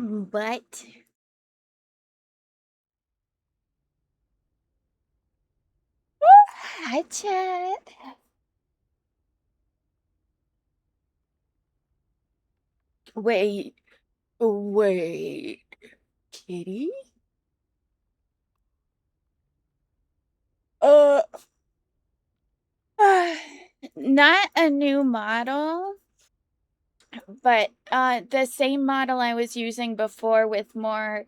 But hi, chat. Wait, wait, Kitty? Uh, not a new model, but the same model I was using before with more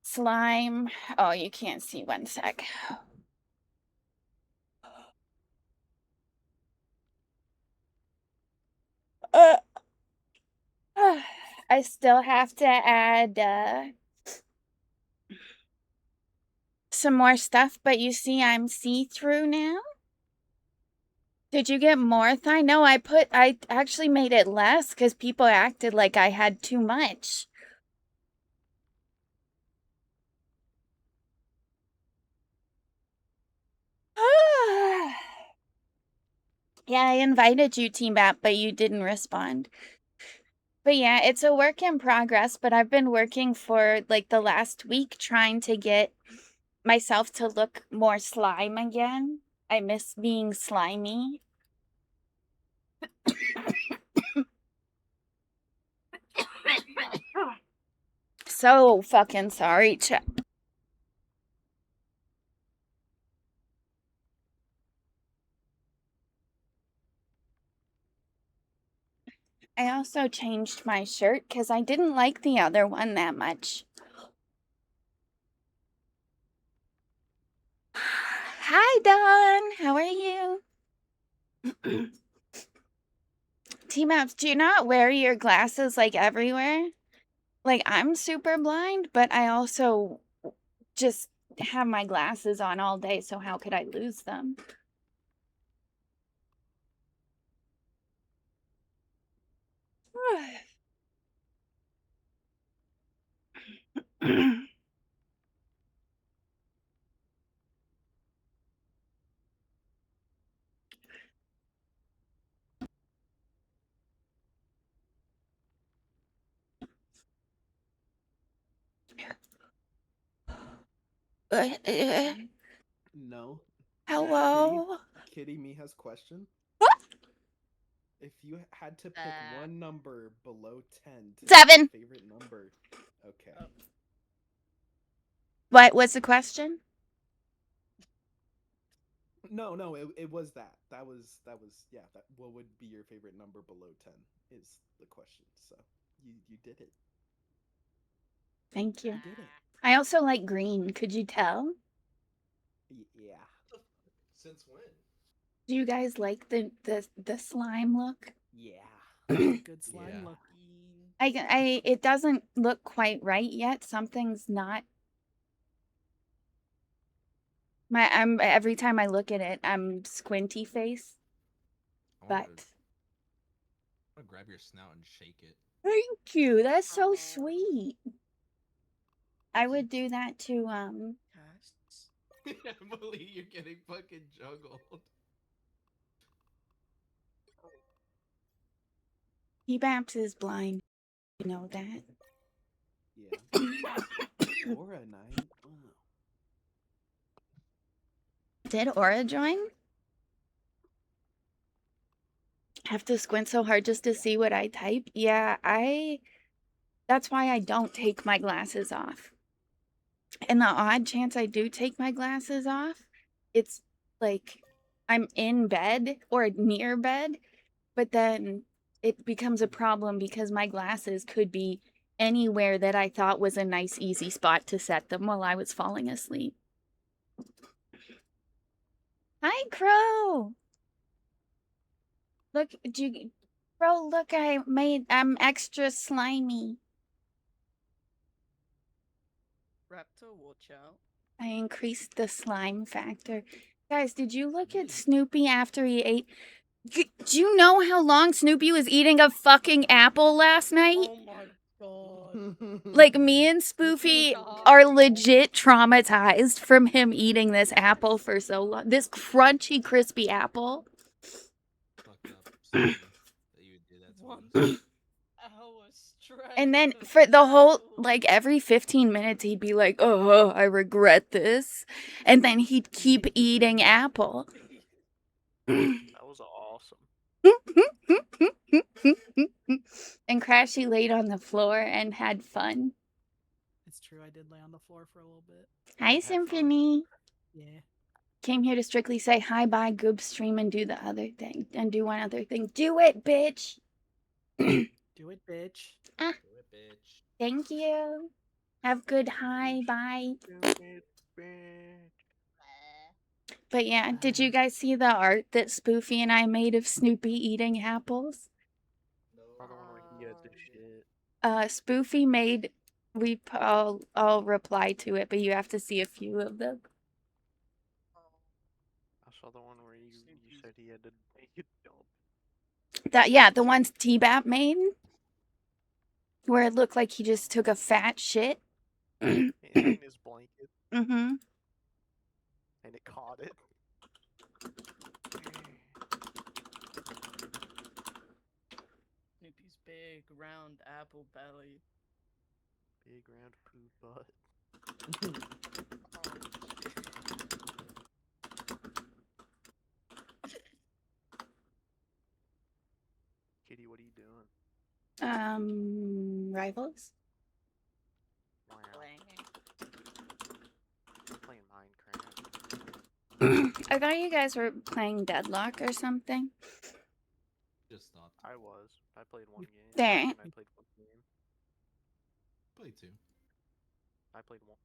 slime. Oh, you can't see, one sec. Uh, I still have to add some more stuff, but you see I'm see-through now. Did you get more thigh? No, I actually made it less because people acted like I had too much. Yeah, I invited you, Team App, but you didn't respond. But yeah, it's a work in progress, but I've been working for like the last week trying to get myself to look more slime again. I miss being slimy. So fucking sorry, chat. I also changed my shirt because I didn't like the other one that much. Hi, Dawn. How are you? T-Maps, do you not wear your glasses like everywhere? Like, I'm super blind, but I also just have my glasses on all day, so how could I lose them? No. Hello? Kitty me has question. If you had to pick one number below 10 to 7. be your favorite number, okay. What's the question? No, it was that. That was yeah. What would be your favorite number below 10 is the question. So you did it. Thank you. You did it. I also like green. Could you tell? Yeah. Since when? Do you guys like the slime look? Yeah. Good slime Yeah. lucky. It doesn't look quite right yet. Something's not. I'm every time I look at it, I'm squinty face. I want But to grab your snout and shake it. thank you. That's so sweet. I would do that to Emily, you're getting fucking juggled. He Babs is blind. You know that. Yeah. Aura 9. Oh no. Did Aura join? Have to squint so hard just to see what I type? Yeah, that's why I don't take my glasses off. And the odd chance I do take my glasses off, it's like I'm in bed or near bed, but then it becomes a problem because my glasses could be anywhere that I thought was a nice, easy spot to set them while I was falling asleep. Hi, Crow. Look, Crow, look, I'm extra slimy. Raptor, watch out. I increased the slime factor. Guys, did you look at Snoopy after he ate? Do you know how long Snoopy was eating a fucking apple last night? Oh my god. Like, me and Spoofy are legit traumatized from him eating this apple for so long. This crunchy, crispy apple. Fucked up. Sorry that you would do that to 1 us. hour straight. And then Right, for the whole, apple. like every 15 minutes, he'd be like, oh, I regret this. And then he'd keep eating apple. That was awesome. And Crashy laid on the floor and had fun. It's true, I did lay on the floor for a little bit. Hi, Have fun. Symphony. Yeah. Came here to strictly say hi, bye, goob stream, and do the other thing. And do one other thing. Do it, bitch. Do it, bitch. Do it, bitch. Thank you. Have good hi, bye. Stupid bitch. But yeah, did you guys see the art that Spoofy and I made of Snoopy eating apples? Saw the one where he had the shit. Spoofy made. I'll reply to it, but you have to see a few of them. I saw the one where you said he had to make it dump. The ones T-Bap made, where it looked like he just took a fat shit. In his blanket, Mm-hmm. and it caught it. Snoopy's big, round apple belly. Big round poo butt. Kitty, what are you doing? Rivals? Wow. Playing Minecraft. I thought you guys were playing Deadlock or something. Just stopped. I was. I played one game. There. I played one game. Play 2. I played one.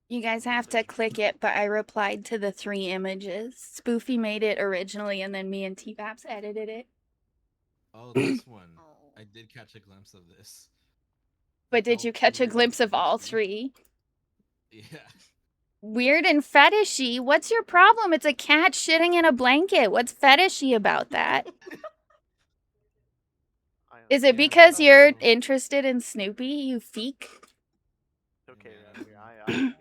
You guys have to click it, but I replied to the 3 images. Spoofy made it originally, and then me and T-Baps edited it. Oh, this one. I did catch a glimpse of this. But did Felt you catch a weird and glimpse of all fetishy. 3? Yeah. Weird and fetishy? What's your problem? It's a cat shitting in a blanket. What's fetishy about that? Is it Yeah, because I you're know. interested in Snoopy, you feek? Okay, Yeah. Raspberry, I understand.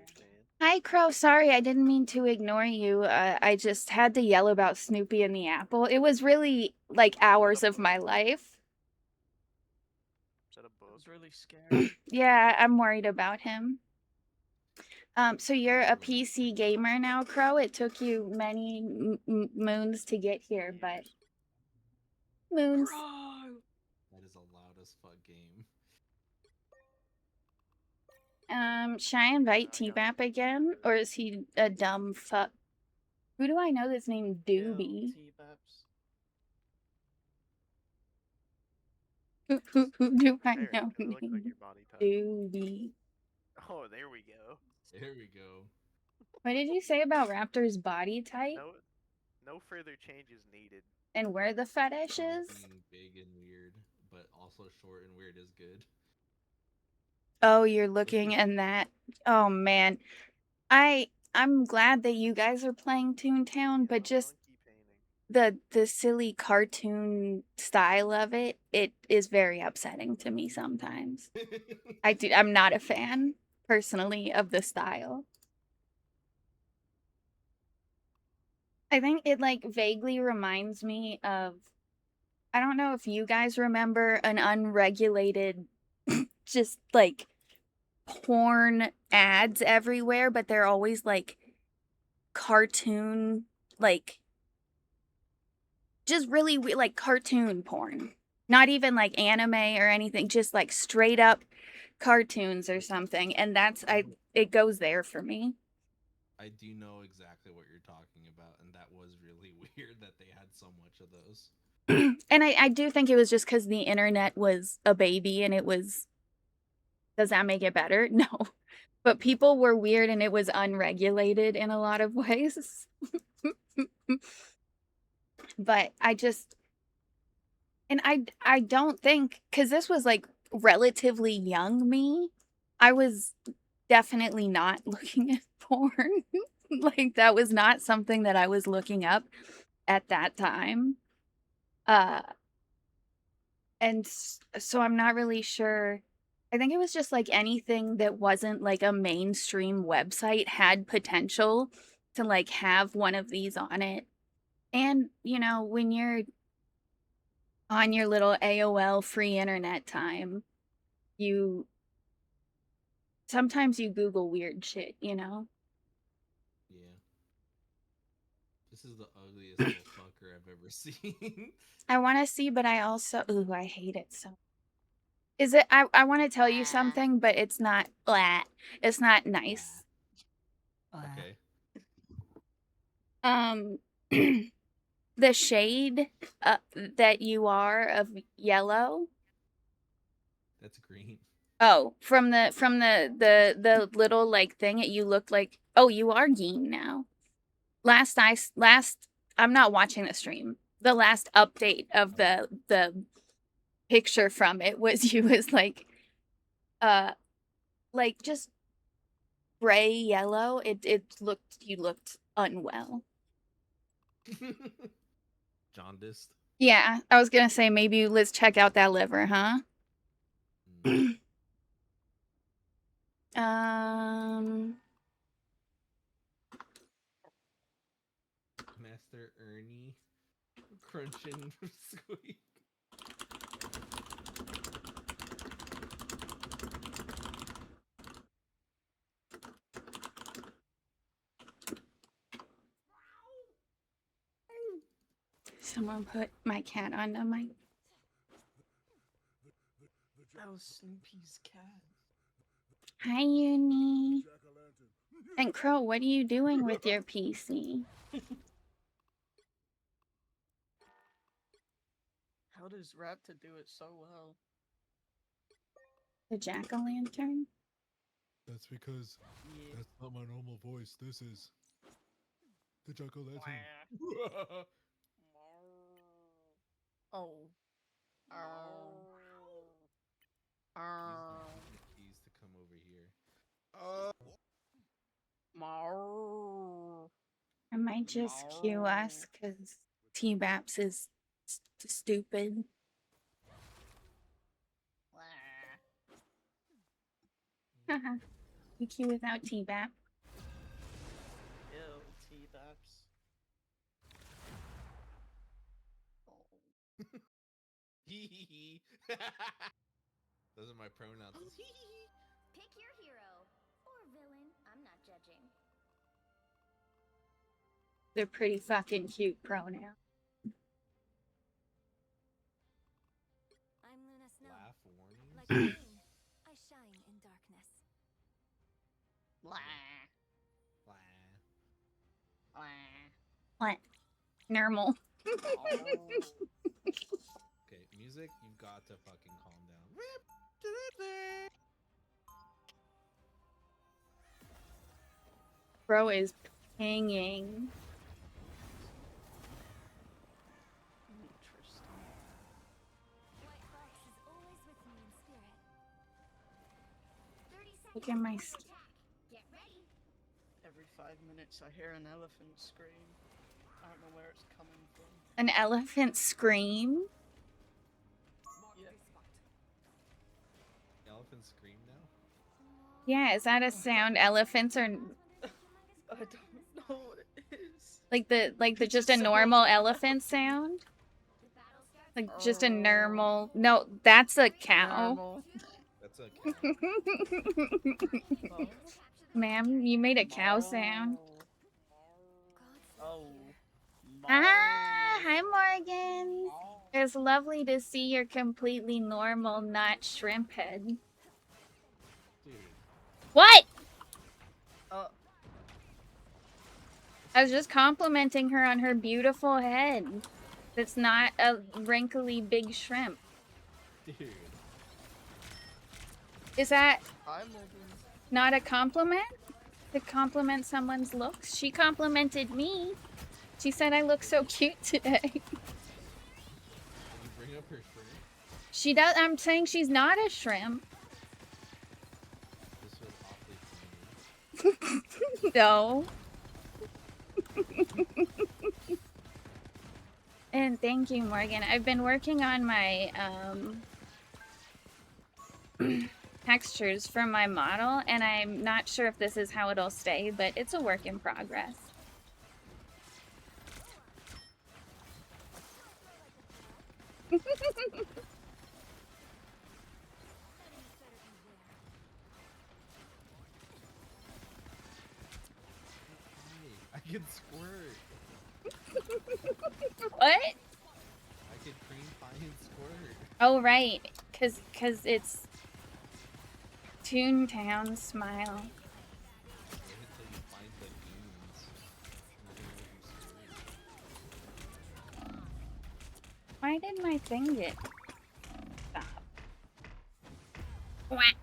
Hi, Crow. Sorry, I didn't mean to ignore you. I just had to yell about Snoopy and the apple. It was really, like, hours of my life. Is that a I book? was really scared. Yeah, I'm worried about him. So you're a Yeah. PC gamer now, Crow? It took you many moons to get here, but... Years. Moons. Bro! That is a loud as fuck game. Should I invite I got T-Bap again? Or is he a dumb fuck? Who do I know that's named Doobie? T-Baps. Who do I There, know that looks like named your body type. Doobie? Oh, there we go. There we go. What did you say about Raptor's body type? No further changes needed. And where the fetish Tall, is? being big and weird, but also short and weird is good. Oh, you're looking and that. Oh man. I'm glad that you guys are playing Toontown, but just Monkey painting. the silly cartoon style of it is very upsetting to me sometimes. I'm not a fan personally of the style. I think it like vaguely reminds me of, I don't know if you guys remember an unregulated just like porn ads everywhere, but they're always like cartoon, like just really like cartoon porn. Not even like anime or anything, just like straight up cartoons or something. And it goes there for me. I do know exactly what you're talking about, and that was really weird that they had so much of those. And I do think it was just because the internet was a baby and it was. Does that make it better? No. But people were weird and it was unregulated in a lot of ways. But I don't think, because this was like relatively young me, I was definitely not looking at porn. Like that was not something that I was looking up at that time. And so I'm not really sure. I think it was just like anything that wasn't like a mainstream website had potential to like have one of these on it. And, you know, when you're on your little AOL free internet time, you sometimes you Google weird shit, you know? Yeah. This is the ugliest little fucker I've ever seen. I want to see, but I also, ooh, I hate it so. Is it, I want to tell you something, but it's not blah. It's not nice. Okay. The shade that you are of yellow. That's green. Oh, from the little like thing that you looked like. Oh, you are Geen now. Last I'm not watching the stream. The last update of the picture from it was you as like just gray yellow. It looked you looked unwell. Jaundiced. Yeah, I was gonna say maybe let's check out that liver, huh? Mm. Master Ernie. Crunching squeak. Someone put my cat on the mic. That was Snoopy's cat. Hi, Uni. And Crow, what are you doing with your PC? How does Raptor do it so well? The jack-o'-lantern? That's because Yeah. that's not my normal voice. This is the jack-o'-lantern. Oh. The keys to come over here. I might just cue us because T-Baps is stupid. You cue without T-Bap. Ew, T-Baps. Those are my pronouns. Pick your hero or villain. I'm not judging. They're pretty fucking cute pronouns. I'm Luna Snow. Laugh warnings. Like a moon, I shine in darkness. Blah. Blah. Blah. What? Normal. Okay, music, you've got to fucking calm down. Bro is pinging. Interesting. White Fox is always with me in spirit. 30 seconds. Look at my before skin. attack. Get ready. Every 5 minutes I hear an elephant scream. I don't know where it's coming from. An elephant scream? Yeah. Elephants scream now? Yeah, is that a sound elephants are I don't know what it is. like the just a So normal loud. elephant sound? The battle starts. Like just a normal. No, that's a cow. Normal. That's a cow. Oh. Ma'am, you made a cow sound. Oh. Ah, hi Morgan. It's lovely to see you're completely normal, not shrimp head. Dude. What? Oh. I was just complimenting her on her beautiful head. That's not a wrinkly big shrimp. Dude. Is that Hi, Morgan. not a compliment? To compliment someone's looks? She complimented me. She said I look so cute today. Did you bring up her shrimp? She does. I'm saying she's not a shrimp. This was awfully funny. No. And thank you, Morgan. I've been working on my textures for my model, and I'm not sure if this is how it'll stay, but it's a work in progress. Oh, right. Cause it's Toontown Smile. Wait until you find the goons. And then you'll be screwed. Why did my thing get stop? Whack.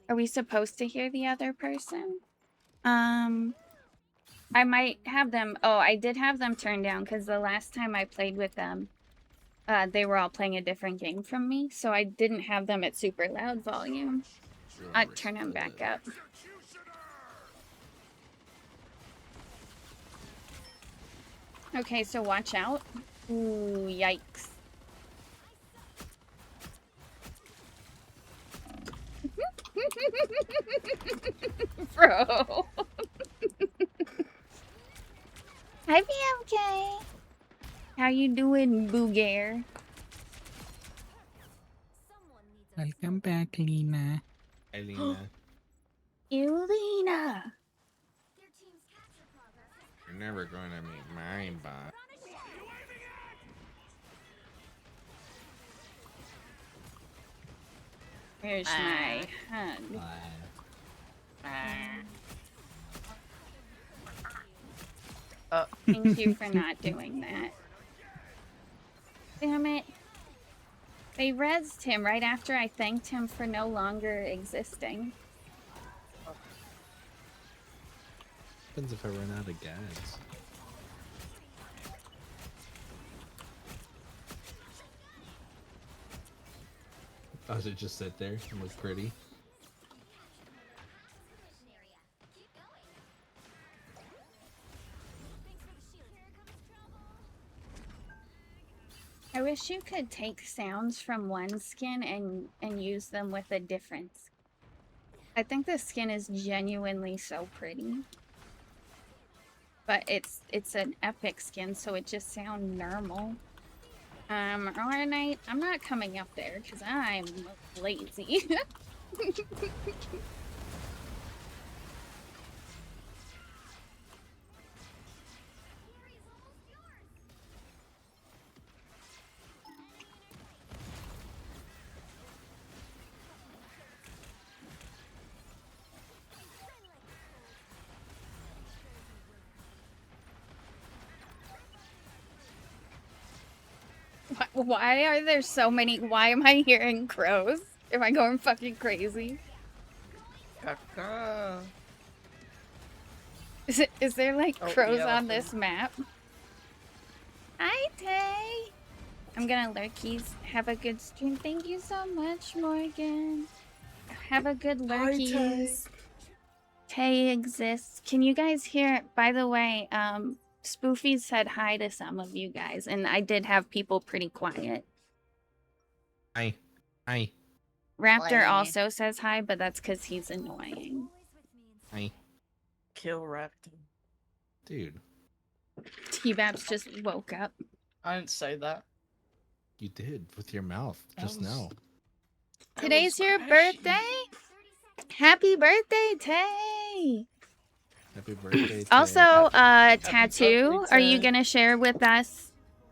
Are we supposed to hear the other person? I might have them. Oh, I did have them turned down because the last time I played with them, they were all playing a different game from me, so I didn't have them at super loud volume. I'd turn them back up. Okay, so watch out. Ooh, yikes. Bro. Hi, BMK. How you doing, Booger? Welcome back, Lena. Elena, Elena. you're never going to meet my boss. Here's my hug. Thank you for not doing that. Damn it. They rezzed him right after I thanked him for no longer existing. Happens if I run out of gas. Oh, should just sit there and look pretty. I wish you could take sounds from one skin and use them with a difference. I think this skin is genuinely so pretty. But it's an epic skin, so it just sounds normal. Alright, I'm not coming up there because I'm lazy. Why are there so many? Why am I hearing crows? Am I going fucking crazy? Caca. Is there like Oh, crows yeah, on this map? Hi, Tay. I'm gonna lurkies. Have a good stream. Thank you so much, Morgan. Have a good lurkies. Tay exists. Can you guys hear? By the way, Spoofy said hi to some of you guys, and I did have people pretty quiet. Hi. Hi. Raptor Hi. also says hi, but that's because he's annoying. Hi. Kill Raptor. Dude, T-Baps just woke up. I didn't say that. you did with your mouth just now. Today's your birthday? Happy birthday, Tay! Happy birthday. Also, Tattoo, birthday, are you Tay. gonna share with us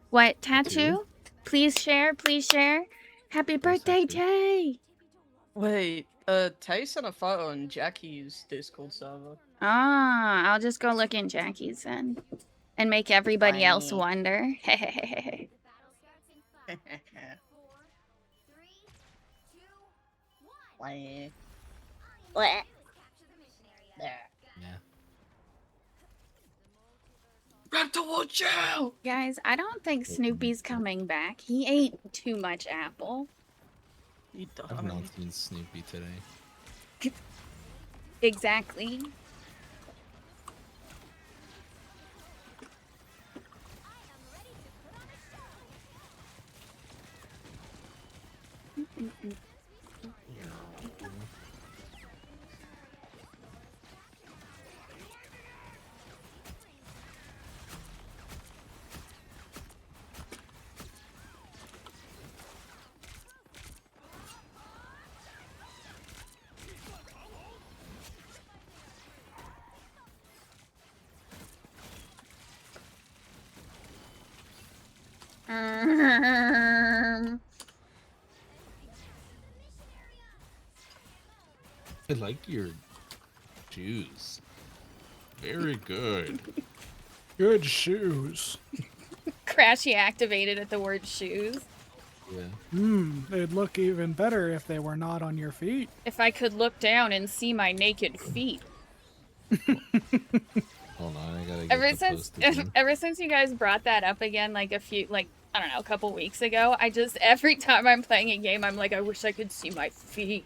what tattoo? Tattoo? Please share, please share. Happy birthday, Tattoo? Tay! Wait, Tay sent a photo on Jackie's Discord server. Ah, I'll just go look in Jackie's then. And make everybody else Fine. wonder. Wah. Bleh. There. Yeah. Raptor, watch out! Guys, I don't think Snoopy's coming back. He ate too much apple. You I've dummy. not seen Snoopy today. Exactly. I like your shoes. Very good. Good shoes. Crashy activated at the word shoes. Yeah. They'd look even better if they were not on your feet. If I could look down and see my naked feet. Hold on, I gotta get the post again. Ever since you guys brought that up again, like I don't know, a couple weeks ago, I just, every time I'm playing a game, I'm like, I wish I could see my feet.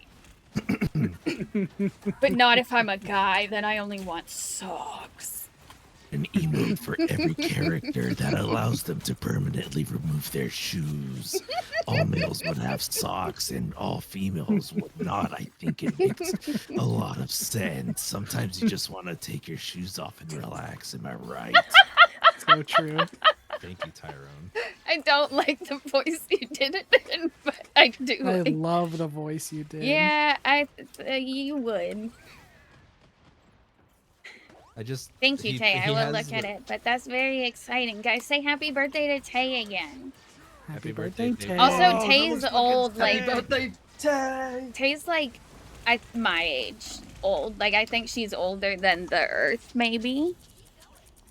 But not if I'm a guy, then I only want socks. An emote for every character that allows them to permanently remove their shoes. All males would have socks and all females would not. I think it makes a lot of sense. Sometimes you just want to take your shoes off and relax. Am I right? So true. Thank you, Tyrone. I don't like the voice you did it in, but I do. I love the voice you did. Yeah, you would. Thank you, Tay. I will look at it, but that's very exciting. Guys, say happy birthday to Tay again. Happy birthday, Tay. Also, Tay's old, like, birthday, Tay. Tay's like, my age, old. Like, I think she's older than the Earth, maybe.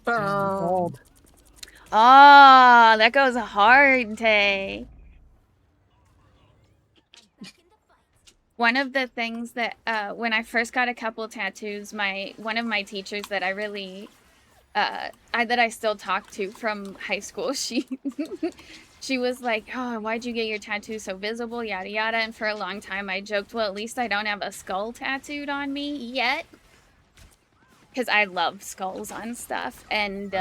Old. Oh, that goes hard, Tay. One of the things that, when I first got a couple tattoos, one of my teachers that I really, that I still talk to from high school, she was like, oh, why'd you get your tattoo so visible, yada yada, and for a long time I joked, well, at least I don't have a skull tattooed on me yet, because I love skulls on stuff, and,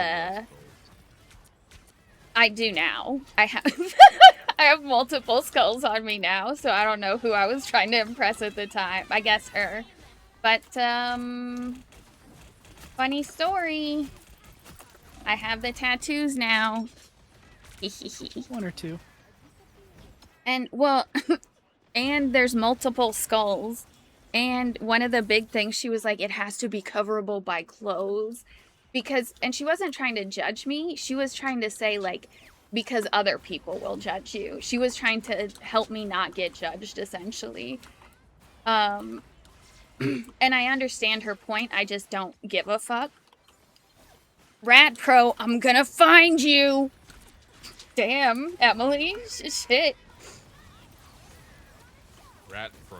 I do now. I have I have multiple skulls on me now, so I don't know who I was trying to impress at the time. I guess her. But, funny story. I have the tattoos now. One or two. And, well, and there's multiple skulls. And one of the big things, she was like, it has to be coverable by clothes. Because, and she wasn't trying to judge me. She was trying to say, like, because other people will judge you. She was trying to help me not get judged, essentially. And I understand her point. I just don't give a fuck. Rat Pro, I'm gonna find you! Damn, Emily. Shit. Rat Pro.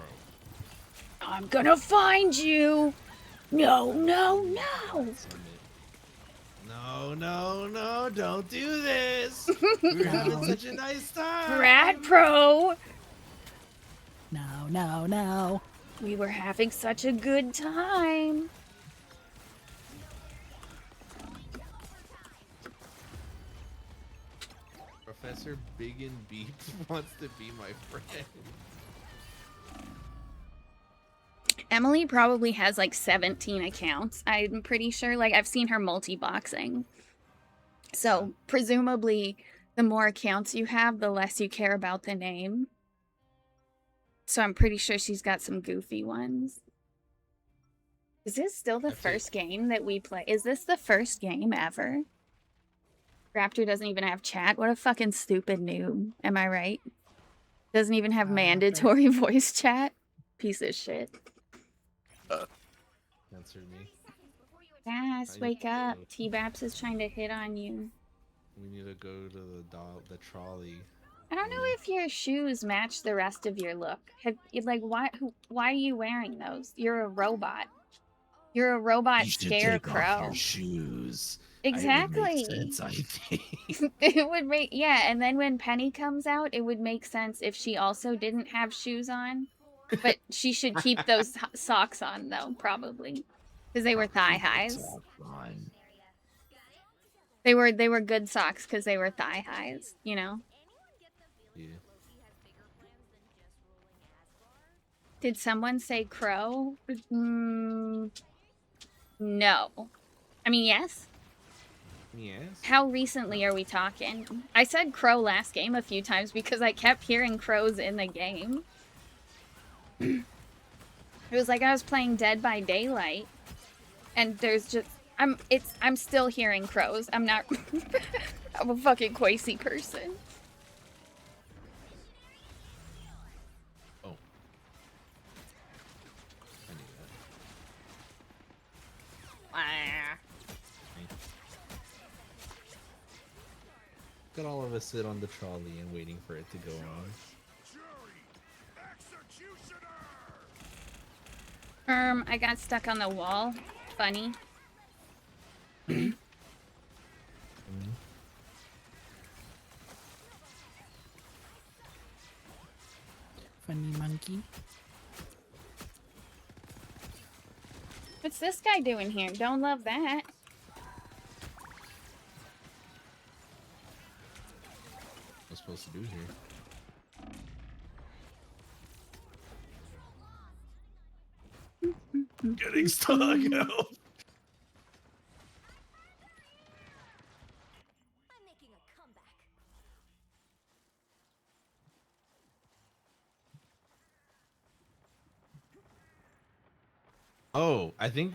I'm gonna find you! No, no, no! No, don't do this. We're having such a nice time. Rat Pro! No. We were having such a good time. Professor Big and Beep wants to be my friend. Emily probably has like 17 accounts. I'm pretty sure. Like, I've seen her multi-boxing. So, presumably, the more accounts you have, the less you care about the name. So I'm pretty sure she's got some goofy ones. Is this still the first game that we play? Is this the first game ever? Raptor doesn't even have chat. What a fucking stupid noob. Am I right? Doesn't even have mandatory voice chat. Piece of shit. Answer me. Yes, wake up. T-Baps is trying to hit on you. We need to go to the trolley. I don't know if your shoes match the rest of your look. Why are you wearing those? You're a robot. You're a robot scarecrow. Take off your shoes. Exactly. It would make sense, I think. It would make, yeah, and then when Penny comes out, it would make sense if she also didn't have shoes on. But she should keep those socks on, though, probably. Because they were thigh highs. They were good socks because they were thigh highs, you know? Yeah. Did someone say crow? No. I mean, yes. Yes. How recently are we talking? I said crow last game a few times because I kept hearing crows in the game. It was like I was playing Dead by Daylight. And there's just... I'm still hearing crows. I'm not I'm a fucking quasi person. Oh. I knew that. Got all of us sit on the trolley and waiting for it to go on. I got stuck on the wall. Funny. Funny monkey. What's this guy doing here? Don't love that. What's supposed to do here? Getting stuck. Help. I'm making a comeback. Oh, I think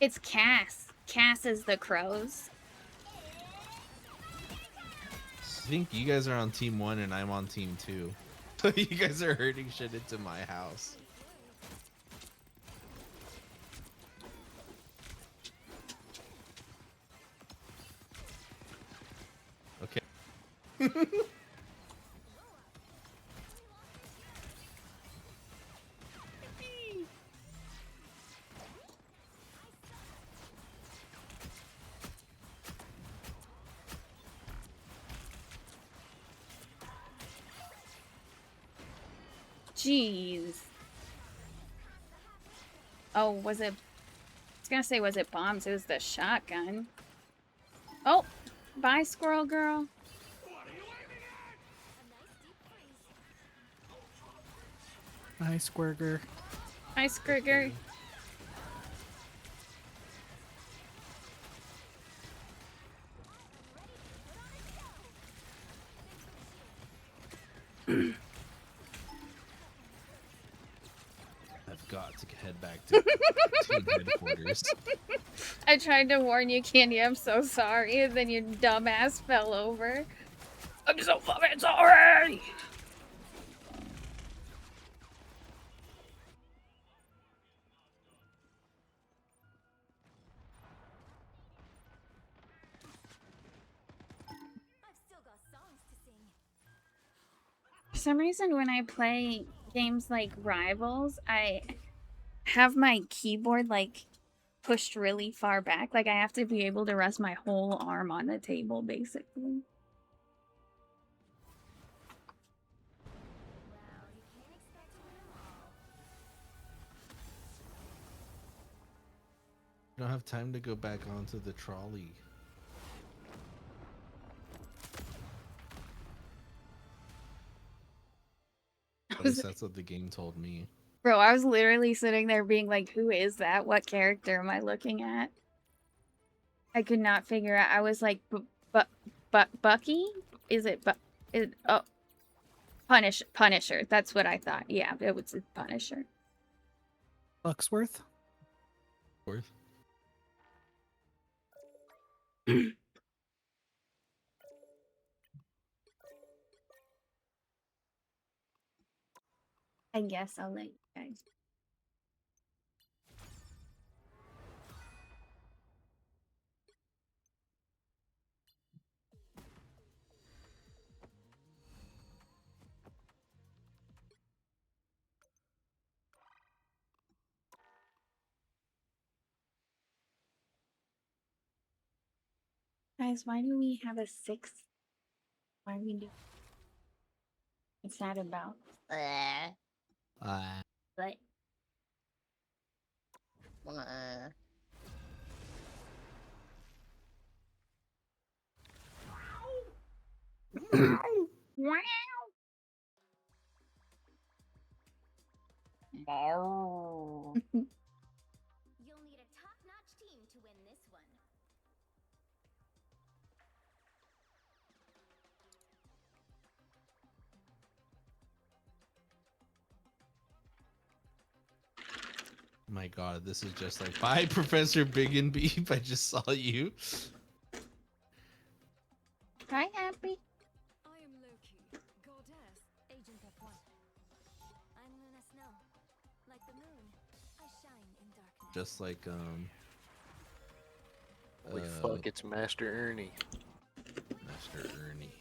It's Cass. Cass is the crows. you guys are on team 1 and I'm on team 2. So you guys are hurting shit into my house. Okay. Jeez. Oh, was it? I was gonna say, was it bombs? It was the shotgun. Oh, bye, squirrel girl. Hi, Squirger. Hi, Squirger. I've got to head back to team headquarters. I tried to warn you, Candy. I'm so sorry. And then your dumbass fell over. I'm so fucking sorry. I've still got songs to sing. For some reason, when I play games like Rivals, I have my keyboard like pushed really far back. Like I have to be able to rest my whole arm on the table, basically. Well, you can't expect to win them all. I don't have time to go back onto the trolley. At least that's what the game told me. Bro, I was literally sitting there being like, who is that? What character am I looking at? I could not figure out. I was like, Bucky? Is it oh, Punisher. That's what I thought. Yeah, it was Punisher. Bucksworth. Worth? I guess I'll let you guys. Guys, why do we have a 6? Why we do? What's that about? But wow. You'll need a top-notch team to win this one. My god, this is just like, bye, Professor Big and Beep. I just saw you. Hi, Happy. I am Loki, goddess, agent F1. I'm Luna Snow. Like the moon, I shine in darkness. Just like, Holy fuck, it's Master Ernie. Master Ernie.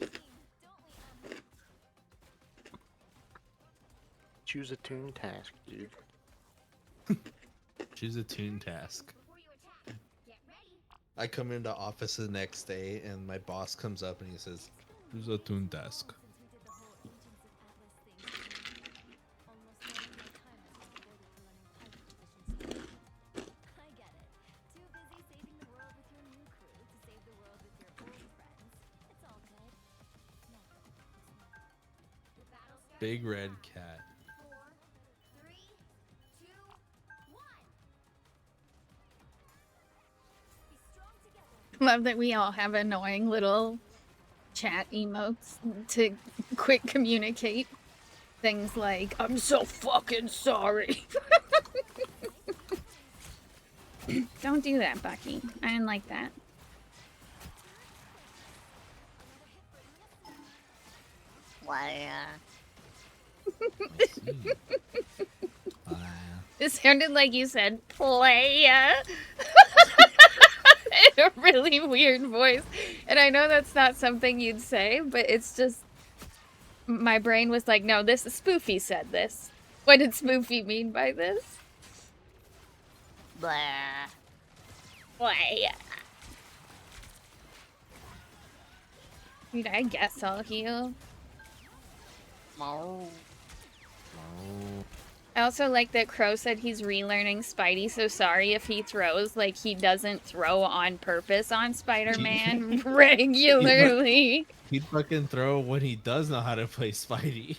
Choose a tune task, dude. Choose a tune task. Before you attack, get ready. I come into office the next day and my boss comes up and he says, choose a tune task. I get it. Too busy saving the world with your new crew to save the world with your old friends. It's all good. No, it's not. The battle starts Big in red 5, cat. 4, 3, 2, 1. Be strong together. Love that we all have annoying little chat emotes to quick communicate things like, I'm so fucking sorry. Don't do that, Bucky. I didn't like that. Why? I see. It sounded like you said, playa. In a really weird voice. And I know that's not something you'd say, but it's just... My brain was like, no, this is Spoofy said this. What did Spoofy mean by this? Blah. Playa. Dude, I guess I'll heal. Oh. Oh. I also like that Crow said he's relearning Spidey, so sorry if he throws like he doesn't throw on purpose on Spider-Man regularly. He'd fucking throw when he does know how to play Spidey.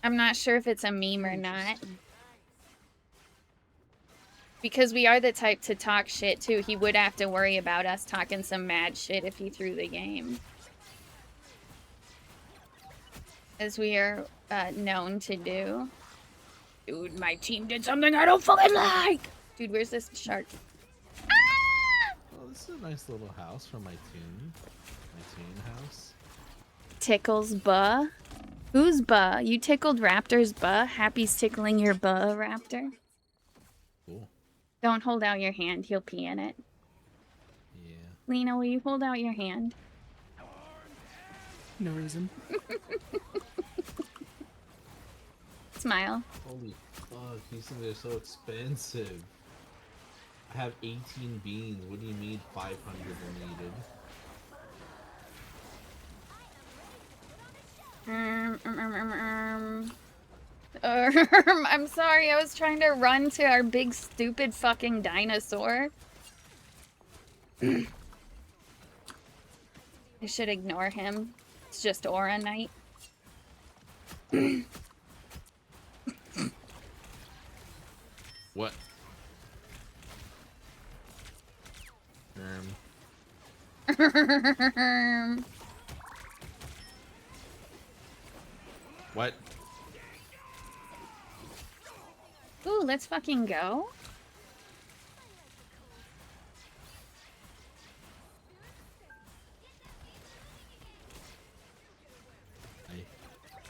I'm not sure if it's a meme or not. Because we are the type to talk shit too. He would have to worry about us talking some mad shit if he threw the game. As we are known to do. Dude, my team did something I don't fucking like! Dude, where's this shark? Oh, this is a nice little house for my tune. My tune house. Tickles buh. Who's buh? You tickled Raptor's buh? Happy's tickling your buh, Raptor. Cool. Don't hold out your hand. He'll pee in it. Yeah. Lena, will you hold out your hand? No reason. Smile. Holy fuck, these things are so expensive. I have 18 beans. What do you mean 500 are needed? I'm sorry, I was trying to run to our big stupid fucking dinosaur. I should ignore him. It's just Aura Night. What? What? Ooh, let's fucking go.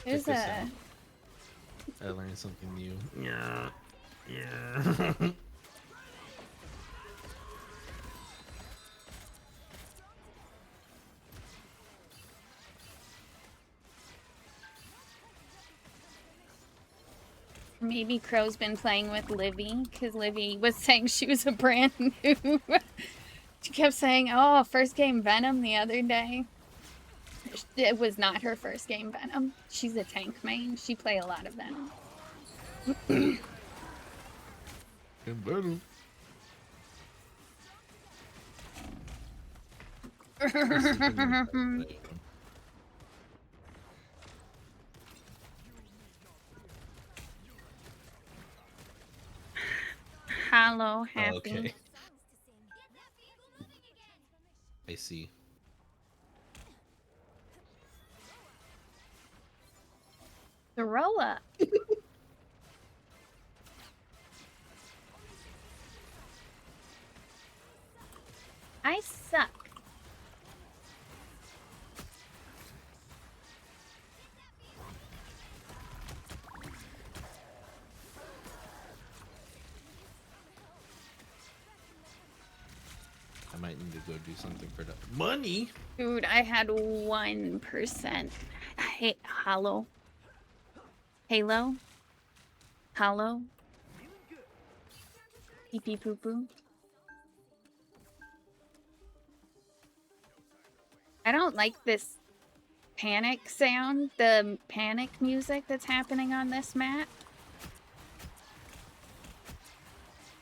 There's Check this a... out. I learned something new. Yeah. Yeah. Maybe Crow's been playing with Livy, because Livy was saying she was a brand new... She kept saying, oh, first game Venom the other day. It was not her first game Venom. She's a tank main. She play a lot of Venom. And Venom. Hello, Happy. Okay. I see. Throw up. I suck. I might need to go do something for the money. Dude, I had 1%. Hollow. Halo? Hollow? Pee pee poo poo. I don't like this panic sound, the panic music that's happening on this map.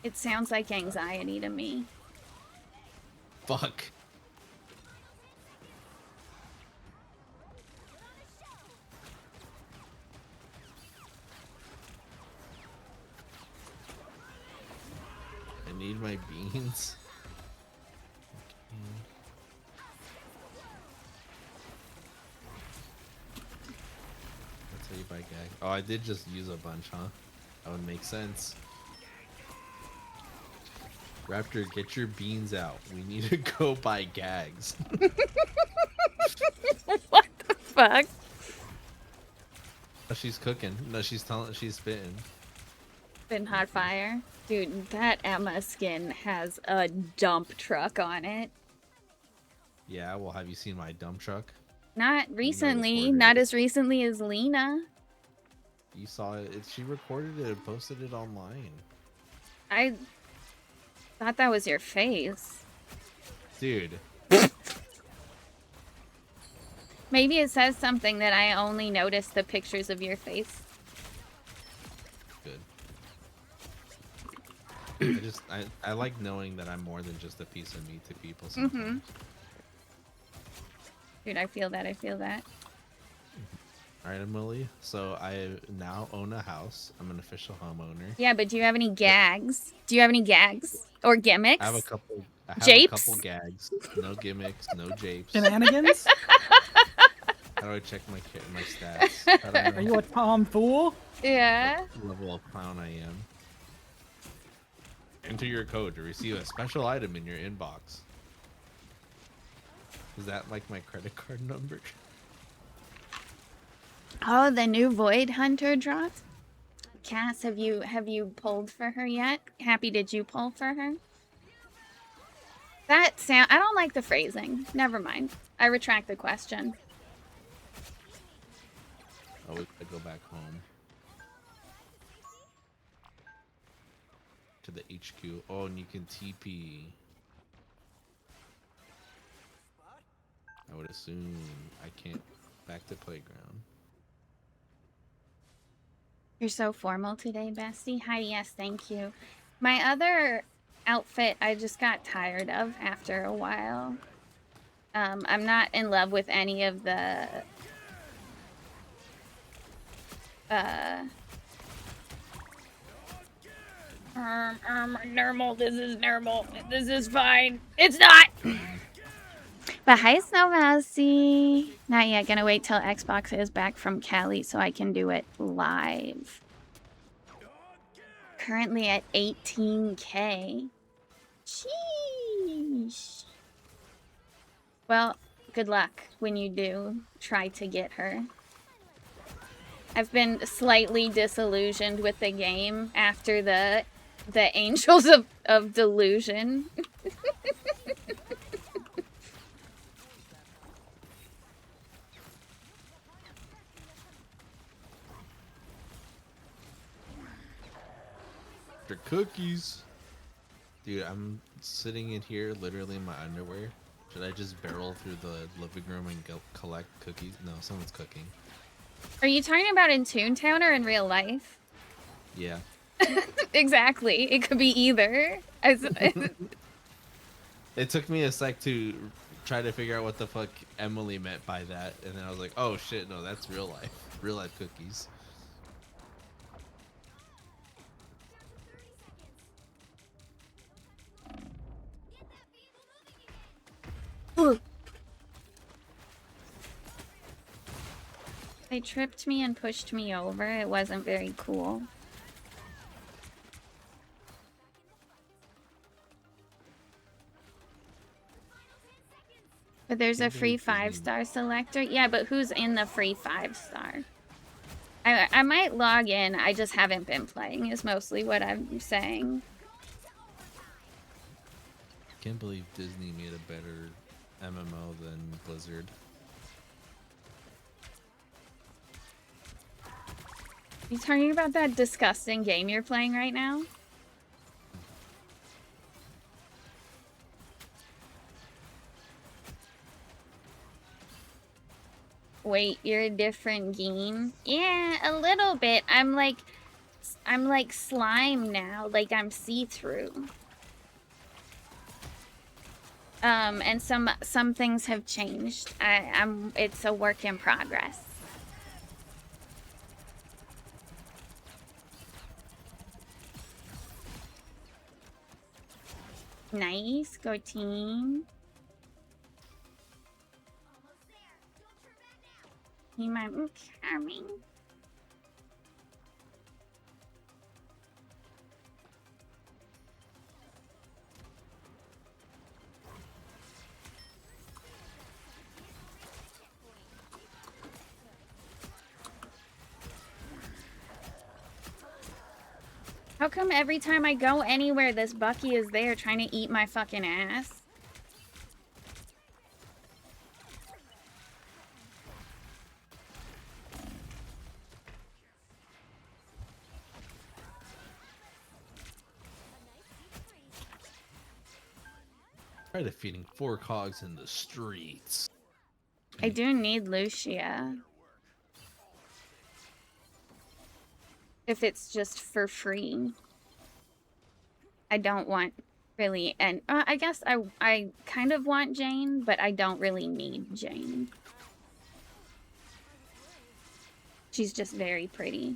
It sounds like anxiety to me. Fuck. I need my beans. That's how you buy gag. Oh, I did just use a bunch, huh? That would make sense. Raptor, get your beans out. We need to go buy gags. What the fuck? Oh, she's cooking. No, she's spitting. Been hot fire. Dude, that Emma skin has a dump truck on it. Yeah, well, have you seen my dump truck? Not recently. recorded Not it. as recently as Lena. You saw it. She recorded it and posted it online. I thought that was your face. Dude. Maybe it says something that I only noticed the pictures of your face. Good. I like knowing that I'm more than just a piece of meat to people sometimes. Dude, I feel that. I feel that. Alright, Emily. So I now own a house. I'm an official homeowner. Yeah, but do you have any gags? Do you have any gags? Or gimmicks? I have a couple Japes? gags. No gimmicks, no japes. Shenanigans? How do I check my stats? How do I know Are you a tomfool? Yeah. what level of clown I am? Enter your code to receive a special item in your inbox. Is that like my credit card number? Oh, the new Void Hunter dropped? Cass, have you pulled for her yet? Happy, did you pull for her? That sound, I don't like the phrasing. Never mind. I retract the question. Oh, we gotta go back home. To the HQ. Oh, and you can TP. I would assume I can't back to playground. You're so formal today, bestie. Hi, yes, thank you. My other outfit I just got tired of after a while. I'm not in love with any of the normal, this is normal. This is fine. It's not! But hi, Snow Mousy. Not yet. Gonna wait till Xbox is back from Cali so I can do it live. Currently at 18K. Sheesh. Well, good luck when you do try to get her. I've been slightly disillusioned with the game after the Angels of Delusion. After cookies. Dude, I'm sitting in here literally in my underwear. Should I just barrel through the living room and go collect cookies? No, someone's cooking. Are you talking about in Toontown or in real life? Yeah. Exactly. It could be either. It took me a sec to try to figure out what the fuck Emily meant by that, and then I was like, oh shit, no, that's real life. Real life cookies. They tripped me and pushed me over. It wasn't very cool. But there's a Can't free believe Disney- 5-star selector. Yeah, but who's in the free 5-star? I might log in. I just haven't been playing is mostly what I'm saying. Can't believe Disney made a better MMO than Blizzard. You talking about that disgusting game you're playing right now? Wait, you're a different game? Yeah, a little bit. I'm like slime now. Like I'm see-through. And some things have changed. It's a work in progress. Nice, go team. You might be coming. How come every time I go anywhere, this Bucky is there trying to eat my fucking ass? Try defeating 4 cogs in the streets. I do need Lucia. If it's just for free. I don't want really, and I guess I kind of want Jane, but I don't really need Jane. She's just very pretty.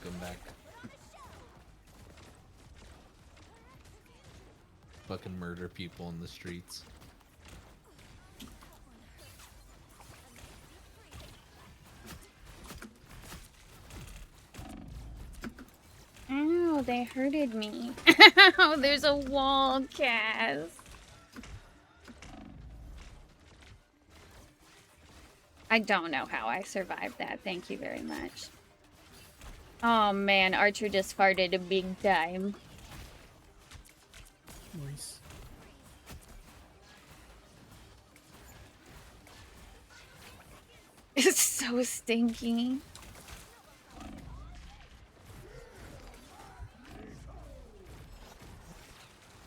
Come back. Fucking murder people in the streets. Ow, they hurted me. Ow, there's a wall, Cass. I don't know how I survived that. Thank you very much. Oh man, Archer just farted a big time. Nice. It's so stinky.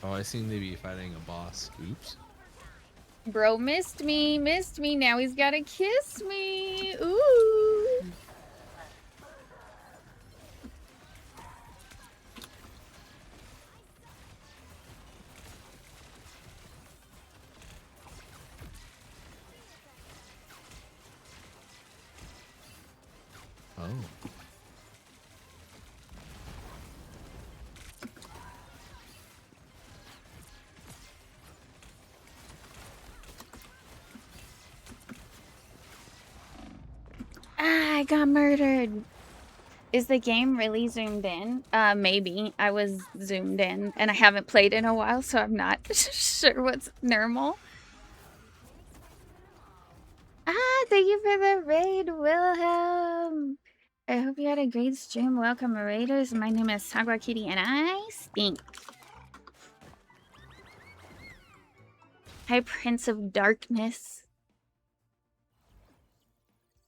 Oh, I seem to be fighting a boss. Oops. Bro missed me. Now he's gotta kiss me. Ooh. Oh. Ah, I got murdered. Is the game really zoomed in? Maybe. I was zoomed in, and I haven't played in a while, so I'm not sure what's normal. Ah, thank you for the raid, Wilhelm. I hope you had a great stream. Welcome, raiders. My name is Sagwa Kitty, and I stink. Hi, Prince of Darkness.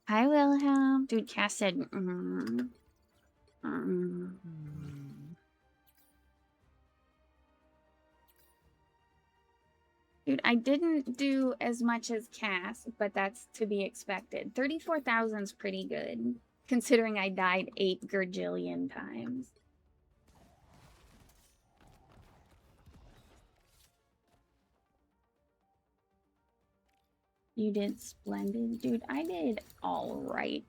Hi, Wilhelm. Dude, Cass said, Dude, I didn't do as much as Cass, but that's to be expected. 34,000's pretty good, considering I died 8 gajillion times. You did splendid. Dude, I did all right.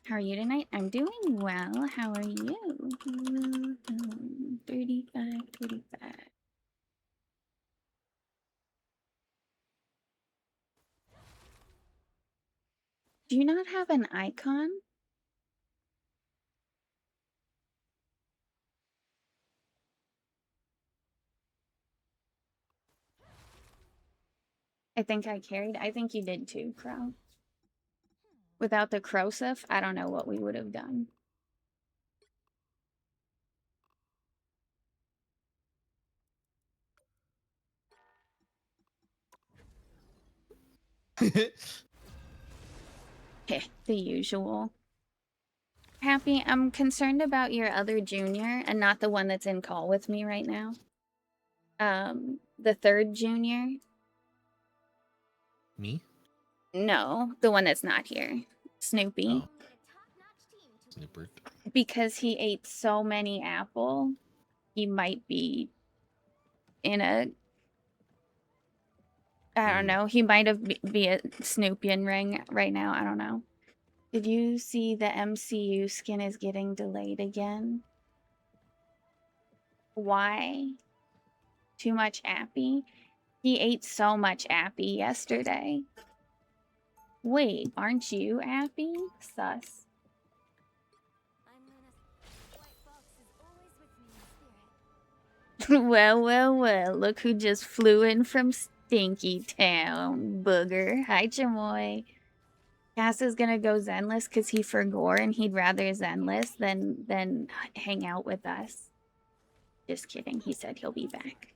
How are you tonight? I'm doing well. How are you? 30. have an icon? I think I carried. I think you did too, Crow. Without the Crosif, I don't know what we would have done. The usual. Happy, I'm concerned about your other junior and not the one that's in call with me right now. The third junior. Me? No, the one that's not here. Snoopy. Oh. Snoopert. Because he ate so many apple, he might be in a... I don't know. He might have be a Snoopian ring right now. I don't know. Did you see the MCU skin is getting delayed again? Why? Too much appy? He ate so much appy yesterday. Wait, aren't you appy? Sus. Well, look who just flew in from Stinky Town, booger. Hi, Chamoy. Cass is gonna go Zenless because he forgore and he'd rather Zenless than hang out with us. Just kidding, he said he'll be back.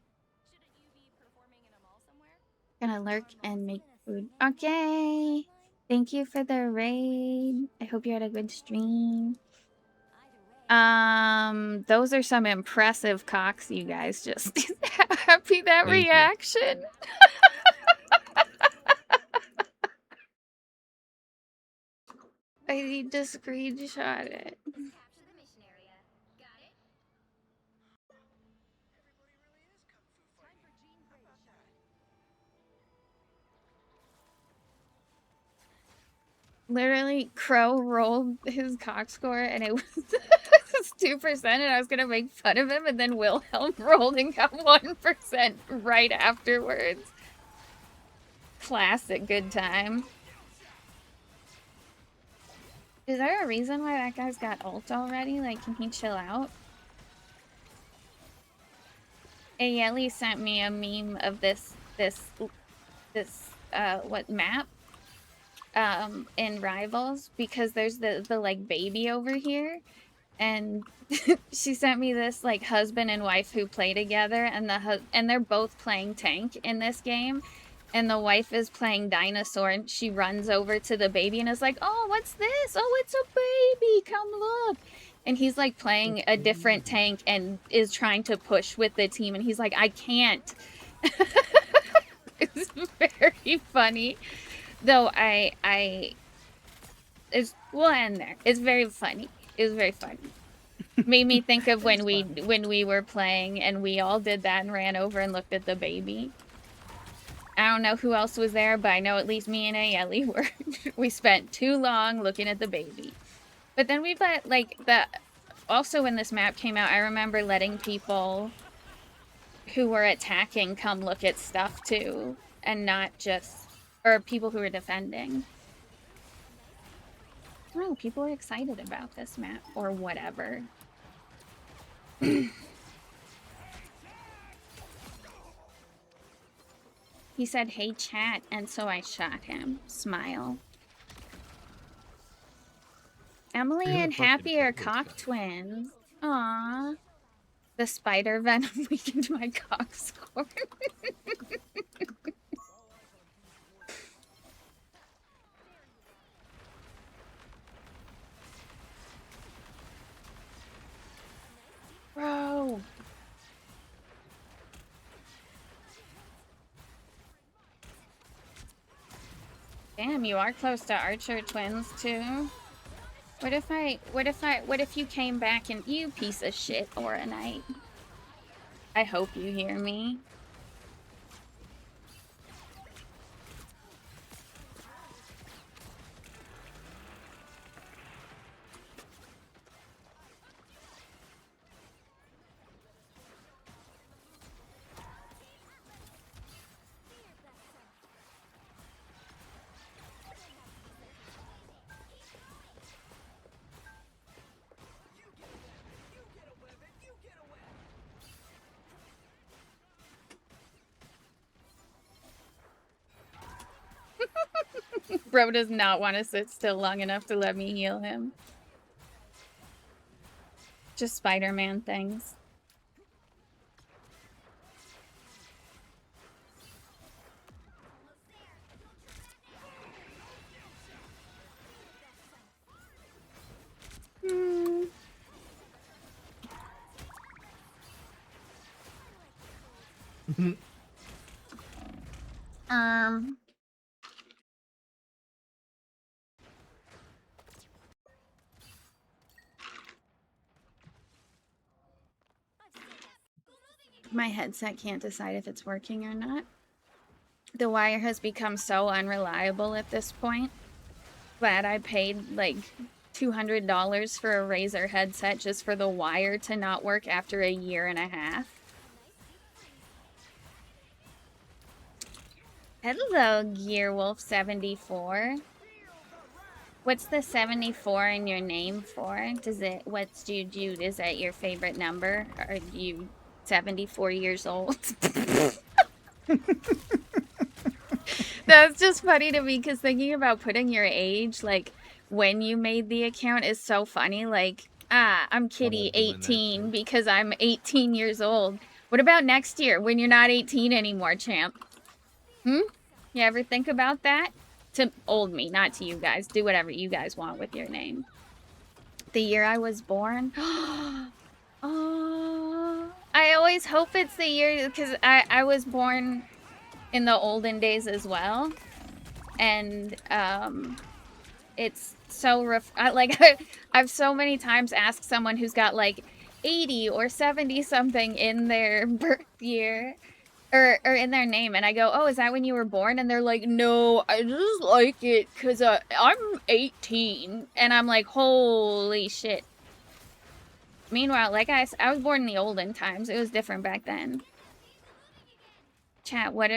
Gonna lurk and make food. Okay. Thank you for the raid. I hope you had a good stream. Those are some impressive cocks you guys just happy that Thank you. reaction. I need to screenshot it. Literally, Crow rolled his cock score and it was 2%, and I was gonna make fun of him, and then Wilhelm rolled and got 1% right afterwards. Classic good time. Is there a reason why that guy's got ult already? Like, can he chill out? Ayeli sent me a meme of this what map? In Rivals, because there's the like baby over here, and she sent me this like husband and wife who play together, and they're both playing tank in this game, and the wife is playing dinosaur, and she runs over to the baby and is like, "Oh, what's this? Oh, it's a baby. Come look." And he's like playing a different tank and is trying to push with the team, and he's like, "I can't." It's very funny. Though we'll end there. It's very funny. It was very funny. Made me think of when we were playing and we all did that and ran over and looked at the baby. I don't know who else was there, but I know at least me and Ayeli were. We spent too long looking at the baby. But then we've let also when this map came out, I remember letting people who were attacking come look at stuff too, and not just. Or people who are defending. I don't know, people are excited about this map, or whatever. He said, "Hey chat," and so I shot him. Smile. Emily and Happy are cock twins. Aww. The spider venom weakened my cock score. Bro. Damn, you are close to Archer twins too. What if you came back and you piece of shit or a night? I hope you hear me. Bro does not want to sit still long enough to let me heal him. Just Spider-Man things. Um. My headset can't decide if it's working or not. The wire has become so unreliable at this point. Glad I paid like $200 for a Razer headset just for the wire to not work after a year and a half. Hello, Gearwolf74. What's the 74 in your name for? Is that your favorite number? Are you 74 years old? That's just funny to me because thinking about putting your age, like, when you made the account is so funny. Like, I'm Kitty, 18, because I'm 18 years old. What about next year when you're not 18 anymore, champ? You ever think about that? To old me, not to you guys. Do whatever you guys want with your name. The year I was born? Oh, I always hope it's the year, because I was born in the olden days as well. And, it's so I've so many times asked someone who's got like 80 or 70 something in their birth year or in their name, and I go, oh, is that when you were born? And they're like, no, I just like it because I'm 18. And I'm like, holy shit. Meanwhile, like I was born in the olden times. It was different back then. Chat, what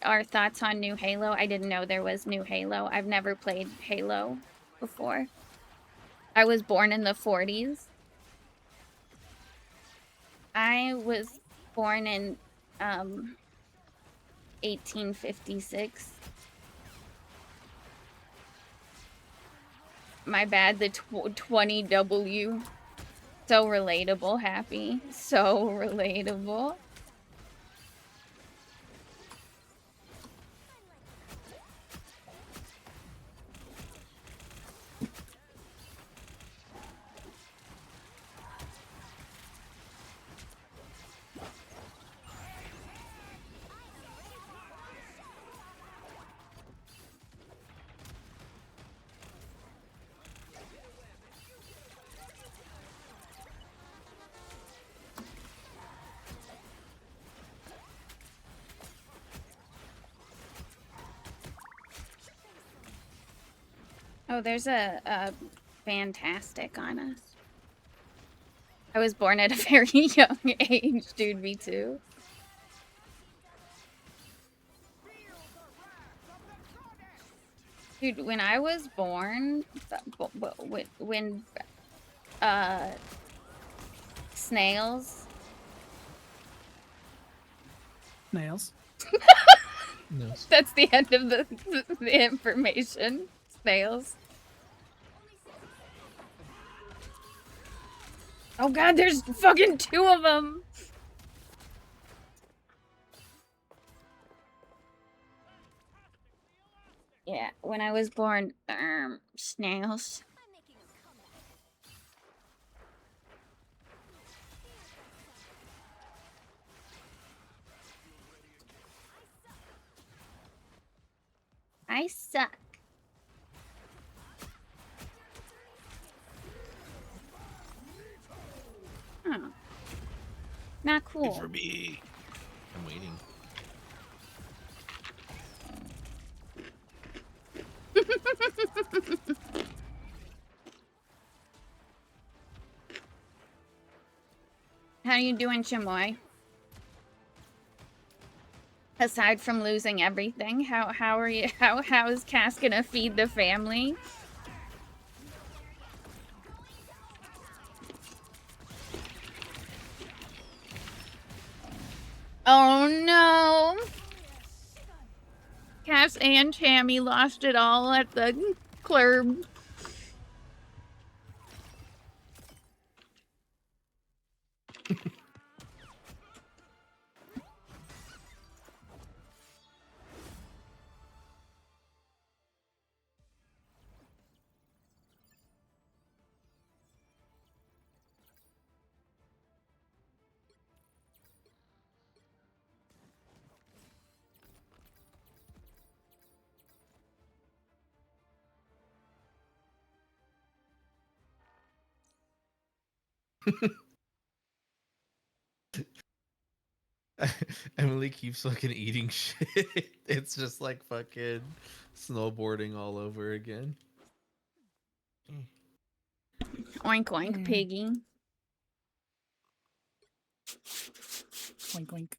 are thoughts on new Halo? I didn't know there was new Halo. I've never played Halo before. I was born in the 40s. I was born in 1856. My bad, the 20W. So relatable, Happy. So relatable. Oh, there's a fantastic on us. I was born at a very young age, dude, me too. Dude, when I was born, when snails. Nails. No. That's the end of the information. Snails. Oh god, there's fucking 2 of them! Yeah, when I was born, snails. I suck. Oh. Not cool. Wait for me. I'm waiting. How you doing, Chamoy? Aside from losing everything, how are you? How is Cass gonna feed the family? Oh no! glass and Tammy lost it all at the club. Emily keeps fucking eating shit. It's just like fucking snowboarding all over again. Oink oink, piggy. Wink, wink.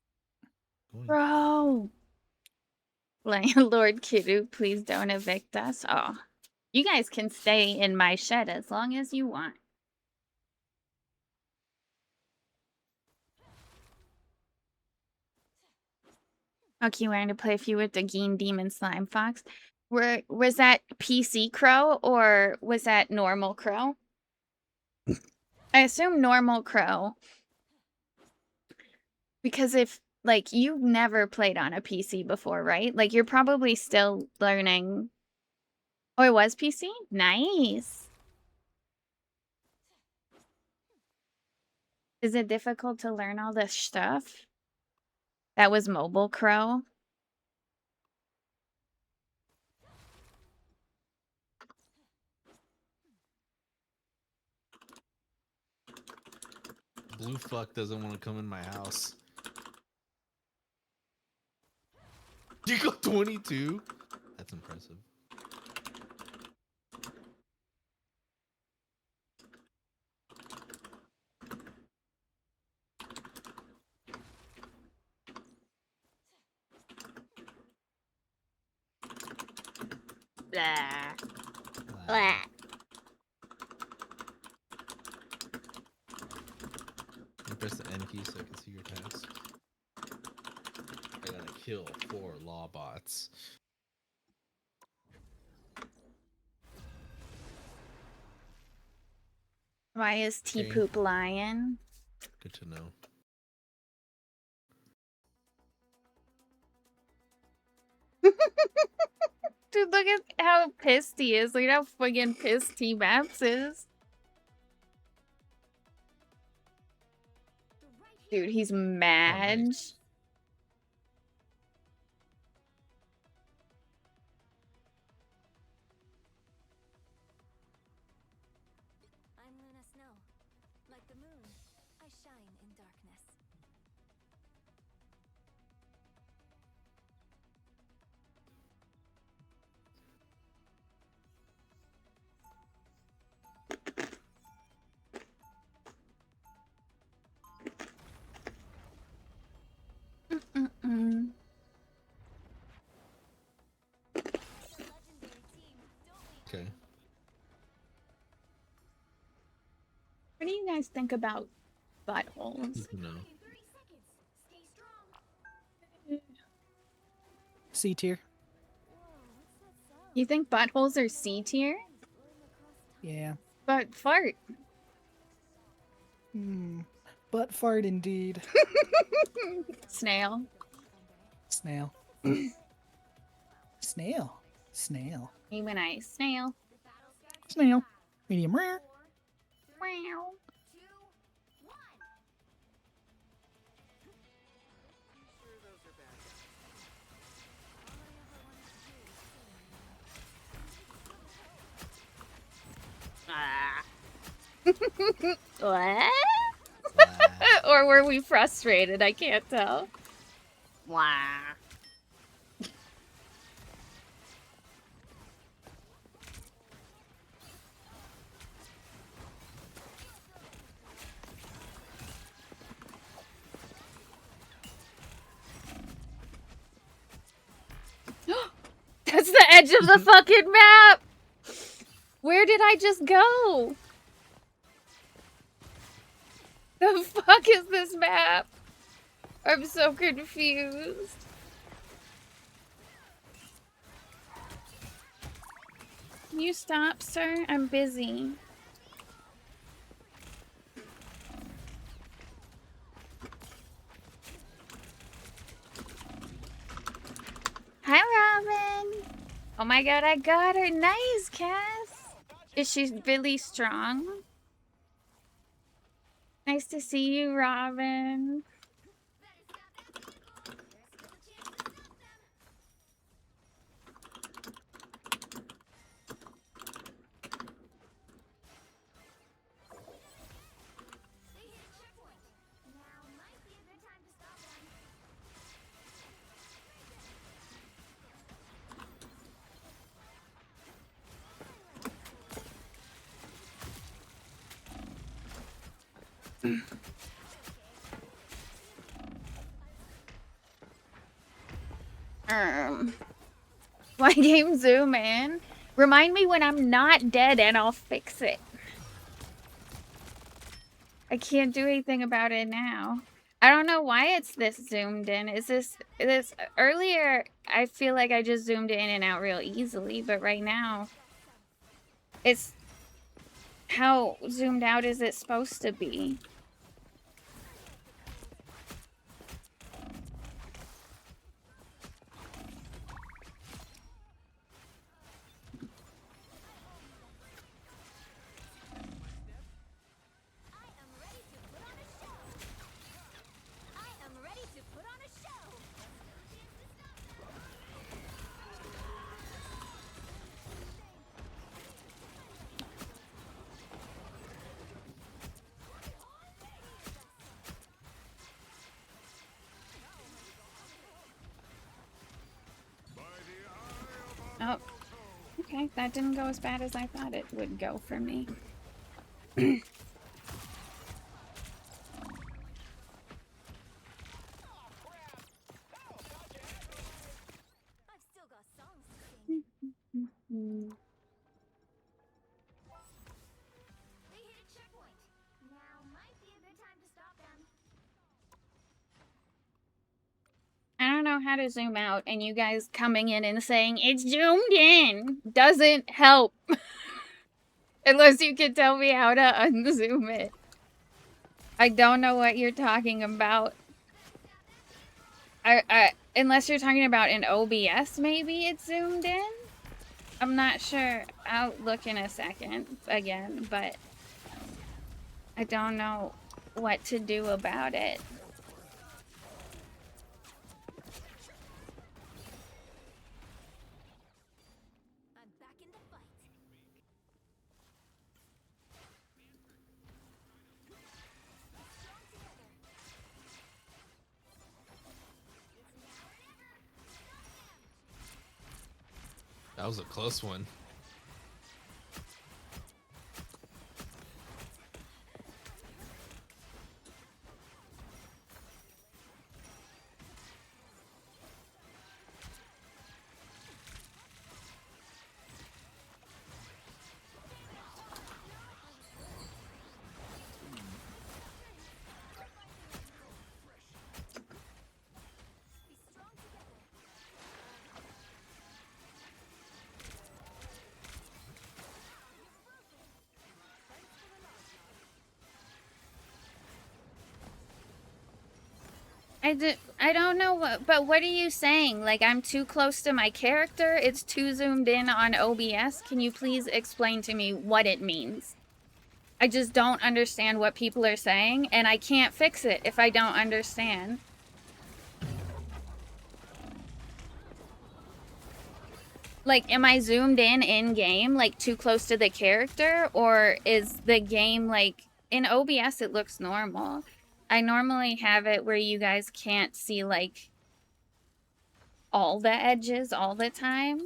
Bro. Landlord Kiddo, please don't evict us. Oh. You guys can stay in my shed as long as you want. Okay, we're going to play a few with the Geen Demon Slime Fox. Was that PC Crow or was that normal Crow? I assume normal Crow. Because if, like, you've never played on a PC before, right? Like, you're probably still learning. Oh, it was PC? Nice. Is it difficult to learn all this stuff? That was mobile Crow. Blue fuck doesn't want to come in my house. You got 22? That's impressive. Blah. Blah. You press the N key so I can see your task. I gotta kill 4 law bots. Why is T-Poop lying? Good to know. Dude, look at how pissed he is. Look at how fucking pissed T-Maps is. Dude, he's mad. Oh, nice. I'm Luna Snow. Like the moon, I shine in darkness. Mm-mm. Okay. What do you guys think about buttholes? No. C tier. You think buttholes are C tier? Yeah. But fart. Butt fart indeed. Snail. Snail. Snail. Snail. Even I snail. Snail. Medium rare. Wow. What? Or were we frustrated? I can't tell. Wow. That's the edge of the fucking map! Where did I just go? The fuck is this map? I'm so confused. You stop, sir? I'm busy. Hi, Robin. Oh my god, I got her. Nice, Cass. Is she really strong? Nice to see you, Robin. Why game zoom in? Remind me when I'm not dead and I'll fix it. I can't do anything about it now. I don't know why it's this zoomed in. Is this earlier? I feel like I just zoomed in and out real easily, but right now it's how zoomed out is it supposed to be? Oh, okay. That didn't go as bad as I thought it would go for me. I don't know how to zoom out, and you guys coming in and saying it's zoomed in doesn't help. Unless you can tell me how to unzoom it. I don't know what you're talking about. Unless you're talking about an OBS, maybe it's zoomed in? I'm not sure. I'll look in a second again, but I don't know what to do about it. That was a close one. I don't know what, but what are you saying? Like, I'm too close to my character? It's too zoomed in on OBS? Can you please explain to me what it means? I just don't understand what people are saying, and I can't fix it if I don't understand. Like, am I zoomed in game, like too close to the character, or is the game like in OBS it looks normal? I normally have it where you guys can't see like all the edges all the time.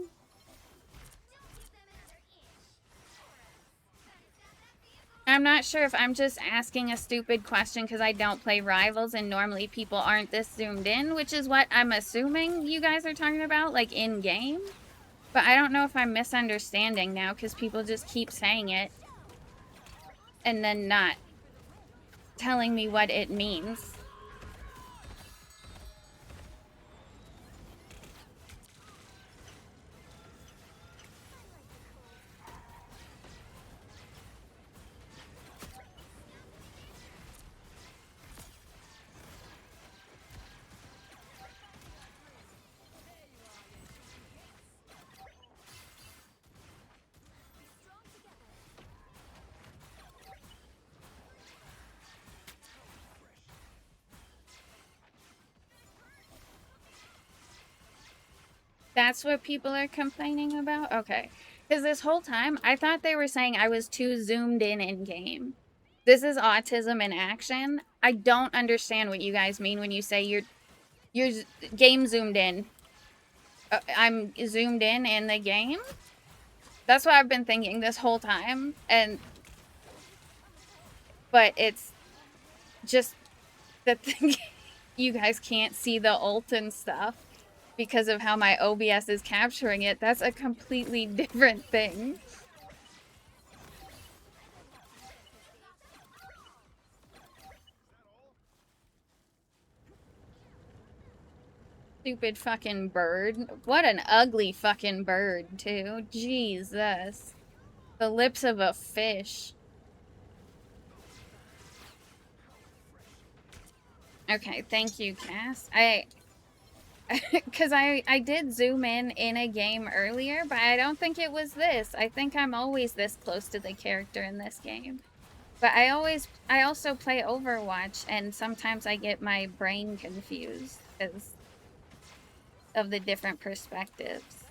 I'm not sure if I'm just asking a stupid question because I don't play Rivals and normally people aren't this zoomed in, which is what I'm assuming you guys are talking about, like in game. But I don't know if I'm misunderstanding now because people just keep saying it and then not telling me what it means. That's what people are complaining about? Okay. Because this whole time, I thought they were saying I was too zoomed in game. This is autism in action. I don't understand what you guys mean when you say you're game zoomed in. I'm zoomed in the game? That's what I've been thinking this whole time. But it's just that you guys can't see the ult and stuff because of how my OBS is capturing it. That's a completely different thing. Stupid fucking bird. What an ugly fucking bird, too. Jesus. The lips of a fish. Okay, thank you, Cass. Because I did zoom in a game earlier, but I don't think it was this. I think I'm always this close to the character in this game. But I also play Overwatch, and sometimes I get my brain confused because of the different perspectives.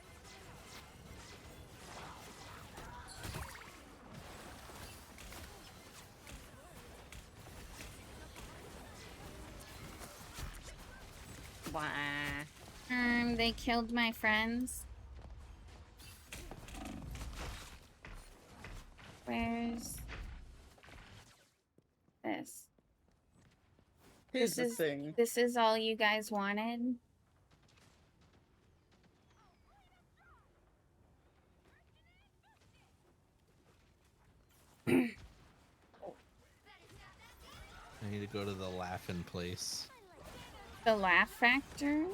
Wah. They killed my friends. Where's this? Here's the thing. This is all you guys wanted? I need to go to the laughing place. The Laugh Factory?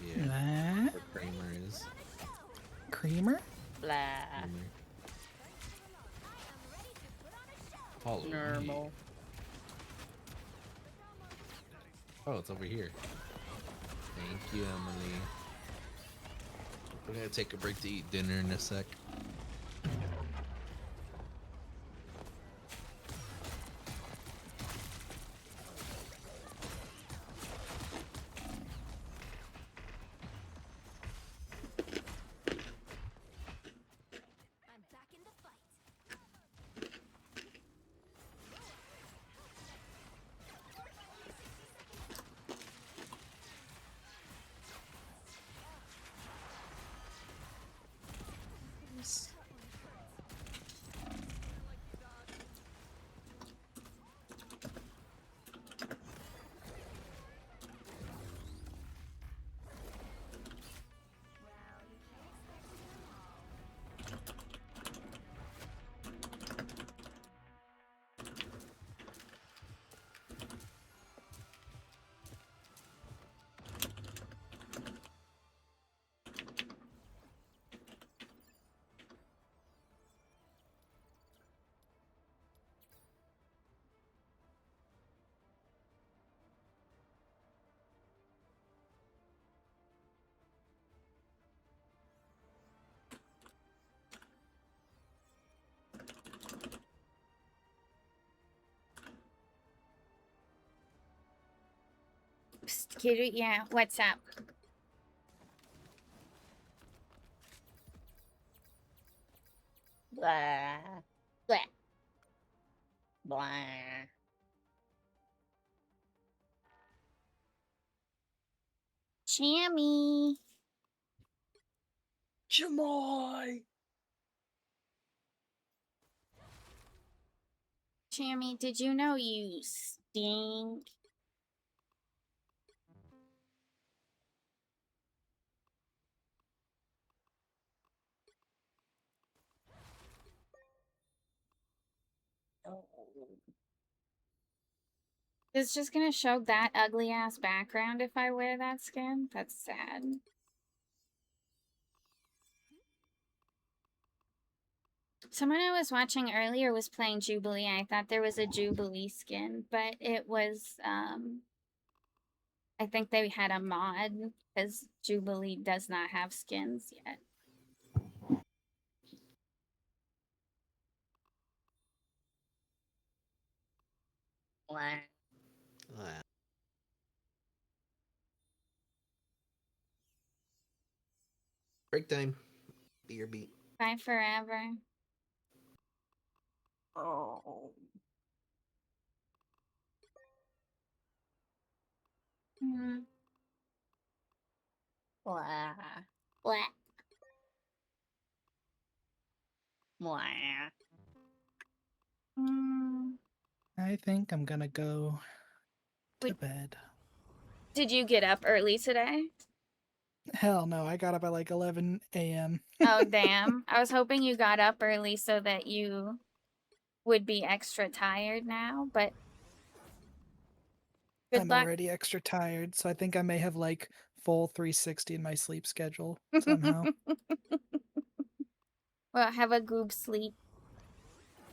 Yeah. Where Kramer is. Creamer? Blah. Follow Normal. me. Oh, it's over here. Thank you, Emily. We're gonna take a break to eat dinner in a sec. I'm back in the fight. Psst, Kitty, yeah, what's up? Blah. Blah. Blah. Chammy. Chamoy! Chammy, did you know you stink? It's just gonna show that ugly ass background if I wear that skin? That's sad. Someone I was watching earlier was playing Jubilee. I thought there was a Jubilee skin, but it was, I think they had a mod, because Jubilee does not have skins yet. Blah. Break time. Beer beat. Bye forever. Oh. Mm. Blah. Blah. Blah. Mm. I think I'm gonna go to bed. Did you get up early today? Hell no, I got up at like 11 a.m. Oh, damn. I was hoping you got up early so that you would be extra tired now, but good I'm luck. already extra tired, so I think I may have like full 360 in my sleep schedule somehow. Well, have a good sleep.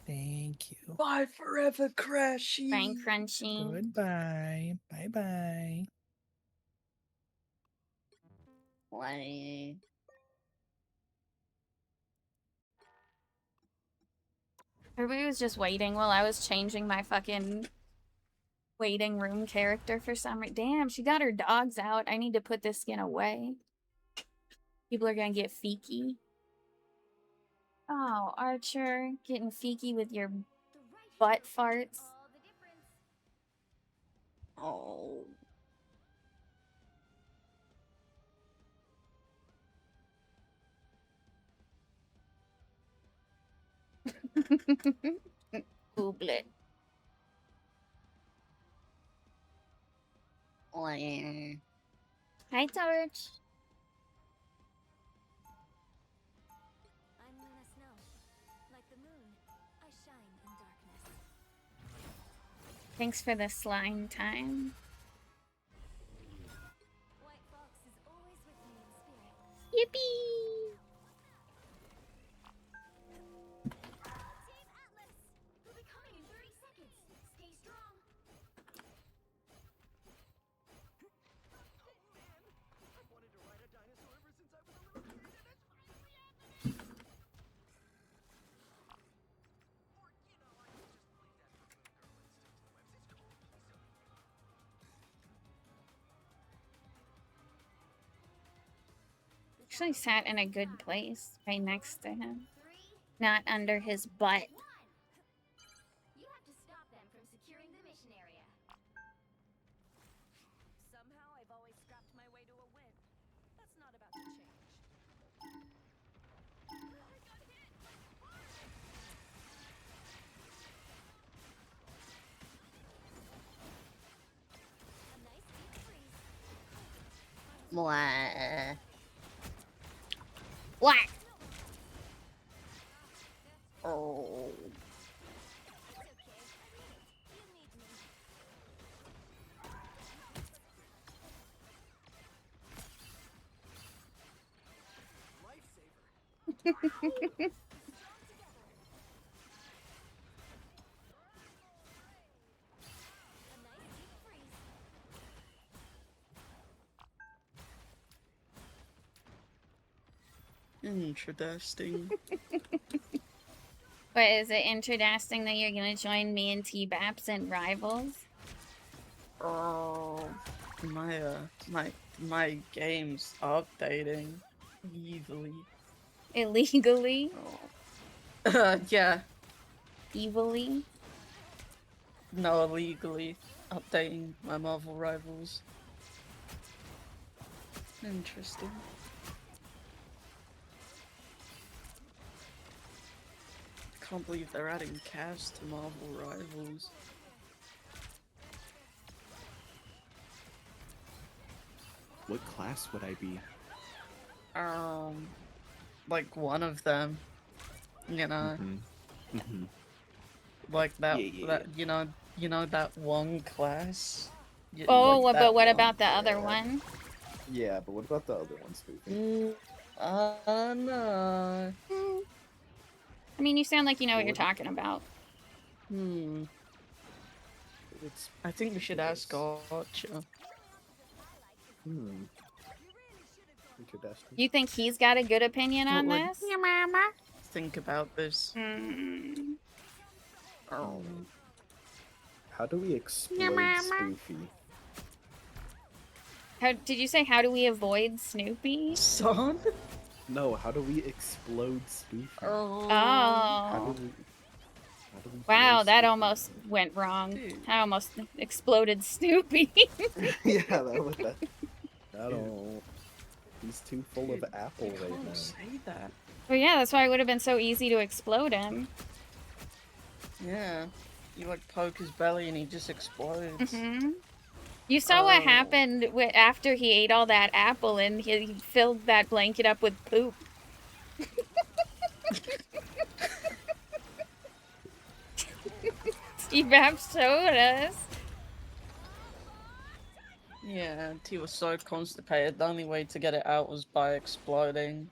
Thank you. Bye forever, Crashy. Bye, Crunchy. Goodbye. Bye bye. Blah. Everybody was just waiting while I was changing my fucking waiting room character for some reason. Damn, she got her dogs out. I need to put this skin away. People are gonna get feeky. Oh, Archer, getting feeky with your butt farts. Oh. Google it. Blah. Hi, Torch. I'm Luna Snow. Like the moon, I shine in darkness. Thanks for the slime time. White Fox is always with me in spirit. Yippee! Team Atlas! We'll be coming in 30 seconds. Stay strong. Actually sat in a good place, right next to him. Not under his butt. You have to stop them from securing the mission area. Somehow I've always scrapped my way to a win. That's not about to change. I got hit! A nice deep freeze. Blah. What? Oh. It's okay. I made it. You need me. A nice deep freeze. Interesting. But is it interesting that you're gonna join me and T-Baps and Rivals? Oh, my game's updating easily. Illegally? Yeah, Evilly? no, illegally updating my Marvel Rivals. Interesting. Can't believe they're adding Cavs to Marvel Rivals. What class would I be? Like one of them. You know, like that. Yeah. That you know that one class. Oh, like but that what one. about the other one? Yeah, but what about the other ones, Spoofy? No. I mean, you sound like you know what you're talking about. It's I think we should ask Archer. we could ask him. You think he's got a good opinion on What would- this? Think about this. Mm. How do we exploit Spoofy? How did you say? How do we avoid Snoopy? Son? No, how do we explode Spoofy? Oh. How do we Wow, blow that Spoofy almost up? went wrong. Dude. I almost exploded Snoopy. Yeah, that don't. He's too full of Dude, apple you right can't now. say that. Well, yeah, that's why it would have been so easy to explode him. Yeah. You like poke his belly and he just explodes. Mm-hmm. You saw what happened after he ate all that apple and he filled that blanket up with poop. Steve Babs showed us. Yeah, and he was so constipated, the only way to get it out was by exploding.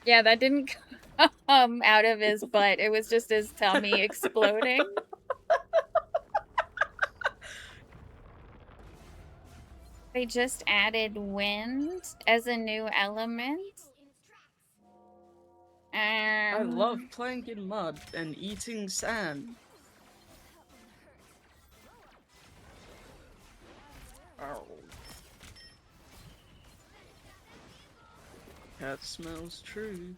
Yeah, that didn't come out of his butt. It was just his tummy exploding. They just added wind as a new element. I love playing in mud and eating sand. Oh. That smells true.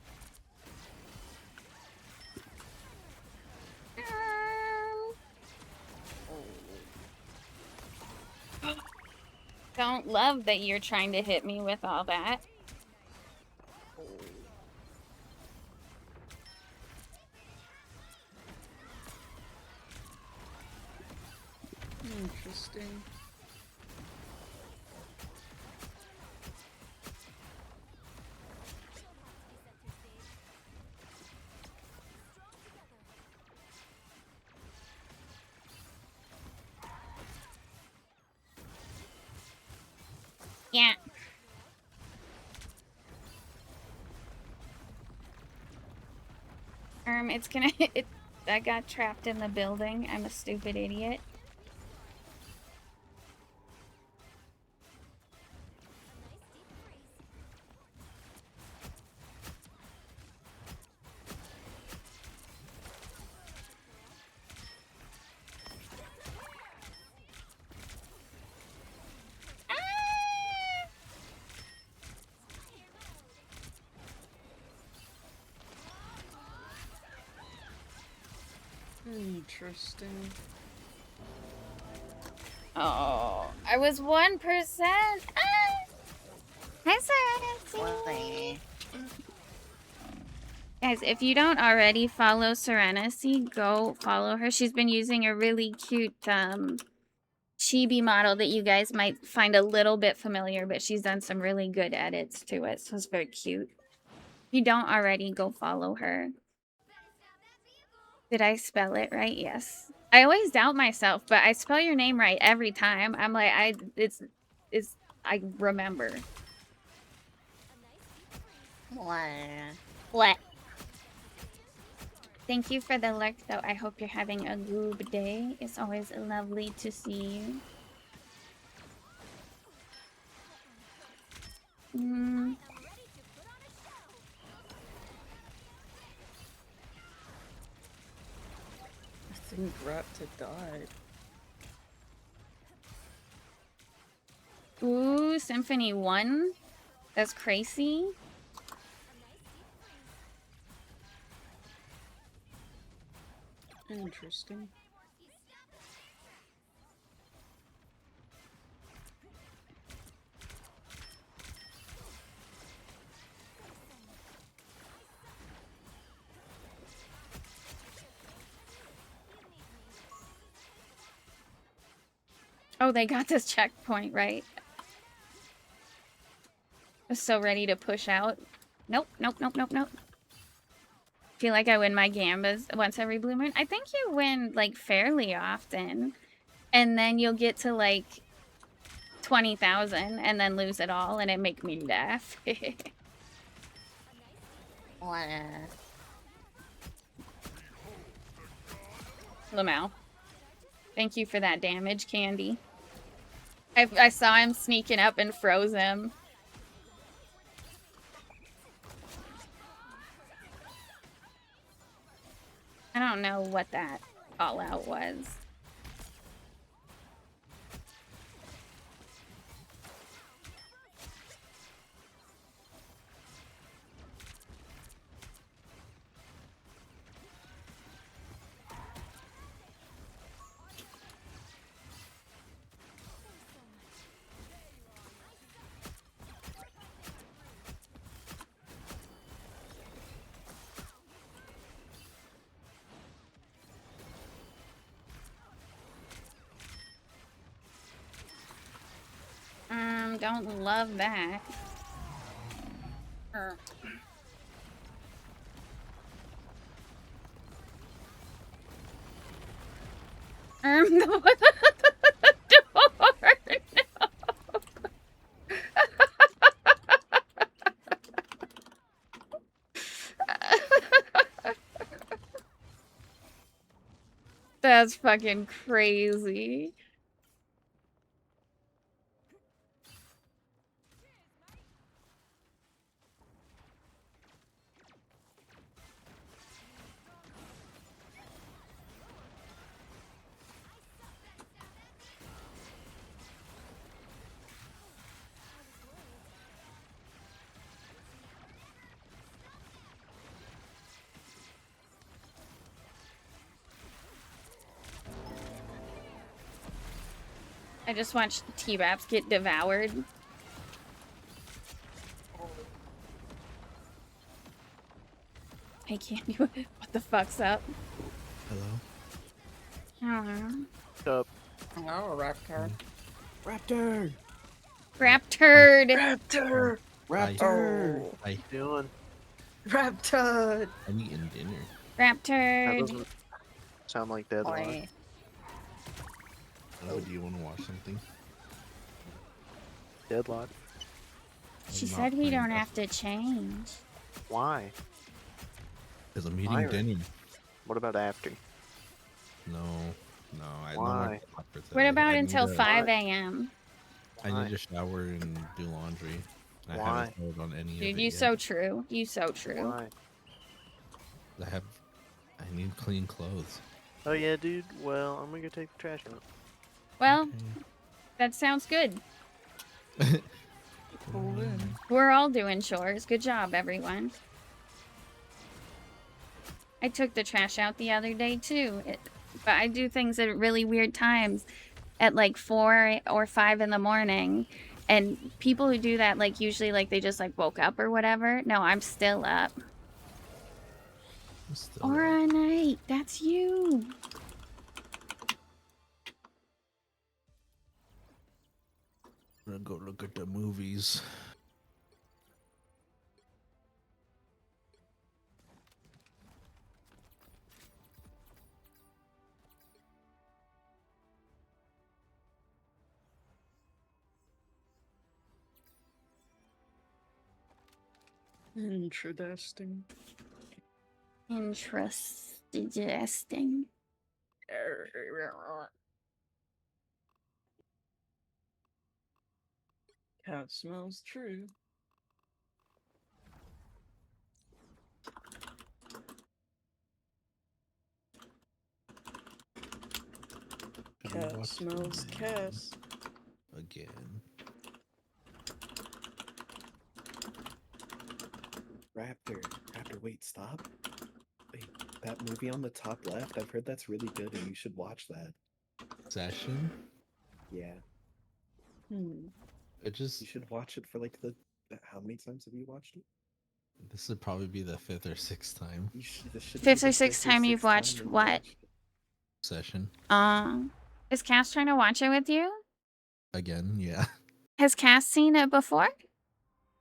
Don't love that you're trying to hit me with all that. Interesting. Yeah. It's gonna. I got trapped in the building. I'm a stupid idiot. Interesting. Oh, I was 1%. Hi, Serenity. Guys, if you don't already follow Serenity, go follow her. She's been using a really cute chibi model that you guys might find a little bit familiar, but she's done some really good edits to it, so it's very cute. If you don't already, go follow her. Did I spell it right? Yes. I always doubt myself, but I spell your name right every time. I'm like, I remember. What? Thank you for the lurk, though. I hope you're having a good day. It's always lovely to see you. I think Raptor died. Ooh, Symphony 1? That's crazy. Interesting. Oh, they got this checkpoint, right? I was so ready to push out. Nope, nope, nope, nope, nope. Feel like I win my gambas once every blue moon. I think you win, like, fairly often. And then you'll get to, like, 20,000 and then lose it all, and it make me laugh. Lamau. Thank you for that damage, Candy. I saw him sneaking up and froze him. I don't know what that call out was. don't love that. The door. No. That's fucking crazy. I just watched T-Raps get devoured. Hey, Candy, what the fuck's up? Hello? I don't know. What's up? Oh, Raptor. Raptor! Raptor! Raptor! Raptor! What you doing? Raptor! I'm eating dinner. That Raptor! doesn't sound like Deadlock. Oi. Oh, do you want to watch something? Deadlock. She I'm not said he playing don't that. have to change. Why? Because I'm eating Iron. dinner. What about after? No, I Why? for today. What about I until need 5 a.m.? I Why? need to shower and do laundry. I Why? haven't started on any Dude, of it you yet. so true. You so true. Why? I need clean clothes. Oh yeah, dude. Well, I'm gonna go take the trash out. Well, Okay. that sounds good. Pull in. We're all doing chores. Good job, everyone. I took the trash out the other day, too. But I do things at really weird times. At like 4 or 5 in the morning. And people who do that, like, usually, like, they just, like, woke up or whatever. No, I'm still up. I'm still Aura Night, that's you. I'm gonna go look at the movies. Interesting. Interesting. Cat smells true. Cat Watch smells the Cass. again. Raptor. Raptor, wait, stop. Wait, that movie on the top left, I've heard that's really good and you should watch that. Session. Yeah. It just You should watch it for like how many times have you watched it? this would probably be the 5th or 6th time. This should be Fifth the or sixth time you've time watched that you what? watched it. Session Is Cass trying to watch it with you? again. Yeah. Has Cass seen it before?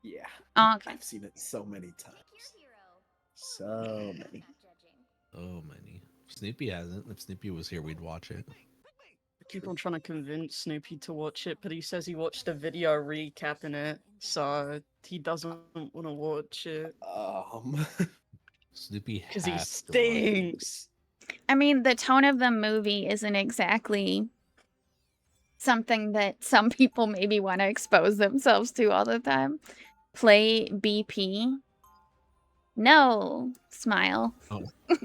Yeah. Oh, okay. I've seen it so many times. So many. Oh many. Snoopy hasn't. If Snoopy was here, we'd watch it. I keep on trying to convince Snoopy to watch it, but he says he watched a video recapping it, so he doesn't want to watch it. Snoopy Because he has to watch it. stinks. I mean, the tone of the movie isn't exactly something that some people maybe want to expose themselves to all the time. Play BP. No. Smile. Oh. I'm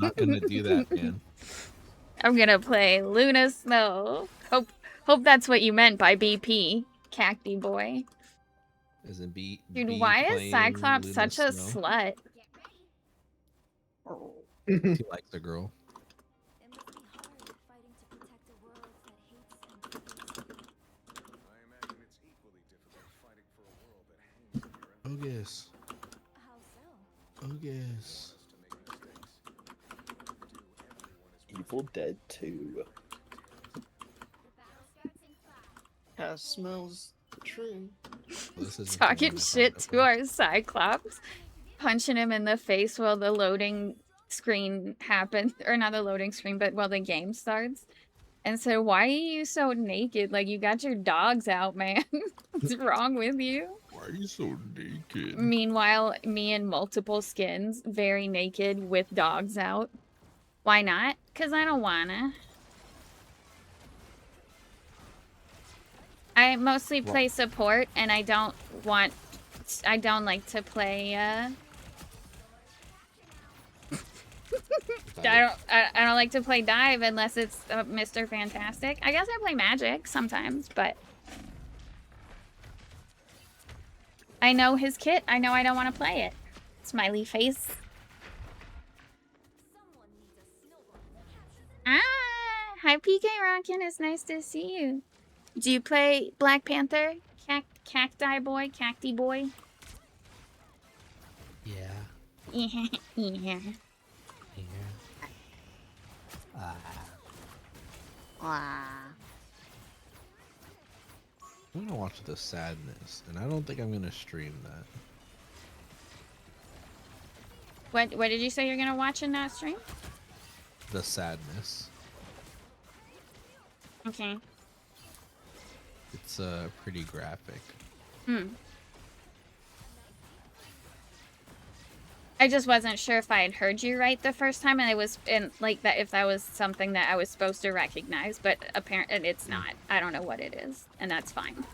not gonna do that, man. I'm gonna play Luna Snow. Hope that's what you meant by BP, Cacti boy. Isn't B? Dude, B why is playing Cyclops Luna such a Snow? slut? He likes the girl. Oh yes. Oh yes. Evil Dead 2. Cat smells the tree. This isn't the Talking one I shit thought it to was. our Cyclops, punching him in the face while the loading screen happens, or not the loading screen, but while the game starts. And so, why are you so naked? Like, you got your dogs out, man. What's wrong with you? Why are you so naked? Meanwhile, me in multiple skins, very naked with dogs out. Why not? Because I don't wanna. I mostly play support, and I don't like to play, I don't like to play dive unless it's Mr. Fantastic. I guess I play magic sometimes, but I know his kit. I know I don't want to play it. Smiley face. Ah, hi PK Rockin'. It's nice to see you. Do you play Black Panther? Cacti boy? Cacti boy? Yeah. Yeah. Yeah. Yeah. I'm gonna watch The Sadness, and I don't think I'm gonna stream that. What did you say you're gonna watch in that stream? The Sadness. Okay. It's pretty graphic. I just wasn't sure if I had heard you right the first time, and it was like that, if that was something that I was supposed to recognize, but apparently it's not. I don't know what it is, and that's fine.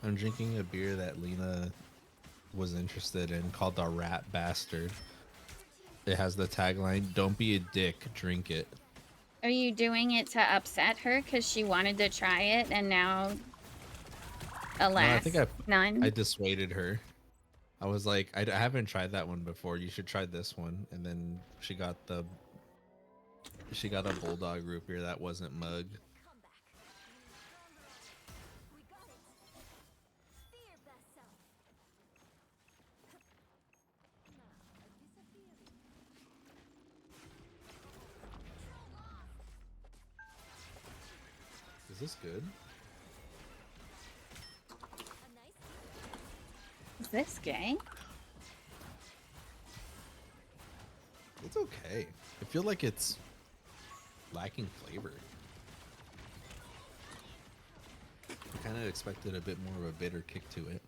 I'm drinking a beer that Lena was interested in called the Rat Bastard. It has the tagline, "Don't be a dick, drink it." Are you doing it to upset her because she wanted to try it, and now, alas, I think none? I dissuaded her. I was like, I haven't tried that one before. You should try this one. And then she got a bulldog root beer that wasn't mug. Is this good? Is this gay? It's okay. I feel like it's lacking flavor. I kind of expected a bit more of a bitter kick to it.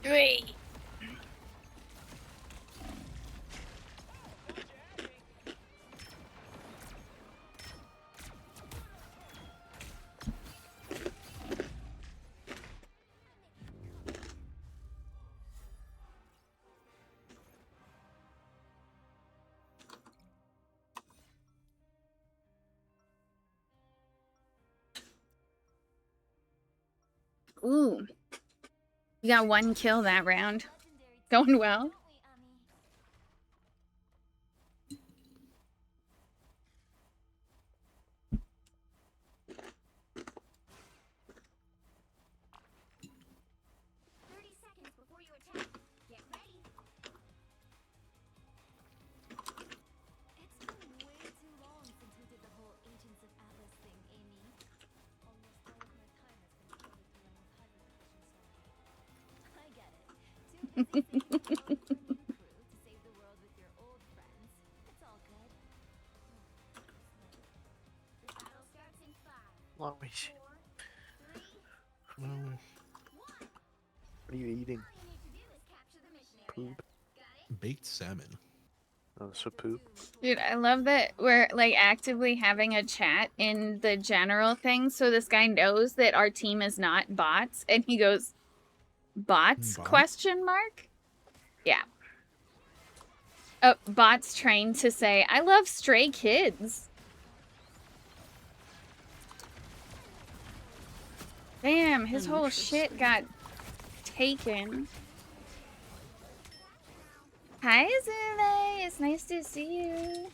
Great. Ooh. You got one kill that round. Going well. Lowish. What are you eating? Poop? Baked salmon. Oh, so poop? Dude, I love that we're like actively having a chat in the general thing, so this guy knows that our team is not bots, and he goes, bots? Bots? Question mark? Yeah. Bots trained to say, I love stray kids. Damn, his whole shit got taken. Hi, Zule. It's nice to see you.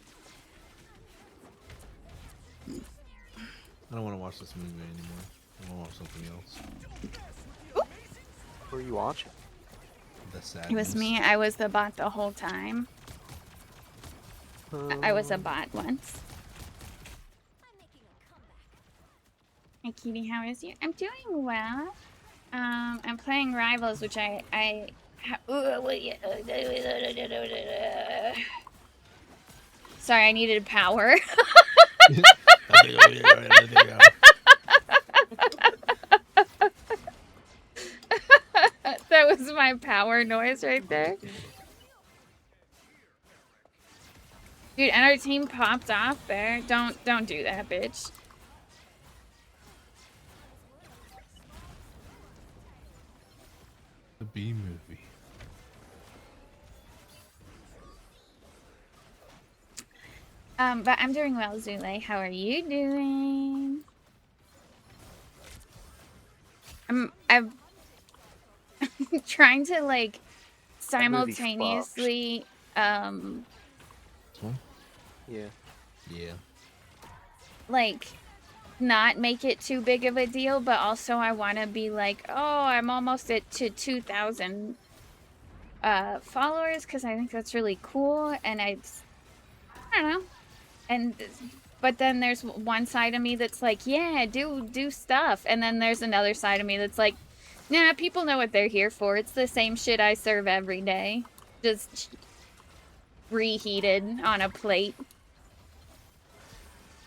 I don't want to watch this movie anymore. I want to watch something else. What are you watching? The sadness. It was me. I was the bot the whole time. I was a bot once. Hi, Kitty. How is you? I'm doing well. I'm playing Rivals, which Sorry, I needed power. That was my power noise right there. Dude, and our team popped off there. Don't do that, bitch. The B movie. But I'm doing well, Zule. How are you doing? I'm trying to like simultaneously This one? Yeah. Yeah. like not make it too big of a deal, but also I want to be like, oh, I'm almost at to 2,000 followers because I think that's really cool, and I don't know. And but then there's one side of me that's like, yeah, do stuff, and then there's another side of me that's like, nah, people know what they're here for. It's the same shit I serve every day, just reheated on a plate.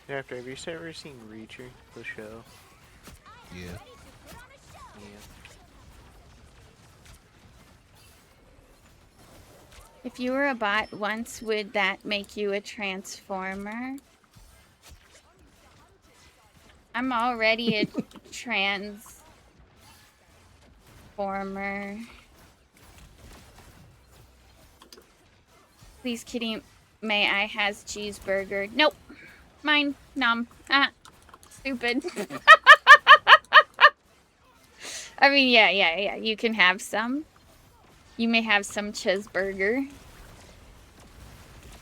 Yeah, have you ever seen Reacher, the show? Yeah. Yeah. If you were a bot once, would that make you a transformer? I'm already a transformer. Please, Kitty, may I has cheeseburger? Nope. Mine. Nom. Ah. Stupid. I mean, yeah. You can have some. You may have some cheeseburger.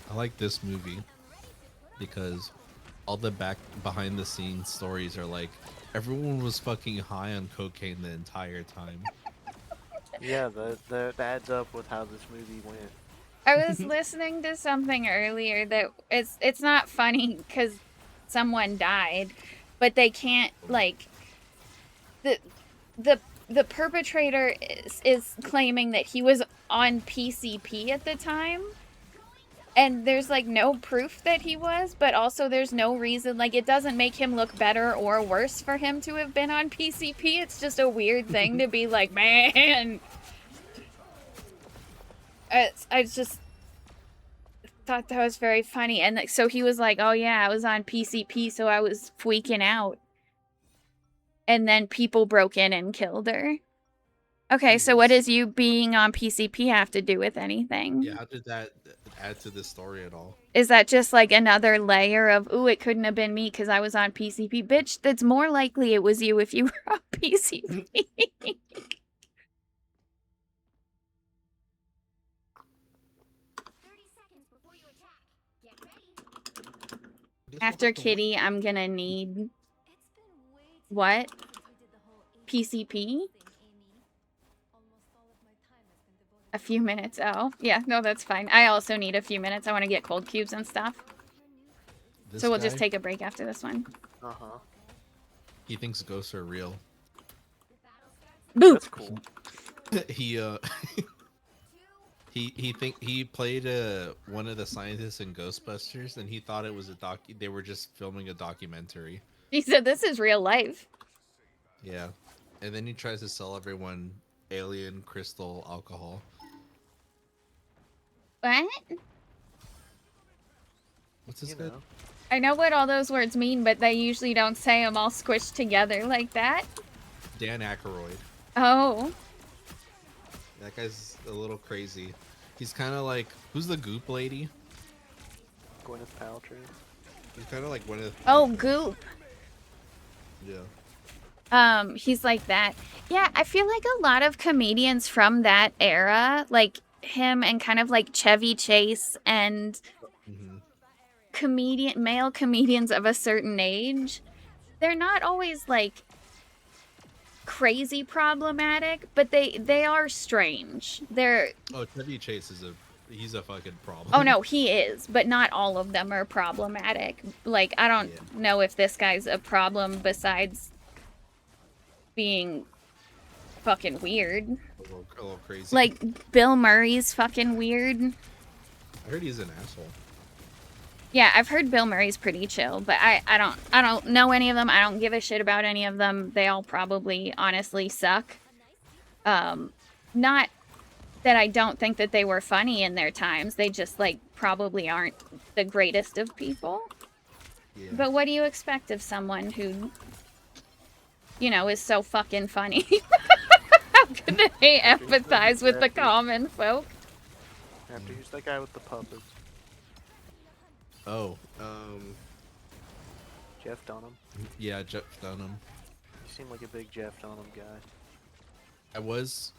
I like this movie because all the behind the scenes stories are like everyone was fucking high on cocaine the entire time. Yeah, that adds up with how this movie went. I was listening to something earlier that it's not funny because someone died, but they can't like the perpetrator is claiming that he was on PCP at the time. And there's like no proof that he was, but also there's no reason, like it doesn't make him look better or worse for him to have been on PCP. It's just a weird thing to be like, man. I just thought that was very funny. And so he was like, oh yeah, I was on PCP, so I was freaking out. And then people broke in and killed her. Okay, so what does you being on PCP have to do with anything? Yeah, how did that add to the story at all? Is that just like another layer of, ooh, it couldn't have been me because I was on PCP? Bitch, that's more likely it was you if you were on PCP. After Kitty, I'm gonna need... What? PCP? A few minutes. Oh, yeah, no, that's fine. I also need a few minutes. I want to get cold cubes and stuff. So we'll just take a break after this one. Uh-huh. He thinks ghosts are real. Boo! That's cool. he played one of the scientists in Ghostbusters, and he thought it was they were just filming a documentary. He said this is real life. Yeah, and then he tries to sell everyone alien crystal alcohol. What? What's this good? I know what all those words mean, but they usually don't say them all squished together like that. Dan Aykroyd. Oh. That guy's a little crazy. He's kind of like, who's the Goop lady? Gwyneth Paltrow. He's kind of like one of. Oh, Goop. Yeah. He's like that. Yeah, I feel like a lot of comedians from that era, like him and kind of like Chevy Chase and male comedians of a certain age, they're not always like crazy problematic, but they are strange. They're Oh, Chevy Chase he's a fucking problem. Oh no, he is, but not all of them are problematic. Like, I don't know if this guy's a problem besides being fucking weird. A little crazy. Like, Bill Murray's fucking weird. I heard he's an asshole. Yeah, I've heard Bill Murray's pretty chill, but I don't know any of them. I don't give a shit about any of them. They all probably honestly suck. Not that I don't think that they were funny in their times. They just like probably aren't the greatest of people. Yeah. But what do you expect of someone who, you know, is so fucking funny? How could they empathize with the common folk? After who's that guy with the puppets? Oh, Jeff Dunham. Yeah, Jeff Dunham. You seem like a big Jeff Dunham guy. I was,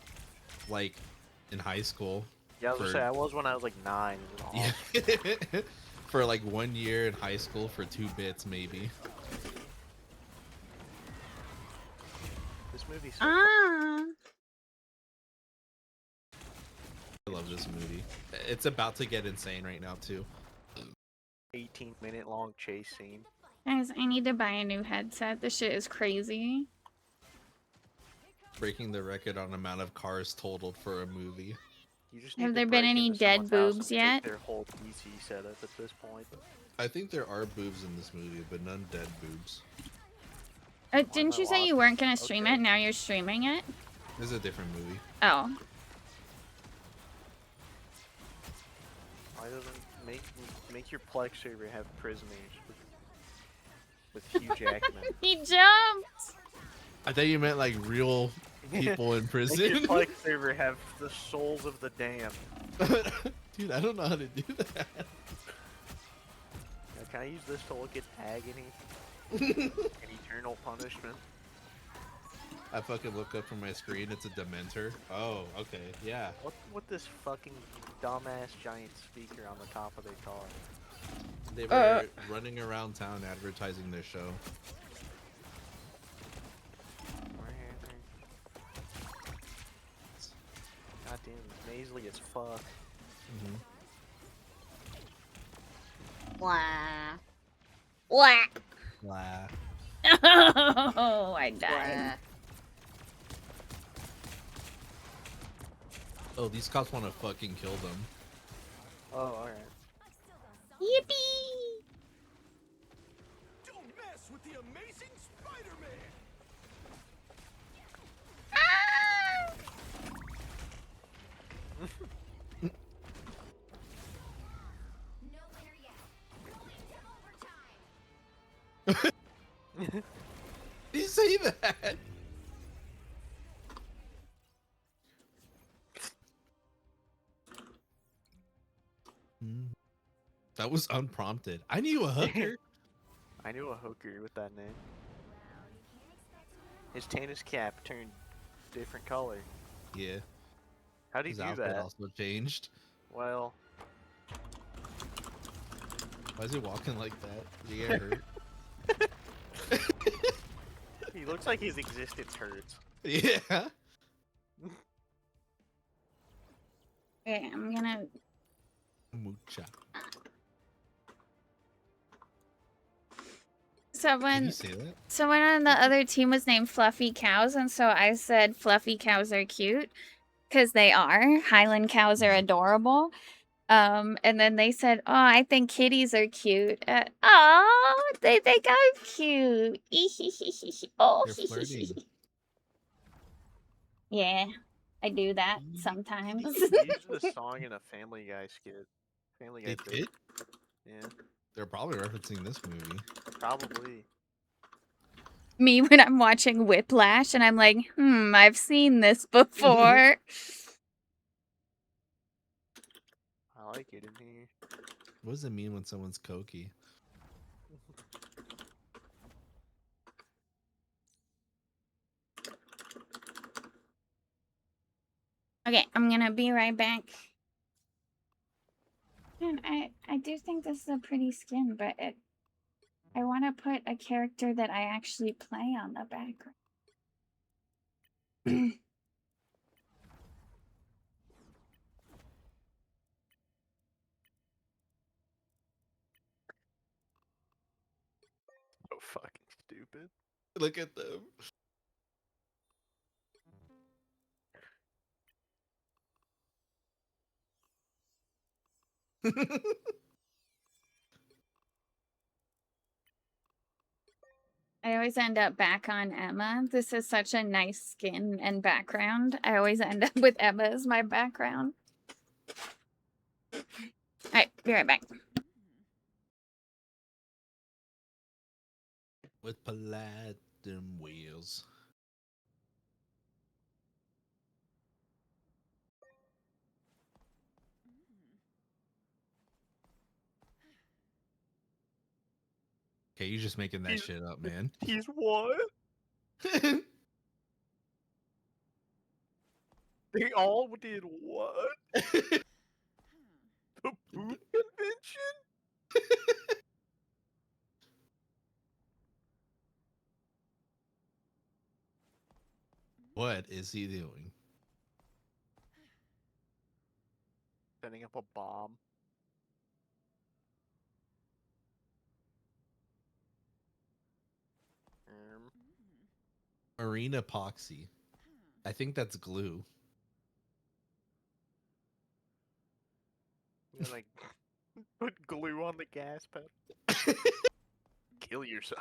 like, in high school. Yeah, I was gonna say, I was when I was like 9. Yeah. For like 1 year in high school for 2 bits, maybe. This movie's so Ah. I love this movie. It's about to get insane right now, too. 18-minute long chase scene. Guys, I need to buy a new headset. This shit is crazy. Breaking the record on amount of cars totaled for a movie. You just Have need there to been break any into dead someone's house boobs and yet? Take their whole PC setup at this point. I think there are boobs in this movie, but none dead boobs. Didn't you say you weren't gonna stream it? Now you're streaming it? This is a different movie. Oh. Why doesn't make your Plex server have prisoners with Hugh Jackman? He jumped! I thought you meant like real people in prison. Make your Plex server have the souls of the damned. Dude, I don't know how to do that. Now, can I use this to look at agony and eternal punishment? I fucking look up from my screen, it's a Dementor. Oh, okay, yeah. What with this fucking dumbass giant speaker on the top of their car? They were running around town advertising their show. God damn, it's nasally as fuck. Blah. Blah. Blah. Oh, I died. Oh, these cops want to fucking kill them. Oh, alright. Yippee! Don't mess with the amazing Spider-Man! Did you say that? That was unprompted. I knew a hooker. I knew a hooker with that name. His tennis cap turned different color. Yeah. How do you His do outfit that? also changed. Well, Why is he walking like that? Did he get hurt? he looks like his existence hurts. Yeah. Okay, I'm gonna... Mucha. Someone say that? Someone on the other team was named Fluffy Cows, and so I said fluffy cows are cute. Because they are. Highland cows are adorable. And then they said, oh, I think kitties are cute. Oh, they think I'm cute. Oh, They're flirting. yeah, I do that sometimes. They used this song in a Family Guy skit. Family Guy They did? Yeah, They're probably referencing this movie. probably. Me when I'm watching Whiplash and I'm like, I've seen this before. I like it in here. What does it mean when someone's cokey? Okay, I'm gonna be right back. And I do think this is a pretty skin, but I want to put a character that I actually play on the background. So fucking stupid. Look at them. I always end up back on Emma. This is such a nice skin and background. I always end up with Emma as my background. Alright, be right back. With platinum wheels. Okay, you're just making that He's- shit up, man. He's what? They all did what? The boot convention? What is he doing? Setting up a bomb. Marine epoxy. I think that's glue. You're like, put glue on the gas pedal. Kill yourself.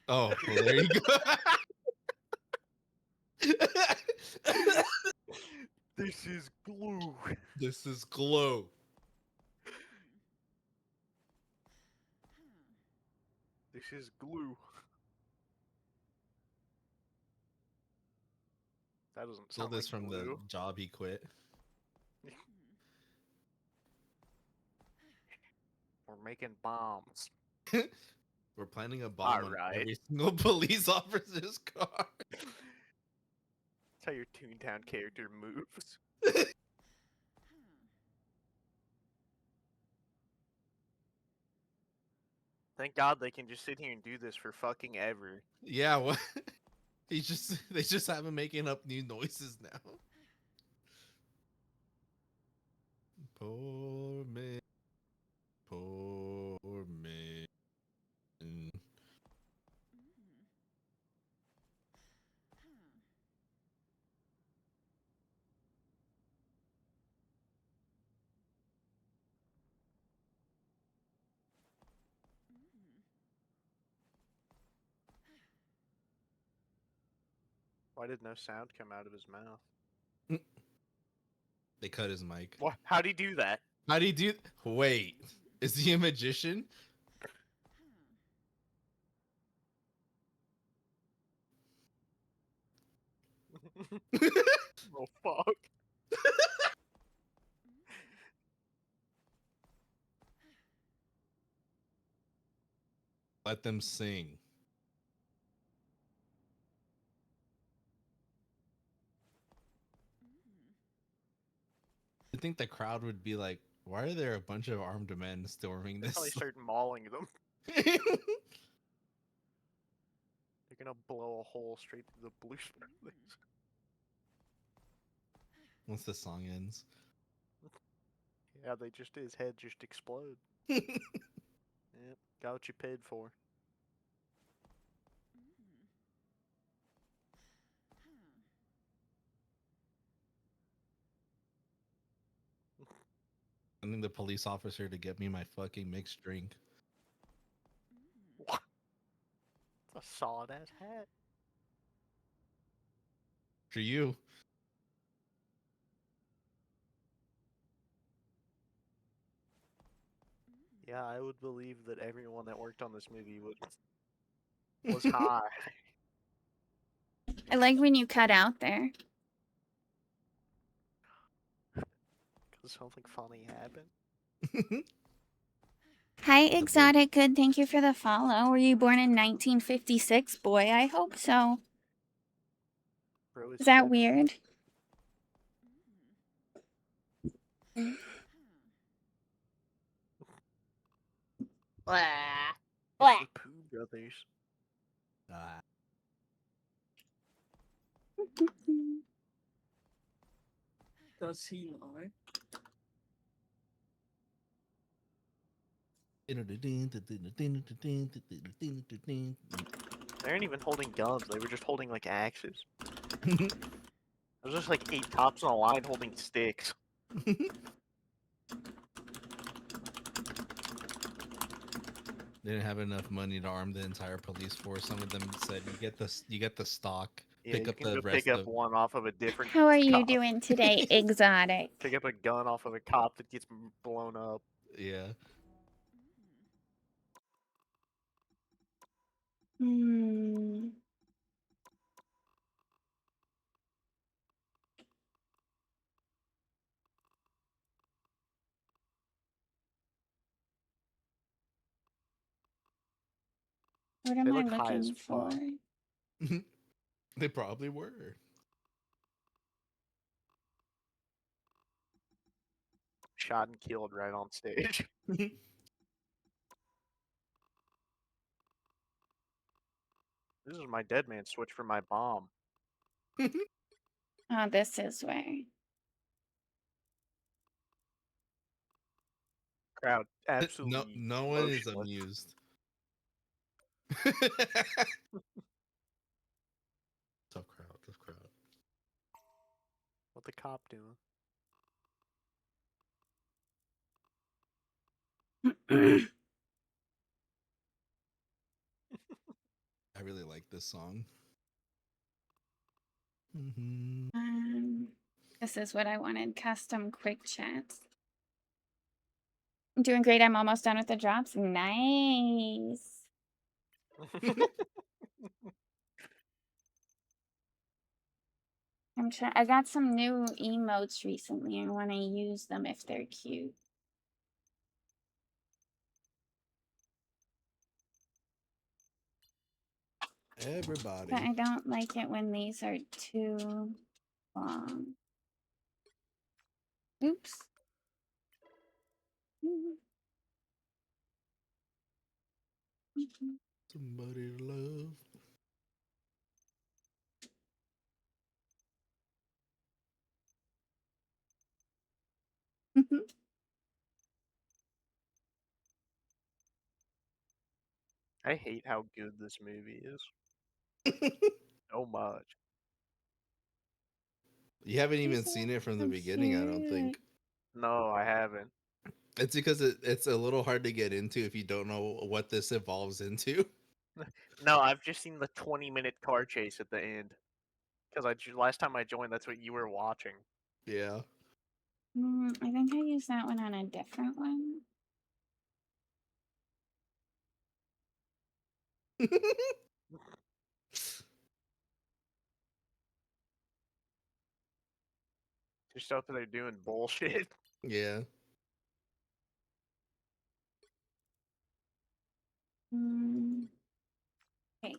Oh, well, there you go. This is glue. This is glue. This is glue. That doesn't Stole sound this like from glue. the job he quit. We're making bombs. We're planning a bomb on Alright. every single police officer's car. That's how your Toontown character moves. Thank God they can just sit here and do this for fucking ever. Yeah, what? They just have him making up new noises now. Poor man. Poor man. Why did no sound come out of his mouth? They cut his mic. What? How'd he do that? How'd he do? Wait, is he a magician? Oh fuck. Let them sing. I think the crowd would be like, why are there a bunch of armed men storming They this? probably start mauling them. They're gonna blow a hole straight through the blue springs. Once the song ends. Yeah, his head just explode. Yep, got what you paid for. Sending the police officer to get me my fucking mixed drink. What? It's a solid ass hat. For you. Yeah, I would believe that everyone that worked on this movie was high. I like when you cut out there. Because something funny happened. Hi, Exotic Good. Thank you for the follow. Were you born in 1956? Boy, I hope so. Bro Is that weird? Blah. It's the Pooh Brothers. Does he know? They aren't even holding guns. They were just holding like axes. There's just like 8 cops on a line holding sticks. They didn't have enough money to arm the entire police force. Some of them said, you get the stock, Yeah, pick you up can the go rest pick up of one off of a different How are you cop. doing today, exotic? Pick up a gun off of a cop that gets blown up. yeah. Hmm. What They am I look high as looking for? fuck. They probably were. Shot and killed right on stage. This is my dead man switch for my bomb. Oh, this is where. Crowd No, absolutely no one is motionless. amused. Tough crowd, tough crowd. What the cop doing? I really like this song. This is what I wanted. Custom quick chats. I'm doing great. I'm almost done with the drops. Nice. I got some new emotes recently. I want to use them if they're cute. Everybody. But I don't like it when these are too long. Oops. Somebody to love. I hate how good this movie is. So much. You haven't even seen it from the beginning, I don't think. No, I haven't. It's because it's a little hard to get into if you don't know what this evolves into. No, I've just seen the 20-minute car chase at the end. Because last time I joined, that's what you were watching. Yeah. I think I used that one on a different one. Just up there doing bullshit. Yeah. Okay.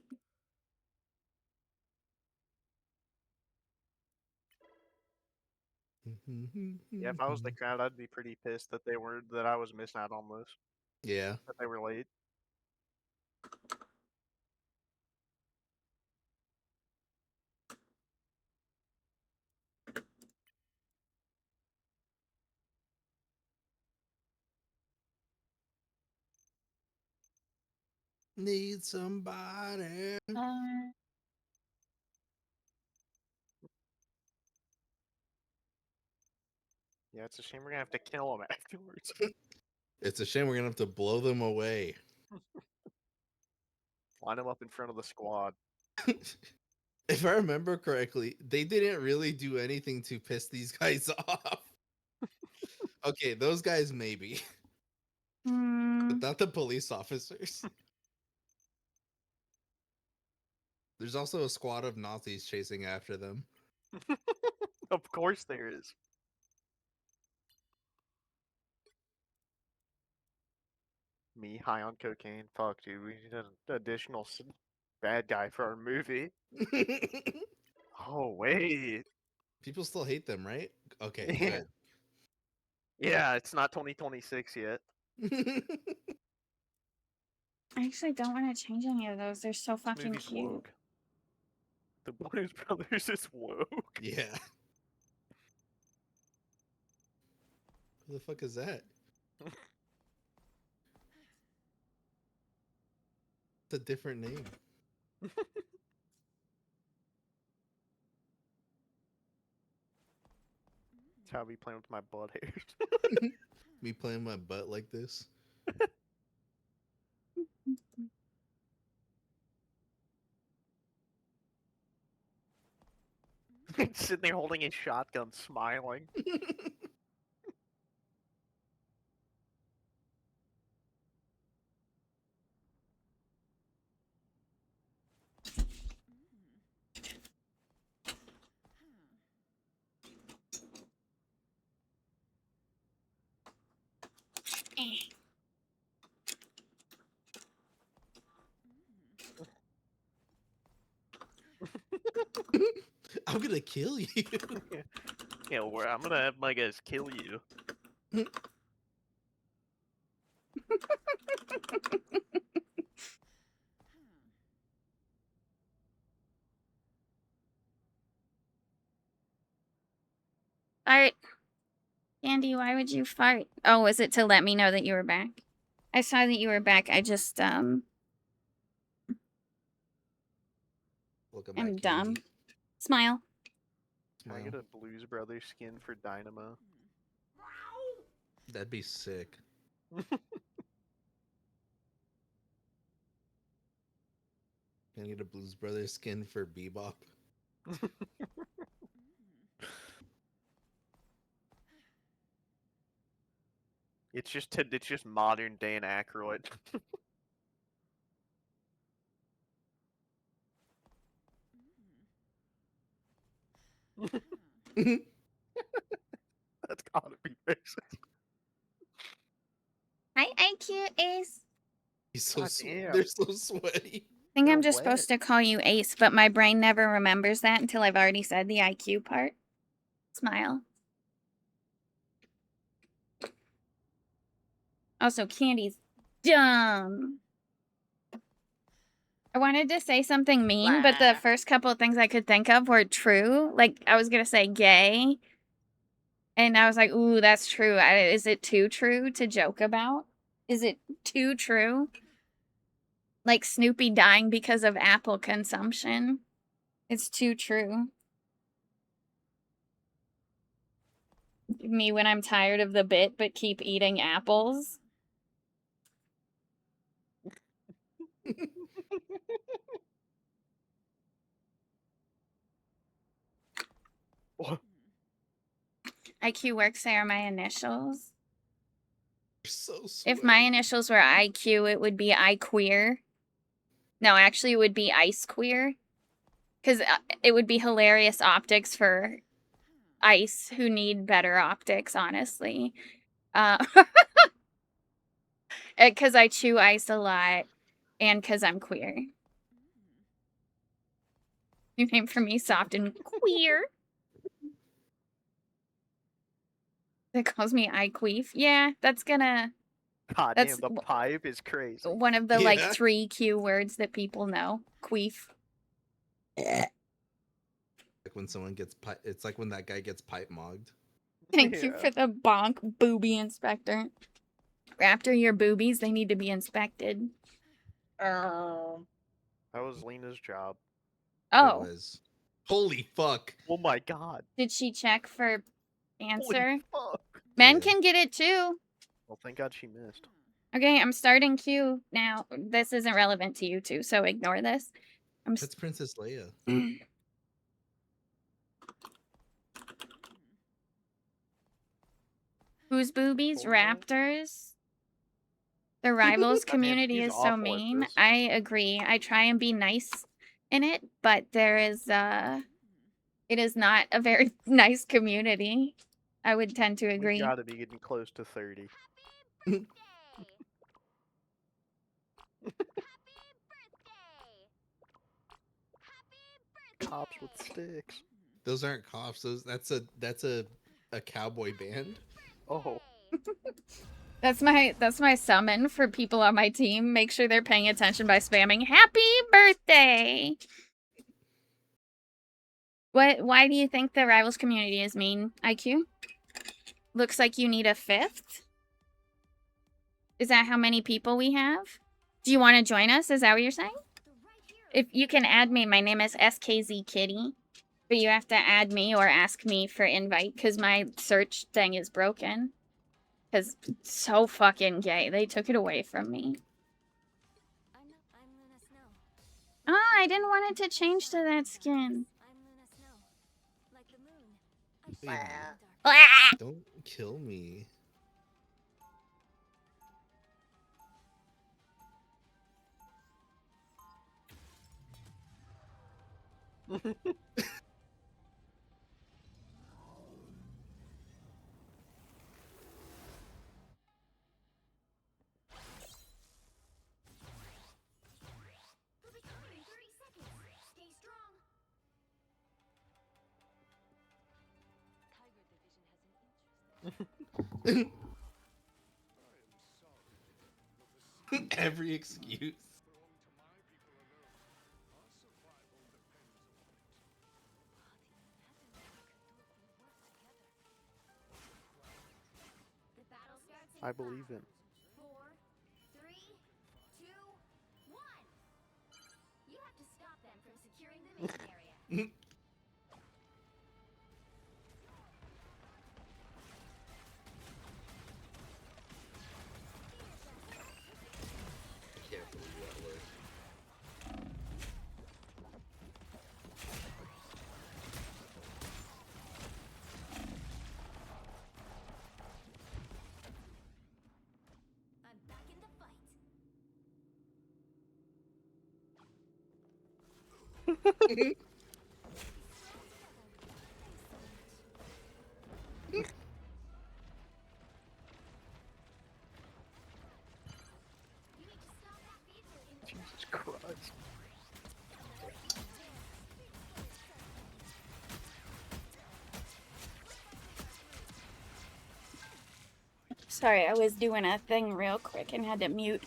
Yeah, if I was the crowd, I'd be pretty pissed that I was missing out on this. Yeah. That they were late. Need somebody. Yeah, it's a shame we're gonna have to kill them afterwards. It's a shame we're gonna have to blow them away. Line them up in front of the squad. If I remember correctly, they didn't really do anything to piss these guys off. Okay, those guys maybe, but not the police officers. There's also a squad of Nazis chasing after them. Of course there is. Me high on cocaine. Fuck, dude. We need an additional bad guy for our movie. Oh, wait. People still hate them, right? Okay, Yeah. good. Yeah, it's not 2026 yet. I actually don't want to change any of those. They're so This fucking movie's cute. woke. The Blues Brothers is woke. Yeah. Who the fuck is that? It's a different name. That's how I be playing with my butt hairs. Me playing my butt like this. Sitting there holding a shotgun, smiling. I'm gonna kill you. Yeah, where I'm gonna have my guys kill you. Fart. Andy, why would you fart? Oh, was it to let me know that you were back? I saw that you were back. I just, Welcome am back, dumb. Candy. Smile. Can I get a Blues Brothers skin for Dynamo? That'd be sick. Can I get a Blues Brothers skin for Bebop? It's just modern day and Aykroyd. That's gotta be racist. Hi, IQ Ace. He's so God damn. they're so sweaty. I think They're I'm just wet. supposed to call you Ace, but my brain never remembers that until I've already said the IQ part. Smile. Also, Candy's dumb. I wanted to say something mean, but the first couple of things I could think of were true. Like, I was gonna say gay. And I was like, ooh, that's true. Is it too true to joke about? Is it too true? Like Snoopy dying because of apple consumption. It's too true. Me when I'm tired of the bit but keep eating apples. IQ works there are my initials. They're so sweaty. If my initials were IQ, it would be I queer. No, actually, it would be ice queer. Because it would be hilarious optics for ice who need better optics, honestly. Because I chew ice a lot and because I'm queer. New name for me, soft and queer. It calls me I queef. Yeah, that's gonna... God That's damn, the pipe is crazy. one of the, like, Yeah. 3 Q words that people know. Queef. Like when someone gets it's like when that guy gets pipe mogged. Thank you for the bonk, booby inspector. After your boobies, they need to be inspected. That was Lena's job. It Oh, was. Holy fuck. Oh my god. did she check for answer? Holy fuck. Men Yeah. can get it too. Well, thank god she missed. Okay, I'm starting Q now. This isn't relevant to you two, so ignore this. That's Princess Leia. Whose boobies? Hold on. Raptors. The rivals community he's is so awful at mean. this. I agree. I try and be nice in it, but there is it is not a very nice community. I would tend to We agree. gotta be getting close to 30. Cops with sticks. Those aren't cops. That's a cowboy band. Oh. That's my summon for people on my team. Make sure they're paying attention by spamming "Happy birthday." Why do you think the Rivals community is mean, IQ? Looks like you need a fifth? Is that how many people we have? Do you want to join us? Is that what you're saying? If you can add me, my name is SKZ Kitty. But you have to add me or ask me for invite because my search thing is broken. Because it's so fucking gay. They took it away from me. I'm Luna Snow. Ah, I didn't want it to change to that skin. I'm Luna Snow. Like the moon. I shine in the dark. Ah! Don't kill me. We'll be coming in 30 seconds. Stay strong. Tiger Division has an interest. Every excuse. The battle starts in I believe it. 4, 3, 2, 1. You have to stop them from securing the main area. I can't believe that worked. I'm back in the fight. You need to stop that vehicle in the Jesus Christ. Sorry, I was doing a thing real quick and had to mute.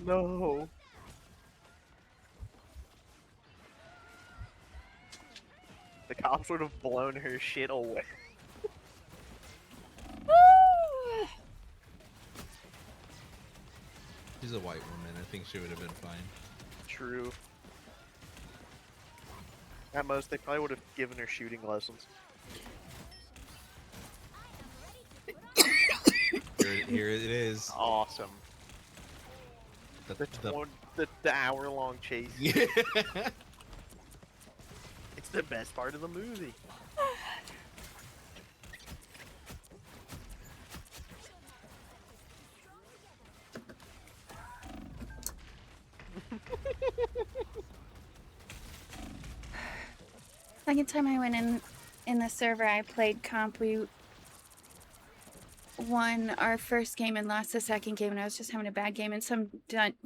No. The cops would have blown her shit away. She's a white woman. I think she would have been fine. True. At most, they probably would have given her shooting lessons. Here it is. Awesome. The, The hour-long chase. Yeah. It's the best part of the movie. Second time I went in the server, I played comp. We won our first game and lost the second game, and I was just having a bad game. And some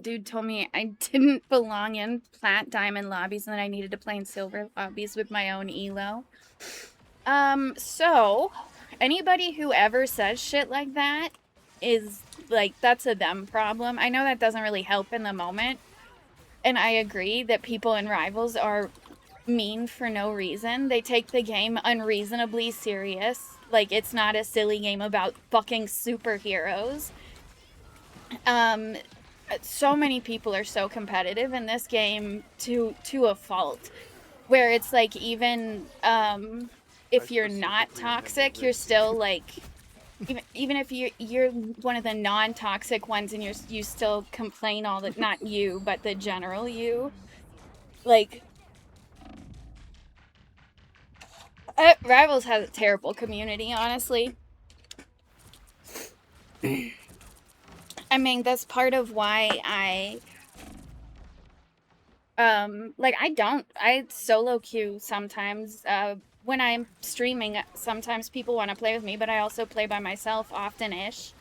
dude told me I didn't belong in plat diamond lobbies, and that I needed to play in silver lobbies with my own elo. So anybody who ever says shit like that is like, that's a them problem. I know that doesn't really help in the moment, and I agree that people in Rivals are mean for no reason. They take the game unreasonably serious. Like, it's not a silly game about fucking superheroes. So many people are so competitive in this game to a fault, where it's like, even if you're not toxic, you're still like, even if you're one of the non-toxic ones, and you still complain all the, not you, but the general you, like, Rivals has a terrible community, honestly. I mean, that's part of why I Like I solo queue sometimes. When I'm streaming, sometimes people want to play with me, but I also play by myself often-ish.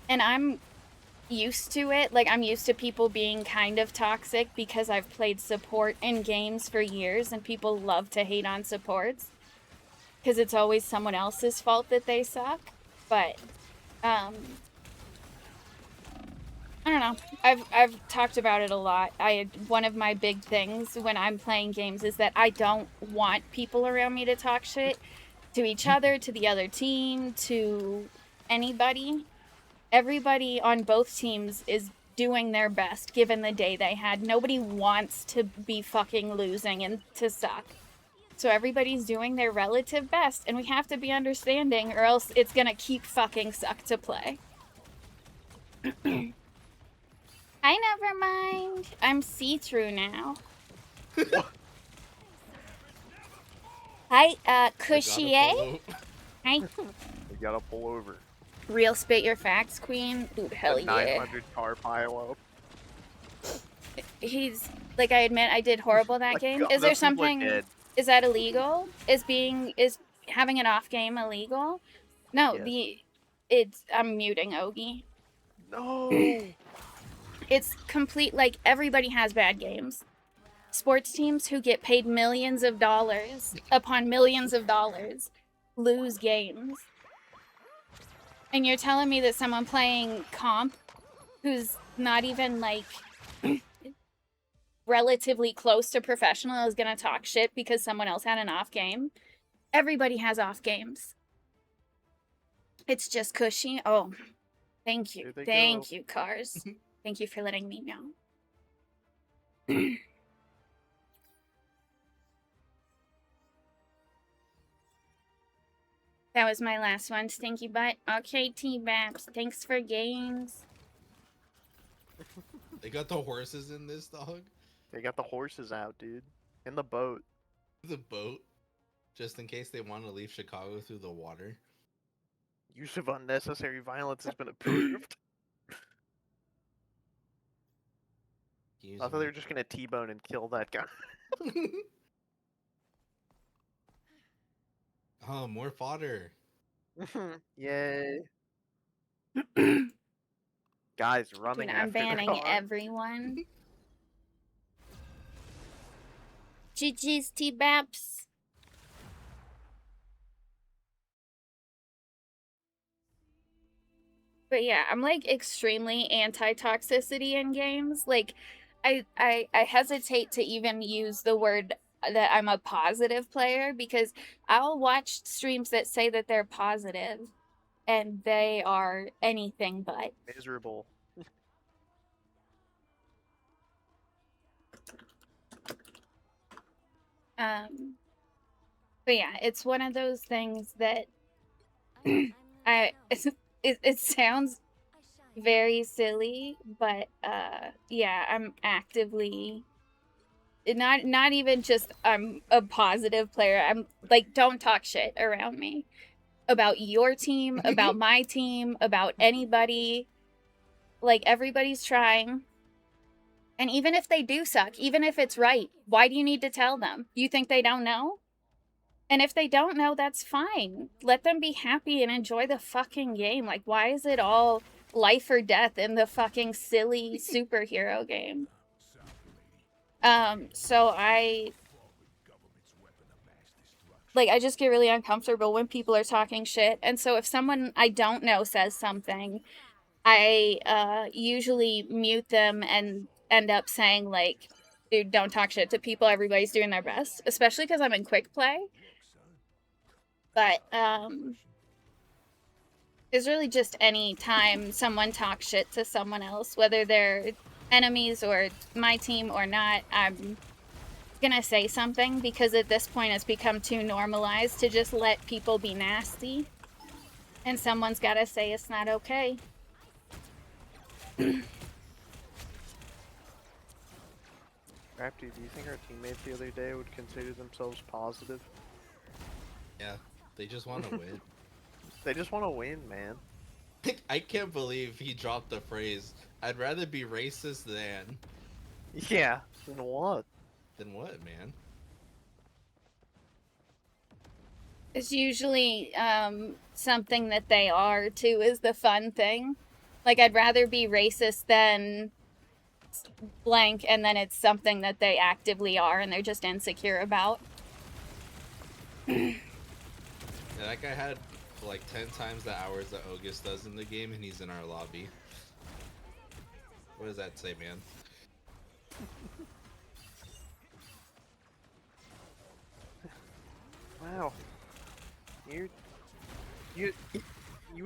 And I'm used to it. Like, I'm used to people being kind of toxic because I've played support in games for years, and people love to hate on supports because it's always someone else's fault that they suck. But I don't know. I've talked about it a lot. One of my big things when I'm playing games is that I don't want people around me to talk shit to each other, to the other team, to anybody. Everybody on both teams is doing their best given the day they had. Nobody wants to be fucking losing and to suck. So everybody's doing their relative best, and we have to be understanding, or else it's gonna keep fucking suck to play. I never mind. I'm see-through now. Hi, Cushy. Hi. We gotta pull over. Real spit your facts, queen. Ooh, hell A yeah. 900 car pile up. He's like, I admit I did horrible that game. God, Is there those people are something? dead. Is that illegal? Is having an off game illegal? No, Yes. I'm muting Ogie. No. It's complete, like, everybody has bad games. Sports teams who get paid millions of dollars upon millions of dollars lose games. And you're telling me that someone playing comp who's not even, like, relatively close to professional is gonna talk shit because someone else had an off game? Everybody has off games. It's just cushy. Oh, thank you. Thank you, Cars. Thank you for letting me know. That was my last one, Stinky Butt. Okay, T-Baps. Thanks for games. They got the horses in this, dog? They got the horses out, dude. In the boat. The boat? Just in case they want to leave Chicago through the water? Use of unnecessary violence has been approved. I thought they were just gonna T-bone and kill that guy. Oh, more fodder. Yay. Guys running Dude, after I'm banning the car. everyone. GG's, T-Baps. But yeah, I'm like extremely anti-toxicity in games. Like, I hesitate to even use the word that I'm a positive player because I'll watch streams that say that they're positive and they are anything but. Miserable. But yeah, it's one of those things that it sounds very silly, but yeah, I'm actively not even just I'm a positive player. I'm like, don't talk shit around me about your team, about my team, about anybody. Like, everybody's trying. And even if they do suck, even if it's right, why do you need to tell them? You think they don't know? And if they don't know, that's fine. Let them be happy and enjoy the fucking game. Like, why is it all life or death in the fucking silly superhero game? So I just get really uncomfortable when people are talking shit. And so if someone I don't know says something, I usually mute them and end up saying, like, dude, don't talk shit to people. Everybody's doing their best, especially because I'm in quick play. But it's really just any time someone talks shit to someone else, whether they're enemies or my team or not, I'm gonna say something because at this point it's become too normalized to just let people be nasty. And someone's gotta say it's not okay. Raptor, do you think our teammates the other day would consider themselves positive? Yeah, they just want to win. They just want to win, man. I can't believe he dropped the phrase, I'd rather be racist than... Yeah. Then what? Then what, man? It's usually something that they are too is the fun thing. Like I'd rather be racist than blank, and then it's something that they actively are and they're just insecure about. Yeah, that guy had like 10 times the hours that August does in the game, and he's in our lobby. What does that say, man? Wow. You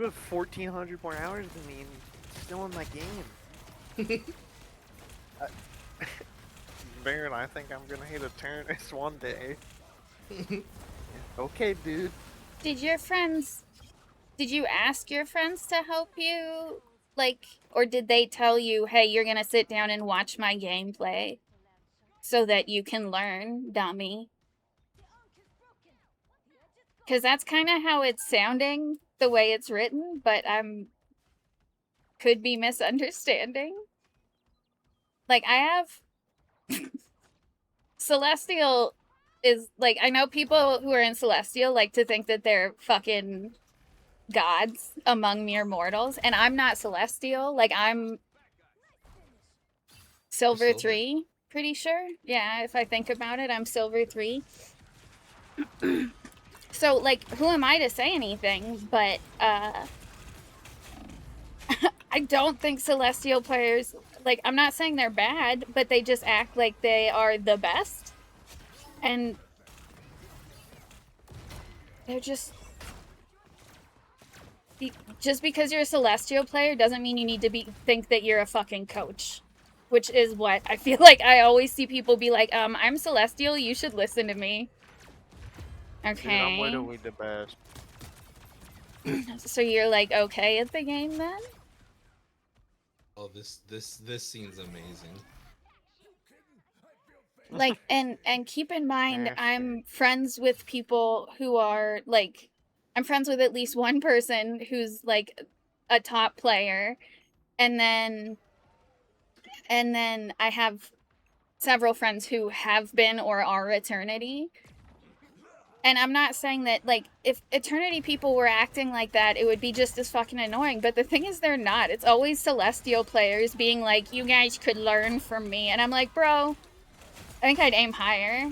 have 1,400 more hours than me and still in my game. Baron, I think I'm gonna hit a Tyrannus one day. Okay, dude. Did you ask your friends to help you? Like, or did they tell you, hey, you're gonna sit down and watch my gameplay so that you can learn, dummy? Because that's kind of how it's sounding, the way it's written, but could be misunderstanding. Like, I have Celestial is like, I know people who are in Celestial like to think that they're fucking gods among mere mortals, and I'm not Celestial. Like, I'm Silver 3, pretty sure. Yeah, if I think about it, I'm Silver 3. So, like, who am I to say anything? But, I don't think Celestial players, like, I'm not saying they're bad, but they just act like they are the best. And they're just because you're a Celestial player doesn't mean you need to think that you're a fucking coach. Which is what I feel like I always see people be like, I'm Celestial, you should listen to me. Okay. Dude, I'm literally the best. So you're like okay at the game then? Oh, this scene's amazing. Like, and keep in mind, I'm friends with people who are like, I'm friends with at least one person who's like a top player, and then I have several friends who have been or are Eternity. And I'm not saying that, like, if Eternity people were acting like that, it would be just as fucking annoying. But the thing is, they're not. It's always Celestial players being like, you guys could learn from me. And I'm like, bro, I think I'd aim higher.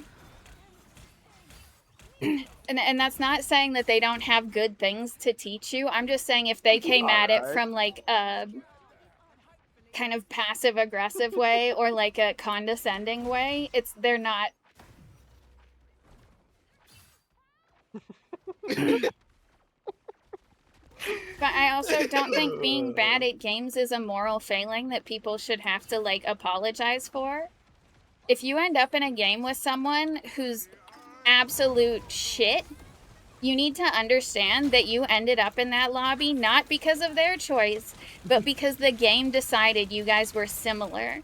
And that's not saying that they don't have good things to teach you. I'm just saying if they came at it from, like, a kind of passive-aggressive way or, like, a condescending way, they're not... But I also don't think being bad at games is a moral failing that people should have to, like, apologize for. If you end up in a game with someone who's absolute shit, you need to understand that you ended up in that lobby not because of their choice, but because the game decided you guys were similar.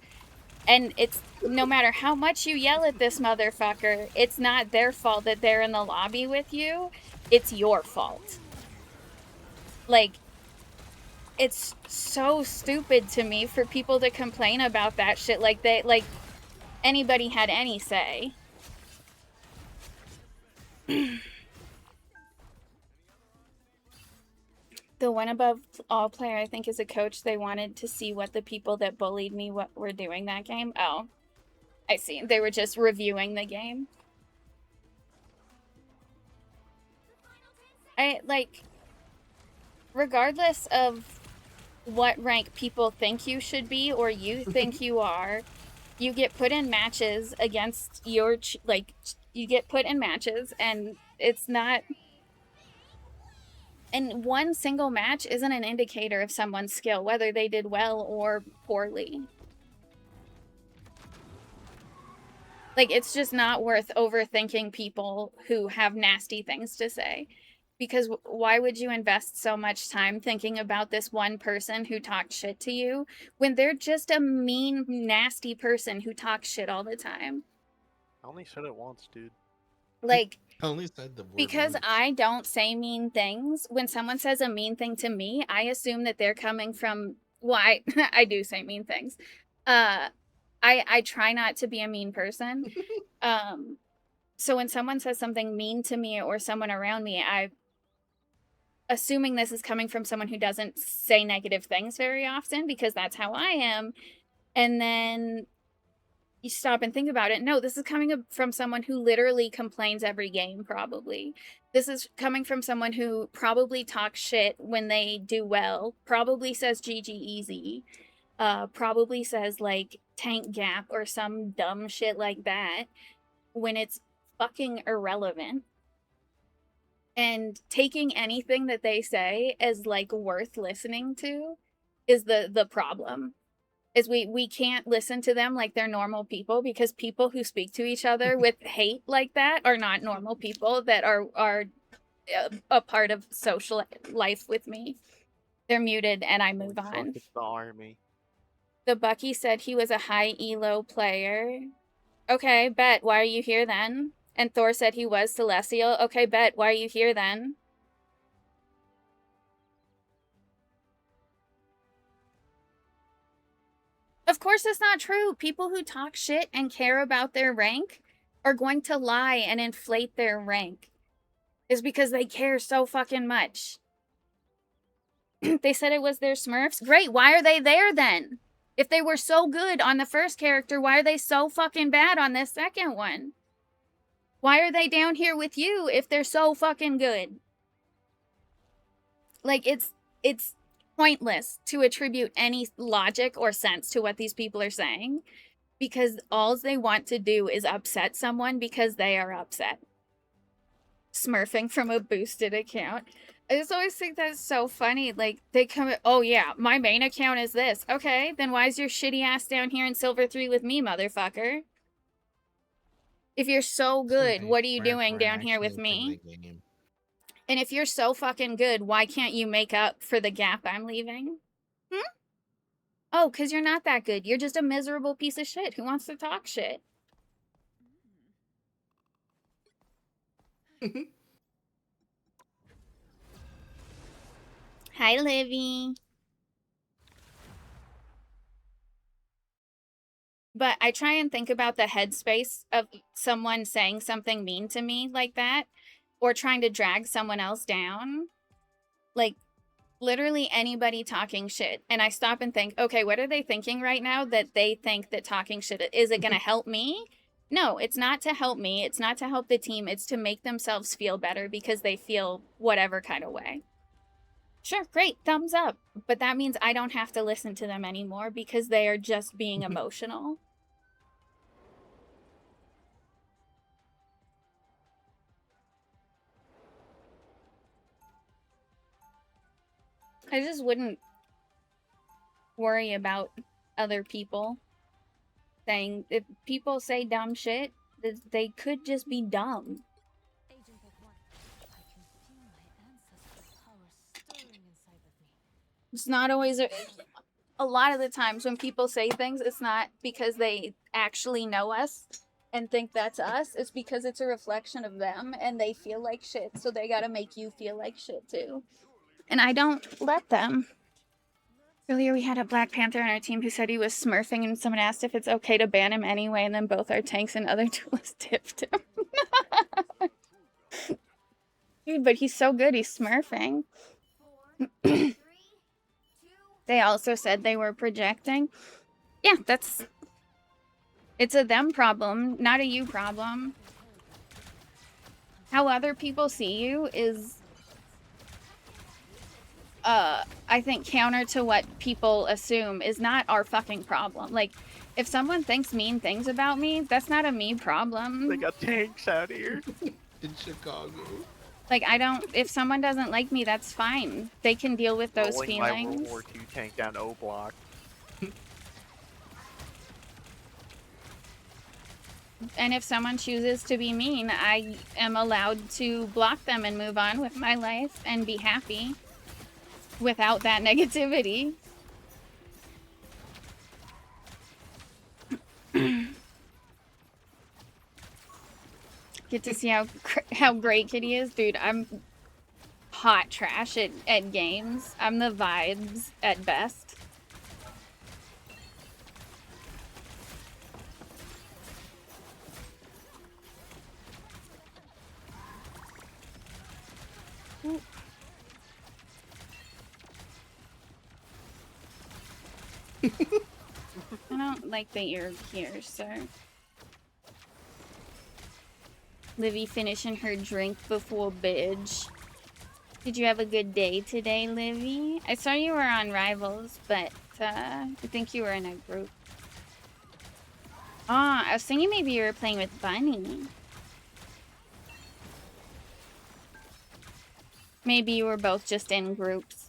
And it's no matter how much you yell at this motherfucker, it's not their fault that they're in the lobby with you. It's your fault. Like, it's so stupid to me for people to complain about that shit like anybody had any say. The one above all player, I think, is a coach. They wanted to see what the people that bullied me were doing that game. Oh, I see. They were just reviewing the game. Regardless of what rank people think you should be or you think you are, you get put in matches against you get put in matches, and it's not... And one single match isn't an indicator of someone's skill, whether they did well or poorly. Like, it's just not worth overthinking people who have nasty things to say. Because why would you invest so much time thinking about this one person who talked shit to you when they're just a mean, nasty person who talks shit all the time? I only said it once, dude. Like, I only said the word because once. I don't say mean things, when someone says a mean thing to me, I assume that they're coming from... Well, I do say mean things. I try not to be a mean person. So when someone says something mean to me or someone around me, I assuming this is coming from someone who doesn't say negative things very often because that's how I am. And then you stop and think about it. No, this is coming from someone who literally complains every game, probably. This is coming from someone who probably talks shit when they do well, probably says GG easy, probably says like tank gap or some dumb shit like that when it's fucking irrelevant. And taking anything that they say as like worth listening to is the problem. Is we can't listen to them like they're normal people, because people who speak to each other with hate like that are not normal people that are a part of social life with me. They're muted and I move Suck on. at the army. The Bucky said he was a high elo player. Okay, bet. Why are you here then? And Thor said he was celestial. Okay, bet. Why are you here then? Of course it's not true. People who talk shit and care about their rank are going to lie and inflate their rank. Is because they care so fucking much. They said it was their Smurfs. Great, why are they there then? If they were so good on the first character, why are they so fucking bad on this second one? Why are they down here with you if they're so fucking good? Like, it's pointless to attribute any logic or sense to what these people are saying, because all they want to do is upset someone because they are upset. Smurfing from a boosted account. I just always think that's so funny. Like, they come, oh yeah, my main account is this. Okay, then why is your shitty ass down here in Silver 3 with me, motherfucker? If you're so good, what are you doing down here with me? And if you're so fucking good, why can't you make up for the gap I'm leaving? Oh, because you're not that good. You're just a miserable piece of shit who wants to talk shit. Hi, Livy. But I try and think about the headspace of someone saying something mean to me like that, or trying to drag someone else down. Like, literally anybody talking shit. And I stop and think, okay, what are they thinking right now that they think that talking shit, is it going to help me? No, it's not to help me. It's not to help the team. It's to make themselves feel better because they feel whatever kind of way. Sure, great, thumbs up. But that means I don't have to listen to them anymore because they are just being emotional. I just wouldn't worry about other people saying, if people say dumb shit, they could just be dumb. Agent Pick 1. I can feel my ancestral power stirring inside of me. It's not always a lot of the times when people say things, it's not because they actually know us and think that's us. It's because it's a reflection of them and they feel like shit, so they gotta make you feel like shit too. And I don't let them. Earlier we had a Black Panther on our team who said he was smurfing, and someone asked if it's okay to ban him anyway, and then both our tanks and other duelists tipped him. Dude, but he's so good, he's smurfing. They also said they were projecting. Yeah, it's a them problem, not a you problem. How other people see you is, I think, counter to what people assume is not our fucking problem. Like, if someone thinks mean things about me, that's not a me problem. They got tanks out here. In Chicago. Like, if someone doesn't like me, that's fine. They can deal with those Rolling feelings. my World War II tank down O block. And if someone chooses to be mean, I am allowed to block them and move on with my life and be happy without that negativity. Get to see how great Kitty is. Dude, I'm hot trash at games. I'm the vibes at best. I don't like that you're here, sir. Livy finishing her drink before bed. Did you have a good day today, Livy? I saw you were on Rivals, but I think you were in a group. Ah, I was thinking maybe you were playing with Bunny. Maybe you were both just in groups.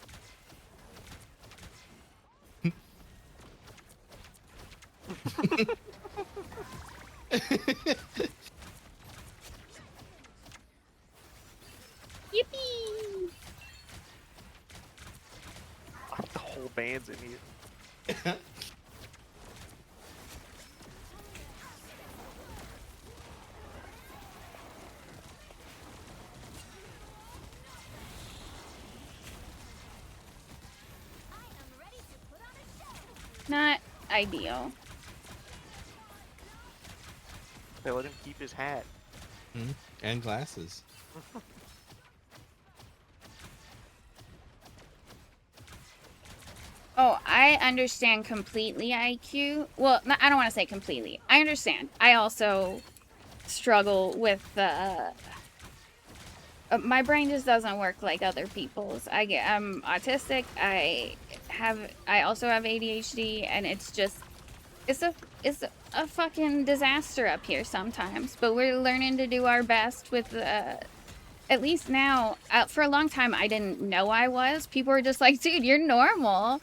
Yippee! The whole band's in here. Not ideal. They let him keep his hat. And glasses. Oh, I understand completely, IQ. Well, I don't want to say completely. I understand. I also struggle with my brain just doesn't work like other people's. I'm autistic. I also have ADHD, and it's a fucking disaster up here sometimes. But we're learning to do our best with at least now. For a long time, I didn't know I was. People were just like, "Dude, you're normal,"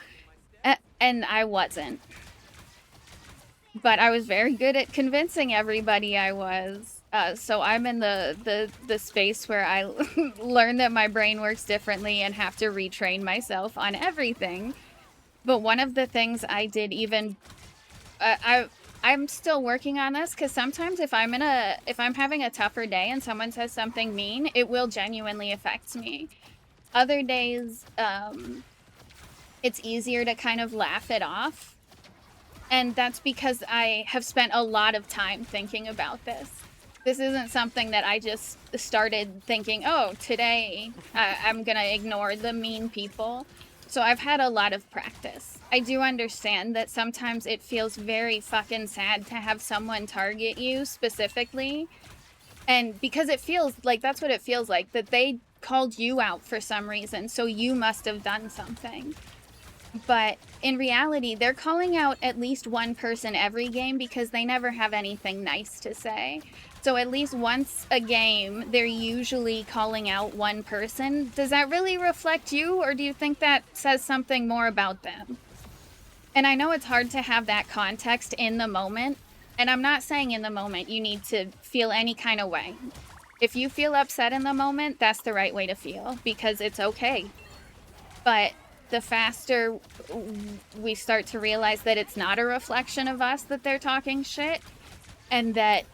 and I wasn't. But I was very good at convincing everybody I was. So I'm in the space where I learn that my brain works differently and have to retrain myself on everything. But one of the things I did even, I'm still working on this, because sometimes if I'm having a tougher day and someone says something mean, it will genuinely affect me. Other days, it's easier to kind of laugh it off. And that's because I have spent a lot of time thinking about this. This isn't something that I just started thinking, oh, today I'm gonna ignore the mean people. So I've had a lot of practice. I do understand that sometimes it feels very fucking sad to have someone target you specifically. And because it feels like, that's what it feels like, that they called you out for some reason, so you must have done something. But in reality, they're calling out at least one person every game because they never have anything nice to say. So at least once a game, they're usually calling out one person. Does that really reflect you, or do you think that says something more about them? And I know it's hard to have that context in the moment. And I'm not saying in the moment you need to feel any kind of way. If you feel upset in the moment, that's the right way to feel, because it's okay. But the faster we start to realize that it's not a reflection of us that they're talking shit, and that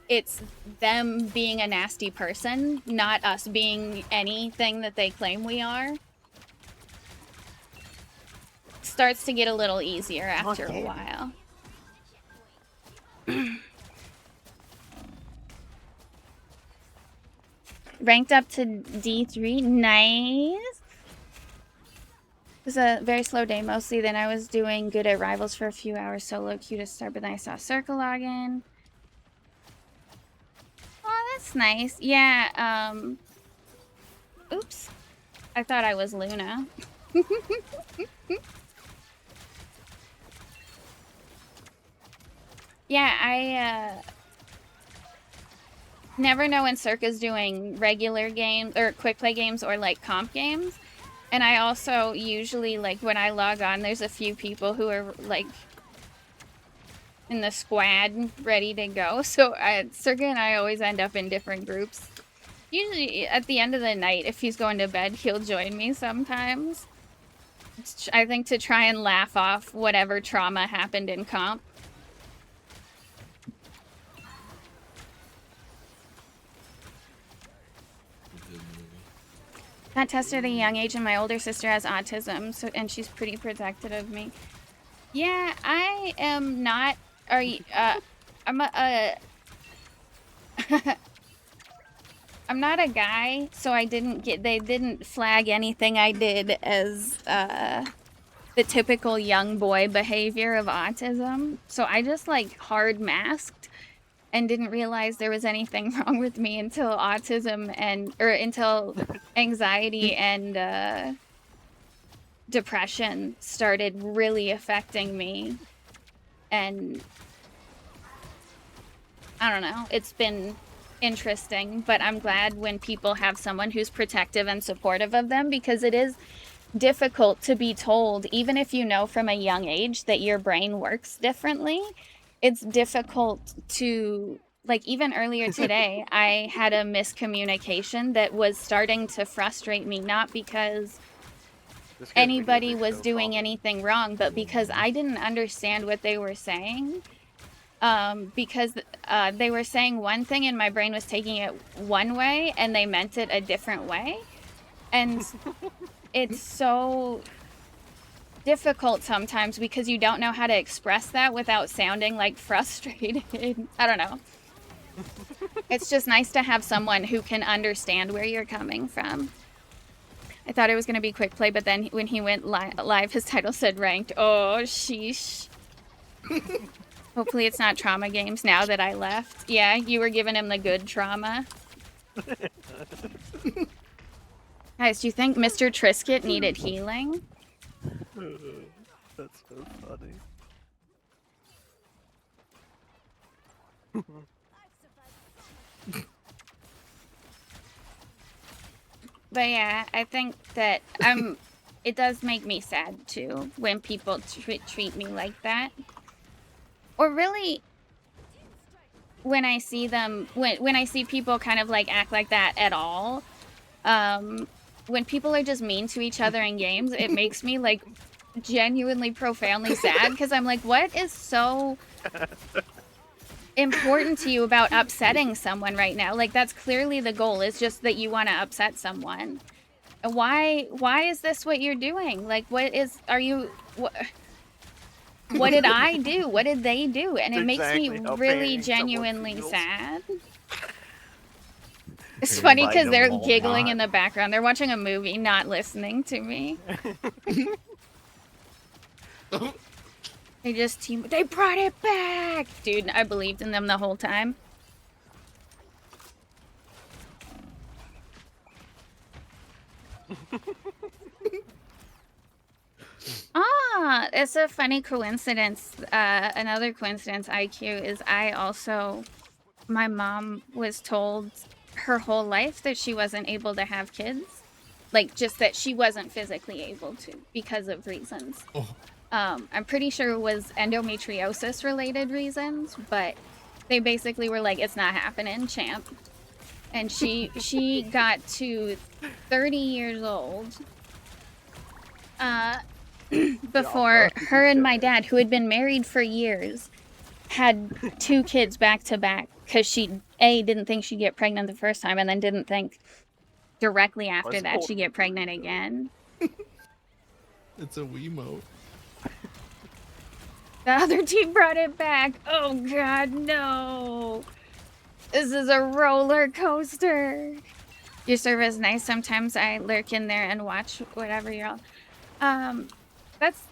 it's them being a nasty person, not us being anything that they claim we are, starts to get a little easier after a while. Ranked up to D3, nice. It was a very slow day mostly. Then I was doing good at Rivals for a few hours, solo queue to start, but then I saw Circle login. Oh, that's nice. Yeah, oops. I thought I was Luna. Yeah, I never know when Circa's doing regular games or quick play games or like comp games. And I also usually, like, when I log on, there's a few people who are like in the squad ready to go. So Circa and I always end up in different groups. Usually at the end of the night, if he's going to bed, he'll join me sometimes. I think to try and laugh off whatever trauma happened in comp. Got tested at a young age, and my older sister has autism, so and she's pretty protective of me. Yeah, I am not. Are you? I'm I'm not a guy, so I didn't get. They didn't flag anything I did as the typical young boy behavior of autism. So I just like hard masked and didn't realize there was anything wrong with me until until anxiety and depression started really affecting me. And I don't know, it's been interesting, but I'm glad when people have someone who's protective and supportive of them, because it is difficult to be told, even if you know from a young age that your brain works differently. It's difficult to, like, even earlier today, I had a miscommunication that was starting to frustrate me, not because This gives me anybody music was so doing calming. anything wrong, but because I didn't understand what they were saying. Because they were saying one thing and my brain was taking it one way and they meant it a different way. And it's so difficult sometimes because you don't know how to express that without sounding like frustrated. I don't know. It's just nice to have someone who can understand where you're coming from. I thought it was going to be quick play, but then when he went live, his title said ranked. Oh, sheesh. Hopefully it's not trauma games now that I left. Yeah, you were giving him the good trauma. Guys, do you think Mr. Trisket needed healing? That's so funny. But yeah, I think that it does make me sad too when people treat me like that. Or really, when I see them, when I see people kind of like act like that at all, when people are just mean to each other in games, it makes me like genuinely profoundly sad, because I'm like, what is so important to you about upsetting someone right now? Like, that's clearly the goal, is just that you want to upset someone. Why is this what you're doing? Like, what did I do? What did they do? And it makes me Exactly how really painting someone genuinely feels. sad. It's You're funny because inviting they're them all giggling on. in the background. They're watching a movie, not listening to me. They brought it back! Dude, I believed in them the whole time. It's a funny coincidence. Another coincidence, IQ, is my mom was told her whole life that she wasn't able to have kids. Like, just that she wasn't physically able to because of reasons. Oh. I'm pretty sure it was endometriosis related reasons, but they basically were like, it's not happening, champ. And she got to 30 years old before her and my dad, who had been married for years, had 2 kids back to back, because she didn't think she'd get pregnant the first time, and then didn't think directly after that she'd get pregnant again. It's a Wiimote. The other team brought it back. Oh god, no. This is a roller coaster. Your server is nice. Sometimes I lurk in there and watch whatever you're all. That's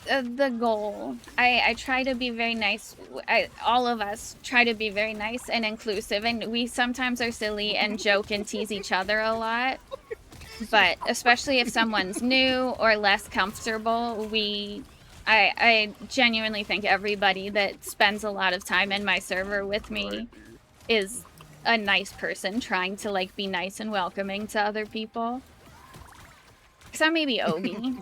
the goal. I try to be very nice. All of us try to be very nice and inclusive, and we sometimes are silly and joke and tease each other a lot. But especially if someone's new or less comfortable, I genuinely think everybody that spends a lot of time in my server with me is a nice person trying to like be nice and welcoming to other people. Except maybe Obi.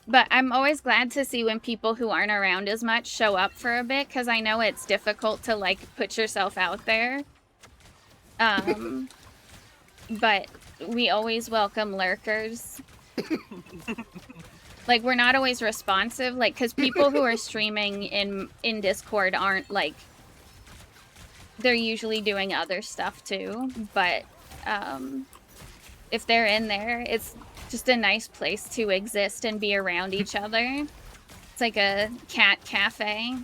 But I'm always glad to see when people who aren't around as much show up for a bit, because I know it's difficult to like put yourself out there. But we always welcome lurkers. Like, we're not always responsive, like, because people who are streaming in Discord aren't, like, they're usually doing other stuff, too. But, if they're in there, it's just a nice place to exist and be around each other. It's like a cat cafe.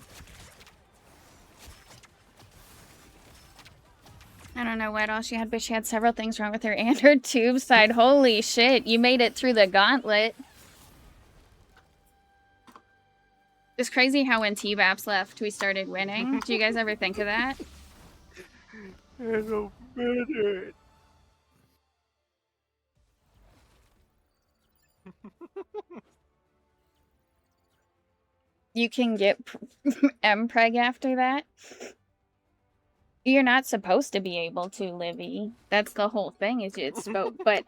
I don't know what all she had, but she had several things wrong with her and her tube side. Holy shit, you made it through the gauntlet. It's crazy how when T-Baps left, we started winning. Do you guys ever think of that? I don't matter. You can get M-Preg after that? You're not supposed to be able to, Livy. That's the whole thing, is it's but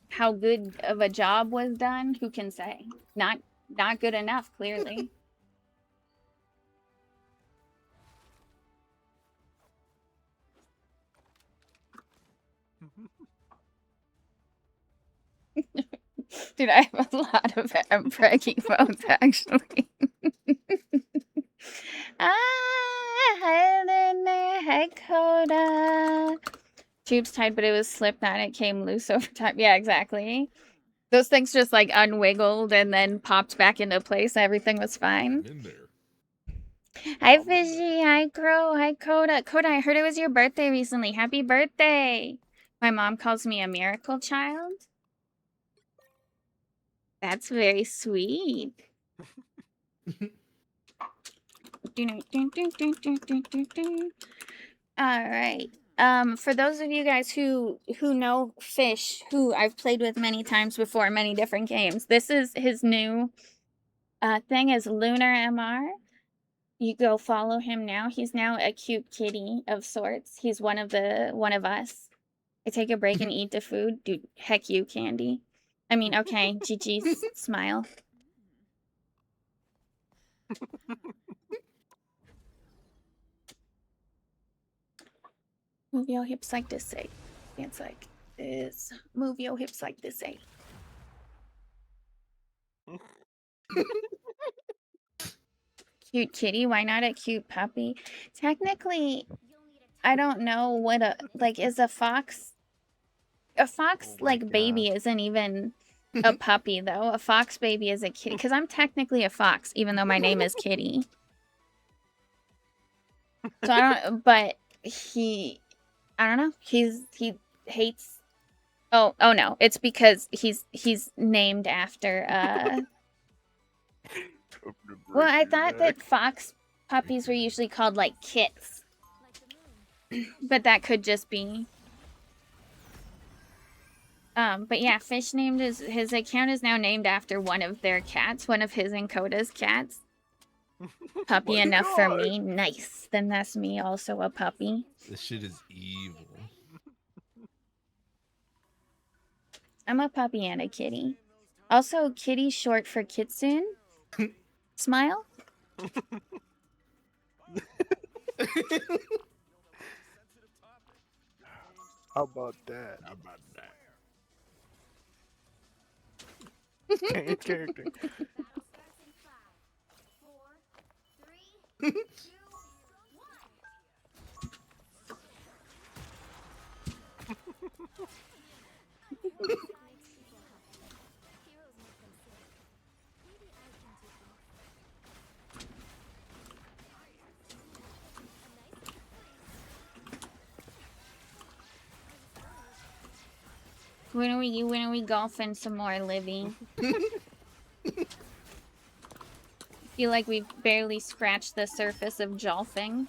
how good of a job was done, who can say? Not good enough, clearly. Dude, I have a lot of M-Preg emotes, actually. Hi, Coda. Tube's tight, but it was Slipknot. It came loose over time. Yeah, exactly. Those things just like unwiggled and then popped back into place. Everything was fine. In there. Hi, Fishy. Hi, Crow. Hi, Coda. Coda, I heard it was your birthday recently. Happy birthday. My mom calls me a miracle child. That's very sweet. All right. For those of you guys who know Fish, who I've played with many times before, many different games, this is his new thing is Lunar MR. You go follow him now. He's now a cute kitty of sorts. He's one of us. I take a break and eat the food. Dude, heck you, Candy. I mean, okay, GG's smile. Move your hips like this, say. Dance like this. Move your hips like this, say. Cute kitty, why not a cute puppy? Technically, I don't know what is a fox like baby isn't even a puppy though. A fox baby is a kitty because I'm technically a fox even though my name is Kitty. So I don't but I don't know. He hates Oh no, it's because he's named after well, I thought that fox puppies were usually called like kits. But that could just be but yeah, Fish named his account is now named after one of their cats, one of his and Coda's cats. Puppy enough for me. Nice. Then that's me also a puppy. This shit is evil. I'm a puppy and a kitty. Also, kitty short for kitsune. Smile. How about that? How about that? Change character. When are we golfing some more, Livy? Feel like we've barely scratched the surface of jolfing.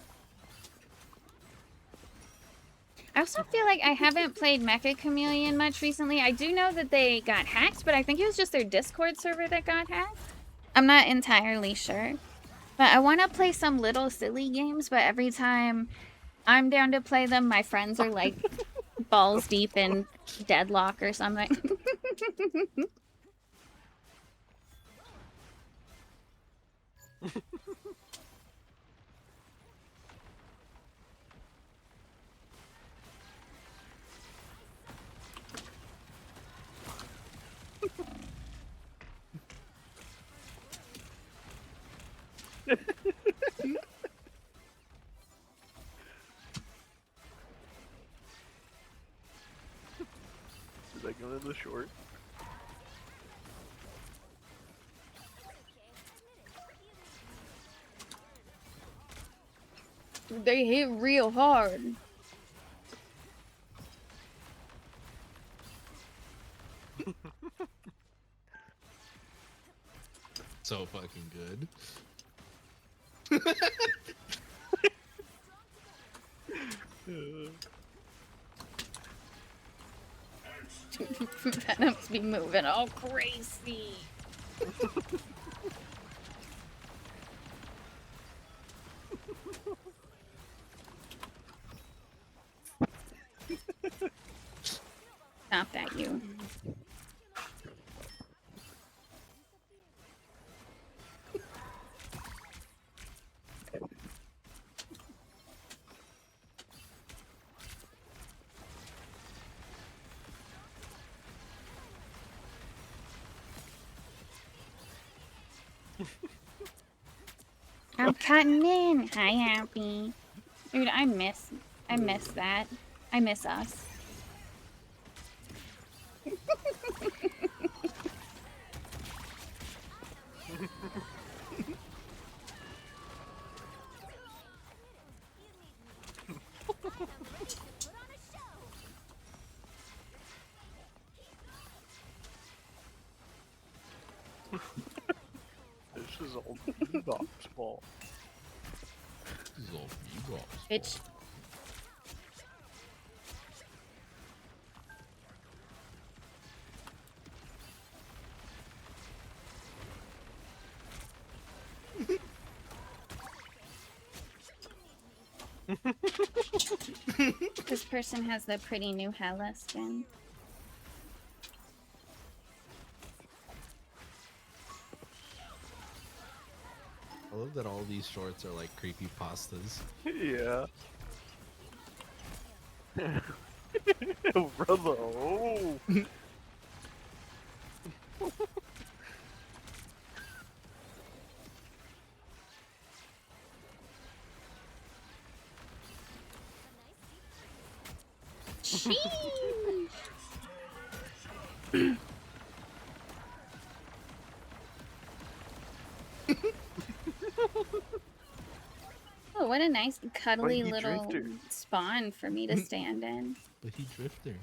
I also feel like I haven't played Mecha Chameleon much recently. I do know that they got hacked, but I think it was just their Discord server that got hacked. I'm not entirely sure. But I want to play some little silly games, but every time I'm down to play them, my friends are like balls deep in Deadlock or something. Is that going to the short? They hit real hard. So fucking good. Venoms be moving all crazy. Stop that, you. I'm cutting in. Hi, Happy. Dude, I miss that. I miss us. This is all Bebop's fault. This is all Bebop's Bitch. This person has the pretty new Hella skin. I love that all these shorts are like creepy pastas. Yeah. Oh, brother. Oh. Sheesh. Oh, what a nice cuddly Mighty little drifter. spawn for me to stand in. But he drifter.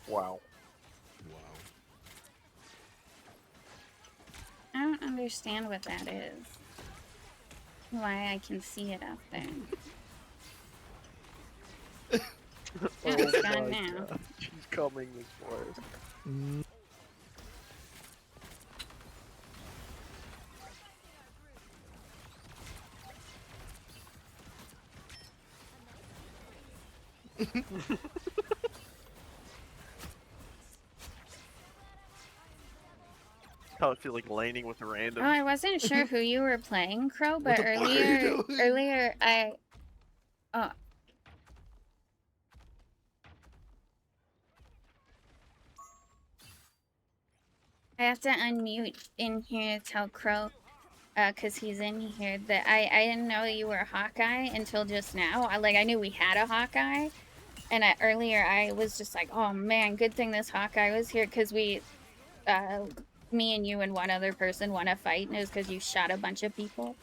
Wow. Wow. I don't understand what that is. Why I can see it up there. Oh, it's gone my now. God. She's coming this way. How I feel like laning with a random. Oh, I wasn't sure who you were playing, Crow, but the fuck are you doing? earlier I have to unmute in here to tell Crow, cause he's in here, that I didn't know you were a Hawkeye until just now. I knew we had a Hawkeye, and earlier I was just like, oh man, good thing this Hawkeye was here, cause me and you and one other person won a fight, and it was cause you shot a bunch of people.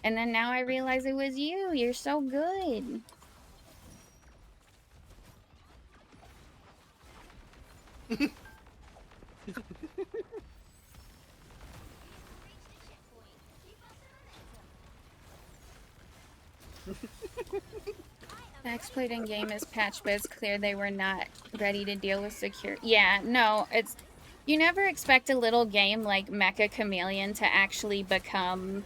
And then now I realize it was you. You're so good. The exploit in game is patched, but it's clear they were not ready to deal with secure. Yeah, no, it's you never expect a little game like Mecha Chameleon to actually become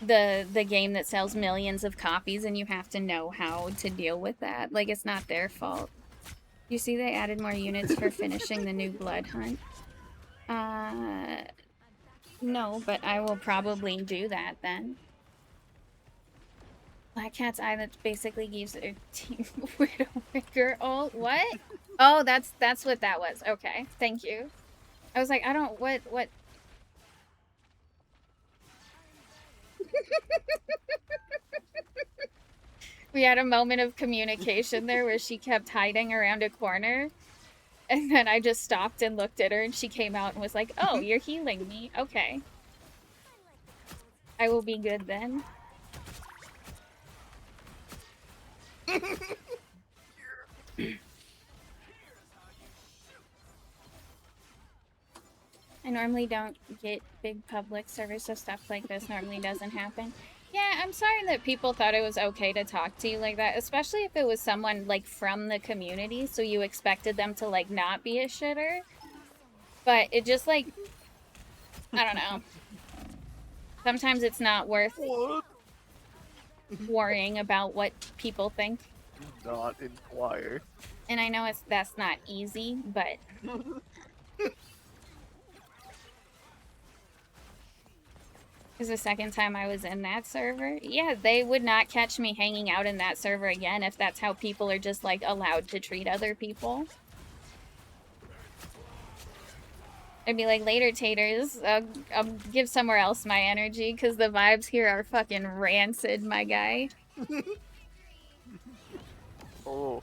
the game that sells millions of copies, and you have to know how to deal with that. Like, it's not their fault. You see they added more units for finishing the new blood hunt. No, but I will probably do that then. Black Cat's Eye, that basically gives a team Widowmaker ult. What? Oh, that's what that was. Okay, thank you. I was like, I don't what We had a moment of communication there where she kept hiding around a corner, and then I just stopped and looked at her, and she came out and was like, "Oh, you're healing me. Okay." I will be good then. I normally don't get big public service, so stuff like this normally doesn't happen. Yeah, I'm sorry that people thought it was okay to talk to you like that, especially if it was someone, like, from the community, so you expected them to, like, not be a shitter. But it just, like, I don't know. Sometimes it's not worth worrying about what people think. Do not inquire. And I know that's not easy, but... Because the second time I was in that server, yeah, they would not catch me hanging out in that server again if that's how people are just, like, allowed to treat other people. I'd be like, later, taters, I'll give somewhere else my energy, because the vibes here are fucking rancid, my guy. Oh.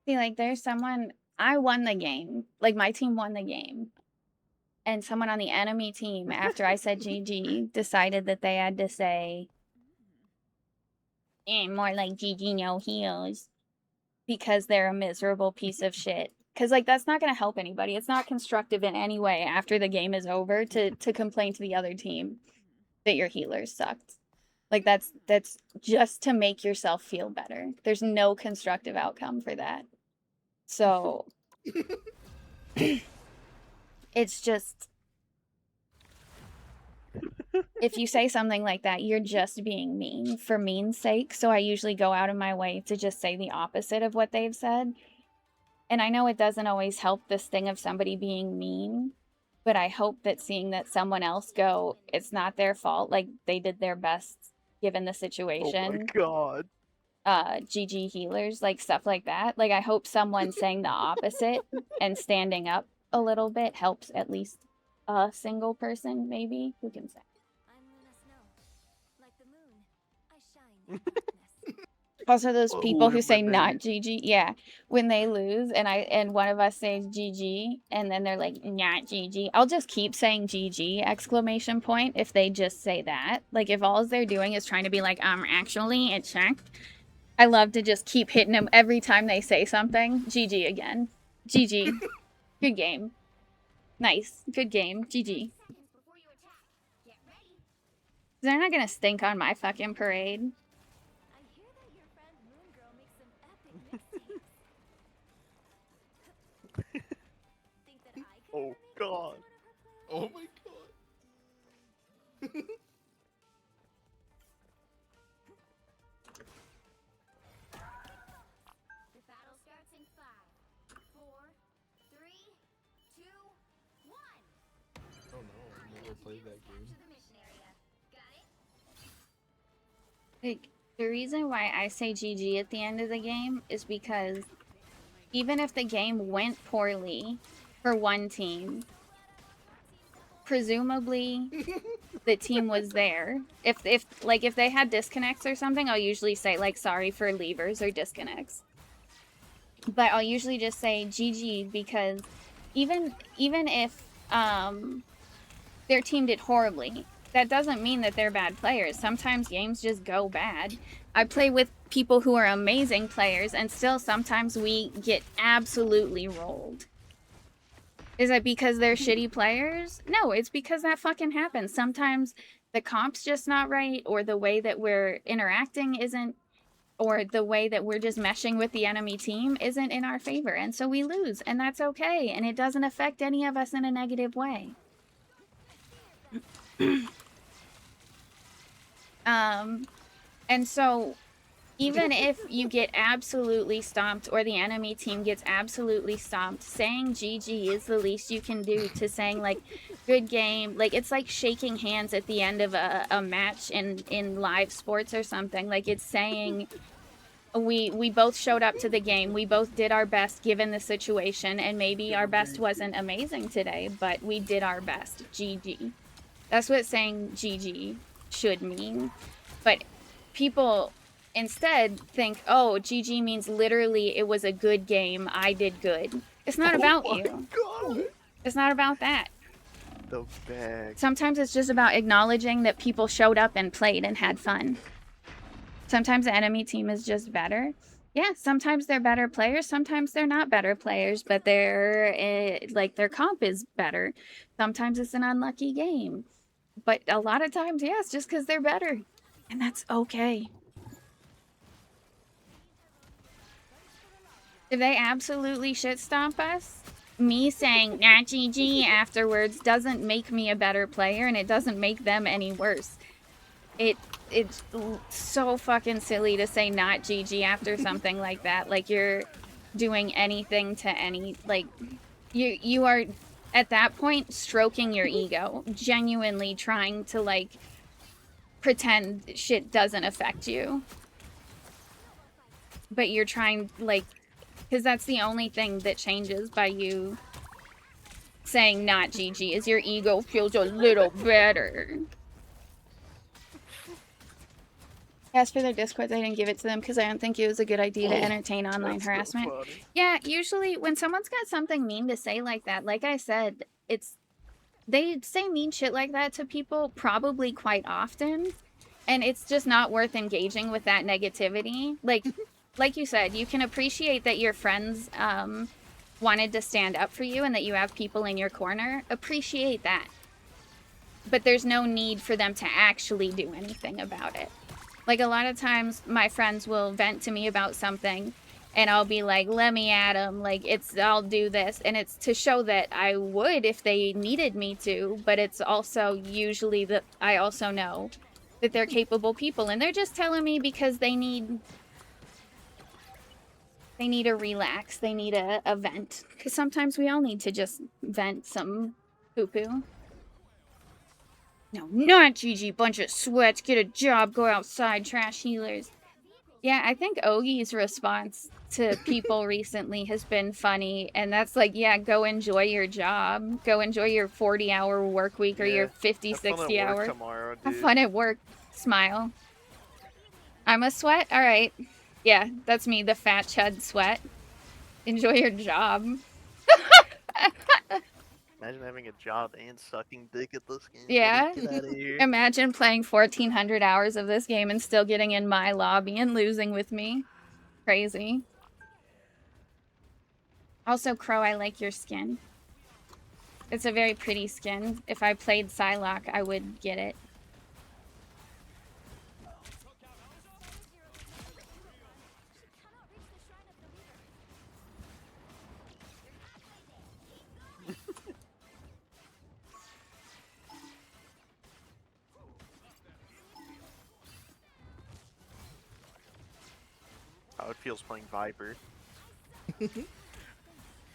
See, like, there's someone... I won the game. Like, my team won the game. And someone on the enemy team, after I said GG, decided that they had to say... more like GG no heals. Because they're a miserable piece of shit. Because, like, that's not going to help anybody. It's not constructive in any way after the game is over to complain to the other team that your healers sucked. Like, that's just to make yourself feel better. There's no constructive outcome for that. So, it's just... If you say something like that, you're just being mean for mean's sake. So I usually go out of my way to just say the opposite of what they've said. And I know it doesn't always help this thing of somebody being mean, but I hope that seeing that someone else go, it's not their fault, like they did their best given the situation. Oh my god. GG healers, like stuff like that. Like I hope someone saying the opposite and standing up a little bit helps at least a single person, maybe, who can say. Also, those people who say not GG, yeah, when they lose and one of us says GG and then they're like not GG, I'll just keep saying GG exclamation point if they just say that. Like if all they're doing is trying to be like actually it checked. I love to just keep hitting them every time they say something. GG again. GG. Good game. Nice. Good game. GG. They're not gonna stink on my fucking parade. Oh god. Oh my god. The battle starts in 5, 4, 3, 2, 1. Oh no, I've never played that game. To the mission area. Got it? Like, the reason why I say GG at the end of the game is because even if the game went poorly for one team, presumably the team was there. If they had disconnects or something, I'll usually say like sorry for levers or disconnects. But I'll usually just say GG because even if their team did horribly, that doesn't mean that they're bad players. Sometimes games just go bad. I play with people who are amazing players and still sometimes we get absolutely rolled. Is it because they're shitty players? No, it's because that fucking happens. Sometimes the comp's just not right, or the way that we're interacting isn't, or the way that we're just meshing with the enemy team isn't in our favor, and so we lose, and that's okay, and it doesn't affect any of us in a negative way. And so even if you get absolutely stomped or the enemy team gets absolutely stomped, saying GG is the least you can do to saying, like, good game. Like, it's like shaking hands at the end of a match in live sports or something. Like, it's saying we both showed up to the game. We both did our best given the situation, and maybe our best wasn't amazing today, but we did our best. GG. That's what saying GG should mean. But people instead think, oh, GG means literally it was a good game. I did good. It's not about you. God. It's not about that. The bag. Sometimes it's just about acknowledging that people showed up and played and had fun. Sometimes the enemy team is just better. Yeah, sometimes they're better players. Sometimes they're not better players, but they're like their comp is better. Sometimes it's an unlucky game. But a lot of times, yeah, it's just because they're better. And that's okay. If they absolutely shit stomp us, me saying nah GG afterwards doesn't make me a better player, and it doesn't make them any worse. It's so fucking silly to say not GG after something like that. Like you're doing anything to any, like, you are at that point stroking your ego, genuinely trying to, like, pretend shit doesn't affect you. But you're trying, like, because that's the only thing that changes by you saying not GG is your ego feels a little better. As for their Discords, I didn't give it to them because I don't think it was a good idea to entertain online harassment. So Yeah, usually when someone's got something mean to say like that, like I said, they say mean shit like that to people probably quite often, and it's just not worth engaging with that negativity. Like you said, you can appreciate that your friends wanted to stand up for you and that you have people in your corner. Appreciate that. But there's no need for them to actually do anything about it. Like, a lot of times my friends will vent to me about something and I'll be like, let me at them, like, I'll do this, and it's to show that I would if they needed me to, but it's also usually that I also know that they're capable people, and they're just telling me because they need a relax, they need a vent, because sometimes we all need to just vent some poo-poo. No, not GG, bunch of sweats, get a job, go outside, trash healers. Yeah, I think Ogie's response to people recently has been funny, and that's like, yeah, go enjoy your job. Go enjoy your 40-hour work week or your 50, 60 hour. Tomorrow, Have fun at work. Smile. I'm a sweat? Alright. Yeah, that's me, the fat chud sweat. Enjoy your job. Imagine having a job and sucking dick at this game. Yeah. Get out of here. Imagine playing 1,400 hours of this game and still getting in my lobby and losing with me. Crazy. Also, Crow, I like your skin. It's a very pretty skin. If I played Psylocke, I would get it. How it feels playing Viper. I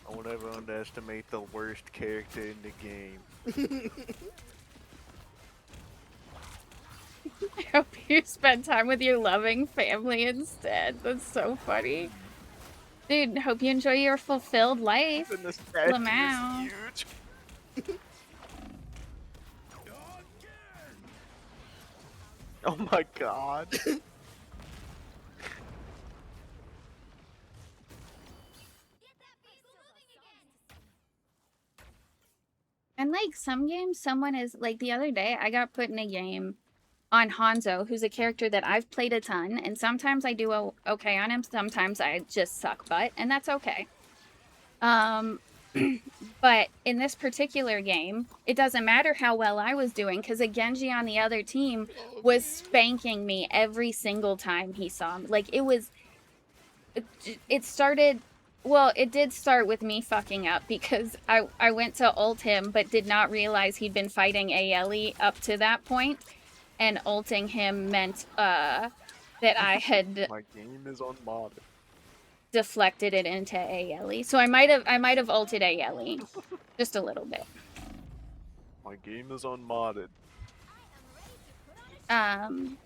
won't ever underestimate the worst character in the game. I hope you spend time with your loving family instead. That's so funny. Dude, hope you enjoy your fulfilled life. Goodness, that Lamau. is huge. Oh my god. And like some games, someone is like the other day, I got put in a game on Hanzo, who's a character that I've played a ton, and sometimes I do okay on him, sometimes I just suck butt, and that's okay. But in this particular game, it doesn't matter how well I was doing because a Genji on the other team was spanking me every single time he saw me. Like, it started, well, it did start with me fucking up because I went to ult him but did not realize he'd been fighting ALE up to that point, and ulting him meant that I had My game is unmodded. deflected it into ALE. So I might have ulted ALE just a little bit. My game is unmodded. And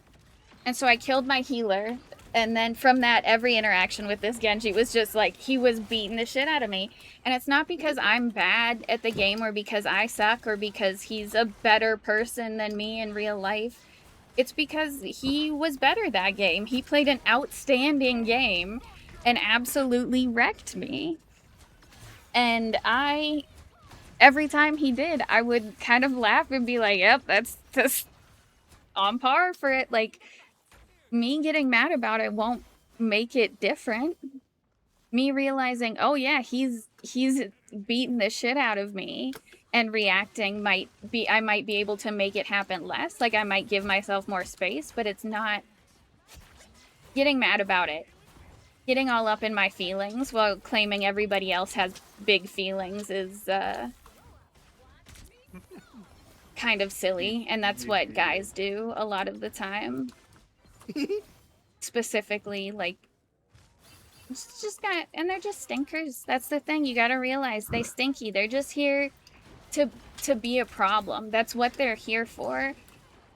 so I killed my healer, and then from that, every interaction with this Genji was just like, he was beating the shit out of me. And it's not because I'm bad at the game or because I suck or because he's a better person than me in real life. It's because he was better that game. He played an outstanding game and absolutely wrecked me. And every time he did, I would kind of laugh and be like, yep, that's on par for it. Like, me getting mad about it won't make it different. Me realizing, oh yeah, he's beating the shit out of me and reacting I might be able to make it happen less. Like, I might give myself more space, but it's not getting mad about it. Getting all up in my feelings while claiming everybody else has big feelings is kind of silly, and that's what guys do a lot of the time. Specifically, like, it's just got, and they're just stinkers. That's the thing. You gotta realize they stinky. They're just here to be a problem. That's what they're here for.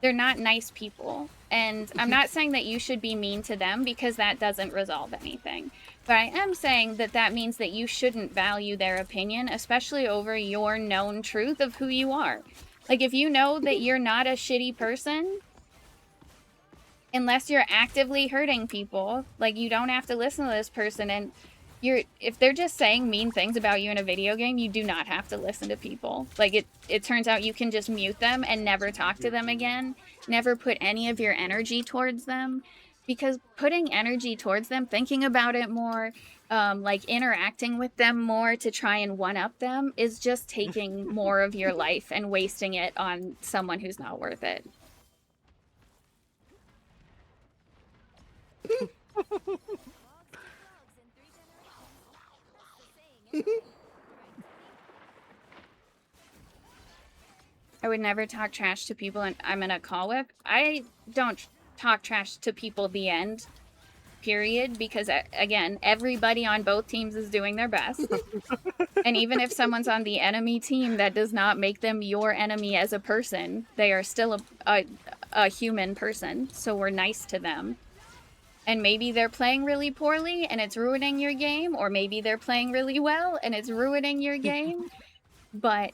They're not nice people. And I'm not saying that you should be mean to them because that doesn't resolve anything. But I am saying that that means that you shouldn't value their opinion, especially over your known truth of who you are. Like, if you know that you're not a shitty person, unless you're actively hurting people, like, you don't have to listen to this person. And if they're just saying mean things about you in a video game, you do not have to listen to people. Like, it turns out you can just mute them and never talk to them again. Never put any of your energy towards them, because putting energy towards them, thinking about it more, like interacting with them more to try and one-up them, is just taking more of your life and wasting it on someone who's not worth it. I would never talk trash to people I'm in a call with. I don't talk trash to people the end, period, because, again, everybody on both teams is doing their best. And even if someone's on the enemy team, that does not make them your enemy as a person. They are still a human person, so we're nice to them. And maybe they're playing really poorly and it's ruining your game, or maybe they're playing really well and it's ruining your game, but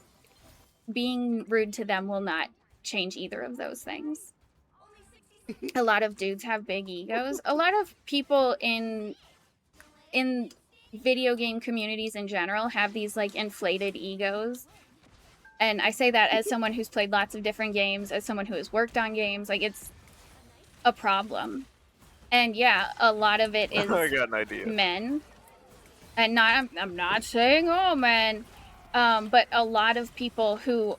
being rude to them will not change either of those things. A lot of dudes have big egos. A lot of people in video game communities in general have these, like, inflated egos. And I say that as someone who's played lots of different games, as someone who has worked on games. Like, it's a problem. And yeah, a lot of it is I got an idea. men. And I'm not saying all men, but a lot of people who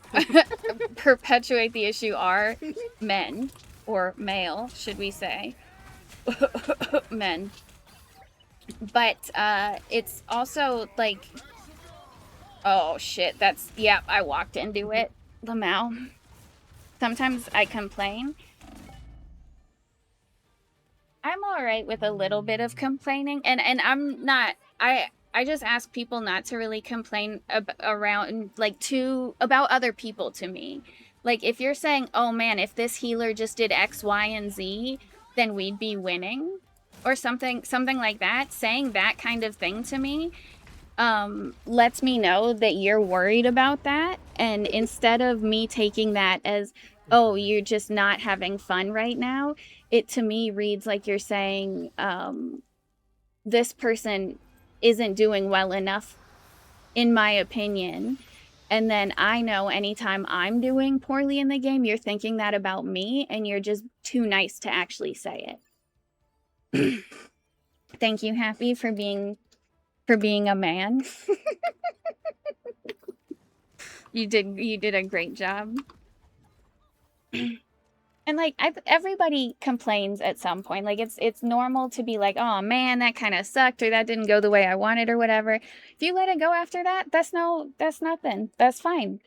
perpetuate the issue are men, or male, should we say. Men. But it's also like, oh shit, yeah, I walked into it. Lamau. Sometimes I complain. I'm alright with a little bit of complaining, and I'm not, I just ask people not to really complain about other people to me. Like, if you're saying, oh man, if this healer just did X, Y, and Z, then we'd be winning, or something like that, saying that kind of thing to me lets me know that you're worried about that. And instead of me taking that as, oh, you're just not having fun right now, it to me reads like you're saying, this person isn't doing well enough, in my opinion. And then I know anytime I'm doing poorly in the game, you're thinking that about me, and you're just too nice to actually say it. Thank you, Happy, for being a man. You did a great job. And like everybody complains at some point. Like it's normal to be like, "Oh man, that kind of sucked," or "That didn't go the way I wanted," or whatever. If you let it go after that, that's nothing. That's fine.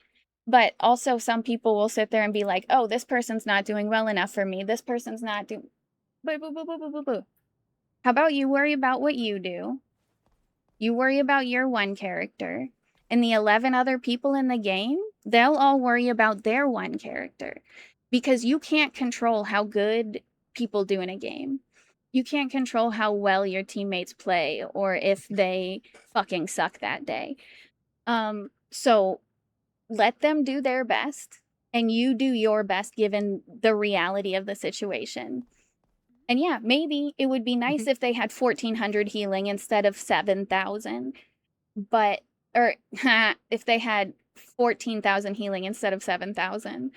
But also some people will sit there and be like, "Oh, this person's not doing well enough for me. This person's not doing boo boo boo boo boo boo boo." How about you worry about what you do? You worry about your one character, and the 11 other people in the game, they'll all worry about their one character. Because you can't control how good people do in a game. You can't control how well your teammates play or if they fucking suck that day. So let them do their best and you do your best given the reality of the situation. And yeah, maybe it would be nice if they had 1400 healing instead of 7000. But or if they had 14,000 healing instead of 7,000.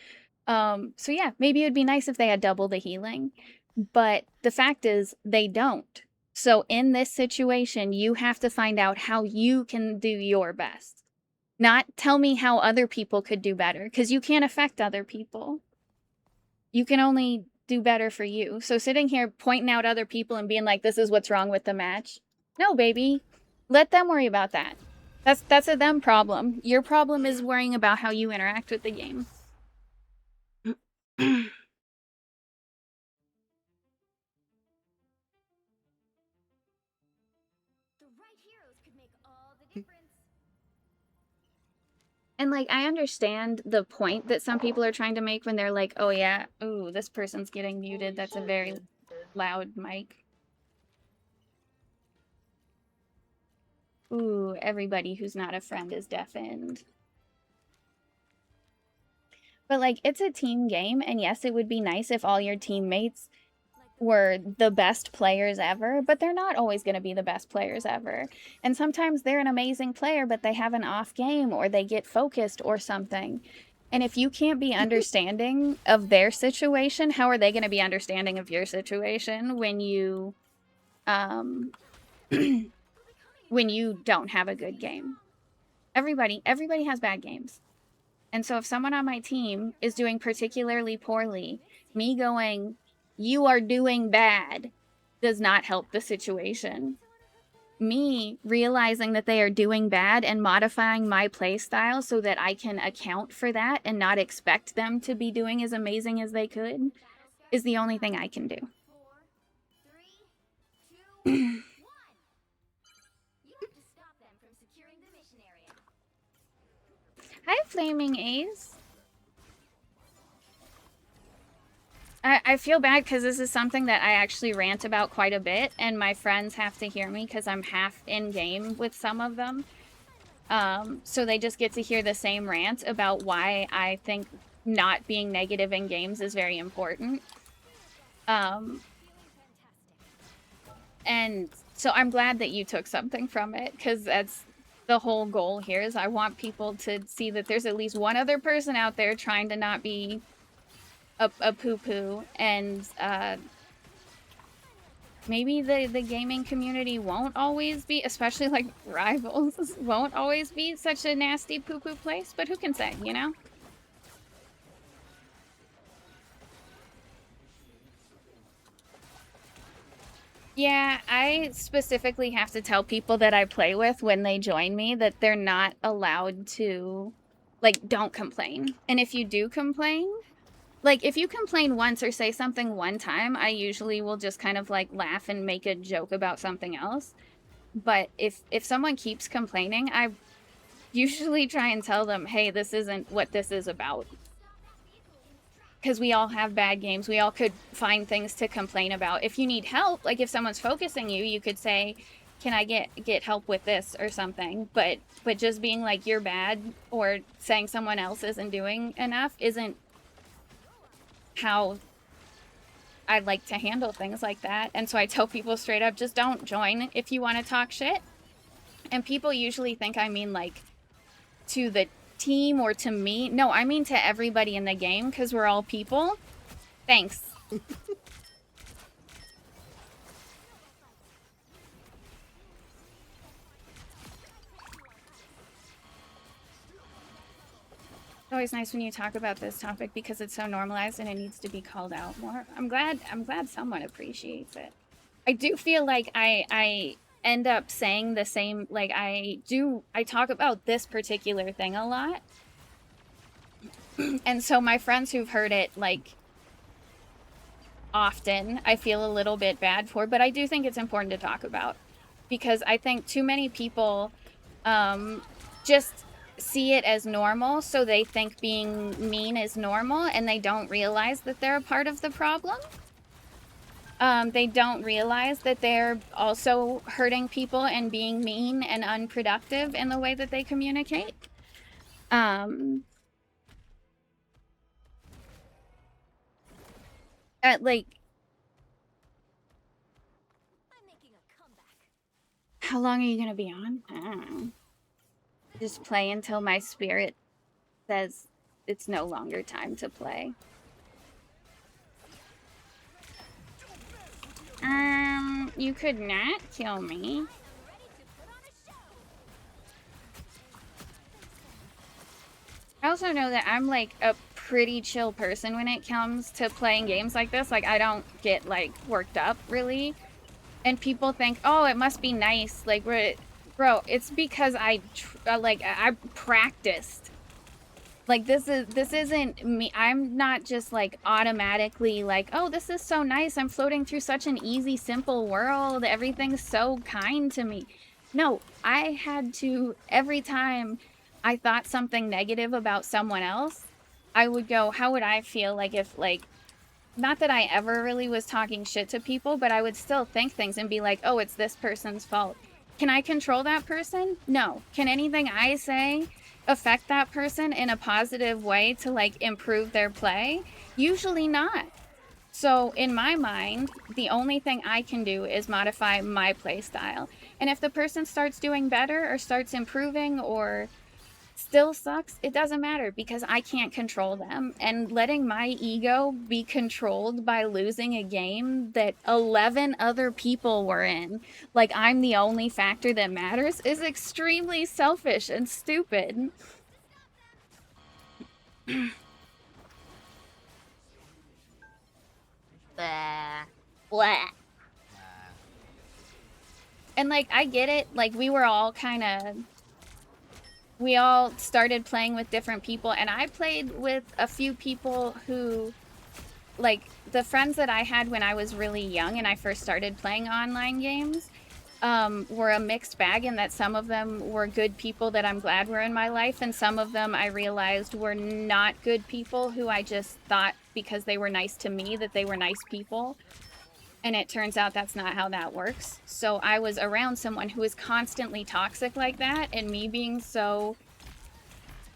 So yeah, maybe it would be nice if they had double the healing, but the fact is they don't. So in this situation, you have to find out how you can do your best. Not tell me how other people could do better, because you can't affect other people. You can only do better for you. So sitting here pointing out other people and being like, this is what's wrong with the match. No, baby. Let them worry about that. That's a them problem. Your problem is worrying about how you interact with the game. The right heroes could make all the difference. And like I understand the point that some people are trying to make when they're like, "Oh yeah, ooh, this person's getting muted. That's a very loud mic." Ooh, everybody who's not a friend is deafened. But like it's a team game, and yes, it would be nice if all your teammates were the best players ever, but they're not always going to be the best players ever. And sometimes they're an amazing player, but they have an off game or they get focused or something. And if you can't be understanding of their situation, how are they going to be understanding of your situation when you when you don't have a good game? Everybody has bad games. And so if someone on my team is doing particularly poorly, me going, "You are doing bad," does not help the situation. Me realizing that they are doing bad and modifying my play style so that I can account for that and not expect them to be doing as amazing as they could is the only thing I can do. 4, 3, 2, 1. You have to stop them from securing the mission area. Hi, Flaming Ace. I feel bad because this is something that I actually rant about quite a bit, and my friends have to hear me because I'm half in-game with some of them. So they just get to hear the same rant about why I think not being negative in games is very important. And so I'm glad that you took something from it, because that's the whole goal here, is I want people to see that there's at least one other person out there trying to not be a poo-poo, and maybe the gaming community won't always be, especially like Rivals, won't always be such a nasty poo-poo place, but who can say, you know? Yeah, I specifically have to tell people that I play with when they join me that they're not allowed to, like, don't complain. And if you do complain, like, if you complain once or say something one time, I usually will just kind of, like, laugh and make a joke about something else. But if someone keeps complaining, I usually try and tell them, hey, this isn't what this is about. Because we all have bad games. We all could find things to complain about. If you need help, like if someone's focusing you, you could say, can I get help with this or something? But just being like, you're bad, or saying someone else isn't doing enough isn't how I like to handle things like that. And so I tell people straight up, just don't join if you want to talk shit. And people usually think I mean like to the team or to me. No, I mean to everybody in the game, because we're all people. Thanks. always nice when you talk about this topic because it's so normalized and it needs to be called out more. I'm glad someone appreciates it. I do feel like I end up saying the same, like I talk about this particular thing a lot. And so my friends who've heard it like often, I feel a little bit bad for, but I do think it's important to talk about because I think too many people just see it as normal, so they think being mean is normal and they don't realize that they're a part of the problem. They don't realize that they're also hurting people and being mean and unproductive in the way that they communicate. Like, how long are you gonna be on? I don't know. Just play until my spirit says it's no longer time to play. You could not kill me. I also know that I'm like a pretty chill person when it comes to playing games like this. Like I don't get like worked up really. And people think, oh, it must be nice. Like, bro, it's because I practiced. Like this isn't me. I'm not just like automatically like, oh, this is so nice. I'm floating through such an easy, simple world. Everything's so kind to me. No, I had to, every time I thought something negative about someone else, I would go, how would I feel like if like, not that I ever really was talking shit to people, but I would still think things and be like, oh, it's this person's fault. Can I control that person? No. Can anything I say affect that person in a positive way to like improve their play? Usually not. So in my mind, the only thing I can do is modify my play style. And if the person starts doing better or starts improving or still sucks, it doesn't matter because I can't control them. And letting my ego be controlled by losing a game that 11 other people were in, like I'm the only factor that matters, is extremely selfish and stupid. Blah. Blah. And like I get it, like we all started playing with different people, and I played with a few people who, like, the friends that I had when I was really young and I first started playing online games were a mixed bag in that some of them were good people that I'm glad were in my life, and some of them I realized were not good people who I just thought because they were nice to me that they were nice people. And it turns out that's not how that works. So I was around someone who was constantly toxic like that, and me being so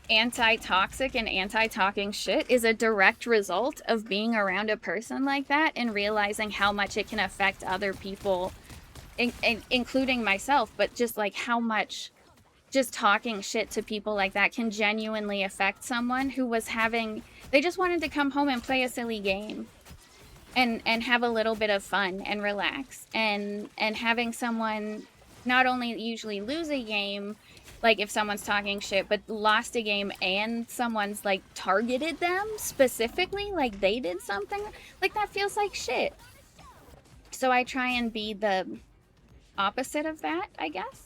anti-toxic and anti-talking shit is a direct result of being around a person like that and realizing how much it can affect other people, including myself, but just like how much just talking shit to people like that can genuinely affect someone who was they just wanted to come home and play a silly game and have a little bit of fun and relax, and having someone not only usually lose a game, like if someone's talking shit, but lost a game and someone's like targeted them specifically, like they did something, like that feels like shit. So I try and be the opposite of that, I guess.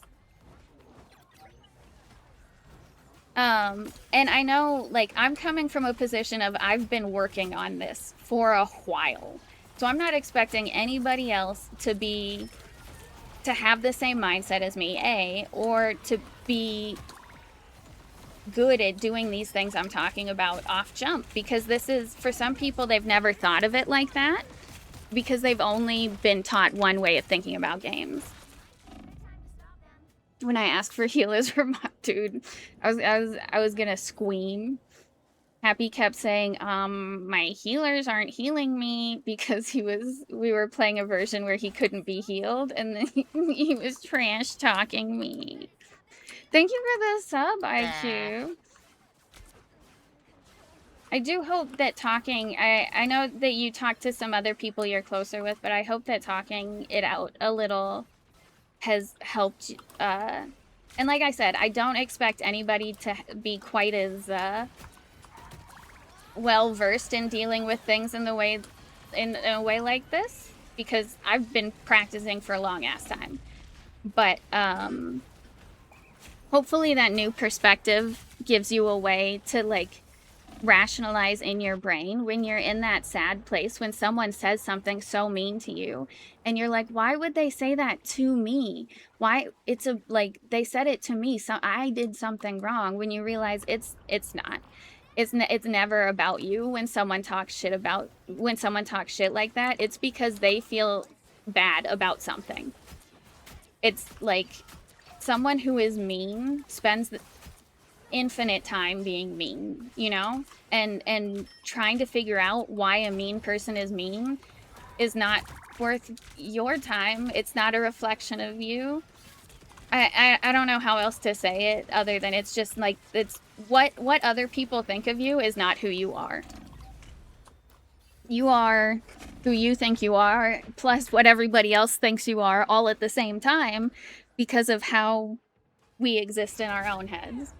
And I know, like, I'm coming from a position of I've been working on this for a while. So I'm not expecting anybody else to have the same mindset as me, or to be good at doing these things I'm talking about off jump, because this is, for some people, they've never thought of it like that because they've only been taught one way of thinking about games. When I asked for healers for my dude, I was gonna squeam. Happy kept saying, my healers aren't healing me, because we were playing a version where he couldn't be healed, and then he was trash talking me. Thank you for the sub, IQ. I do hope that talking, I know that you talk to some other people you're closer with, but I hope that talking it out a little has helped, and like I said, I don't expect anybody to be quite as well versed in dealing with things in a way like this, because I've been practicing for a long ass time. But hopefully that new perspective gives you a way to like rationalize in your brain when you're in that sad place when someone says something so mean to you and you're like, why would they say that to me? Why? It's a like they said it to me, so I did something wrong. When you realize it's not, it's never about you. When someone talks shit like that, it's because they feel bad about something. It's like someone who is mean spends infinite time being mean, you know? And trying to figure out why a mean person is mean is not worth your time. It's not a reflection of you. I don't know how else to say it other than it's just like it's what other people think of you is not who you are. You are who you think you are, plus what everybody else thinks you are, all at the same time, because of how we exist in our own heads.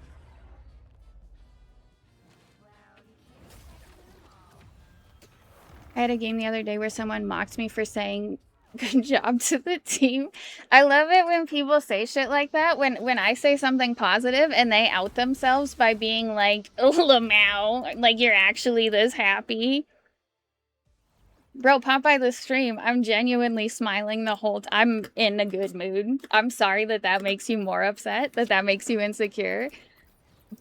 I had a game the other day where someone mocked me for saying good job to the team. I love it when people say shit like that. When I say something positive and they out themselves by being like, oh, Lamau, like you're actually this happy. Bro, pop by the stream. I'm genuinely smiling the whole time. I'm in a good mood. I'm sorry that makes you more upset, that makes you insecure.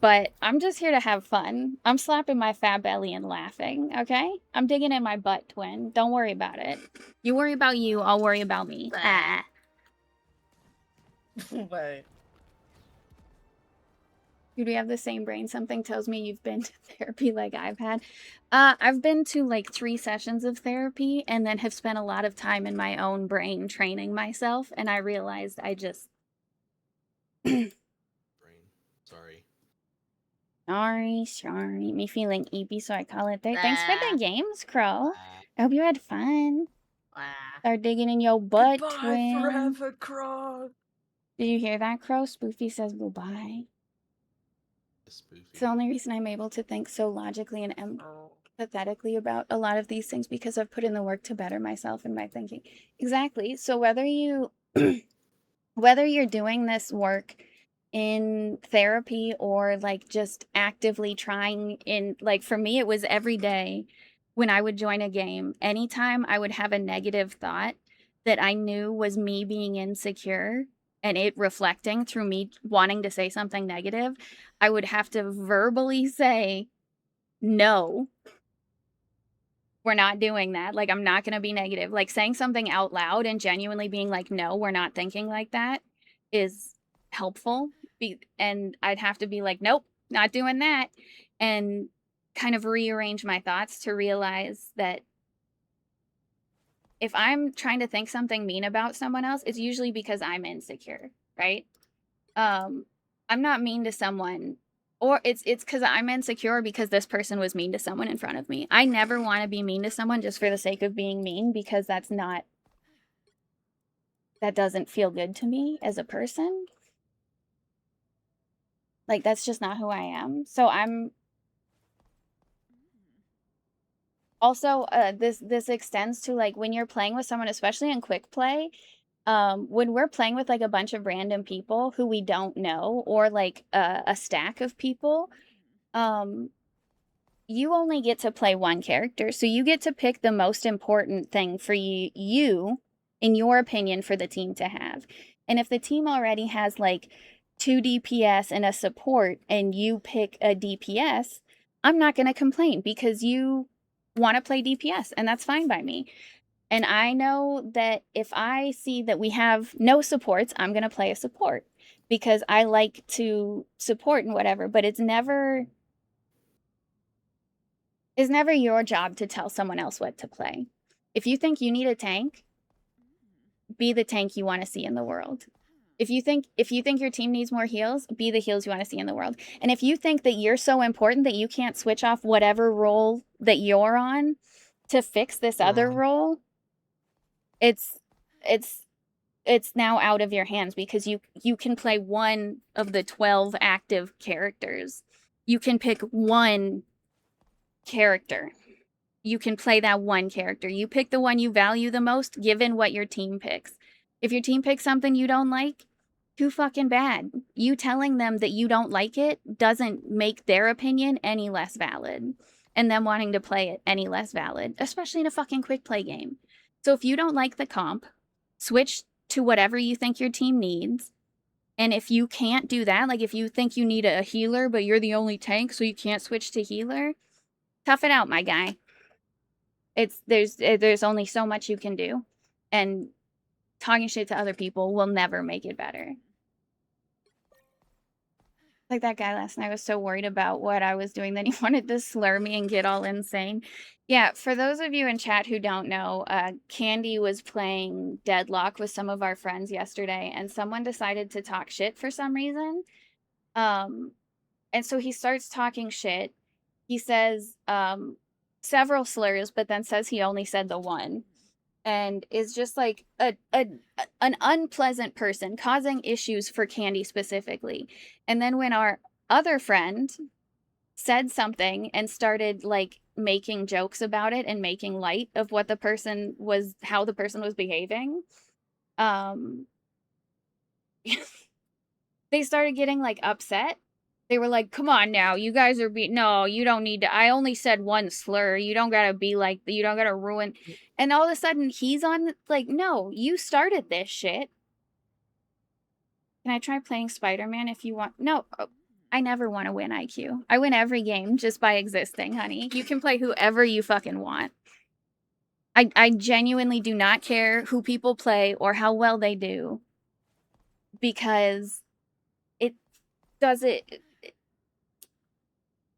But I'm just here to have fun. I'm slapping my fat belly and laughing, okay? I'm digging in my butt, twin. Don't worry about it. You worry about you, I'll worry about me. Ah. Wait. Do we have the same brain? Something tells me you've been to therapy like I've had. I've been to like 3 sessions of therapy and then have spent a lot of time in my own brain training myself, and I realized I just... Brain. Sorry. Sorry. Me feeling eepy, so I call it there. Thanks for the games, Crow. I hope you had fun. Start digging in your butt, Goodbye twin. forever, Crow. Did you hear that, Crow? Spoofy says goodbye. Spoofy. It's the only reason I'm able to think so logically and empathetically about a lot of these things, because I've put in the work to better myself in my thinking. Exactly. So whether you whether you're doing this work in therapy or like just actively trying in, like for me it was every day when I would join a game, anytime I would have a negative thought that I knew was me being insecure and it reflecting through me wanting to say something negative, I would have to verbally say, no, we're not doing that. Like, I'm not going to be negative. Like, saying something out loud and genuinely being like, no, we're not thinking like that is helpful. And I'd have to be like, nope, not doing that. And kind of rearrange my thoughts to realize that if I'm trying to think something mean about someone else, it's usually because I'm insecure, right? I'm not mean to someone, or it's because I'm insecure because this person was mean to someone in front of me. I never want to be mean to someone just for the sake of being mean, because that doesn't feel good to me as a person. Like, that's just not who I am. So I'm also this extends to like when you're playing with someone, especially in quick play. When we're playing with like a bunch of random people who we don't know, or like a stack of people, you only get to play one character. So you get to pick the most important thing for you, in your opinion, for the team to have. And if the team already has like 2 DPS and a support and you pick a DPS, I'm not going to complain because you want to play DPS, and that's fine by me. And I know that if I see that we have no supports, I'm going to play a support because I like to support and whatever, but it's never your job to tell someone else what to play. If you think you need a tank, be the tank you want to see in the world. If you think your team needs more heals, be the heals you want to see in the world. And if you think that you're so important that you can't switch off whatever role that you're on to fix this other role, it's now out of your hands, because you can play one of the 12 active characters. You can pick one character. You can play that one character. You pick the one you value the most, given what your team picks. If your team picks something you don't like, too fucking bad. You telling them that you don't like it doesn't make their opinion any less valid, and them wanting to play it any less valid, especially in a fucking quick play game. So if you don't like the comp, switch to whatever you think your team needs. And if you can't do that, like if you think you need a healer, but you're the only tank, so you can't switch to healer, tough it out, my guy. There's only so much you can do, and talking shit to other people will never make it better. Like that guy last night was so worried about what I was doing that he wanted to slur me and get all insane. Yeah, for those of you in chat who don't know, Candy was playing Deadlock with some of our friends yesterday, and someone decided to talk shit for some reason. And so he starts talking shit. He says several slurs, but then says he only said the one. And is just like an unpleasant person, causing issues for Candy specifically. And then when our other friend said something and started like making jokes about it and making light of what the person was, how the person was behaving, they started getting like upset. They were like, come on now, you guys are no, you don't need to, I only said one slur, you don't gotta be like, you don't gotta ruin. And all of a sudden he's on, like, no, you started this shit. Can I try playing Spider-Man if you want? No, I never want to win IQ. I win every game just by existing, honey. You can play whoever you fucking want. I genuinely do not care who people play or how well they do, because it does it.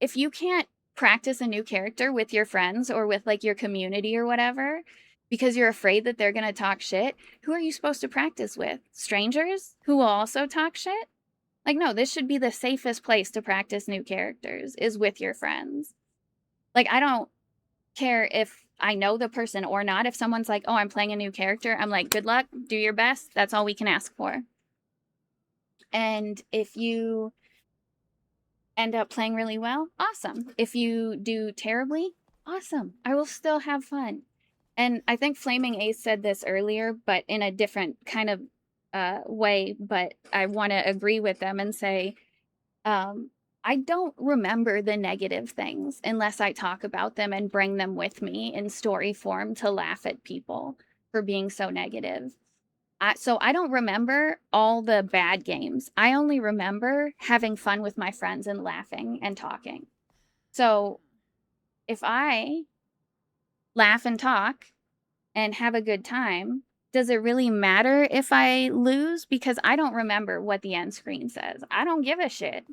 If you can't practice a new character with your friends or with like your community or whatever, because you're afraid that they're going to talk shit, who are you supposed to practice with? Strangers who will also talk shit? Like, no, this should be the safest place to practice new characters, is with your friends. Like, I don't care if I know the person or not. If someone's like, oh, I'm playing a new character, I'm like, good luck, do your best. That's all we can ask for. And if you end up playing really well, awesome. If you do terribly, awesome. I will still have fun. And I think Flaming Ace said this earlier, but in a different kind of way. But I want to agree with them and say, I don't remember the negative things unless I talk about them and bring them with me in story form to laugh at people for being so negative. So I don't remember all the bad games. I only remember having fun with my friends and laughing and talking. So if I laugh and talk and have a good time, does it really matter if I lose? Because I don't remember what the end screen says. I don't give a shit.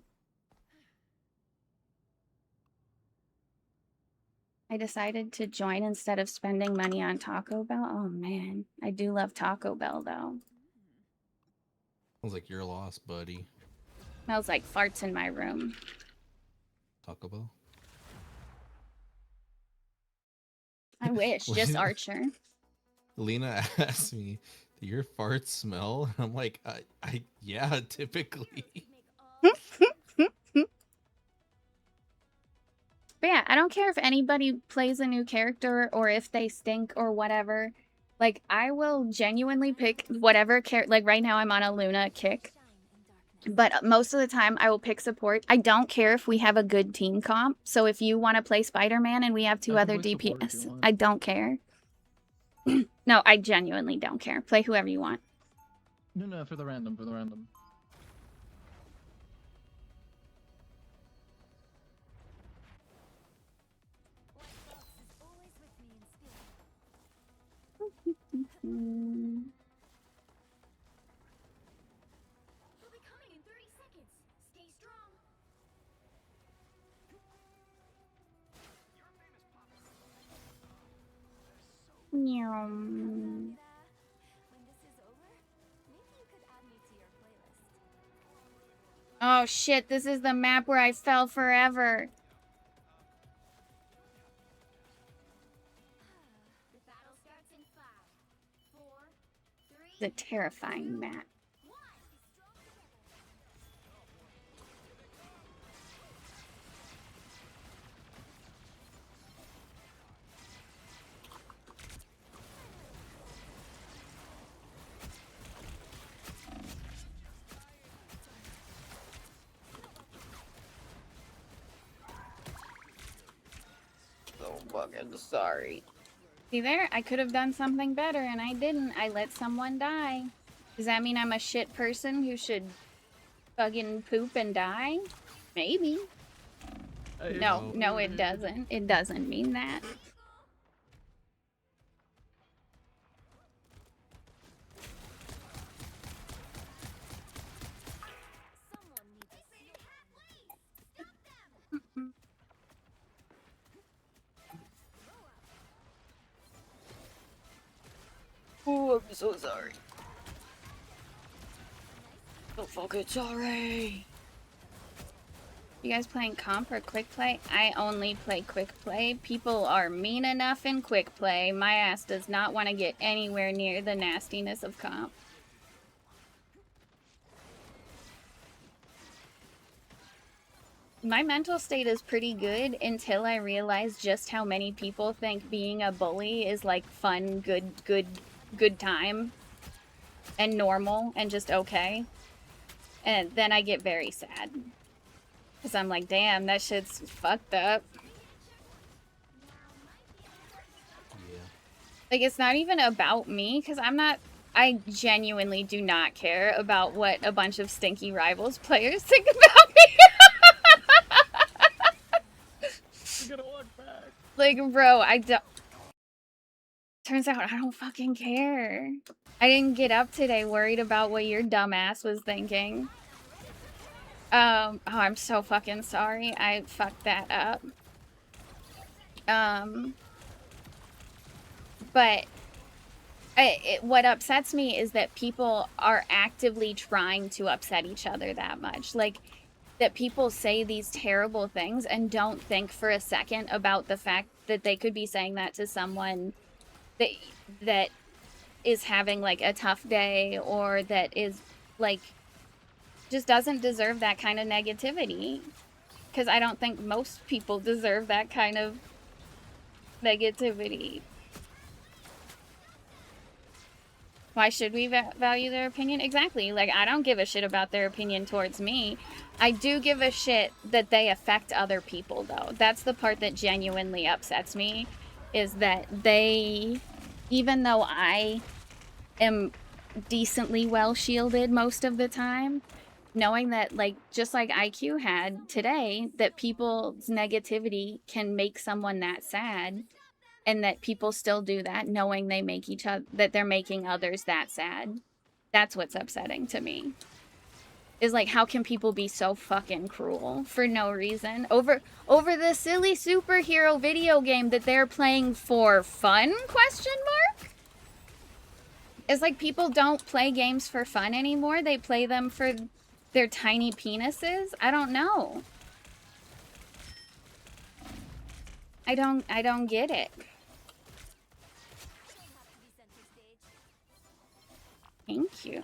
I decided to join instead of spending money on Taco Bell. Oh man, I do love Taco Bell though. Sounds like your loss, buddy. Smells like farts in my room. Taco Bell. I wish, just Archer. Lena asked me, "Do your farts smell?" And I'm like, yeah, typically. But yeah, I don't care if anybody plays a new character or if they stink or whatever. Like, I will genuinely pick whatever character. Like, right now I'm on a Luna kick. But most of the time I will pick support. I don't care if we have a good team comp. So if you want to play Spider-Man and we have two other DPS, I don't care. No, I genuinely don't care. Play whoever you want. No, for the random, Oh shit, this is the map where I fell forever. The terrifying map. fucking sorry. See there? I could have done something better and I didn't. I let someone die. Does that mean I'm a shit person who should fucking poop and die? Maybe. No, no, it doesn't. It doesn't mean that. Oh, I'm so sorry. So fucking sorry. You guys playing comp or quick play? I only play quick play. People are mean enough in quick play. My ass does not want to get anywhere near the nastiness of comp. My mental state is pretty good until I realize just how many people think being a bully is like fun, good time and normal and just okay. And then I get very sad. Because I'm like, damn, that shit's fucked up. Yeah. Like, it's not even about me, because I genuinely do not care about what a bunch of stinky rivals players think about me. We're gonna walk back. Like, bro, I don't... Turns out I don't fucking care. I didn't get up today worried about what your dumbass was thinking. Oh, I'm so fucking sorry. I fucked that up. But what upsets me is that people are actively trying to upset each other that much. Like, that people say these terrible things and don't think for a second about the fact that they could be saying that to someone that is having, like, a tough day or that is, like, just doesn't deserve that kind of negativity. Because I don't think most people deserve that kind of negativity. Why should we value their opinion? Exactly. Like, I don't give a shit about their opinion towards me. I do give a shit that they affect other people, though. That's the part that genuinely upsets me, is that they, even though I am decently well shielded most of the time, knowing that, like, just like IQ had today, that people's negativity can make someone that sad, and that people still do that, knowing they make each other, that they're making others that sad. That's what's upsetting to me. Is like, how can people be so fucking cruel for no reason over the silly superhero video game that they're playing for fun? Question mark. It's like people don't play games for fun anymore. They play them for their tiny penises. I don't know. I don't get it. Thank you.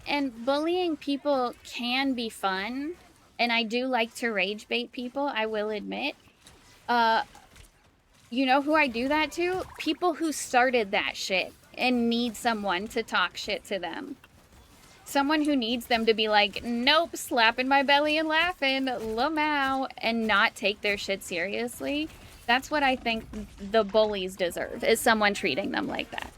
And bullying people can be fun, and I do like to rage bait people, I will admit. You know who I do that to? People who started that shit and need someone to talk shit to them. Someone who needs them to be like, nope, slapping my belly and laughing, lamau, and not take their shit seriously. That's what I think the bullies deserve, is someone treating them like that.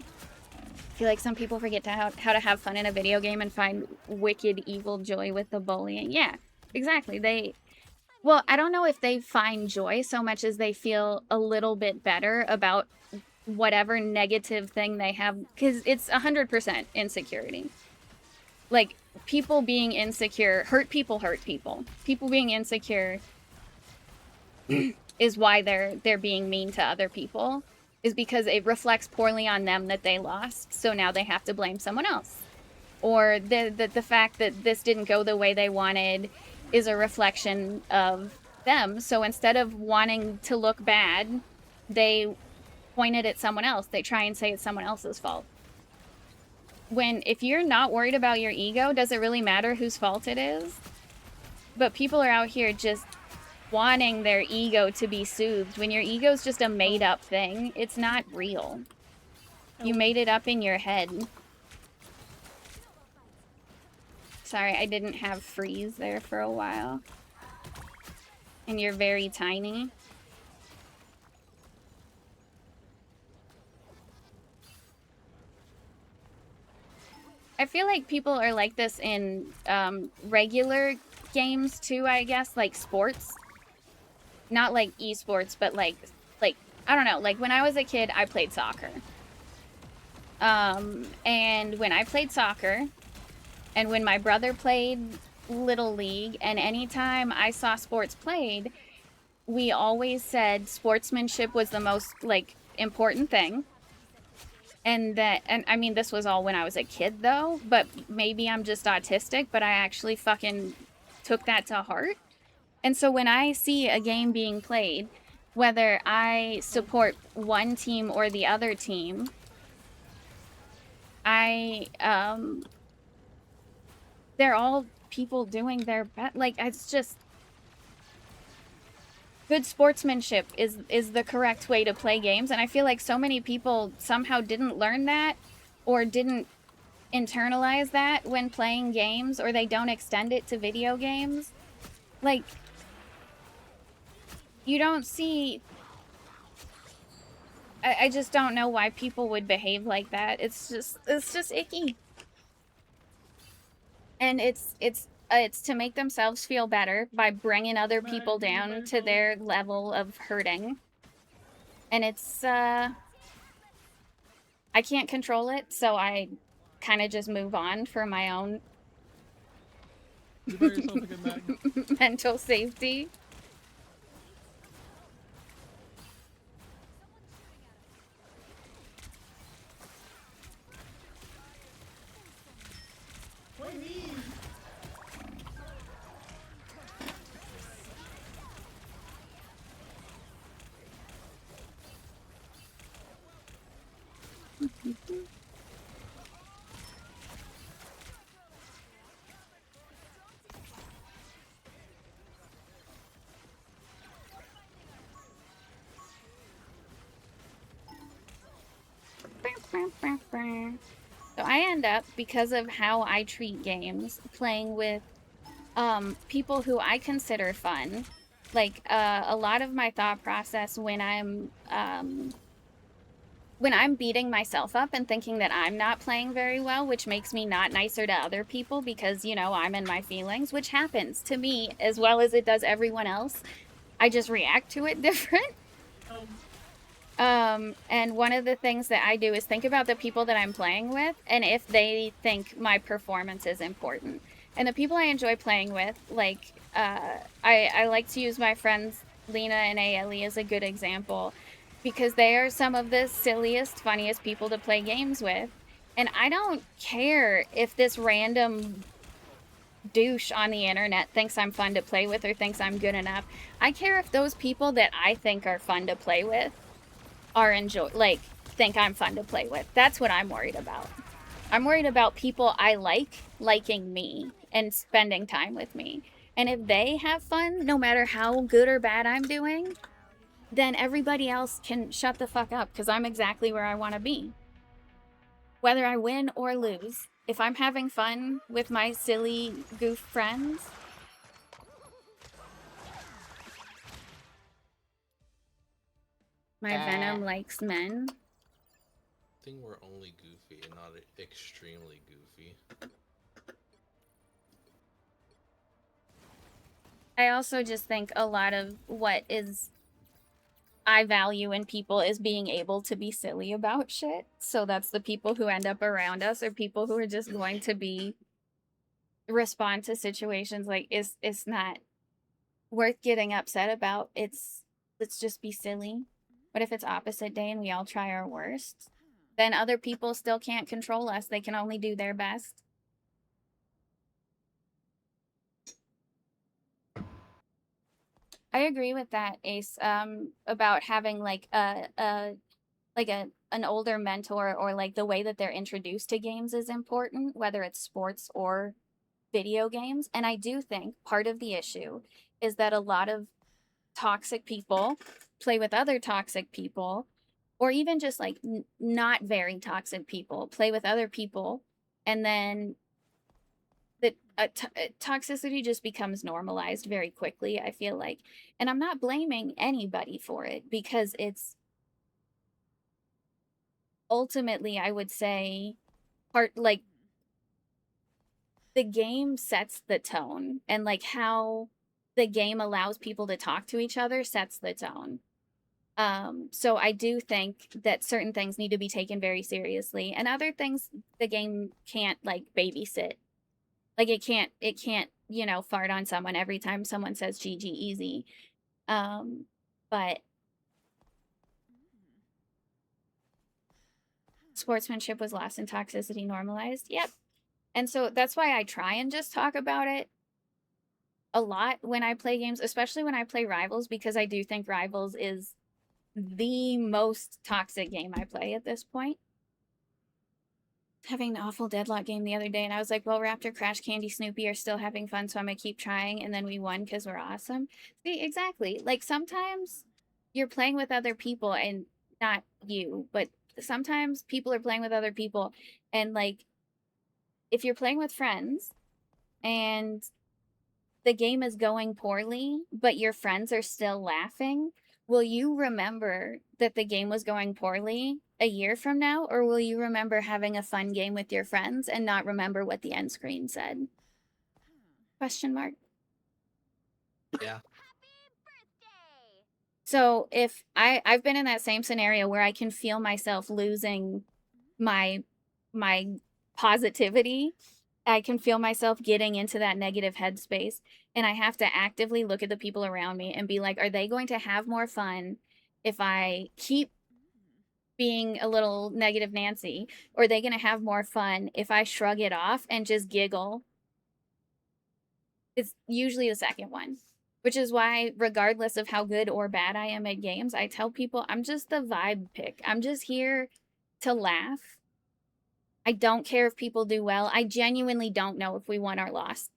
I feel like some people forget how to have fun in a video game and find wicked evil joy with the bullying. Yeah, exactly. Well, I don't know if they find joy so much as they feel a little bit better about whatever negative thing they have, because it's 100% insecurity. Like, people being insecure, hurt people. People being insecure is why they're being mean to other people, is because it reflects poorly on them that they lost, so now they have to blame someone else. Or the fact that this didn't go the way they wanted is a reflection of them, so instead of wanting to look bad, they point it at someone else. They try and say it's someone else's fault. When, if you're not worried about your ego, does it really matter whose fault it is? But people are out here just wanting their ego to be soothed when your ego's just a made up thing. It's not real. You made it up in your head. Sorry, I didn't have freeze there for a while. And you're very tiny. I feel like people are like this in regular games too, I guess, like sports. Not like esports, but like I don't know, like when I was a kid, I played soccer. And when I played soccer, and when my brother played Little League, and anytime I saw sports played, we always said sportsmanship was the most, like, important thing. And I mean, this was all when I was a kid, though, but maybe I'm just autistic, but I actually fucking took that to heart. And so when I see a game being played, whether I support one team or the other team, they're all people doing their best. Like, it's just good sportsmanship is the correct way to play games, and I feel like so many people somehow didn't learn that or didn't internalize that when playing games, or they don't extend it to video games. Like, you don't see... I just don't know why people would behave like that. It's just icky. And it's to make themselves feel better by bringing other people down to their level of hurting. And it's, I can't control it, so I kind of just move on for my own mental safety. So I end up, because of how I treat games, playing with people who I consider fun. Like, a lot of my thought process when I'm beating myself up and thinking that I'm not playing very well, which makes me not nicer to other people because, you know, I'm in my feelings, which happens to me as well as it does everyone else. I just react to it different. And one of the things that I do is think about the people that I'm playing with and if they think my performance is important. And the people I enjoy playing with, like, I like to use my friends Lena and Ailey as a good example because they are some of the silliest, funniest people to play games with. And I don't care if this random douche on the internet thinks I'm fun to play with or thinks I'm good enough. I care if those people that I think are fun to play with think I'm fun to play with. That's what I'm worried about. I'm worried about people I liking me and spending time with me. And if they have fun, no matter how good or bad I'm doing, then everybody else can shut the fuck up because I'm exactly where I want to be. Whether I win or lose, if I'm having fun with my silly goof friends, my Venom likes men. I think we're only goofy and not extremely goofy. I also just think a lot of what I value in people is being able to be silly about shit. So that's the people who end up around us are people who are just going to respond to situations like it's not worth getting upset about. Let's just be silly. But if it's opposite day and we all try our worst, then other people still can't control us. They can only do their best. I agree with that, Ace, about having like an older mentor, or like the way that they're introduced to games is important, whether it's sports or video games. And I do think part of the issue is that a lot of toxic people, play with other toxic people, or even just like not very toxic people, play with other people, and then the toxicity just becomes normalized very quickly, I feel like. And I'm not blaming anybody for it because it's ultimately, I would say, part like the game sets the tone, and like how the game allows people to talk to each other sets the tone. So I do think that certain things need to be taken very seriously, and other things the game can't like babysit. Like it can't, you know, fart on someone every time someone says GG easy. But sportsmanship was lost and toxicity normalized. Yep. And so that's why I try and just talk about it a lot when I play games, especially when I play Rivals, because I do think Rivals is the most toxic game I play at this point. Having an awful deadlock game the other day, and I was like, well, Raptor, Crash, Candy, Snoopy are still having fun, so I'm gonna keep trying, and then we won because we're awesome. See, exactly. Like, sometimes you're playing with other people, and not you, but sometimes people are playing with other people, and, like, if you're playing with friends, and the game is going poorly, but your friends are still laughing, will you remember that the game was going poorly a year from now, or will you remember having a fun game with your friends and not remember what the end screen said? Question mark. Yeah. So if I've been in that same scenario where I can feel myself losing my positivity. I can feel myself getting into that negative headspace, and I have to actively look at the people around me and be like, are they going to have more fun if I keep being a little negative Nancy, or are they going to have more fun if I shrug it off and just giggle? It's usually the second one, which is why, regardless of how good or bad I am at games, I tell people I'm just the vibe pick. I'm just here to laugh. I don't care if people do well. I genuinely don't know if we won or lost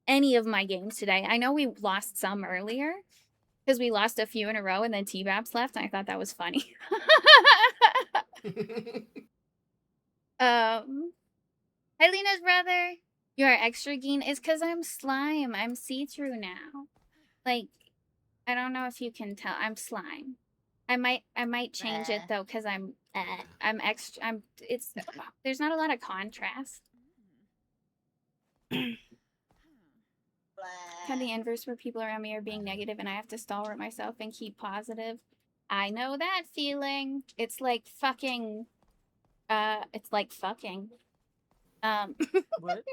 any of my games today. I know we lost some earlier because we lost a few in a row and then T-Babs left, and I thought that was funny. Helena's brother, you are extra green. Is because I'm slime. I'm see-through now. Like, I don't know if you can tell. I'm slime. I might change it though, because I'm extra. It's there's not a lot of contrast. Kind of the inverse where people around me are being negative and I have to stalwart myself and keep positive. I know that feeling. It's like fucking. It's like fucking. What?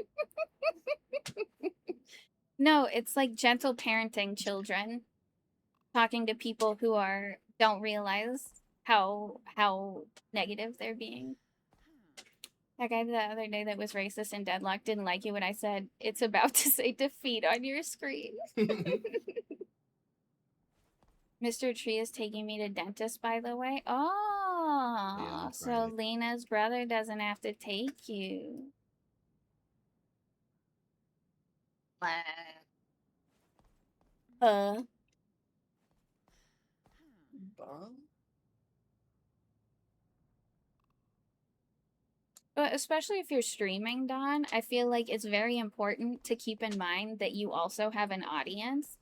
No, it's like gentle parenting children, talking to people who don't realize how negative they're being. That guy the other day that was racist and deadlocked didn't like you when I said it's about to say defeat on your screen. Mr. Tree is taking me to dentist, by the way. Oh, on so Friday. Lena's brother doesn't have to take you. But especially if you're streaming, Dawn, I feel like it's very important to keep in mind that you also have an audience,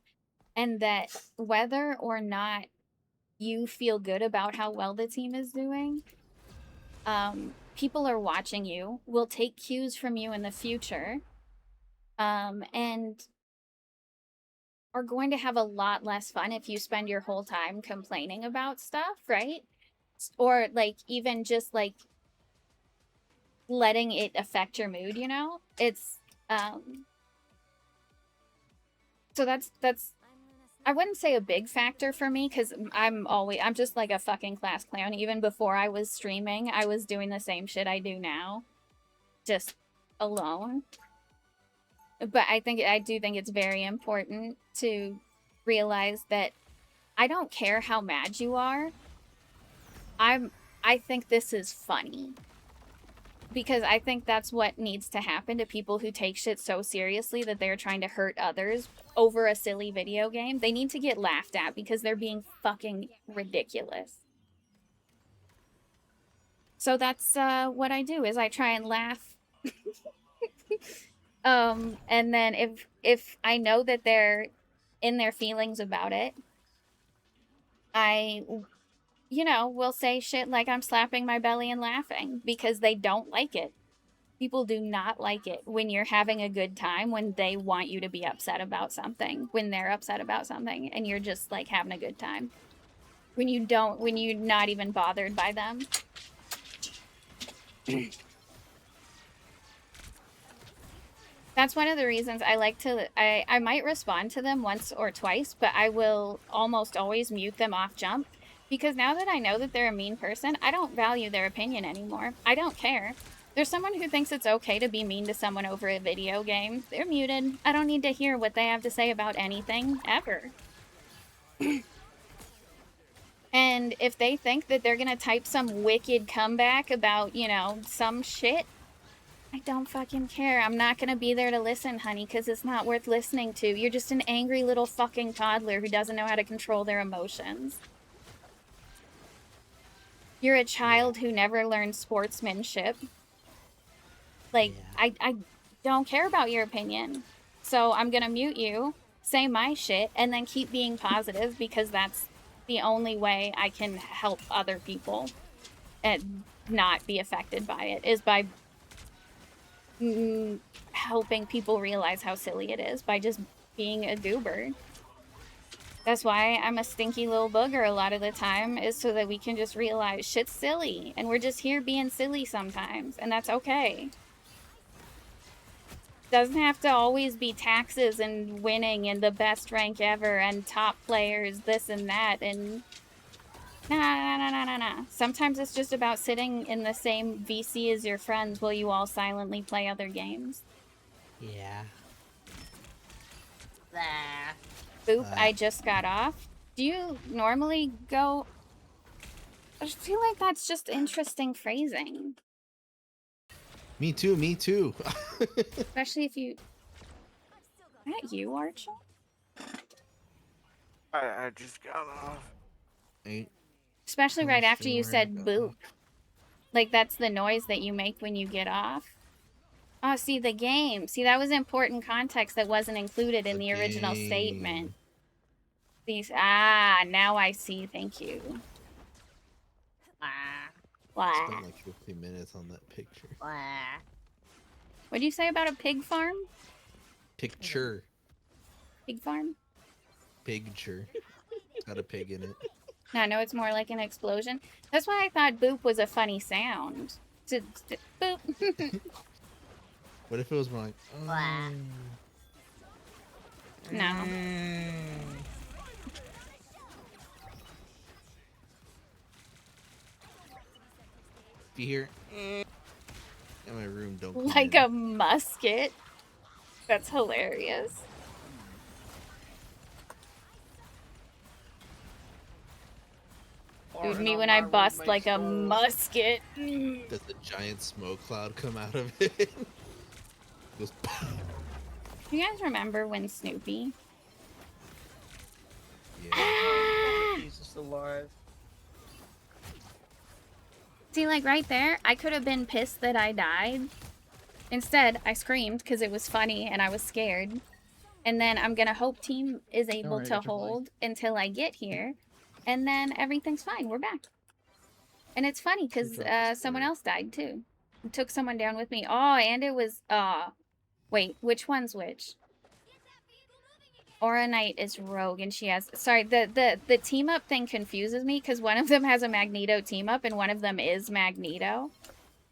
and that whether or not you feel good about how well the team is doing, people are watching you, will take cues from you in the future, and are going to have a lot less fun if you spend your whole time complaining about stuff, right? Or like even just like letting it affect your mood, you know? It's so that's I wouldn't say a big factor for me, because I'm just like a fucking class clown. Even before I was streaming, I was doing the same shit I do now, just alone. But I do think it's very important to realize that I don't care how mad you are. I think this is funny. because I think that's what needs to happen to people who take shit so seriously that they're trying to hurt others over a silly video game. They need to get laughed at because they're being fucking ridiculous. So that's what I do, is I try and laugh. And then if I know that they're in their feelings about it, I, you know, will say shit like I'm slapping my belly and laughing because they don't like it. People do not like it when you're having a good time, when they want you to be upset about something, when they're upset about something, and you're just like having a good time. When you're not even bothered by them. That's one of the reasons I like to, I might respond to them once or twice, but I will almost always mute them off jump. Because now that I know that they're a mean person, I don't value their opinion anymore. I don't care. There's someone who thinks it's okay to be mean to someone over a video game. They're muted. I don't need to hear what they have to say about anything, ever. And if they think that they're gonna type some wicked comeback about, you know, some shit, I don't fucking care. I'm not gonna be there to listen, honey, because it's not worth listening to. You're just an angry little fucking toddler who doesn't know how to control their emotions. You're a child who never learned sportsmanship. Like, I don't care about your opinion. So I'm gonna mute you, say my shit, and then keep being positive because that's the only way I can help other people and not be affected by it, is by helping people realize how silly it is by just being a goober. That's why I'm a stinky little booger a lot of the time, is so that we can just realize shit's silly and we're just here being silly sometimes, and that's okay. Doesn't have to always be taxes and winning and the best rank ever and top players, this and that, and nah. Sometimes it's just about sitting in the same VC as your friends while you all silently play other games. Yeah. Boop, I just got off. Do you normally go... I feel like that's just interesting phrasing. Me too, me too. Especially if you... Is that you, Archie? I just got off. Especially right after you said boop. Like, that's the noise that you make when you get off. Oh, see, the game. See, that was important context that wasn't included in the original statement. These... Ah, now I see. Thank you. Spent like 50 minutes on that picture. What'd you say about a pig farm? Picture. Pig farm? Picture. Got a pig in it. No, I know it's more like an explosion. That's why I thought boop was a funny sound. Boop. What if it was more like... No. If you hear... in my room, don't come Like in. a musket. That's hilarious. Dude, me when I bust like a musket. Does a giant smoke cloud come out of it? Goes... You guys remember when Snoopy? Jesus alive. See, like right there, I could have been pissed that I died. Instead, I screamed because it was funny and I was scared. And then I'm gonna hope team is able to hold until I get here. And then everything's fine. We're back. And it's funny because someone else died too. It took someone down with me. Oh, and it was... wait, which one's which? Aura Knight is Rogue and she has... Sorry, the team up thing confuses me because one of them has a Magneto team up and one of them is Magneto.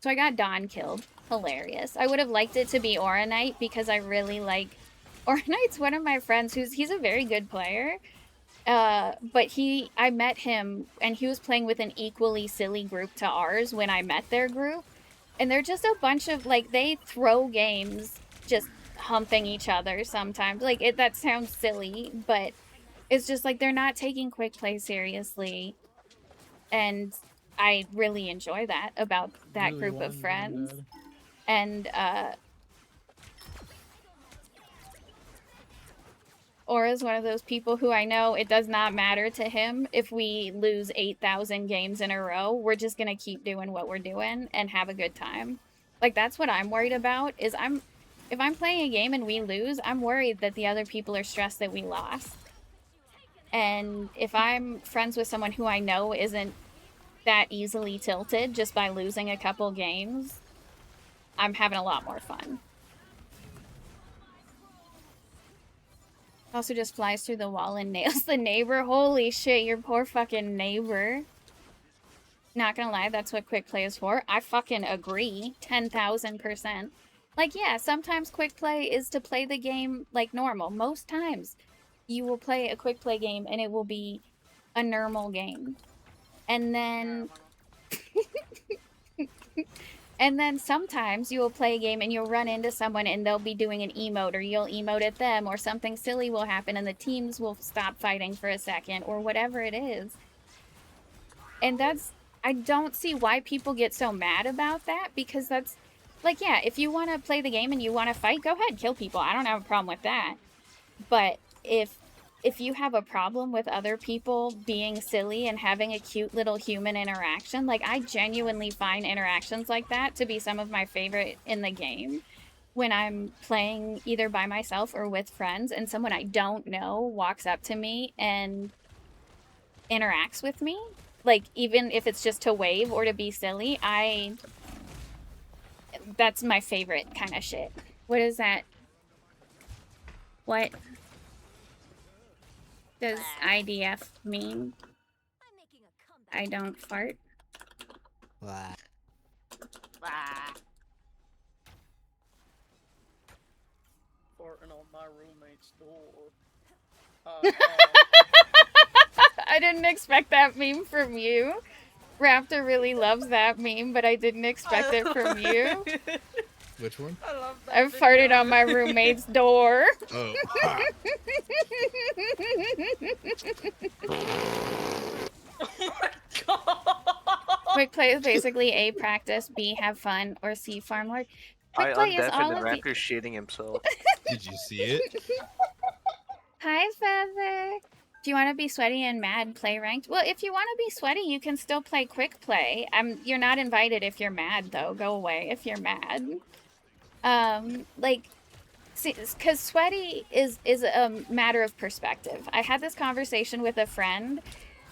So I got Dawn killed. Hilarious. I would have liked it to be Aura Knight because I really like... Aura Knight's one of my friends he's a very good player. But I met him and he was playing with an equally silly group to ours when I met their group. And they're just a bunch of, like, they throw games just humping each other sometimes. Like, that sounds silly, but it's just like they're not taking quick play seriously. And I really enjoy that about that Really group of wine friends. granddad. And Aura's one of those people who I know it does not matter to him if we lose 8,000 games in a row. We're just gonna keep doing what we're doing and have a good time. Like, that's what I'm worried about, is if I'm playing a game and we lose, I'm worried that the other people are stressed that we lost. And if I'm friends with someone who I know isn't that easily tilted just by losing a couple games, I'm having a lot more fun. Also just flies through the wall and nails the neighbor. Holy shit, your poor fucking neighbor. Not gonna lie, that's what quick play is for. I fucking agree. 10,000%. Like, yeah, sometimes quick play is to play the game like normal. Most times you will play a quick play game and it will be a normal game. And then and then sometimes you will play a game and you'll run into someone and they'll be doing an emote, or you'll emote at them, or something silly will happen and the teams will stop fighting for a second, or whatever it is. And I don't see why people get so mad about that, because that's, like, yeah, if you want to play the game and you want to fight, go ahead, kill people. I don't have a problem with that. But if you have a problem with other people being silly and having a cute little human interaction, like, I genuinely find interactions like that to be some of my favorite in the game. When I'm playing either by myself or with friends and someone I don't know walks up to me and interacts with me, like, even if it's just to wave or to be silly, that's my favorite kind of shit. What is that? What does IDF mean? I don't fart. Farting on my roommate's door. I didn't expect that meme from you. Raptor really loves that meme, but I didn't expect it from you. Which one? I love that. I farted on my roommate's door. Oh. Oh my god! Quick play is basically A, practice, B, have fun, or C, farm lord. Quick I play is undeafened all the of the... raptor shitting himself. Did you see it? Hi, Feather. Do you want to be sweaty and mad, play ranked? Well, if you want to be sweaty, you can still play quick play. You're not invited if you're mad, though. Go away if you're mad. Like, see, because sweaty is a matter of perspective. I had this conversation with a friend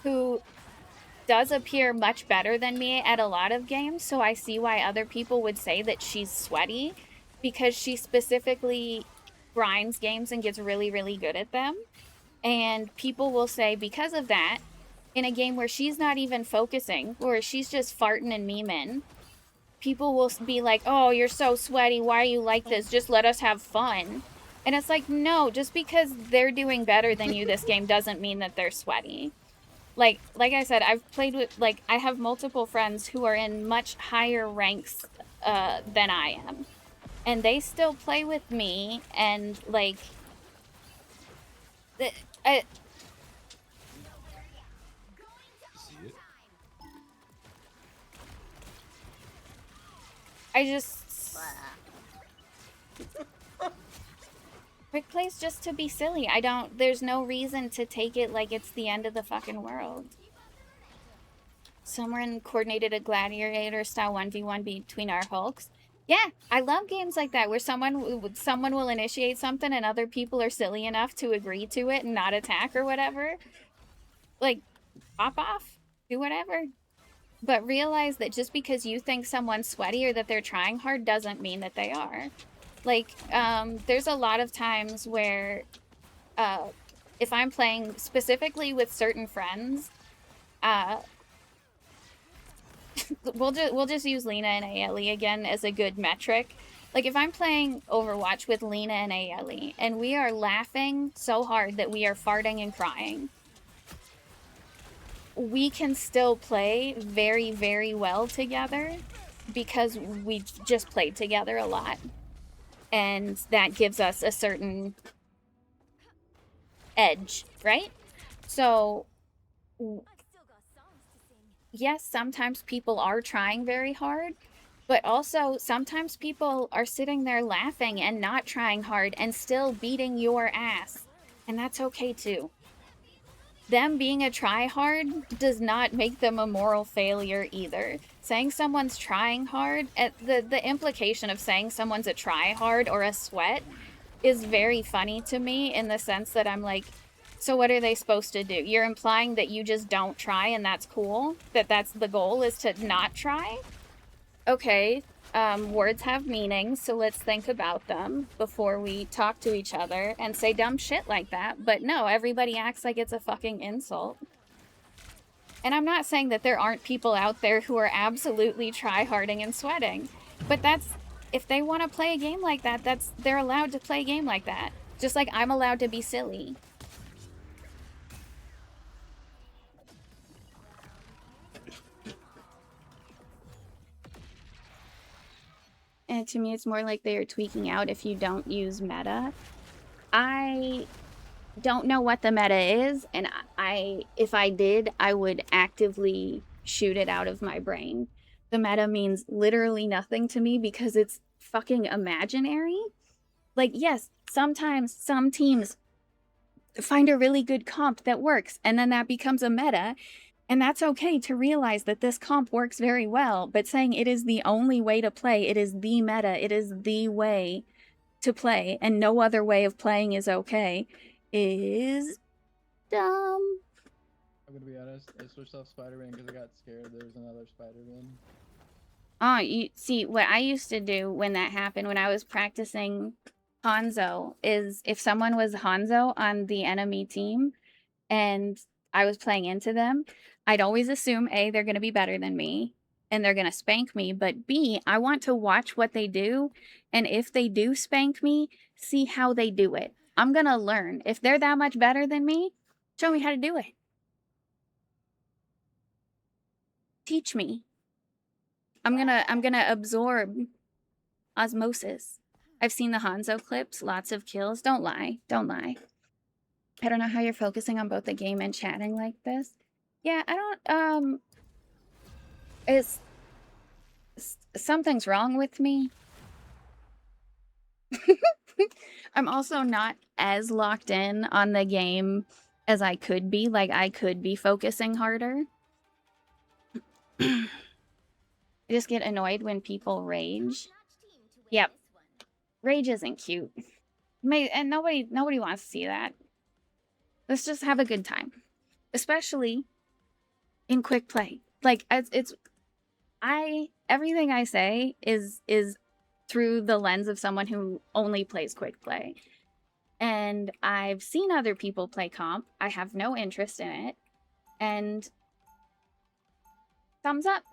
who does appear much better than me at a lot of games, so I see why other people would say that she's sweaty, because she specifically grinds games and gets really, really good at them. And people will say, because of that, in a game where she's not even focusing, or she's just farting and memeing, people will be like, oh, you're so sweaty, why are you like this? Just let us have fun. And it's like, no, just because they're doing better than you this game doesn't mean that they're sweaty. Like I said, I've played with, like, I have multiple friends who are in much higher ranks than I am. And they still play with me, and, like, I just... Quick play's just to be silly. There's no reason to take it like it's the end of the fucking world. Someone coordinated a gladiator style 1v1 between our Hulks. Yeah, I love games like that where someone will initiate something and other people are silly enough to agree to it and not attack or whatever. Like, pop off, do whatever. But realize that just because you think someone's sweaty or that they're trying hard doesn't mean that they are. Like, there's a lot of times where, if I'm playing specifically with certain friends, we'll just use Lena and Aeli again as a good metric. Like, if I'm playing Overwatch with Lena and Aeli, and we are laughing so hard that we are farting and crying, we can still play very, very well together because we've just played together a lot. And that gives us a certain edge, right? So, yes, sometimes people are trying very hard, but also sometimes people are sitting there laughing and not trying hard and still beating your ass. And that's okay too. Them being a tryhard does not make them a moral failure either. Saying someone's trying hard, the implication of saying someone's a tryhard or a sweat is very funny to me in the sense that I'm like, so what are they supposed to do? You're implying that you just don't try and that's cool? That that's the goal, is to not try? Okay, words have meanings, so let's think about them before we talk to each other and say dumb shit like that. But no, everybody acts like it's a fucking insult. And I'm not saying that there aren't people out there who are absolutely tryharding and sweating, but that's, if they want to play a game like that, they're allowed to play a game like that. Just like I'm allowed to be silly. And to me, it's more like they are tweaking out if you don't use meta. I don't know what the meta is, and if I did, I would actively shoot it out of my brain. The meta means literally nothing to me because it's fucking imaginary. Like, yes, sometimes some teams find a really good comp that works, and then that becomes a meta, and that's okay to realize that this comp works very well, but saying it is the only way to play, it is the meta, it is the way to play, and no other way of playing is okay, is dumb. I'm gonna be honest, I switched off Spider-Man because I got scared there was another Spider-Man. Oh, you see, what I used to do when that happened, when I was practicing Hanzo, is if someone was Hanzo on the enemy team and I was playing into them, I'd always assume A, they're going to be better than me and they're going to spank me, but B, I want to watch what they do, and if they do spank me, see how they do it. I'm going to learn. If they're that much better than me, show me how to do it. Teach me. I'm gonna absorb osmosis. I've seen the Hanzo clips, lots of kills. Don't lie. Don't lie. I don't know how you're focusing on both the game and chatting like this. Yeah, I don't, it's, something's wrong with me. I'm also not as locked in on the game as I could be. Like, I could be focusing harder. I just get annoyed when people rage. Yep. Rage isn't cute. And nobody wants to see that. Let's just have a good time. Especially in quick play. Like, everything I say is through the lens of someone who only plays quick play. And I've seen other people play comp. I have no interest in it. And thumbs up.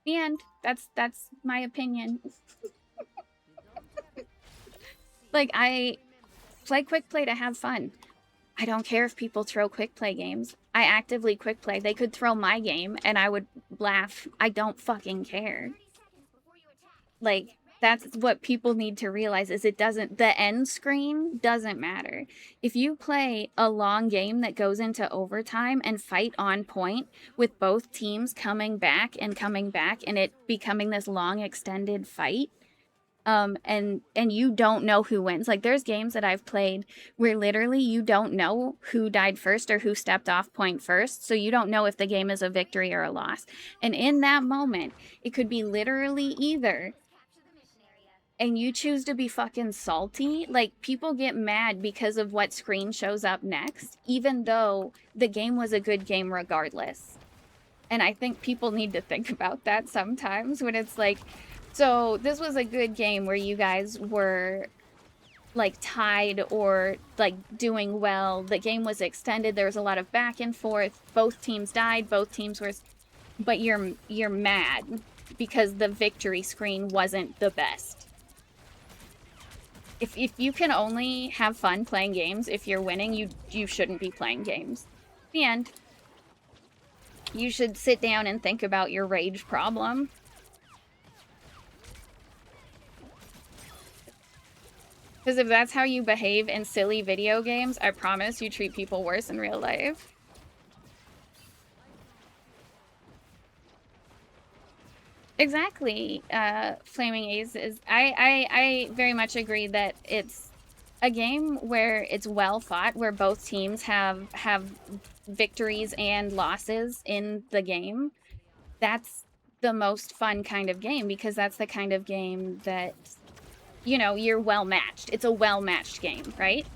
The end. That's my opinion. Like, I play quick play to have fun. I don't care if people throw quick play games. I actively quick play. They could throw my game and I would laugh. I don't fucking care. Like, that's what people need to realize, is the end screen doesn't matter. If you play a long game that goes into overtime and fight on point with both teams coming back and it becoming this long extended fight, and you don't know who wins. Like, there's games that I've played where literally you don't know who died first or who stepped off point first, so you don't know if the game is a victory or a loss. And in that moment, it could be literally either, and you choose to be fucking salty. Like, people get mad because of what screen shows up next, even though the game was a good game regardless. And I think people need to think about that sometimes, when it's like, so this was a good game where you guys were like tied or like doing well. The game was extended. There was a lot of back and forth. Both teams died. Both teams were, but you're mad because the victory screen wasn't the best. If you can only have fun playing games if you're winning, you shouldn't be playing games. The end. You should sit down and think about your rage problem. Because if that's how you behave in silly video games, I promise you treat people worse in real life. Exactly. Flaming Ace is. I very much agree that it's a game where it's well fought, where both teams have victories and losses in the game. That's the most fun kind of game because that's the kind of game that, you know, you're well matched. It's a well matched game, right?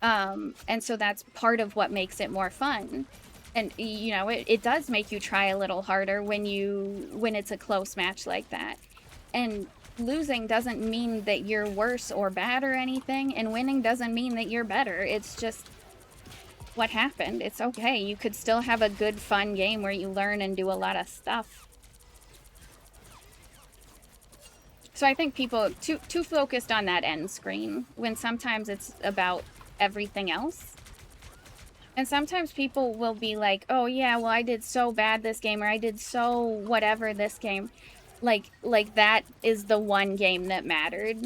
And so that's part of what makes it more fun. And you know, it does make you try a little harder when it's a close match like that. And losing doesn't mean that you're worse or bad or anything, and winning doesn't mean that you're better. It's just what happened. It's okay. You could still have a good fun game where you learn and do a lot of stuff. So I think people too focused on that end screen when sometimes it's about everything else. And sometimes people will be like, "Oh yeah, well I did so bad this game, or I did so whatever this game." Like that is the one game that mattered.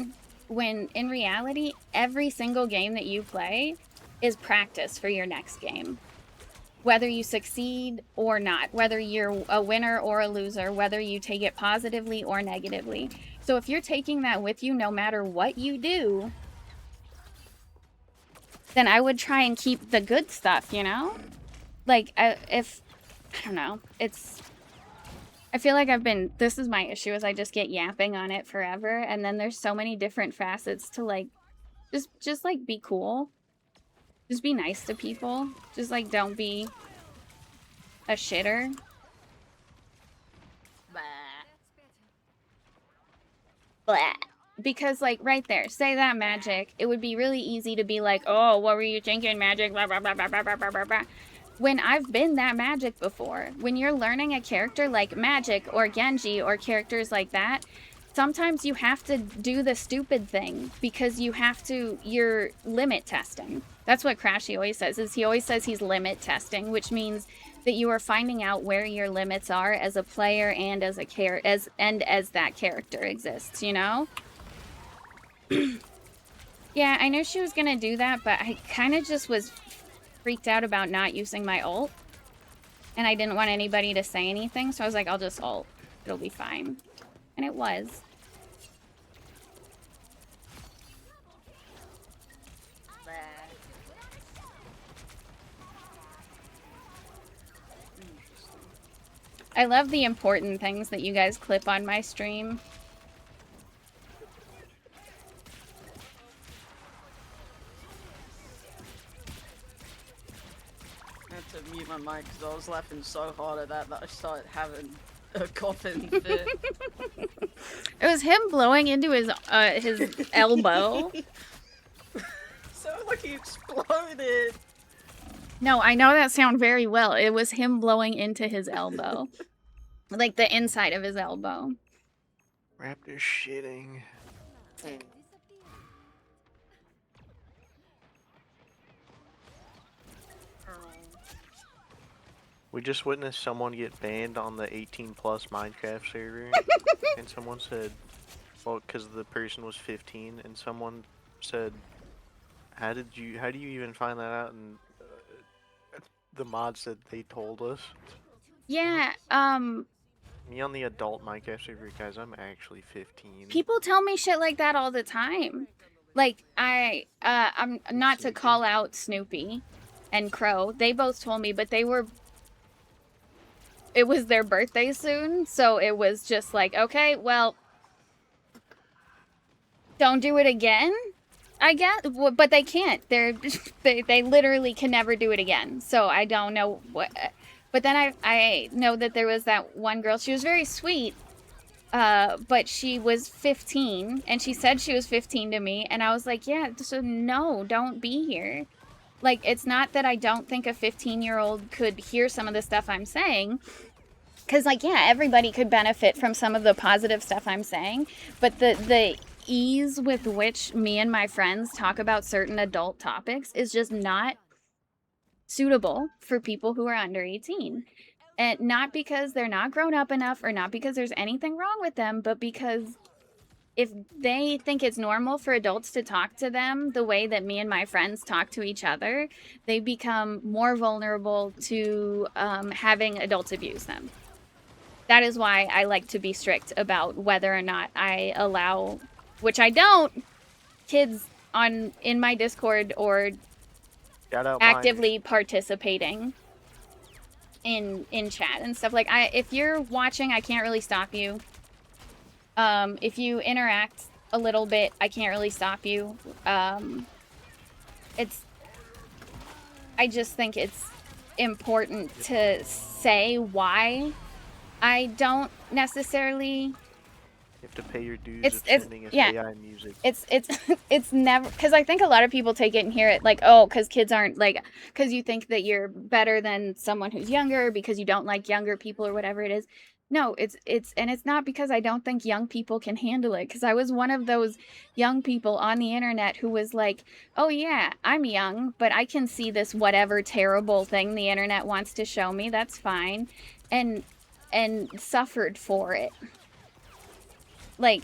When in reality, every single game that you play is practice for your next game. Whether you succeed or not, whether you're a winner or a loser, whether you take it positively or negatively. So if you're taking that with you no matter what you do, then I would try and keep the good stuff, you know? Like, I don't know, I feel like this is my issue, is I just get yapping on it forever, and then there's so many different facets to, like, just like, be cool. Just be nice to people. Just, like, don't be a shitter. Blah. Because, like, right there, say that Magic, it would be really easy to be like, "Oh, what were you thinking, Magic? Blah, blah, blah, blah, blah, blah, blah, blah." When I've been that Magic before. When you're learning a character like Magic or Genji or characters like that, sometimes you have to do the stupid thing because you're limit testing. That's what Crashy always says, is he always says he's limit testing, which means that you are finding out where your limits are as a player and as that character exists, you know? Yeah, I knew she was gonna do that, but I kind of just was freaked out about not using my ult. And I didn't want anybody to say anything, so I was like, I'll just ult. It'll be fine. And it was. I love the important things that you guys clip on my stream. I had to mute my mic because I was laughing so hard at that I started having a coughing fit. It was him blowing into his elbow. Sounded like he exploded. No, I know that sound very well. It was him blowing into his elbow. Like the inside of his elbow. Raptor's shitting. We just witnessed someone get banned on the 18+ Minecraft server, and someone said, well, because the person was 15, and someone said, how do you even find that out? And the mod said they told us. Yeah, Me on the adult Minecraft server, guys, I'm actually 15. people tell me shit like that all the time. Like, I'm not to call out Snoopy and Crow. They both told me, but it was their birthday soon, so it was just like, okay, well, don't do it again, I guess. But they can't. They literally can never do it again. So I don't know what. But then I know that there was that one girl. She was very sweet, but she was 15, and she said she was 15 to me, and I was like, yeah, so no, don't be here. Like, it's not that I don't think a 15-year-old could hear some of the stuff I'm saying, because, like, yeah, everybody could benefit from some of the positive stuff I'm saying, but the ease with which me and my friends talk about certain adult topics is just not suitable for people who are under 18. And not because they're not grown up enough or not because there's anything wrong with them, but because if they think it's normal for adults to talk to them the way that me and my friends talk to each other, they become more vulnerable to having adults abuse them. that is why I like to be strict about whether or not I allow, which I don't, kids in my Discord or Shout out minors. actively participating in chat and stuff. Like, if you're watching, I can't really stop you. If you interact a little bit, I can't really stop you. I just think it's important to say why I don't necessarily. You have to pay your dues It's of sending us yeah. AI music. It's never, because I think a lot of people take it and hear it like, oh, because kids aren't like, because you think that you're better than someone who's younger because you don't like younger people or whatever it is. No, it's not because I don't think young people can handle it, because I was one of those young people on the internet who was like, oh yeah, I'm young, but I can see this whatever terrible thing the internet wants to show me, that's fine, and suffered for it. Like,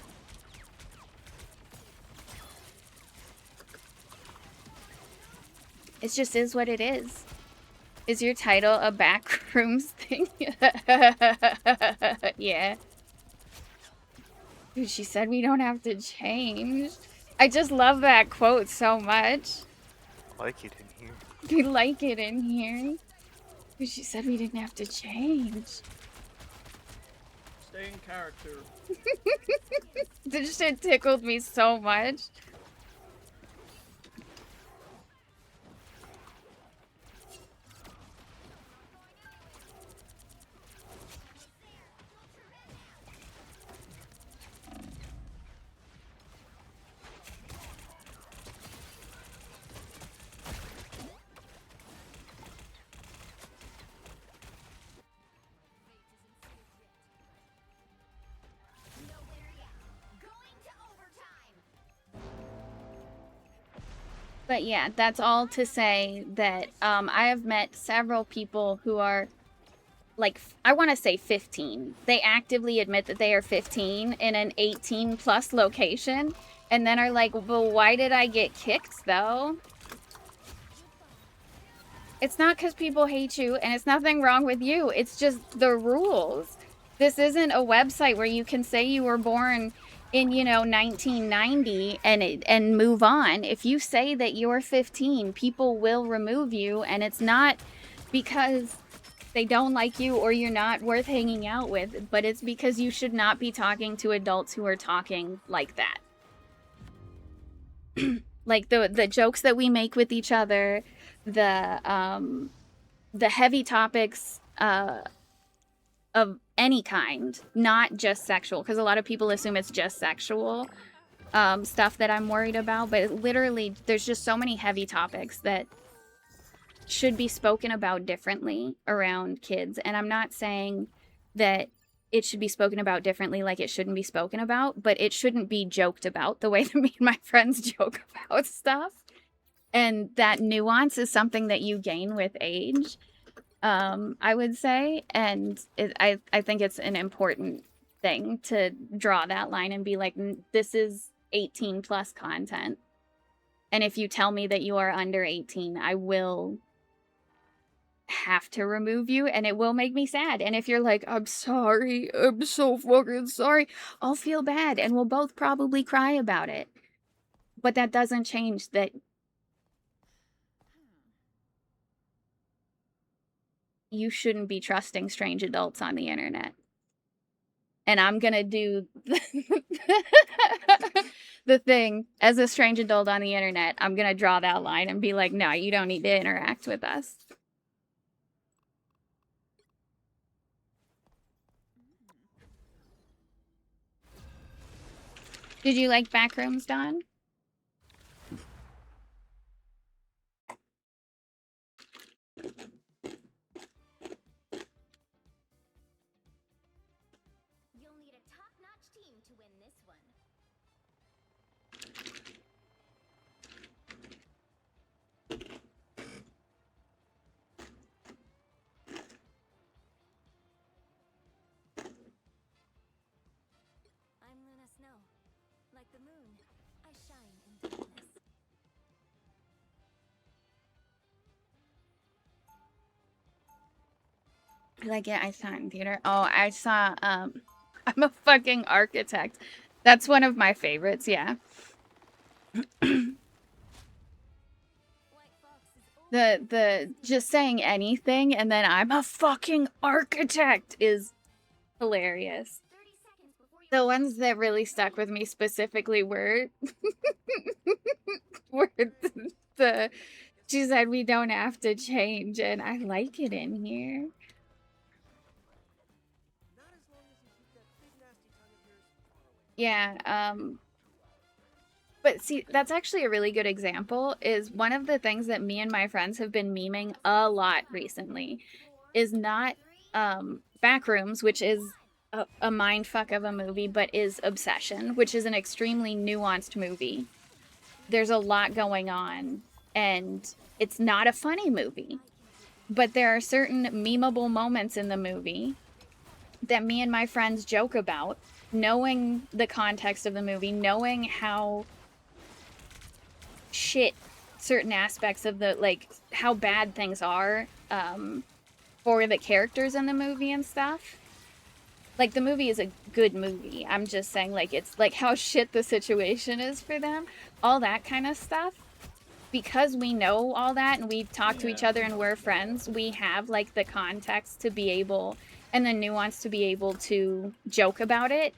it just is what it is. Is your title a backrooms thing? Yeah. Dude, she said we don't have to change. I just love that quote so much. I like it in here. We like it in here. Dude, she said we didn't have to change. Stay in character. This shit tickled me so much. But yeah, that's all to say that I have met several people who are, like, I want to say 15. They actively admit that they are 15 in an 18 plus location, and then are like, well, why did I get kicked though? It's not because people hate you, and it's nothing wrong with you. It's just the rules. This isn't a website where you can say you were born in, 1990 and move on. If you say that you're 15, people will remove you, and it's not because they don't like you or you're not worth hanging out with, but it's because you should not be talking to adults who are talking like that. Like the jokes that we make with each other, the heavy topics of any kind, not just sexual, because a lot of people assume it's just sexual stuff that I'm worried about, but literally there's just so many heavy topics that should be spoken about differently around kids. And I'm not saying that it should be spoken about differently like it shouldn't be spoken about, but it shouldn't be joked about the way that me and my friends joke about stuff. And that nuance is something that you gain with age, I would say. And I think it's an important thing to draw that line and be like, this is 18 plus content. And if you tell me that you are under 18, I will have to remove you, and it will make me sad. And if you're like, I'm sorry, I'm so fucking sorry, I'll feel bad, and we'll both probably cry about it. But that doesn't change that you shouldn't be trusting strange adults on the internet. And I'm gonna do the thing as a strange adult on the internet. I'm gonna draw that line and be like, no, you don't need to interact with us. Did you like Backrooms, Dawn? You'll need a top-notch team to win this one. I'm Luna Snow. Like the moon, I shine in darkness. Like, yeah, I saw it in theater. Oh, I saw, I'm a fucking architect. That's one of my favorites, yeah. The just saying anything and then I'm a fucking architect is hilarious. The ones that really stuck with me specifically were were the she said we don't have to change and I like it in here. Yeah, but see, that's actually a really good example is one of the things that me and my friends have been memeing a lot recently is not Backrooms, which is a mind fuck of a movie, but is Obsession, which is an extremely nuanced movie. There's a lot going on and it's not a funny movie. But there are certain memeable moments in the movie that me and my friends joke about, knowing the context of the movie, knowing how shit certain aspects of the, like, how bad things are for the characters in the movie and stuff. Like, the movie is a good movie. I'm just saying, like, it's like how shit the situation is for them. All that kind of stuff. Because we know all that and we've talked to each other and we're friends, we have, like, the context to be able and the nuance to be able to joke about it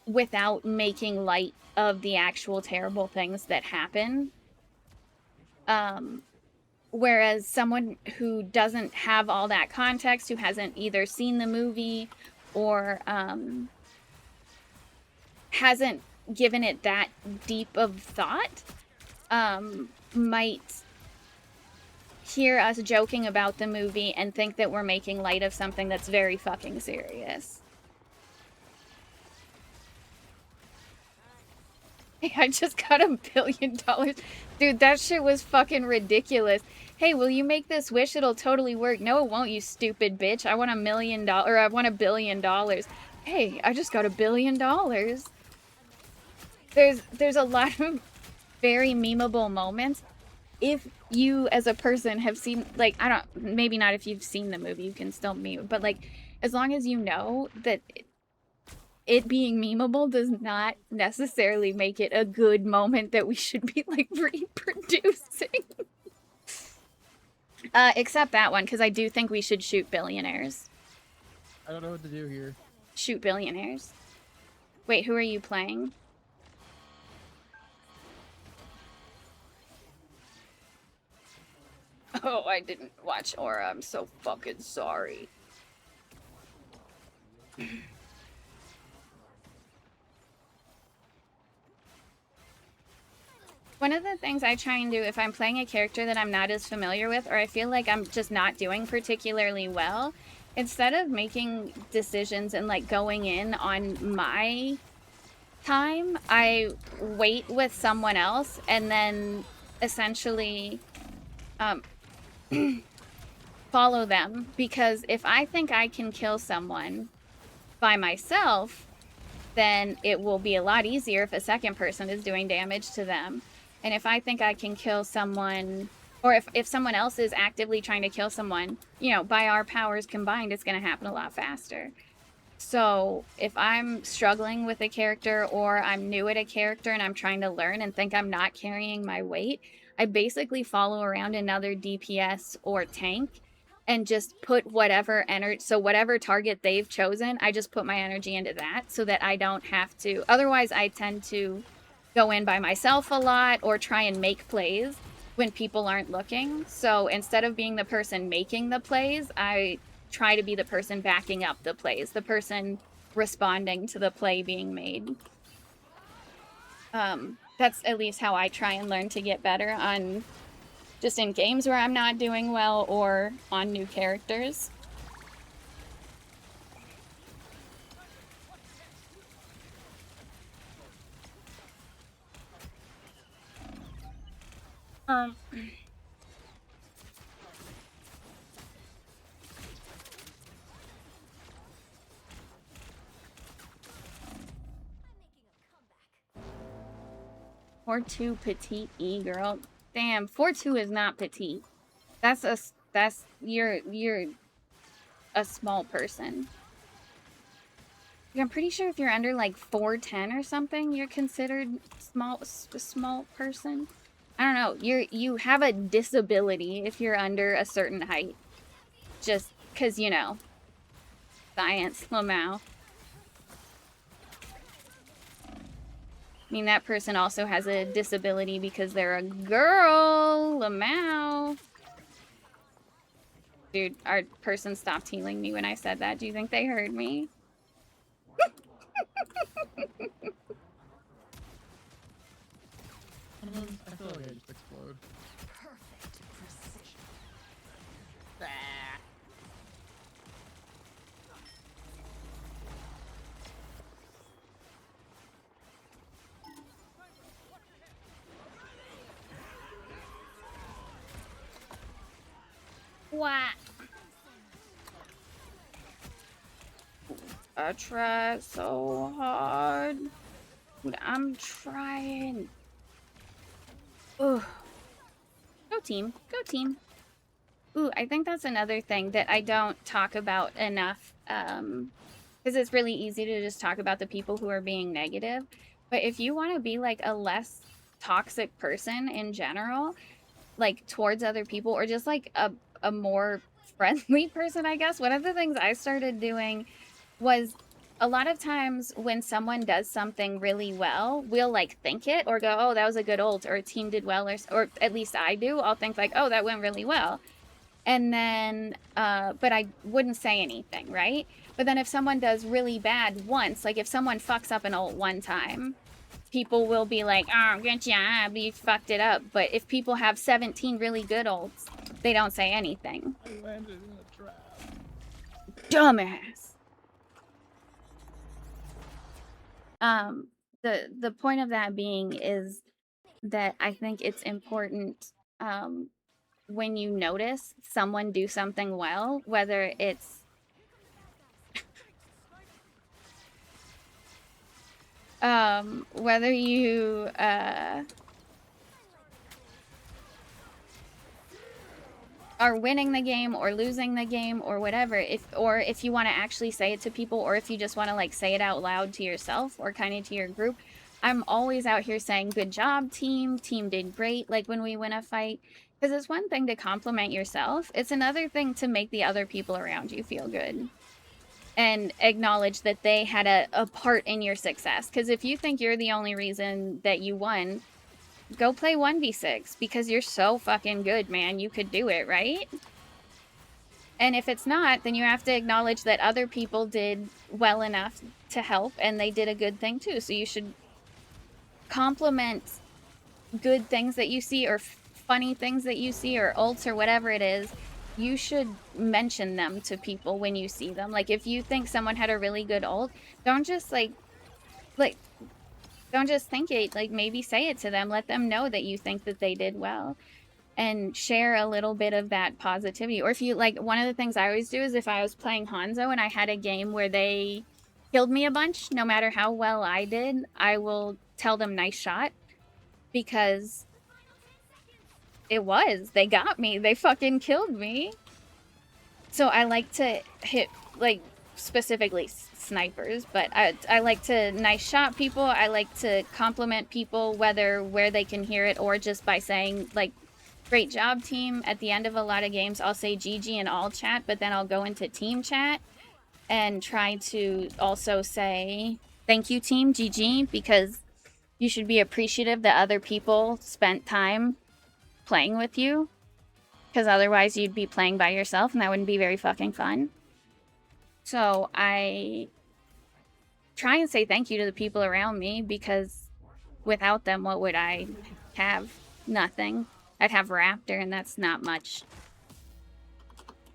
without making light of the actual terrible things that happen. Whereas someone who doesn't have all that context, who hasn't either seen the movie or hasn't given it that deep of thought, might hear us joking about the movie and think that we're making light of something that's very fucking serious. Hey, I just got $1 billion. Dude, that shit was fucking ridiculous. Hey, will you make this wish? It'll totally work. No, it won't, you stupid bitch. I want $1 million, or I want $1 billion. Hey, I just got $1 billion. There's a lot of very memeable moments. If you as a person have seen, like, I don't, maybe not if you've seen the movie, you can still meme, but like, as long as you know that it being memeable does not necessarily make it a good moment that we should be, like, reproducing. Except that one, because I do think we should shoot billionaires. I don't know what to do here. Shoot billionaires. Wait, who are you playing? Oh, I didn't watch Aura. I'm so fucking sorry. One of the things I try and do if I'm playing a character that I'm not as familiar with, or I feel like I'm just not doing particularly well, instead of making decisions and, like, going in on my time, I wait with someone else and then essentially follow them. Because if I think I can kill someone by myself, then it will be a lot easier if a second person is doing damage to them. And if I think I can kill someone, or if someone else is actively trying to kill someone, you know, by our powers combined, it's going to happen a lot faster. So if I'm struggling with a character or I'm new at a character and I'm trying to learn and think I'm not carrying my weight, I basically follow around another DPS or tank and just put whatever energy, so whatever target they've chosen, I just put my energy into that so that I don't have to. Otherwise, I tend to go in by myself a lot or try and make plays when people aren't looking. So instead of being the person making the plays, I try to be the person backing up the plays, the person responding to the play being made. That's at least how I try and learn to get better on just in games where I'm not doing well or on new characters. Four two petite E girl. Damn, 4-2 is not petite. That's you're a small person. I'm pretty sure if you're under like 4'10" or something, you're considered a small person. I don't know. You have a disability if you're under a certain height. Just because, you know, science, Lamau. I mean, that person also has a disability because they're a girl, Lamau. Dude, our person stopped healing me when I said that. Do you think they heard me? I feel like I just explode. Perfect precision. What? I try so hard. I'm trying. Ugh. Go team. Go team. Ooh, I think that's another thing that I don't talk about enough. Because it's really easy to just talk about the people who are being negative. But if you want to be like a less toxic person in general, like towards other people, or just like a more friendly person, I guess, one of the things I started doing was a lot of times when someone does something really well, we'll like think it or go, oh, that was a good ult, or a team did well, or at least I do. I'll think like, oh, that went really well. And then, but I wouldn't say anything, right? But then if someone does really bad once, like if someone fucks up an ult one time, people will be like, oh, good job, you fucked it up. But if people have 17 really good ults, they don't say anything. I landed in a trap. Dumbass. The point of that being is that I think it's important when you notice someone do something well, whether it's whether you are winning the game or losing the game or whatever, if you want to actually say it to people, or if you just want to like say it out loud to yourself or kind of to your group, I'm always out here saying good job team did great, like when we win a fight, because it's one thing to compliment yourself, it's another thing to make the other people around you feel good and acknowledge that they had a part in your success. Because if you think you're the only reason that you won, go play 1v6 because you're so fucking good, man. You could do it, right? And if it's not, then you have to acknowledge that other people did well enough to help and they did a good thing too. So you should compliment good things that you see, or funny things that you see, or ults, or whatever it is. You should mention them to people when you see them. Like if you think someone had a really good ult, don't just like don't just think it, like maybe say it to them, let them know that you think that they did well, and share a little bit of that positivity. Or if you like, one of the things I always do is if I was playing Hanzo and I had a game where they killed me a bunch, no matter how well I did, I will tell them nice shot, because they got me, they fucking killed me. So I like to hit, like, specifically snipers, but I like to nice shot people. I like to compliment people, whether where they can hear it or just by saying, like, great job, team. At the end of a lot of games, I'll say GG in all chat, but then I'll go into team chat and try to also say, thank you, team, GG, because you should be appreciative that other people spent time playing with you, because otherwise you'd be playing by yourself, and that wouldn't be very fucking fun. So I try and say thank you to the people around me, because without them, what would I have? Nothing. I'd have Raptor, and that's not much.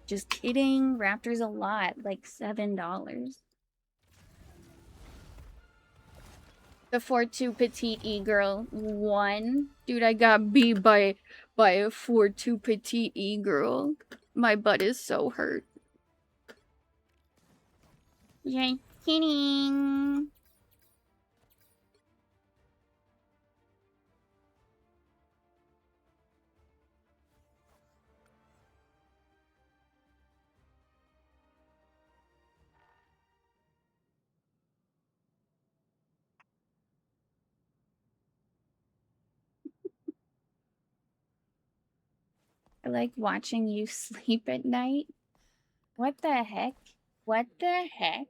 Just kidding. Raptor's a lot, like $7. The 4-2 petite e-girl won. Dude, I got beat by a 4-2 petite e-girl. My butt is so hurt. Yay. Kidding. I like watching you sleep at night. What the heck? What the heck?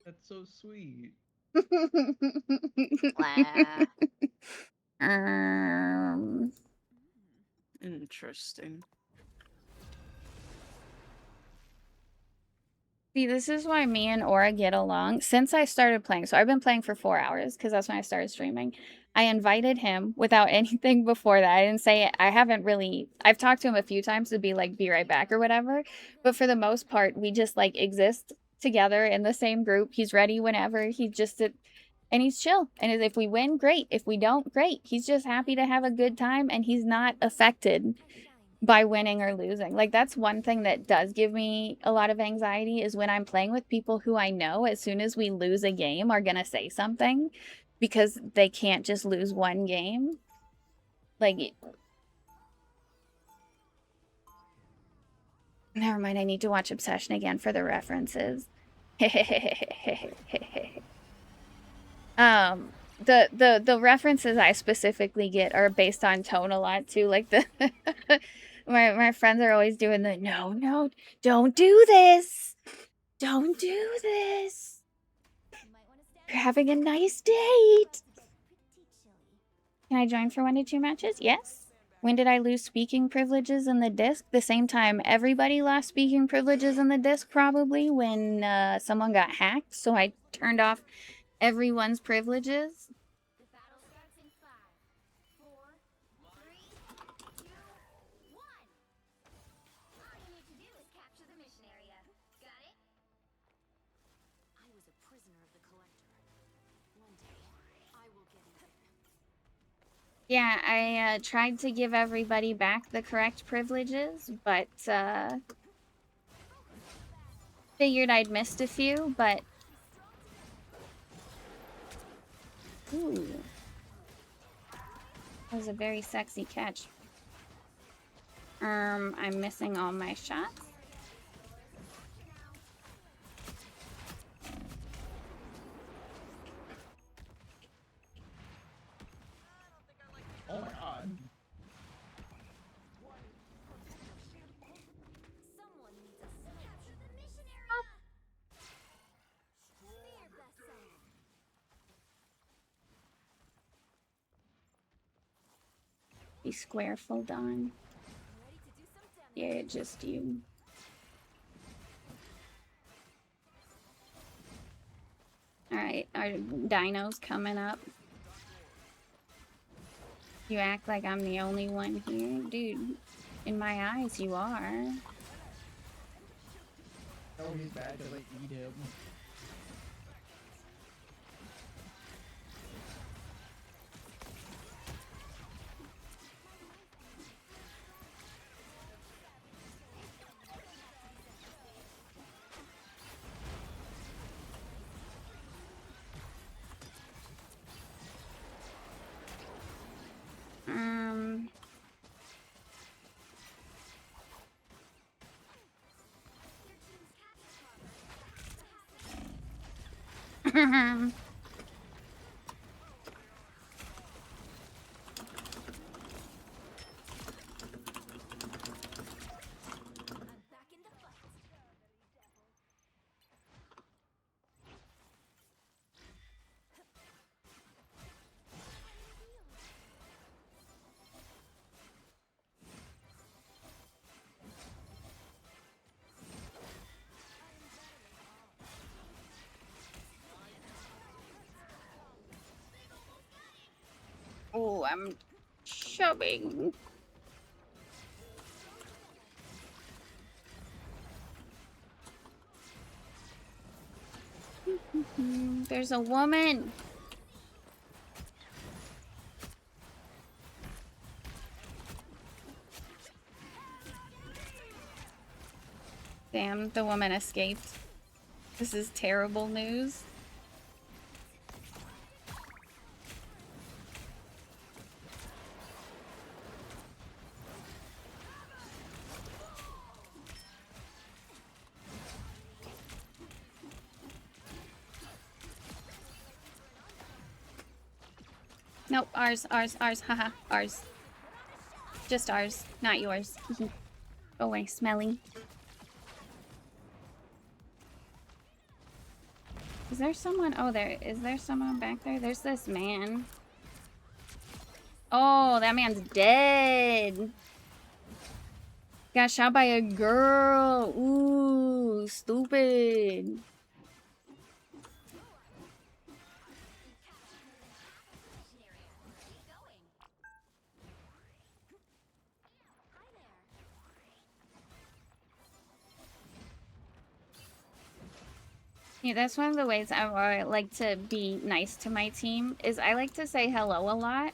That's so sweet. Um, Interesting. See, this is why me and Aura get along. Since I started playing, so I've been playing for 4 hours because that's when I started streaming. I invited him without anything before that. I didn't say I haven't really. I've talked to him a few times to be like, be right back or whatever. But for the most part, we just like exist together in the same group. He's ready whenever. He just and he's chill. And if we win, great. If we don't, great. He's just happy to have a good time, and he's not affected by winning or losing. Like, that's one thing that does give me a lot of anxiety is when I'm playing with people who I know as soon as we lose a game are gonna say something because they can't just lose one game. Like, never mind, I need to watch Obsession again for the references. The references I specifically get are based on tone a lot too. Like the my friends are always doing the no, don't do this. Don't do this. You're having a nice date. Can I join for 1 to 2 matches? Yes. When did I lose speaking privileges in the disc? The same time everybody lost speaking privileges in the disc, probably when someone got hacked. So I turned off everyone's privileges. Yeah, I tried to give everybody back the correct privileges, but figured I'd missed a few, but ooh. That was a very sexy catch. I'm missing all my shots. Oh my god. Be square full done. Yeah, just you. Alright, our dino's coming up. You act like I'm the only one here. Dude, in my eyes, you are. Oh, he's bad to like eat him. Oh, I'm shoving. There's a woman. Damn, the woman escaped. This is terrible news. Nope, ours, haha, ours. Just ours, not yours. Go away, smelly. Is there someone? Oh, is there someone back there? There's this man. Oh, that man's dead. Got shot by a girl. Ooh, stupid. Yeah, that's one of the ways I like to be nice to my team, is I like to say hello a lot.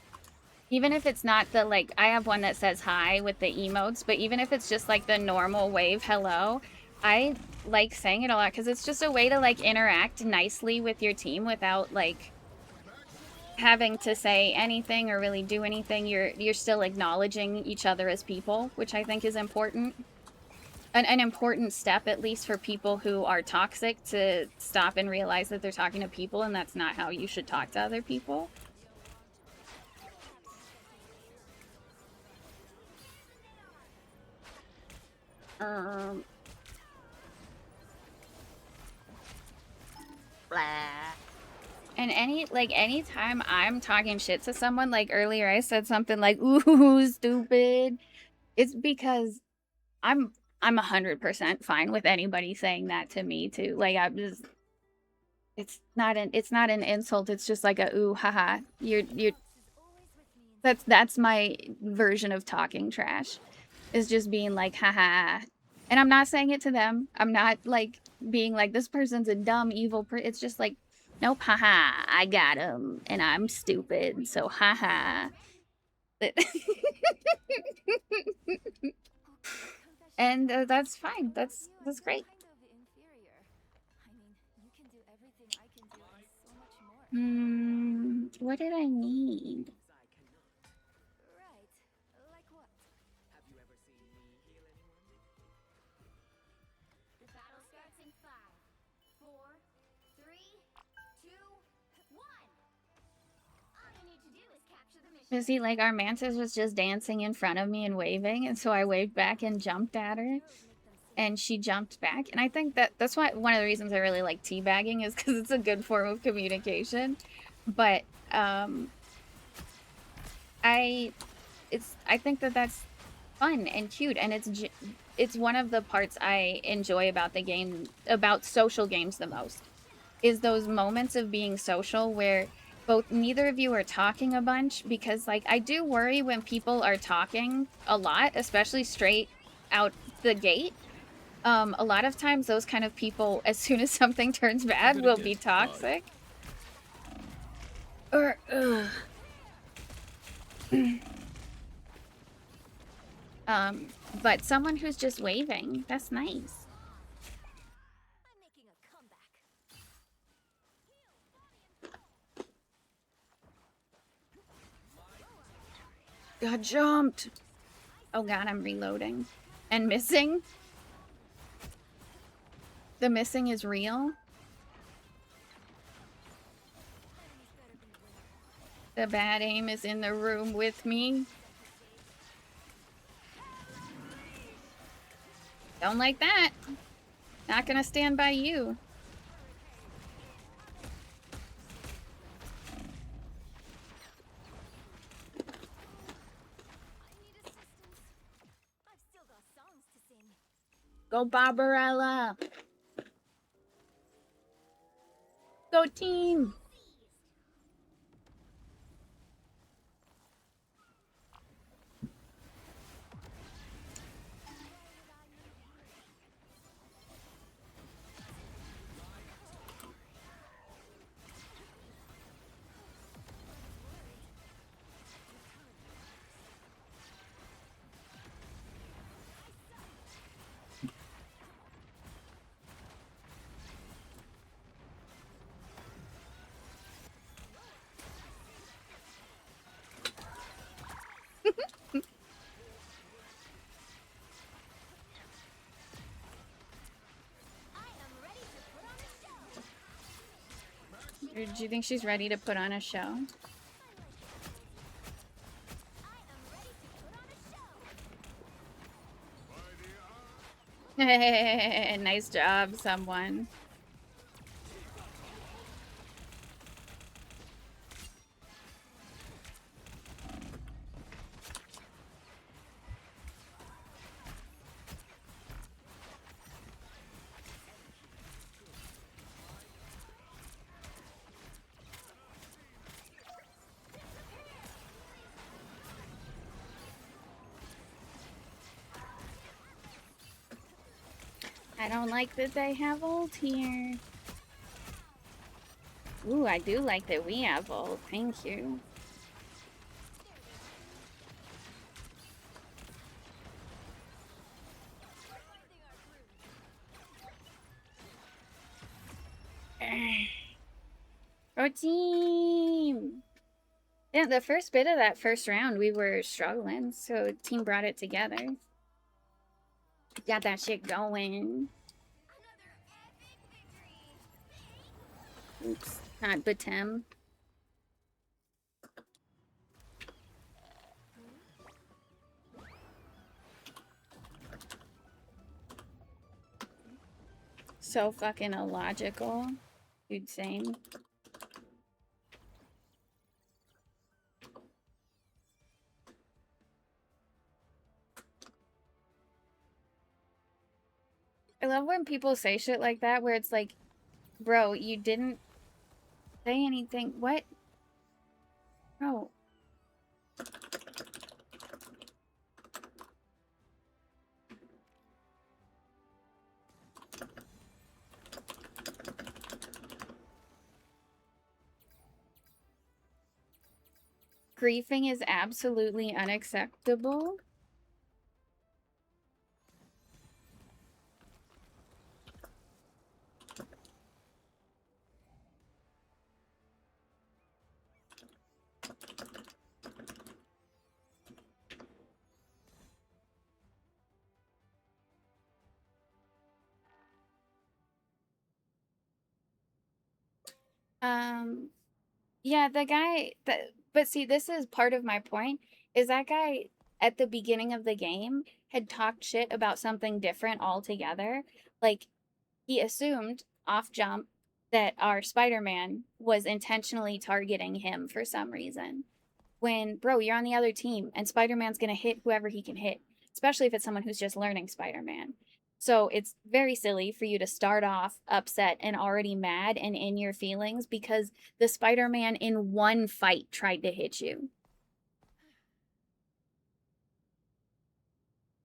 Even if it's not the, like, I have one that says hi with the emotes, but even if it's just like the normal wave hello, I like saying it a lot because it's just a way to like interact nicely with your team without like having to say anything or really do anything. You're still acknowledging each other as people, which I think is important. An important step, at least for people who are toxic, to stop and realize that they're talking to people and that's not how you should talk to other people. Blah. And anytime I'm talking shit to someone, like earlier I said something like, ooh, stupid. It's because I'm 100% fine with anybody saying that to me too. Like I'm just, it's not an insult. It's just like a ooh, haha. You're that's my version of talking trash. Is just being like, haha. And I'm not saying it to them. I'm not like being like, this person's a dumb, evil It's just like, nope, haha, I got him. And I'm stupid, so haha. And that's fine. That's great. What did I need? You see, like, our mantis was just dancing in front of me and waving, and so I waved back and jumped at her, and she jumped back. And I think that's why one of the reasons I really like teabagging is because it's a good form of communication. But I think that's fun and cute, and it's one of the parts I enjoy about the game, about social games the most, is those moments of being social where neither of you are talking a bunch, because like I do worry when people are talking a lot, especially straight out the gate. A lot of times those kind of people, as soon as something turns bad, will be toxic. Or but someone who's just waving, that's nice. Got jumped. Oh god, I'm reloading. And missing? The missing is real? The bad aim is in the room with me. Don't like that. Not gonna stand by you. Go Barbarella! Go team! Do you think she's ready to put on a show? Nice job, someone. I don't like that they have ult here. Ooh, I do like that we have ult. Thank you. Pro team! Yeah, the first bit of that first round, we were struggling, so team brought it together. Got that shit going. Oops, not Batem. So fucking illogical. Dude, same. I love when people say shit like that, where it's like, bro, you didn't say anything. What? Bro. Griefing is absolutely unacceptable. Yeah, the guy that, but see, this is part of my point, is that guy at the beginning of the game had talked shit about something different altogether. Like, he assumed off jump that our Spider-Man was intentionally targeting him for some reason. When, bro, you're on the other team and Spider-Man's gonna hit whoever he can hit, especially if it's someone who's just learning Spider-Man. So it's very silly for you to start off upset and already mad and in your feelings because the Spider-Man in one fight tried to hit you.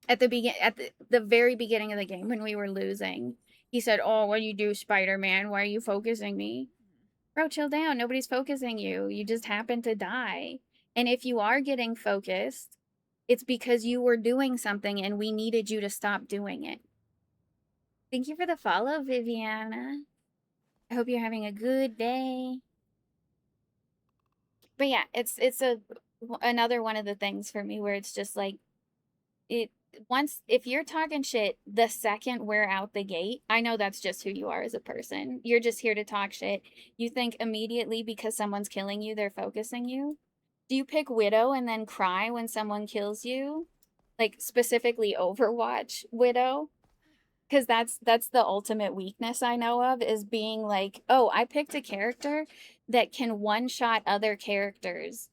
At the very beginning of the game when we were losing, he said, "Oh, what do you do, Spider-Man? Why are you focusing me?" Bro, chill down. Nobody's focusing you. You just happen to die. And if you are getting focused, it's because you were doing something and we needed you to stop doing it. Thank you for the follow, Viviana. I hope you're having a good day. But yeah, it's another one of the things for me where it's just like it once if you're talking shit the second we're out the gate, I know that's just who you are as a person. You're just here to talk shit. You think immediately because someone's killing you, they're focusing you. Do you pick Widow and then cry when someone kills you? Like specifically Overwatch Widow? Because that's the ultimate weakness I know of is being like, oh, I picked a character that can one shot other characters,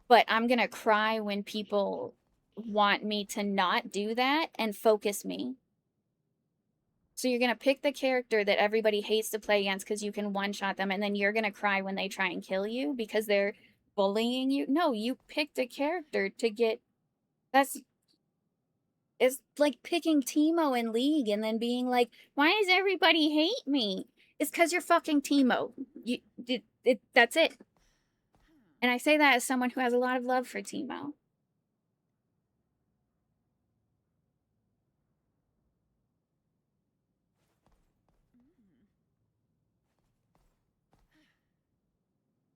but I'm gonna cry when people want me to not do that and focus me. So you're gonna pick the character that everybody hates to play against because you can one shot them, and then you're gonna cry when they try and kill you because they're bullying you. No, you picked a character to get. That's it's like picking Teemo in League and then being like, why does everybody hate me? It's because you're fucking Teemo. That's it. And I say that as someone who has a lot of love for Teemo.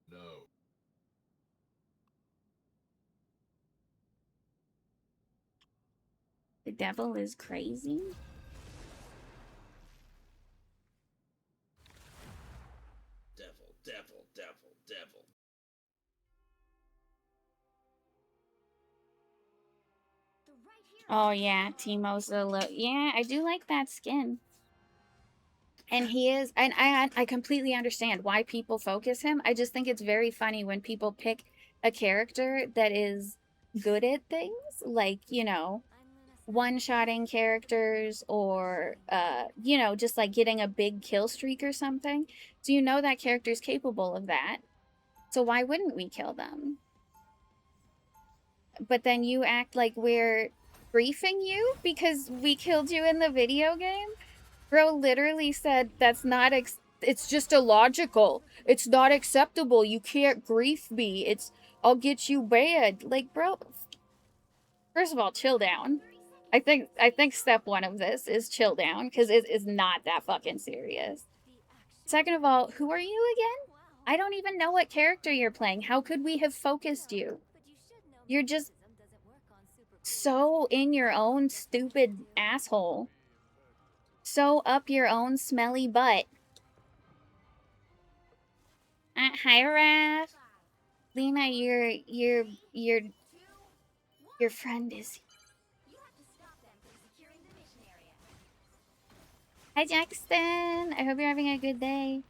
No. The devil is crazy. Devil, devil, devil, devil. Oh yeah, Teemo's the look. Yeah, I do like that skin. And he is, and I completely understand why people focus him. I just think it's very funny when people pick a character that is good at things, like, you know, one-shotting characters or you know, just like getting a big kill streak or something. So you know that character's capable of that. So why wouldn't we kill them? But then you act like we're griefing you because we killed you in the video game? Bro literally said that's not it's just illogical. It's not acceptable. You can't grief me. I'll get you banned. Like, bro, first of all, chill down. I think step one of this is chill down because it is not that fucking serious. Second of all, who are you again? I don't even know what character you're playing. How could we have focused you? You're just so in your own stupid asshole. So up your own smelly butt. Hi, Raph. Lena, your friend is. Hi, Jackson. I hope you're having a good day.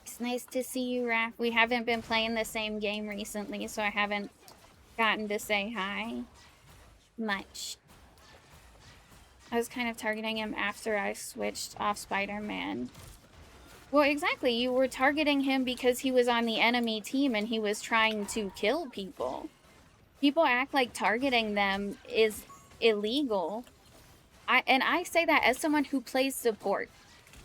It's nice to see you, Raph. We haven't been playing the same game recently, so I haven't gotten to say hi much. I was kind of targeting him after I switched off Spider-Man. Well, exactly. You were targeting him because he was on the enemy team and he was trying to kill people. People act like targeting them is illegal. I say that as someone who plays support.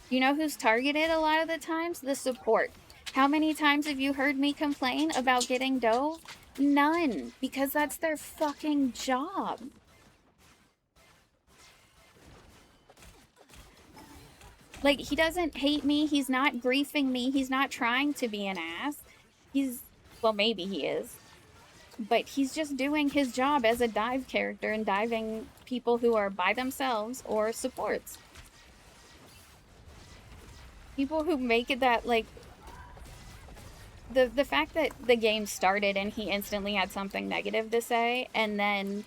You know who's targeted a lot of the times? The support. How many times have you heard me complain about getting dove? None, because that's their fucking job. Like, he doesn't hate me, he's not griefing me, he's not trying to be an ass. Well, maybe he is. But he's just doing his job as a dive character and diving people who are by themselves or supports. People who make it that, like, the fact that the game started and he instantly had something negative to say and then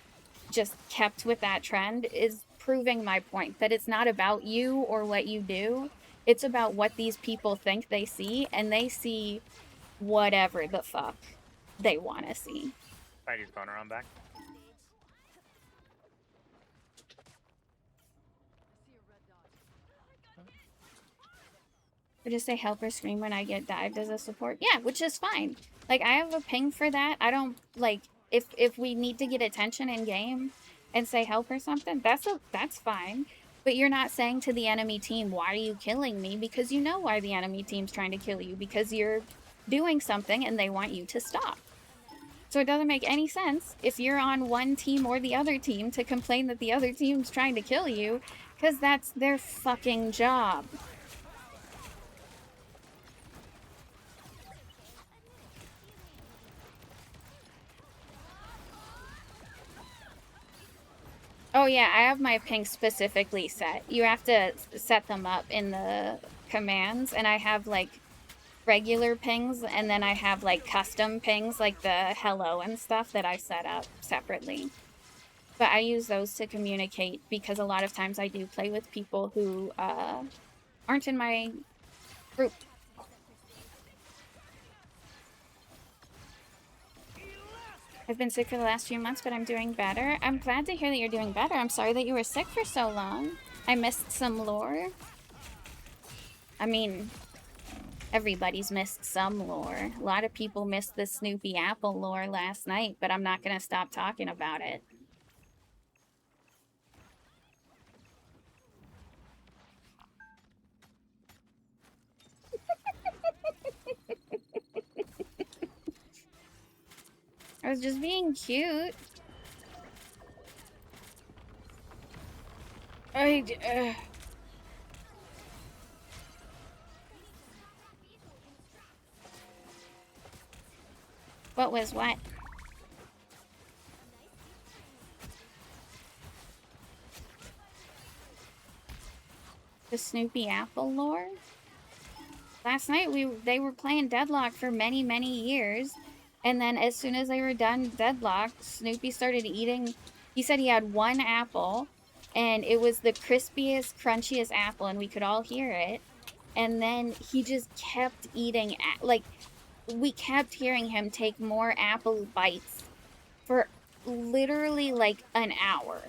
just kept with that trend is proving my point that it's not about you or what you do. It's about what these people think they see, and they see whatever the fuck they want to see. Spidey's going around back. I just say help or scream when I get dived as a support. Yeah, which is fine. Like, I have a ping for that. I don't, like, if we need to get attention in game and say help or something, that's fine. But you're not saying to the enemy team, why are you killing me? Because you know why the enemy team's trying to kill you. Because you're doing something and they want you to stop. So it doesn't make any sense if you're on one team or the other team to complain that the other team's trying to kill you. Because that's their fucking job. Oh yeah, I have my pings specifically set. You have to set them up in the commands, and I have like regular pings, and then I have like custom pings, like the hello and stuff that I set up separately. But I use those to communicate because a lot of times I do play with people who aren't in my group. I've been sick for the last few months, but I'm doing better. I'm glad to hear that you're doing better. I'm sorry that you were sick for so long. I missed some lore. I mean, everybody's missed some lore. A lot of people missed the Snoopy Apple lore last night, but I'm not going to stop talking about it. I was just being cute. What was what? The Snoopy Apple lore? Last night they were playing Deadlock for many, many years. And then as soon as they were done Deadlock, Snoopy started eating He said he had one apple, and it was the crispiest, crunchiest apple, and we could all hear it. And then he just kept eating, like, we kept hearing him take more apple bites for literally like an hour.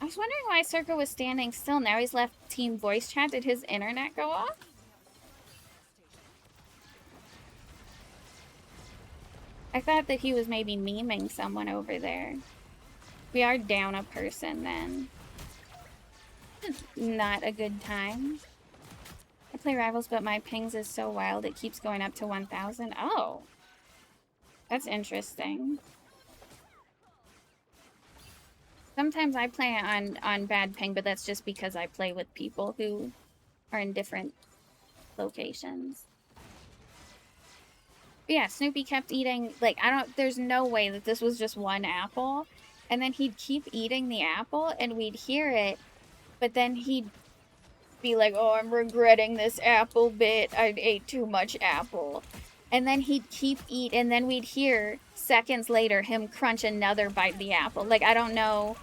I was wondering why Circa was standing still. Now he's left team voice chat. Did his internet go off? I thought that he was maybe memeing someone over there. We are down a person then. Not a good time. I play Rivals, but my pings is so wild it keeps going up to 1,000. Oh. That's interesting. Sometimes I play on bad ping, but that's just because I play with people who are in different locations. But yeah, Snoopy kept eating, like, there's no way that this was just one apple. And then he'd keep eating the apple, and we'd hear it, but then he'd be like, oh, I'm regretting this apple bit. I ate too much apple. And then he'd keep eating, and then we'd hear, seconds later, him crunch another bite of the apple. Like, I don't know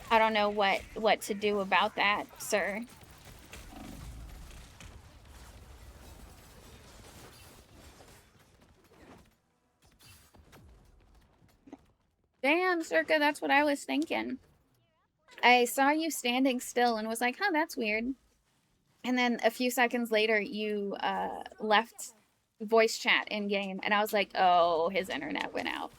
what to do about that, sir. Damn, Circa, that's what I was thinking. I saw you standing still and was like, huh, that's weird. And then a few seconds later, you left voice chat in game, and I was like, oh, his internet went out.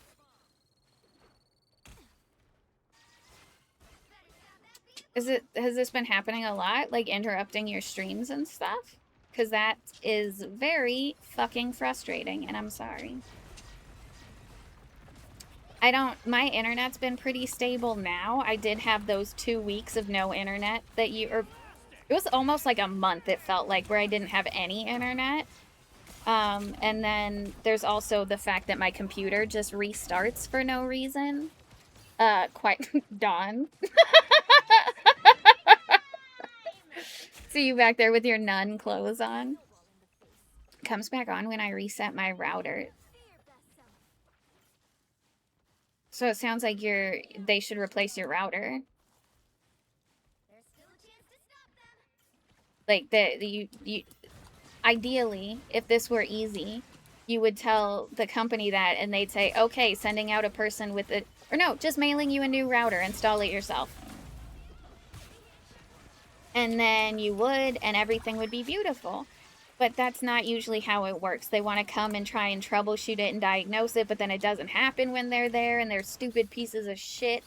Has this been happening a lot? Like interrupting your streams and stuff? Because that is very fucking frustrating, and I'm sorry. My internet's been pretty stable now. I did have those 2 weeks of no internet that it was almost like a month, it felt like, where I didn't have any internet. And then there's also the fact that my computer just restarts for no reason. Quite Dawn. See you back there with your nun clothes on. Comes back on when I reset my router. So it sounds like they should replace your router. Like you ideally, if this were easy, you would tell the company that and they'd say, okay, sending out a person with it, or no, just mailing you a new router, install it yourself. And then you would, and everything would be beautiful. But that's not usually how it works. They want to come and try and troubleshoot it and diagnose it, but then it doesn't happen when they're there, and they're stupid pieces of shit.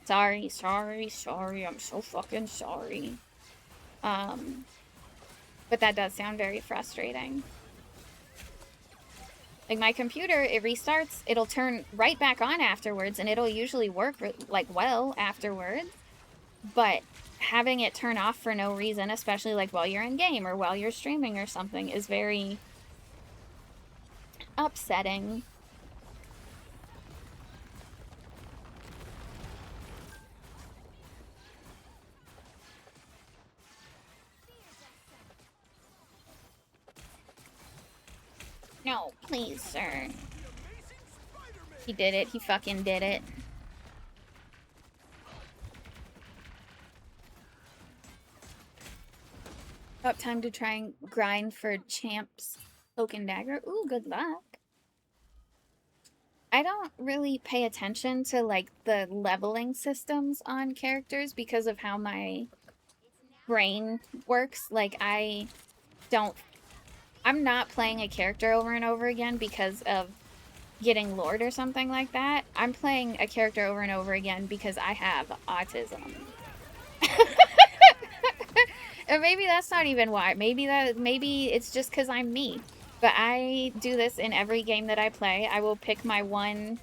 Sorry, I'm so fucking sorry. But that does sound very frustrating. Like, my computer, it restarts, it'll turn right back on afterwards, and it'll usually work, like, well afterwards. But having it turn off for no reason, especially, like, while you're in game or while you're streaming or something, is very upsetting. No, please, sir. He did it. He fucking did it. About time to try and grind for champs. Cloak and Dagger. Ooh, good luck. I don't really pay attention to, like, the leveling systems on characters because of how my brain works. Like, I'm not playing a character over and over again because of getting lured or something like that. I'm playing a character over and over again because I have autism. Or maybe that's not even why. Maybe it's just because I'm me. But I do this in every game that I play. I will pick my 1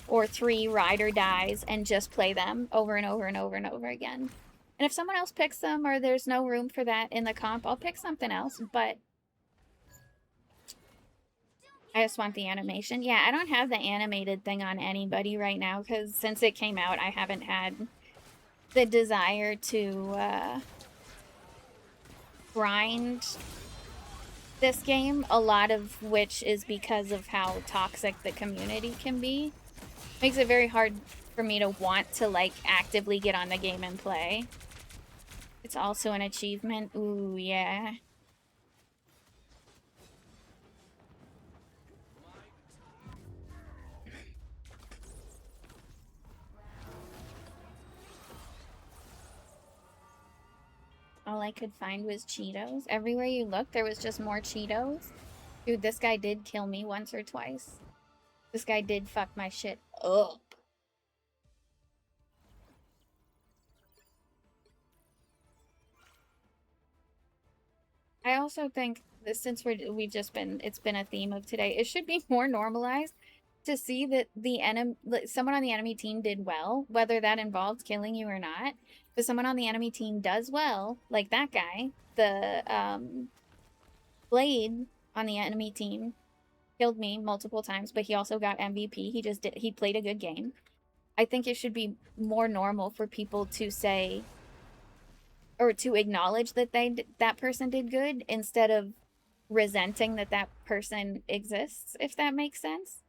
or 3 ride or dies and just play them over and over and over and over again. And if someone else picks them or there's no room for that in the comp, I'll pick something else. But I just want the animation. Yeah, I don't have the animated thing on anybody right now because since it came out, I haven't had the desire to grind this game, a lot of which is because of how toxic the community can be. Makes it very hard for me to want to, like, actively get on the game and play. It's also an achievement. Ooh, yeah. All I could find was Cheetos. Everywhere you looked, there was just more Cheetos. Dude, this guy did kill me once or twice. This guy did fuck my shit up. I also think that since we've just been, it's been a theme of today, it should be more normalized to see that the enemy, someone on the enemy team did well, whether that involves killing you or not. But someone on the enemy team does well, like that guy, the Blade on the enemy team killed me multiple times, but he also got MVP. He played a good game. I think it should be more normal for people to say or to acknowledge that that person did good instead of resenting that that person exists, if that makes sense.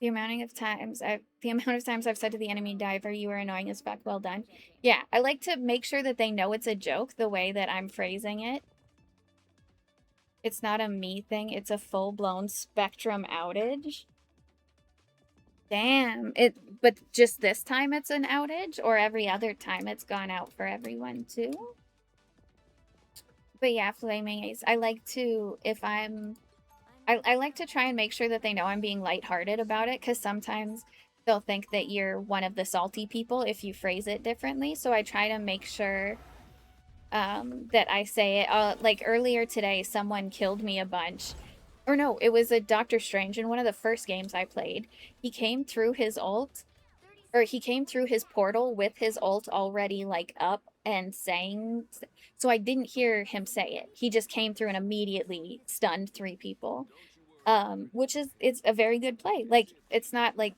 The amount of times I've said to the enemy diver, "You are annoying as fuck, well done." Yeah, I like to make sure that they know it's a joke the way that I'm phrasing it. It's not a me thing, it's a full-blown Spectrum outage. Damn, but just this time it's an outage, or every other time it's gone out for everyone too? But yeah, Flaming Ace, I like to, if I like to try and make sure that they know I'm being lighthearted about it, because sometimes they'll think that you're one of the salty people if you phrase it differently, so I try to make sure that I say it. Like earlier today, someone killed me a bunch. Or no, it was a Doctor Strange in one of the first games I played. He came through his ult, or he came through his portal with his ult already, like, up and saying... So I didn't hear him say it. He just came through and immediately stunned 3 people. Which is, it's a very good play. Like, it's not, like...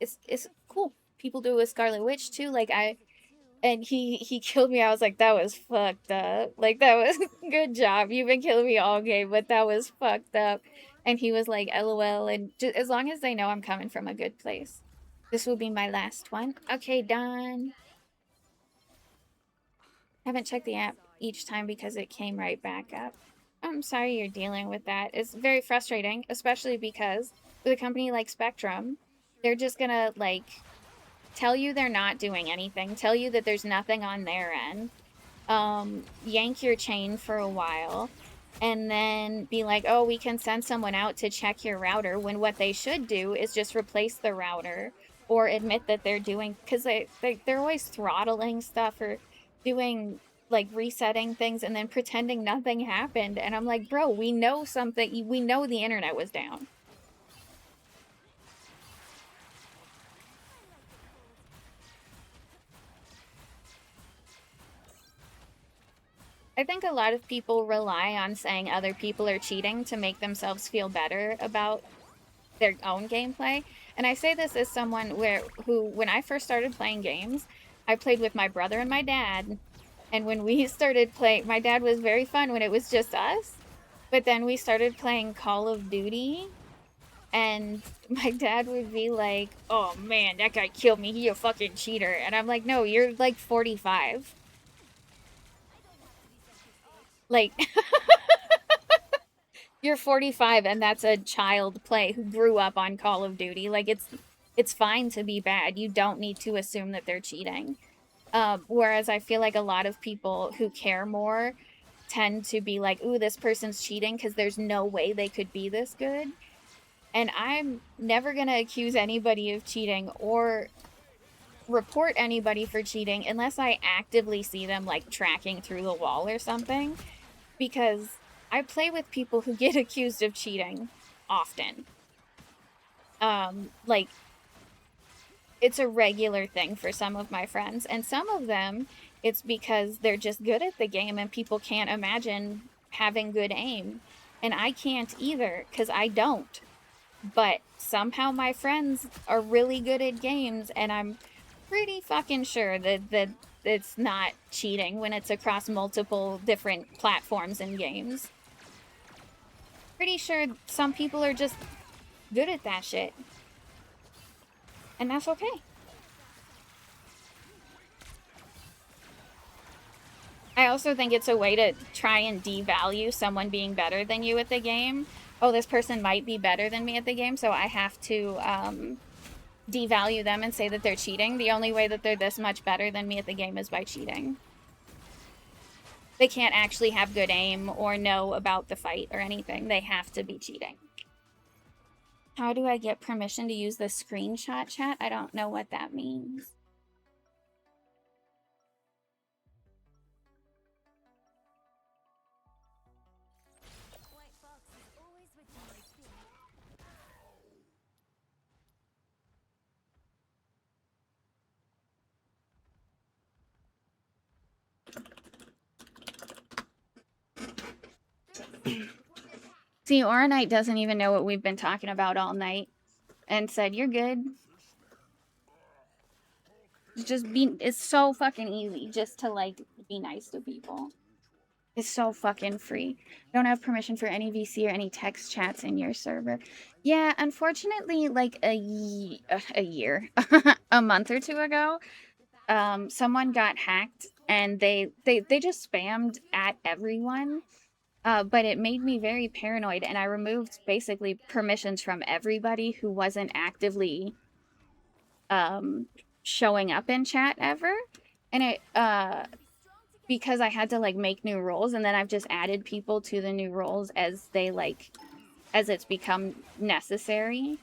It's cool. People do it with Scarlet Witch, too. Like, and he killed me. I was like, that was fucked up. Like, that was good job. You've been killing me all game, but that was fucked up. And he was like, LOL. And just, as long as they know I'm coming from a good place. This will be my last one. Okay, done. Haven't checked the app each time because it came right back up. I'm sorry you're dealing with that. It's very frustrating, especially because with a company like Spectrum, they're just gonna, like, tell you they're not doing anything, tell you that there's nothing on their end, yank your chain for a while, and then be like, oh, we can send someone out to check your router, when what they should do is just replace the router or admit that they're doing, because they're always throttling stuff or doing, like, resetting things and then pretending nothing happened. And I'm like, bro, we know something, we know the internet was down. I think a lot of people rely on saying other people are cheating to make themselves feel better about their own gameplay. And I say this as someone who, when I first started playing games, I played with my brother and my dad. And when we started playing, my dad was very fun when it was just us. But then we started playing Call of Duty. And my dad would be like, oh man, that guy killed me. He a fucking cheater. And I'm like, no, you're like 45. Like, you're 45 and that's a child play who grew up on Call of Duty. Like, it's fine to be bad. You don't need to assume that they're cheating. Whereas I feel like a lot of people who care more tend to be like, ooh, this person's cheating because there's no way they could be this good. And I'm never going to accuse anybody of cheating or report anybody for cheating unless I actively see them, like, tracking through the wall or something. Because I play with people who get accused of cheating often. Like, it's a regular thing for some of my friends, and some of them, it's because they're just good at the game and people can't imagine having good aim. And I can't either, because I don't. But somehow my friends are really good at games, and I'm pretty fucking sure that it's not cheating when it's across multiple different platforms and games. Pretty sure some people are just good at that shit. And that's okay. I also think it's a way to try and devalue someone being better than you at the game. Oh, this person might be better than me at the game, so I have to devalue them and say that they're cheating. The only way that they're this much better than me at the game is by cheating. They can't actually have good aim or know about the fight or anything. They have to be cheating. How do I get permission to use the screenshot chat? I don't know what that means. White fox is always with you, my spirit. See, Oronite doesn't even know what we've been talking about all night and said, you're good. It's so fucking easy just to, like, be nice to people. It's so fucking free. Don't have permission for any VC or any text chats in your server. Yeah, unfortunately, like a year, a month or two ago, someone got hacked and they just spammed at everyone. But it made me very paranoid, and I removed basically permissions from everybody who wasn't actively showing up in chat ever. And it because I had to like make new roles, and then I've just added people to the new roles as they like as it's become necessary.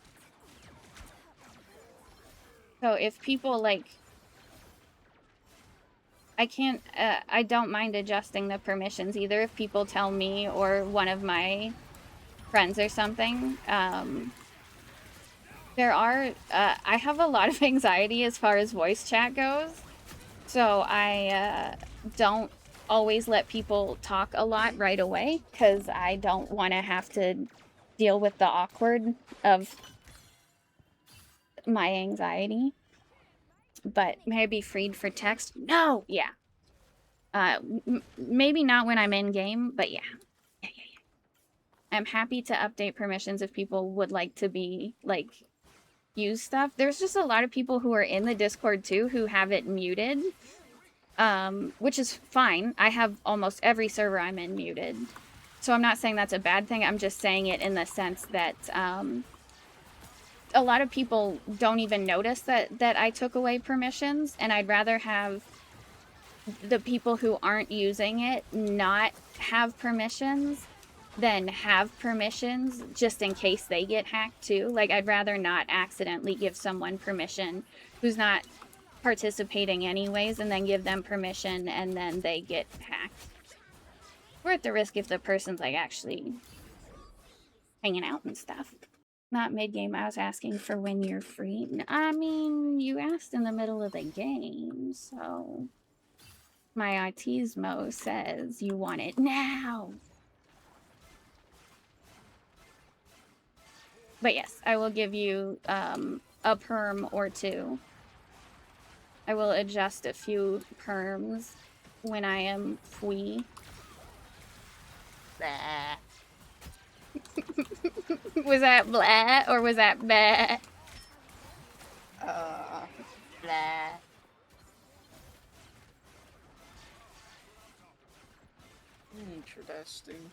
So if people like I don't mind adjusting the permissions either if people tell me or one of my friends or something. There are, I have a lot of anxiety as far as voice chat goes, so I don't always let people talk a lot right away because I don't want to have to deal with the awkward of my anxiety. But may I be freed for text? No! Yeah. Maybe not when I'm in game, but yeah. Yeah. I'm happy to update permissions if people would like to be, like, use stuff. There's just a lot of people who are in the Discord too who have it muted, which is fine. I have almost every server I'm in muted. So I'm not saying that's a bad thing. I'm just saying it in the sense that a lot of people don't even notice that I took away permissions, and I'd rather have the people who aren't using it not have permissions than have permissions just in case they get hacked too. Like, I'd rather not accidentally give someone permission who's not participating anyways and then give them permission and then they get hacked. We're at the risk if the person's like actually hanging out and stuff. Not mid-game, I was asking for when you're free. I mean, you asked in the middle of the game, so my autismo says you want it now. But yes, I will give you a perm or two. I will adjust a few perms when I am free. Blah. Was that blah or was that bah? Blah. Interesting.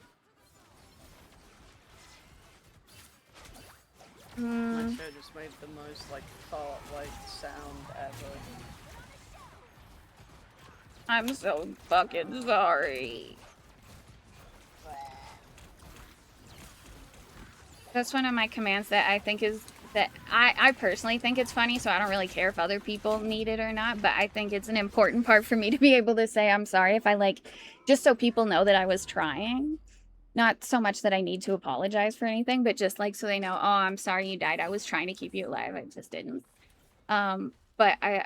My chair just made the most like fart-like sound ever. I'm so fucking sorry. That's one of my commands that I think is that I personally think it's funny, so I don't really care if other people need it or not, but I think it's an important part for me to be able to say I'm sorry if I like, just so people know that I was trying. Not so much that I need to apologize for anything, but just like so they know, oh, I'm sorry you died. I was trying to keep you alive. I just didn't. But I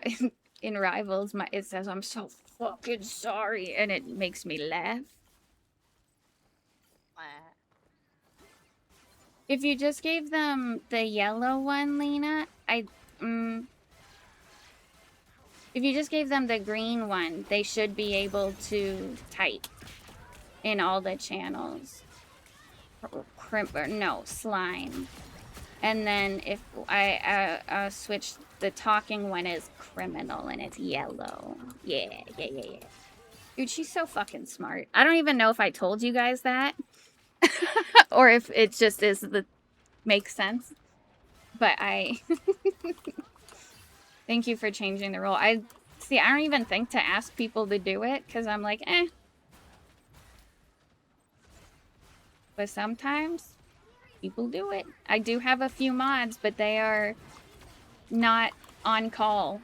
in Rivals, it says I'm so fucking sorry, and it makes me laugh. If you just gave them the yellow one, Lena, if you just gave them the green one, they should be able to type in all the channels. no, slime. And then if I switch the talking one is criminal and it's yellow. Yeah. Dude, she's so fucking smart. I don't even know if I told you guys that. Or if it just is the makes sense. But I thank you for changing the rule. I don't even think to ask people to do it because I'm like, eh. But sometimes people do it. I do have a few mods, but they are not on call.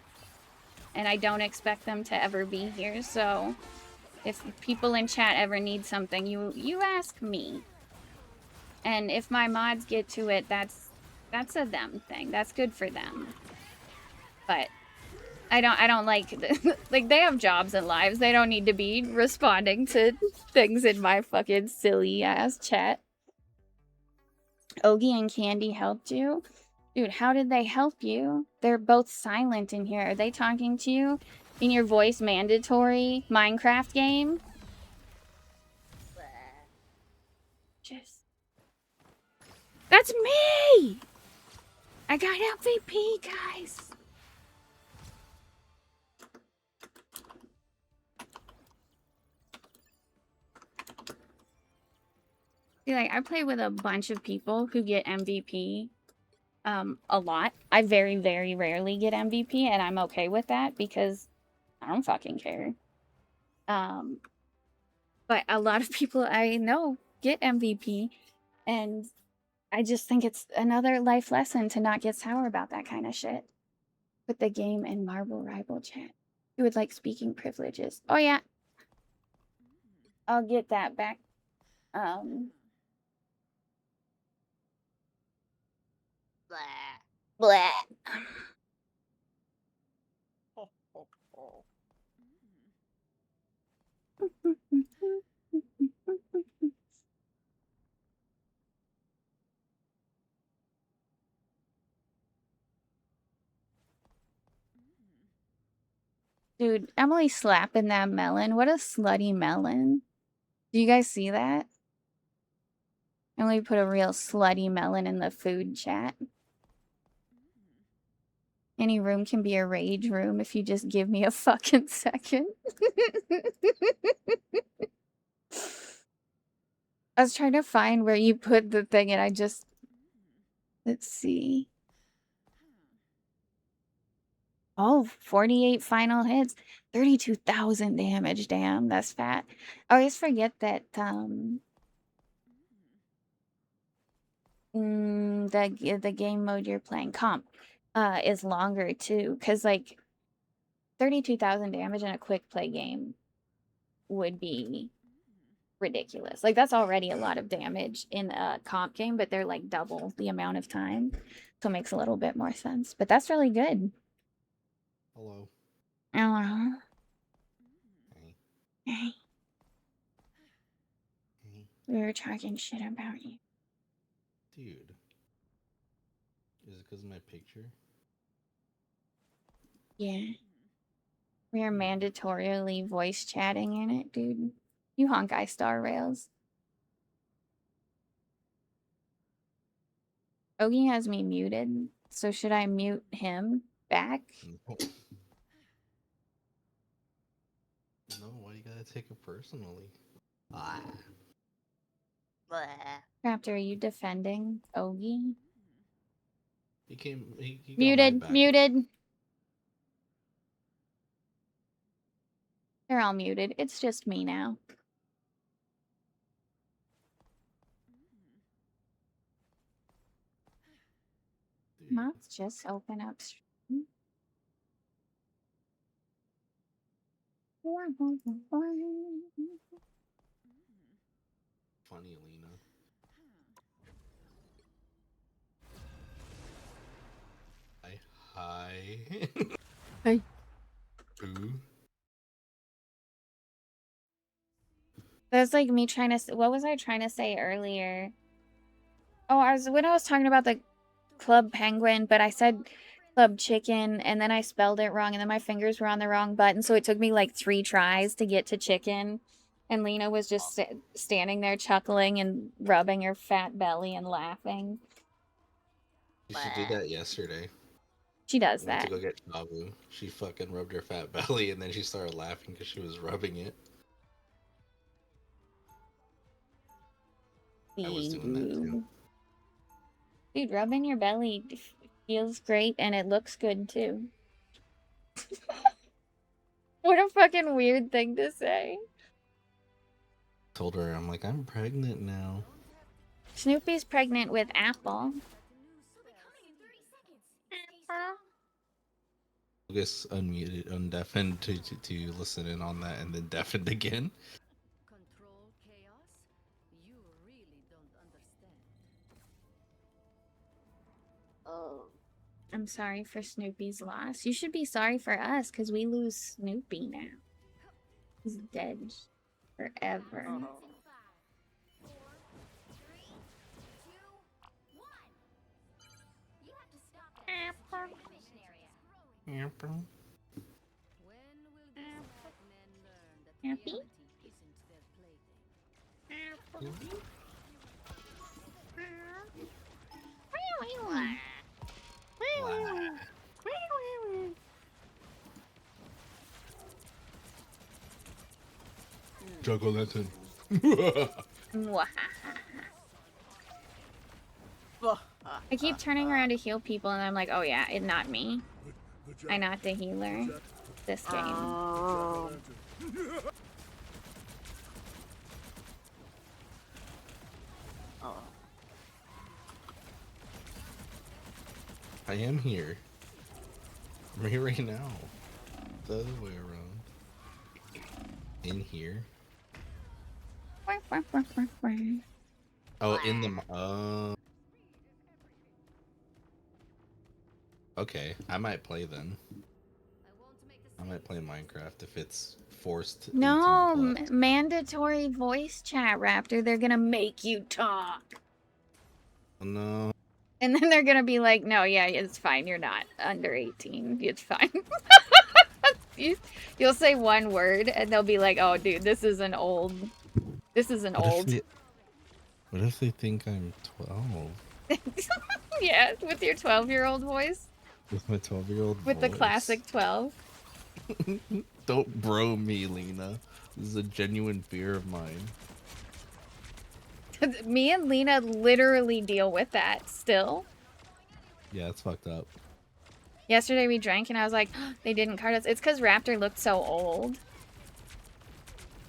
And I don't expect them to ever be here, so if people in chat ever need something, you ask me. And if my mods get to it, that's a them thing. That's good for them. But I don't like like they have jobs and lives. They don't need to be responding to things in my fucking silly ass chat. Ogie and Candy helped you? Dude, how did they help you? They're both silent in here. Are they talking to you in your voice mandatory Minecraft game? Just that's me! I got MVP, guys! See, like, I play with a bunch of people who get MVP a lot. I very, very rarely get MVP, and I'm okay with that because I don't fucking care. But a lot of people I know get MVP, and I just think it's another life lesson to not get sour about that kind of shit. Put the game in Marble Rival chat. You would like speaking privileges. Oh yeah. I'll get that back. Blah. Dude, Emily slapping that melon. What a slutty melon. Do you guys see that? Emily put a real slutty melon in the food chat. Any room can be a rage room if you just give me a fucking second. I was trying to find where you put the thing and I just... Let's see. Oh, 48 final hits. 32,000 damage. Damn, that's fat. I always forget that, the game mode you're playing, comp, is longer too. Because, like, 32,000 damage in a quick play game would be ridiculous. Like, that's already a lot of damage in a comp game, but they're, like, double the amount of time. So it makes a little bit more sense. But that's really good. Hello. Hello. Hey. Hey. Hey. We were talking shit about you. Dude. Is it because of my picture? Yeah. We are mandatorily voice chatting in it, dude. You honkai star rails. Ogie has me muted, so should I mute him back? No, why you gotta take it personally? Ah. Raptor, are you defending Ogie? He got my Muted, back. muted. They're all muted. It's just me now. Let's just open up stream. Funny, Lena. Hi. Hey. Boo. That's like me trying to... What was I trying to say earlier? Oh, when I was talking about the Club Penguin, but I said Club Chicken, and then I spelled it wrong, and then my fingers were on the wrong button, so it took me like 3 tries to get to chicken. And Lena was just standing there chuckling and rubbing her fat belly and laughing. She did that yesterday. She does Went to that. go get shabu. She fucking rubbed her fat belly and then she started laughing because she was rubbing it. I was doing that too. Dude, rubbing your belly feels great and it looks good too. What a fucking weird thing to say. Told her, I'm like, I'm pregnant now. Snoopy's pregnant with Apple. Lucas unmuted, undeafened to listen in on that and then deafened again. Control chaos? You really don't understand. Oh. I'm sorry for Snoopy's loss. You should be sorry for us because we lose Snoopy now. He's dead forever. Oh. Apple. Happy? Juggle-lantern. I keep turning around to heal people and I'm like, oh yeah, it's not me. I'm not the healer. This game. I am here. I'm here right now. The other way around. In here. Oh, in the... Okay, I might play then. I might play Minecraft if it's forced. No, 18+. mandatory voice chat, Raptor. They're gonna make you talk. Oh, no. And then they're gonna be like, no, yeah, it's fine. You're not under 18. It's fine. You'll say one word and they'll be like, oh, dude, this is an old. This is an old. What if they think I'm 12? Yeah, with your 12-year-old voice. With my 12-year-old With the classic 12. Don't bro me, Lena. This is a genuine fear of mine. Me and Lena literally deal with that still. Yeah, it's fucked up. Yesterday we drank and I was like, oh, they didn't card us. It's because Raptor looked so old.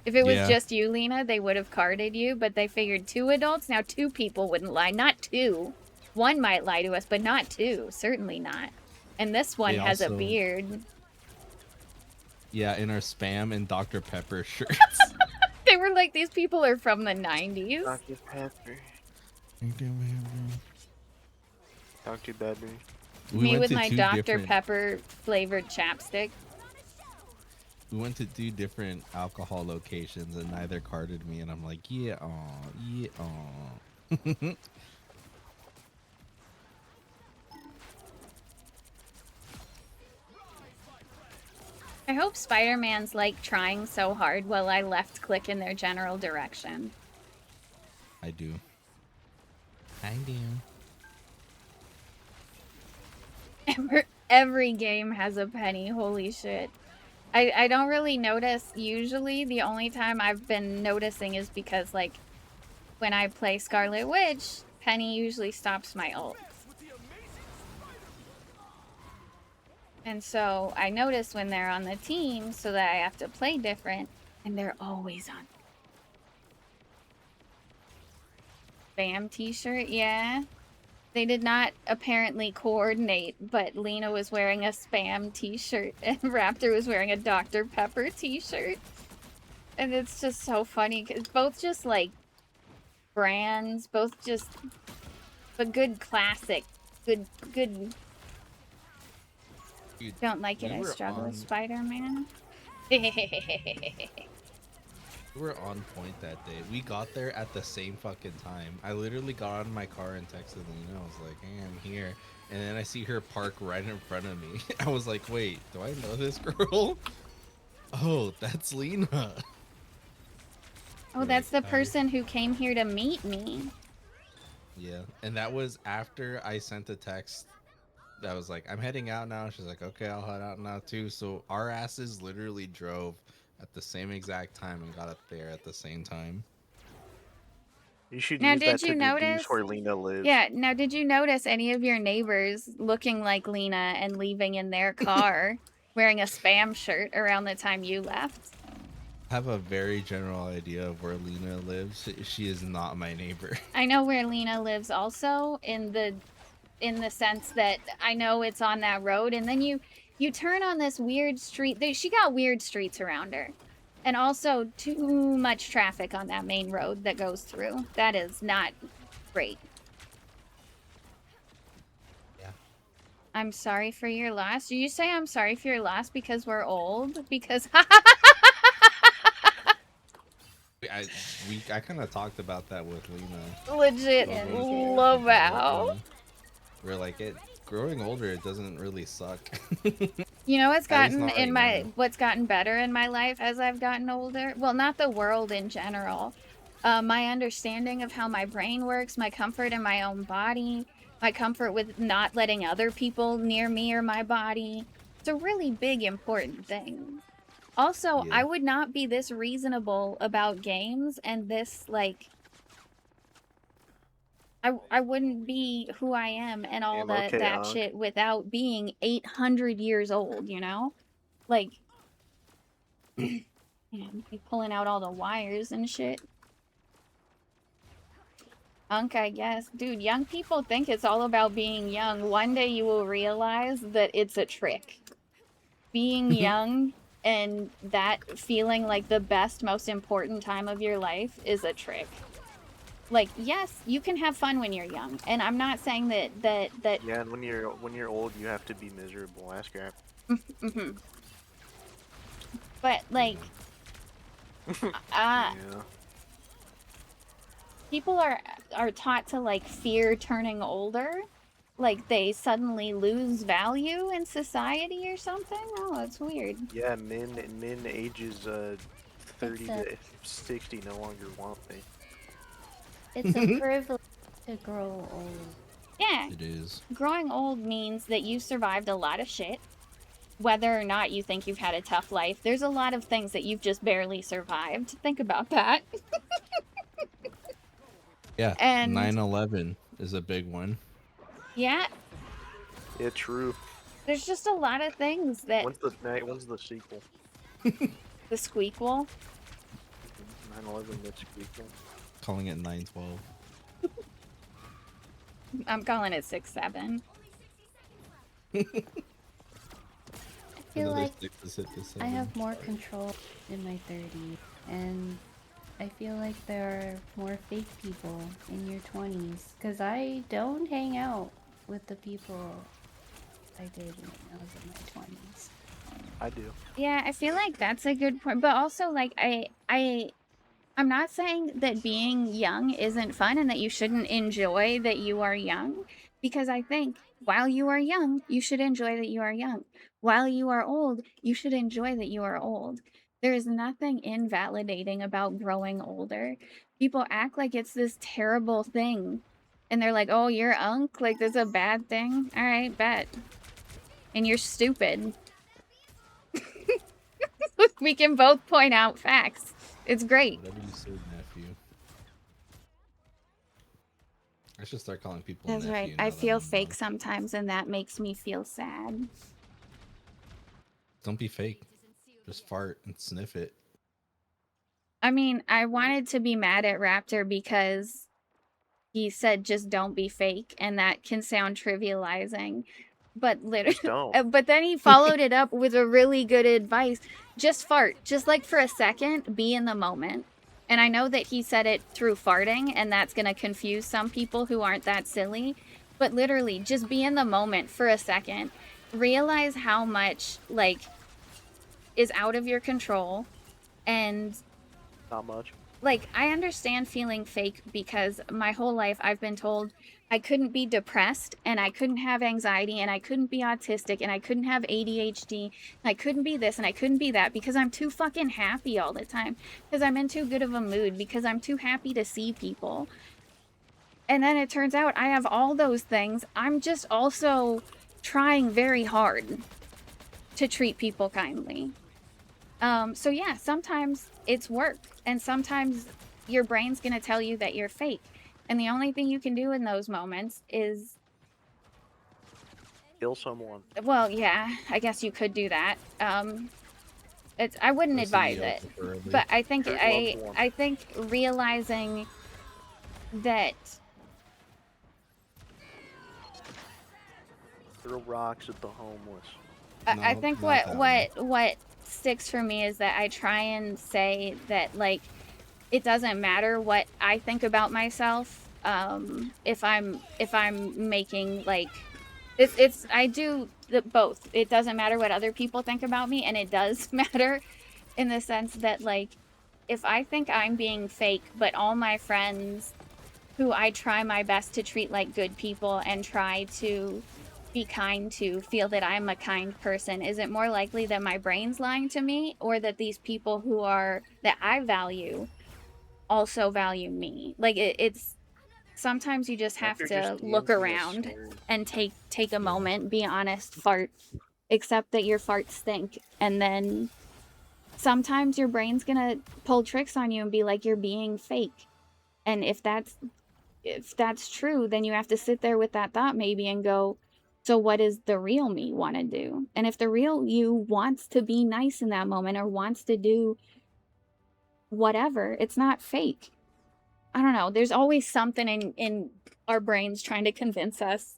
If it was just you, Lena, they would have carded you, but they figured 2 adults. Now 2 people wouldn't lie. Not 2. 1 might lie to us, but not 2. Certainly not. And this one has a beard. Yeah, in our Spam and Dr. Pepper shirts. They were like, these people are from the 90s. Dr. Pepper. Dr. Pepper. Me with my Dr. Pepper flavored chapstick. We went to 2 different alcohol locations and neither carded me, and I'm like, yeah, aw, yeah, aw. I hope Spider-Man's like trying so hard while I left click in their general direction. I do. I do. Every game has a penny, holy shit. I don't really notice usually. The only time I've been noticing is because like when I play Scarlet Witch, Penny usually stops my ult. And so I notice when they're on the team so that I have to play different, and they're always on. Spam t-shirt, yeah. They did not apparently coordinate, but Lena was wearing a Spam t-shirt and Raptor was wearing a Dr. Pepper t-shirt. And it's just so funny because both just like brands, both just but good classic, good. Dude, don't like it. I struggle with Spider-Man. We were on point that day. We got there at the same fucking time. I literally got out of my car and texted Lena. I was like, hey, I'm here. And then I see her park right in front of me. I was like, wait, do I know this girl? Oh, that's Lena. Oh, We're that's like, the "All right." person who came here to meet me. Yeah, and that was after I sent a text that was like, "I'm heading out now." She's like, "Okay, I'll head out now too." So our asses literally drove at the same exact time and got up there at the same time. You should Now, use did that to you deduce notice? where Lena lives. Yeah, now did you notice any of your neighbors looking like Lena and leaving in their car wearing a spam shirt around the time you left? I have a very general idea of where Lena lives. She is not my neighbor. I know where Lena lives also in the sense that I know it's on that road, and then you turn on this weird street. She got weird streets around her. And also too much traffic on that main road that goes through. That is not great. Yeah. I'm sorry for your loss. Do you say I'm sorry for your loss because we're old? Because I kind of talked about that with Lena. legit love how. We're like, growing older, it doesn't really suck. You know At least not right now. what's gotten better in my life as I've gotten older? Well, not the world in general. My understanding of how my brain works, my comfort in my own body, my comfort with not letting other people near me or my body. It's a really big, important thing. Also, Yeah. I would not be this reasonable about games and this, like, I wouldn't be who I am and all Damn, okay, that Ankh. shit without being 800 years old, you know? Like, you know, be pulling out all the wires and shit. Unk, I guess. Dude, young people think it's all about being young. One day you will realize that it's a trick. Being young and that feeling like the best, most important time of your life is a trick. Like, yes, you can have fun when you're young, and I'm not saying that Yeah, and when you're old, you have to be miserable. Ask Grab. mm-hmm. But like, Yeah. people are taught to like fear turning older, like they suddenly lose value in society or something. Oh, that's weird. Yeah, men ages 30 to 60 no longer want me. It's a privilege to grow old. Yeah. It is. Growing old means that you survived a lot of shit. Whether or not you think you've had a tough life, there's a lot of things that you've just barely survived. Think about that. Yeah. And 9/11 is a big one. yeah, Yeah, true. there's just a lot of things that When's the sequel? the squeakquel. 9/11 the sequel. Calling it 9/12. I'm calling it 6-7. I feel Another like 6 is hit to I 7. have more control in my 30s, and I feel like there are more fake people in your 20s, because I don't hang out with the people I did when I was in my 20s. I do. Yeah, I feel like that's a good point, but also like I'm not saying that being young isn't fun and that you shouldn't enjoy that you are young, because I think while you are young, you should enjoy that you are young. While you are old, you should enjoy that you are old. There is nothing invalidating about growing older. People act like it's this terrible thing. And they're like, "Oh, you're unk? Like this is a bad thing?" All right, bet. And you're stupid. We can both point out facts. It's great. Whatever you say, nephew. I should start calling people That's nephew. right. now I that feel I'm fake young. sometimes, and that makes me feel sad. Don't be fake. Just fart and sniff it. I mean, I wanted to be mad at Raptor because he said just don't be fake, and that can sound trivializing. But Just literally, don't. but then he followed it up with a really good advice. Just fart. Just like for a second, be in the moment. And I know that he said it through farting, and that's going to confuse some people who aren't that silly. But literally, just be in the moment for a second. Realize how much, like, is out of your control. And, Not much. like, I understand feeling fake because my whole life I've been told, I couldn't be depressed, and I couldn't have anxiety, and I couldn't be autistic, and I couldn't have ADHD, and I couldn't be this, and I couldn't be that, because I'm too fucking happy all the time, because I'm in too good of a mood, because I'm too happy to see people. And then it turns out I have all those things. I'm just also trying very hard to treat people kindly. So yeah, sometimes it's work, and sometimes your brain's gonna tell you that you're fake. And the only thing you can do in those moments is Kill someone. well, yeah, I guess you could do that. I wouldn't advise it, but I think Hurt loved one. I think realizing that Throw rocks at the homeless. I think what sticks for me is that I try and say that, like, it doesn't matter what I think about myself. If I'm making, like, I do both. It doesn't matter what other people think about me, and it does matter in the sense that, like, if I think I'm being fake, but all my friends who I try my best to treat like good people and try to be kind to feel that I'm a kind person, is it more likely that my brain's lying to me, or that these people that I value also value me? Like, it's sometimes you just have to look around and take a moment, be honest, fart, accept that your farts stink, and then sometimes your brain's gonna pull tricks on you and be like, you're being fake. And if that's true, then you have to sit there with that thought maybe and go, so what does the real me want to do? And if the real you wants to be nice in that moment or wants to do whatever, it's not fake. I don't know. There's always something in our brains trying to convince us.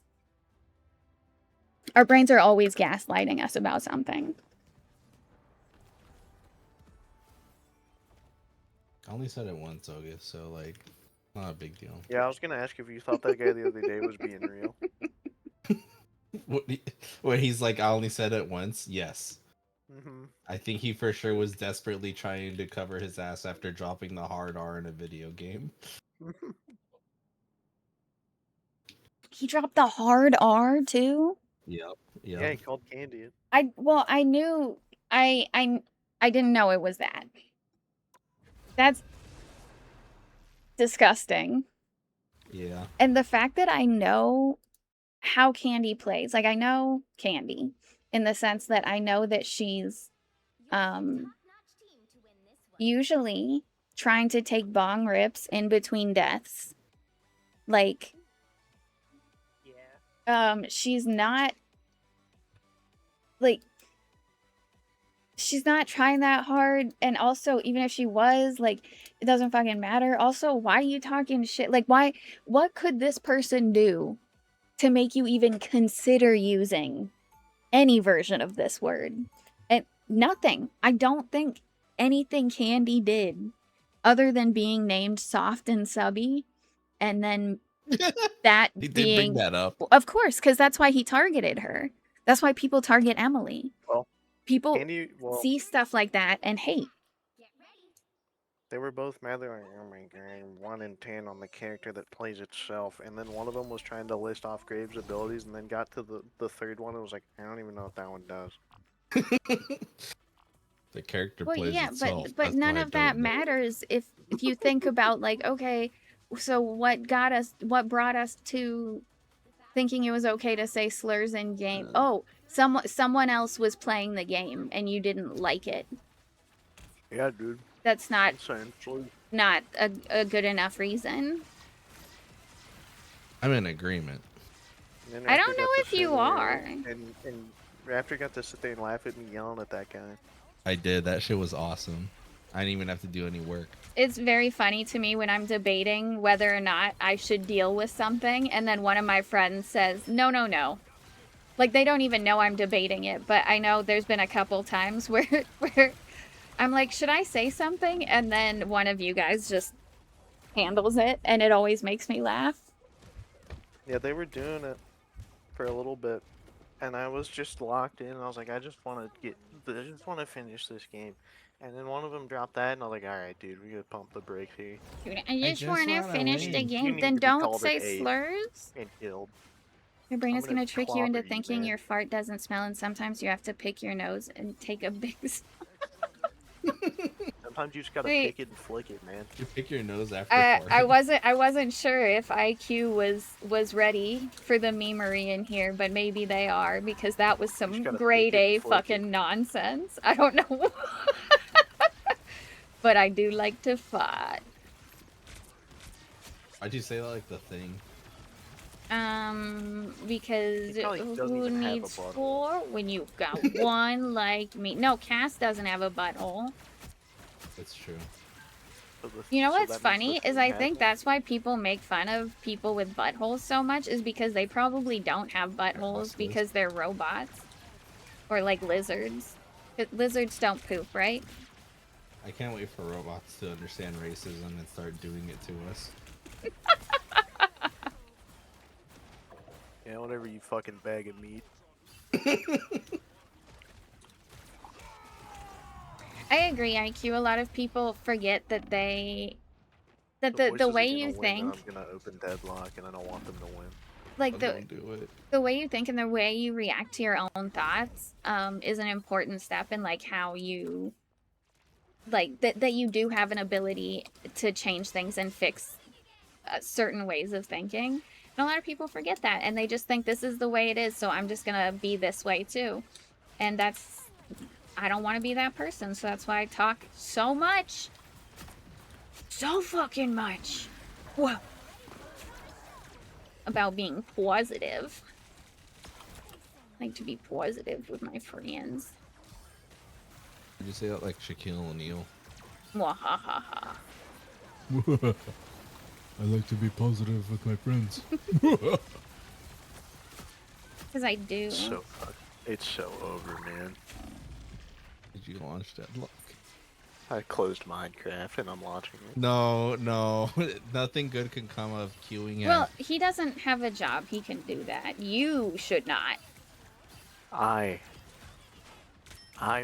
Our brains are always gaslighting us about something. I only said it once, August, so like, not a big deal. Yeah, I was gonna ask if you thought that guy the other day was being real. When he's like, I only said it once. Yes. Mm-hmm. I think he for sure was desperately trying to cover his ass after dropping the hard R in a video game. He dropped the hard R too? Yep. Yeah, he called Candy it. I knew I didn't know it was that. That's disgusting. Yeah. And the fact that I know how Candy plays, like, I know Candy in the sense that I know that she's usually trying to take bong rips in between deaths. Like, she's not, like, she's not trying that hard. And also, even if she was, like, it doesn't fucking matter. Also, why are you talking shit? Like, what could this person do to make you even consider using any version of this word? And nothing. I don't think anything Candy did other than being named soft and subby, and then that He did being, bring that up. of course, because that's why he targeted her. That's why people target Emily. Well, people Candy, see stuff like that and hate. They were both mad. They were like, oh my god, 1 in 10 on the character that plays itself. And then one of them was trying to list off Graves' abilities, and then got to the third one and was like, I don't even know what that one does. The character Well, plays yeah, itself. but That's none why I of that don't know. matters if you think about, like, okay, so what brought us to thinking it was okay to say slurs in game? Oh, someone else was playing the game and you didn't like it. Yeah, dude. That's not essentially not a good enough reason. I'm in agreement. I don't know if you are. And Raptor got to sit there and laugh at me yelling at that guy. I did. That shit was awesome. I didn't even have to do any work. It's very funny to me when I'm debating whether or not I should deal with something, and then one of my friends says, no. Like, they don't even know I'm debating it, but I know there's been a couple times where I'm like, should I say something? And then one of you guys just handles it, and it always makes me laugh. Yeah, they were doing it for a little bit. and I was just locked in. And I was like, I just want to finish this game. And then one of them dropped that, and I was like, all right, dude, we gotta pump the brakes here. Dude, I just wanna finish the You game. need Then to be don't called an say ape slurs. and killed. Your brain I'm is gonna trick you into clobber thinking man. your fart doesn't smell, and sometimes you have to pick your nose and take a big. Sometimes you just gotta Wait. pick it and flick it, man. You pick your nose after I farting. wasn't sure if IQ was ready for the memery in here, but maybe they are because that was some gotta grade pick it and A flick it. fucking nonsense. I don't know. But I do like to fart. Why'd you say that like the thing? Because He probably doesn't who even have a needs butthole. 4 when you've got one like me? No, Cass doesn't have a butthole. That's true. You know So what's that means funny the is thing I has think one? that's why people make fun of people with buttholes so much is because they probably don't have buttholes because they're robots. Or like lizards. Lizards don't poop, right? I can't wait for robots to understand racism and start doing it to us. Yeah, whatever, you fucking bag of meat. I agree, IQ. A lot of people forget that the voices way are gonna you win, think, and I'm gonna open deadlock, and I don't want them to win. like Don't do it. the way you think and the way you react to your own thoughts is an important step in like how you like that you do have an ability to change things and fix certain ways of thinking. And a lot of people forget that and they just think this is the way it is, so I'm just gonna be this way too. And I don't want to be that person, so that's why I talk so much. So fucking much. Whoa. About being positive. I like to be positive with my friends. Did you say that like Shaquille O'Neal? Mwahaha. I like to be positive with my friends. Because I do. It's so over, man. Did you launch Deadlock? I closed Minecraft and I'm launching it. No, nothing good can come of queuing him. Well, he doesn't have a job. He can do that. You should not. I'm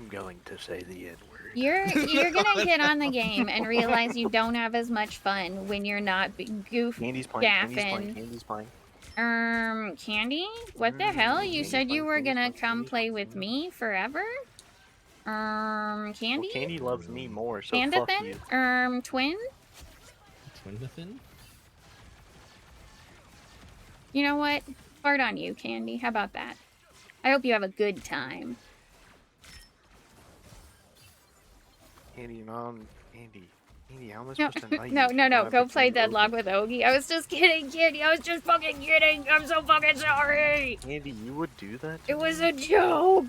going to say the N-word. You're gonna get on the game and realize you don't have as much fun when you're not Candy's playing. gaffing. Candy's playing. Candy? What the hell? You Candy's said you playing, were Candy's gonna playing, come Candy's play playing, with me forever? Candy? Well, Candy loves me more, so Panda fuck then? you. Twin? Twin? You know what? Fart on you, Candy. How about that? I hope you have a good time. Candy, how am I supposed to invite No, you? no, You don't no. have Go the play queue open. Deadlock with Ogie. I was just kidding, Candy. I was just fucking kidding. I'm so fucking sorry. Candy, you would do that to It was me? a joke.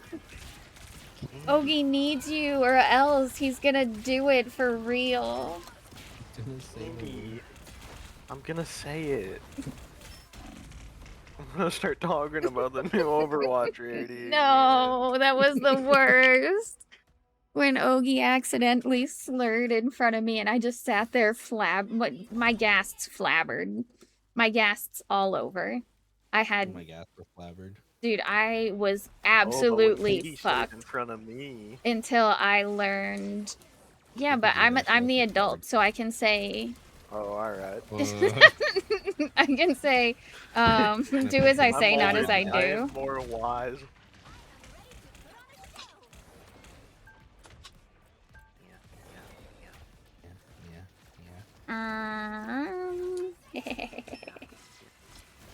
Ogie needs you, or else he's gonna do it for real. Candy, I'm gonna say it. I'm gonna start talking about the new Overwatch rarity. No, that was the worst. When Ogie accidentally slurred in front of me and I just sat there my gasts flabbered. My gasts all over. I had... Oh my god, we're flabbered. Dude, I was Oh, but when absolutely Candy slurred fucked in front of me. until I learned... Yeah, but I'm the adult, so I can say... Oh, alright. I can say, do as I say, not as I do. I am more wise.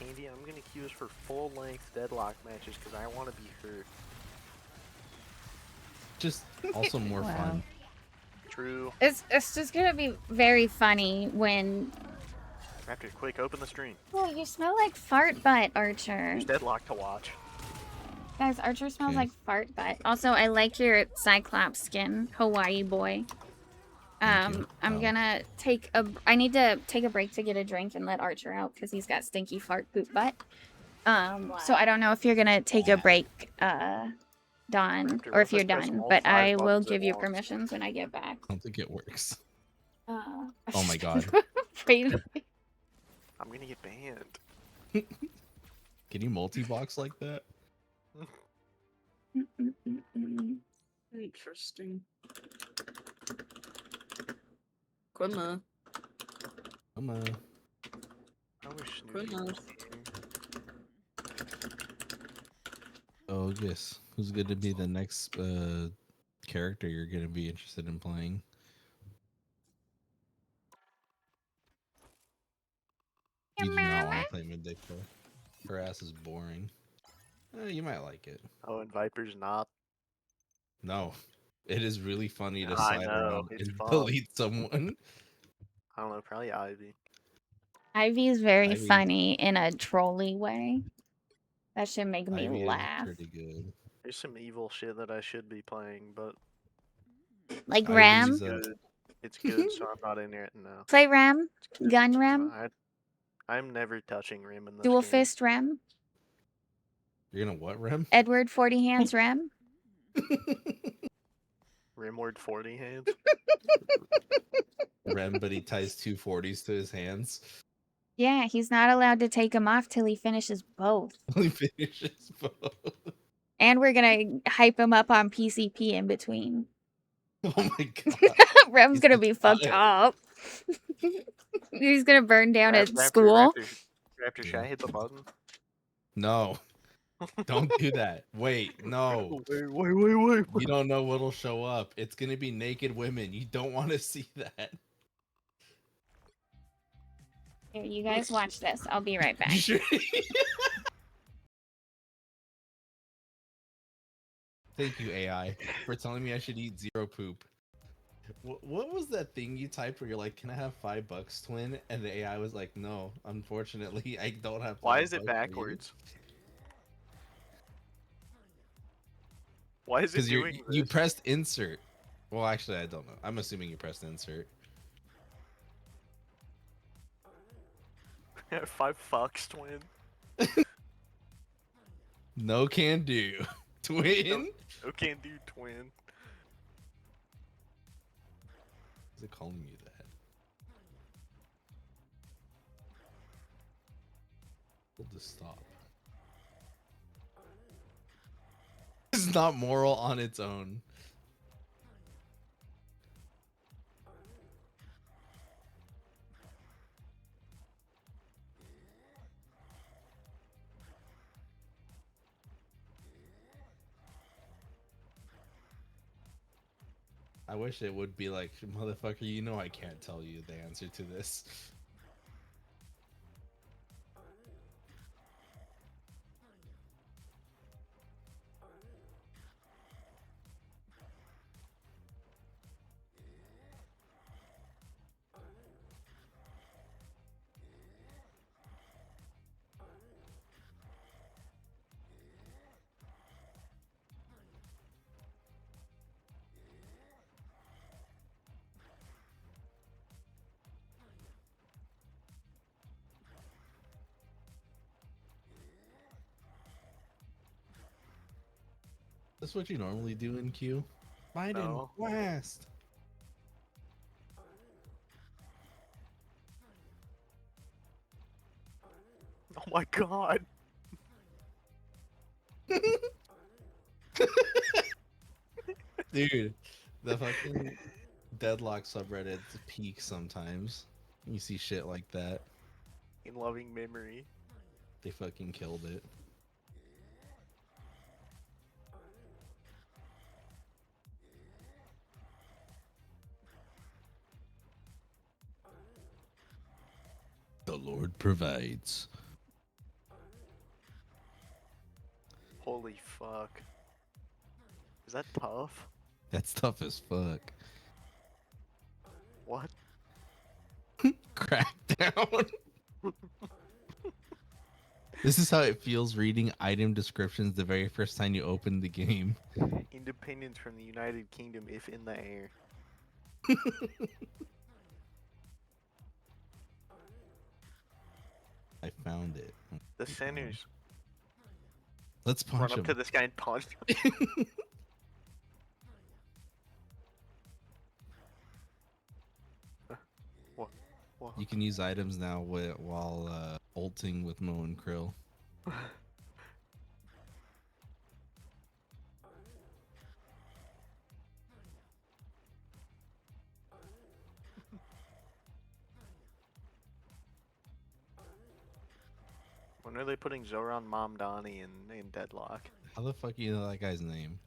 Candy, I'm gonna queue us for full-length Deadlock matches because I want to be hurt. Just also more fun. True. It's just gonna be very funny when... Raptor, quick, open the stream. Oh, you smell like fart butt, Archer. Use Deadlock to watch. Guys, Archer smells like fart butt. Also, I like your Cyclops skin, Hawaii boy. I'm gonna I need to take a break to get a drink and let Archer out because he's got stinky fart poop butt. So I don't know if you're gonna take a break, Dawn, or if you're done, but I will give you permissions when I get back. I don't think it works. Oh my god. Afraid. I'm gonna get banned. Can you multi-box like that? Interesting. Quimma. Come on. I wish Snoopy Quimma. was here. Oh, guess who's going to be the next character you're going to be interested in playing? You do not want to play Midday Pro. Her ass is boring. You might like it. Oh, and Viper's not. No, it is really funny to I slide know, around it's and fun. delete someone. I don't know, probably Ivy. Ivy is very Ivy- funny in a trolly way. That should make me Ivy is laugh. pretty good. There's some evil shit that I should be playing, but Like Ivy's, Ram. it's good, so I'm not in it now. Play Ram. Gun Ram. I'm never touching Rim in this Dual game. Fist Ram. You're gonna what, Rem? Edward 40 Hands Ram. Rimward 40 hands. Rem, but he ties 240s to his hands. Yeah, he's not allowed to take them off till he finishes both. He finishes both. And we're gonna hype him up on PCP in between. Oh my god. Rem's gonna be fucked up. He's gonna burn down at school. Raptor, should I hit the button? No. Don't do that. Wait, no. Wait. You don't know what'll show up. It's gonna be naked women. You don't want to see that. Here, you guys watch this. I'll be right back. Thank you, AI, for telling me I should eat zero poop. What was that thing you typed where you're like, "Can I have $5, twin?" And the AI was like, "No, unfortunately, I don't have." Why is it $5 for you." backwards? Why is it doing this? You pressed insert. Well, actually, I don't know. I'm assuming you pressed insert. 5 fucks, twin. No can do, twin. No can do, twin. Is it calling you that? We'll just stop. It's not moral on its own. I wish it would be like, motherfucker, you know I can't tell you the answer to this. That's what you normally do in queue. Biden, No. blast. Oh my god. Dude, the fucking Deadlock subreddit's peak sometimes. You see shit like that. In loving memory. They fucking killed it. The Lord provides. Holy fuck. Is that tough? That's tough as fuck. What? Crackdown. This is how it feels reading item descriptions the very first time you open the game. Independence from the United Kingdom if in the air. I found it. The centers. Let's punch Run him. up to this guy and punch him. What? You can use items now while ulting with Mo and Krill. When are they putting Zoran Mom Donnie in Deadlock? How the fuck you know that guy's name?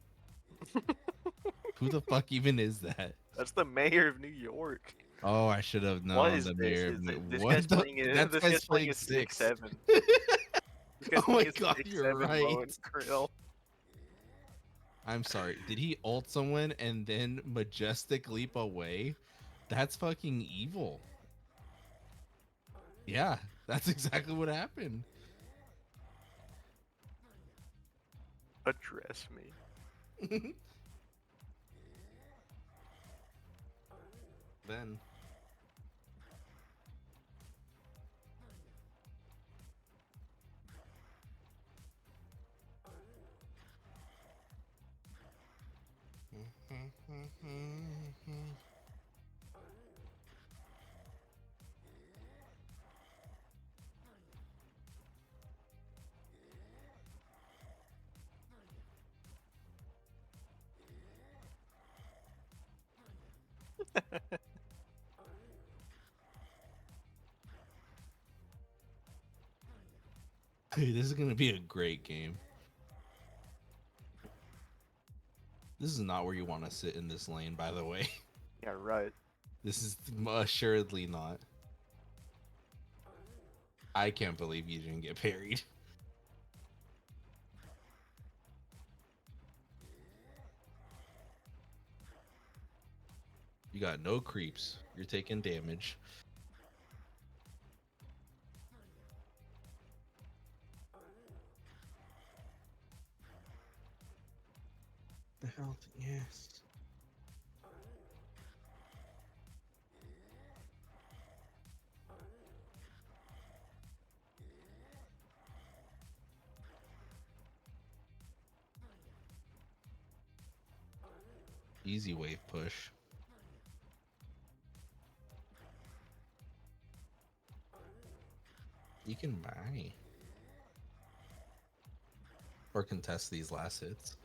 Who the fuck even is that? That's the mayor of New York. Oh, I should have What known is the this? mayor of This what guy's the playing that this guy's guy's playing playing a six. 6-7. This guy's Oh my playing a god, 6-7 you're right. Moen Krill. I'm sorry. Did he ult someone and then majestic leap away? That's fucking evil. Yeah, that's exactly what happened. Address me. Then Hey, this is gonna be a great game. This is not where you want to sit in this lane, by the way. Yeah, right. This is assuredly not. I can't believe you didn't get parried. You got no creeps. You're taking damage. The hell? Yes. Easy wave push. You can buy. Or contest these last hits.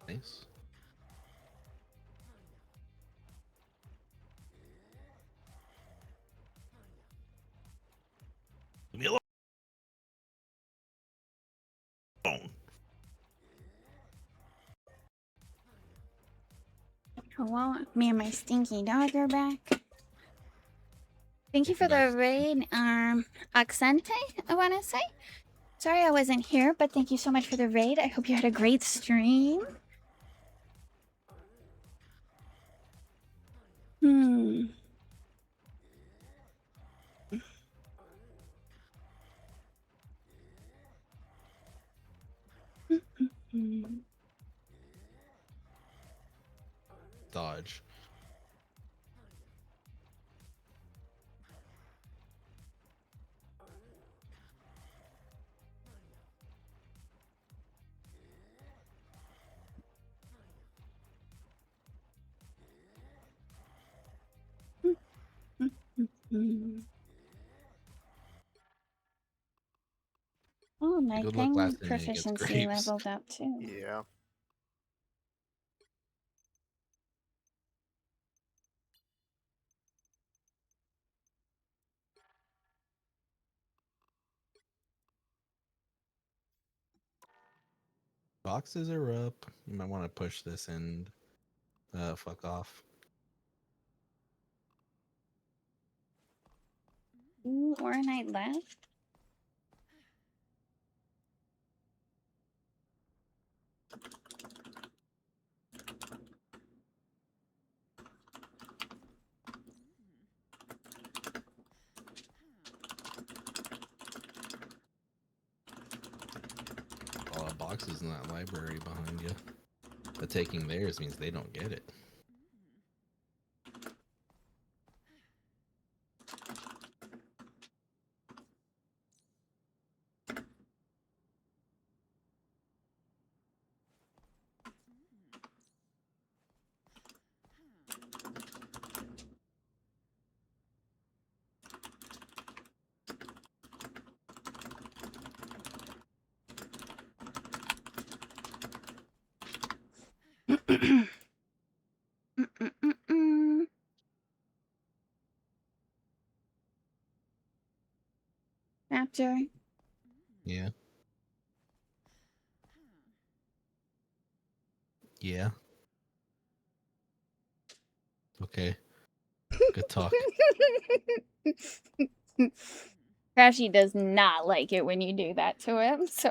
Nice. Leave me alone. Hello, me and my stinky dog are back. Thank you for the raid, Accente, I want to say. Sorry I wasn't here, but thank you so much for the raid. I hope you had a great stream. Hmm. Dodge. Oh, my Good luck thing last inning against proficiency Graves. leveled up too. Yeah. Boxes are up. You might want to push this and fuck off. Ooh, or a night left. Boxes in that library behind you. But taking theirs means they don't get it. Raptor. Yeah. Yeah. Okay. Good talk. Crashy does not like it when you do that to him, so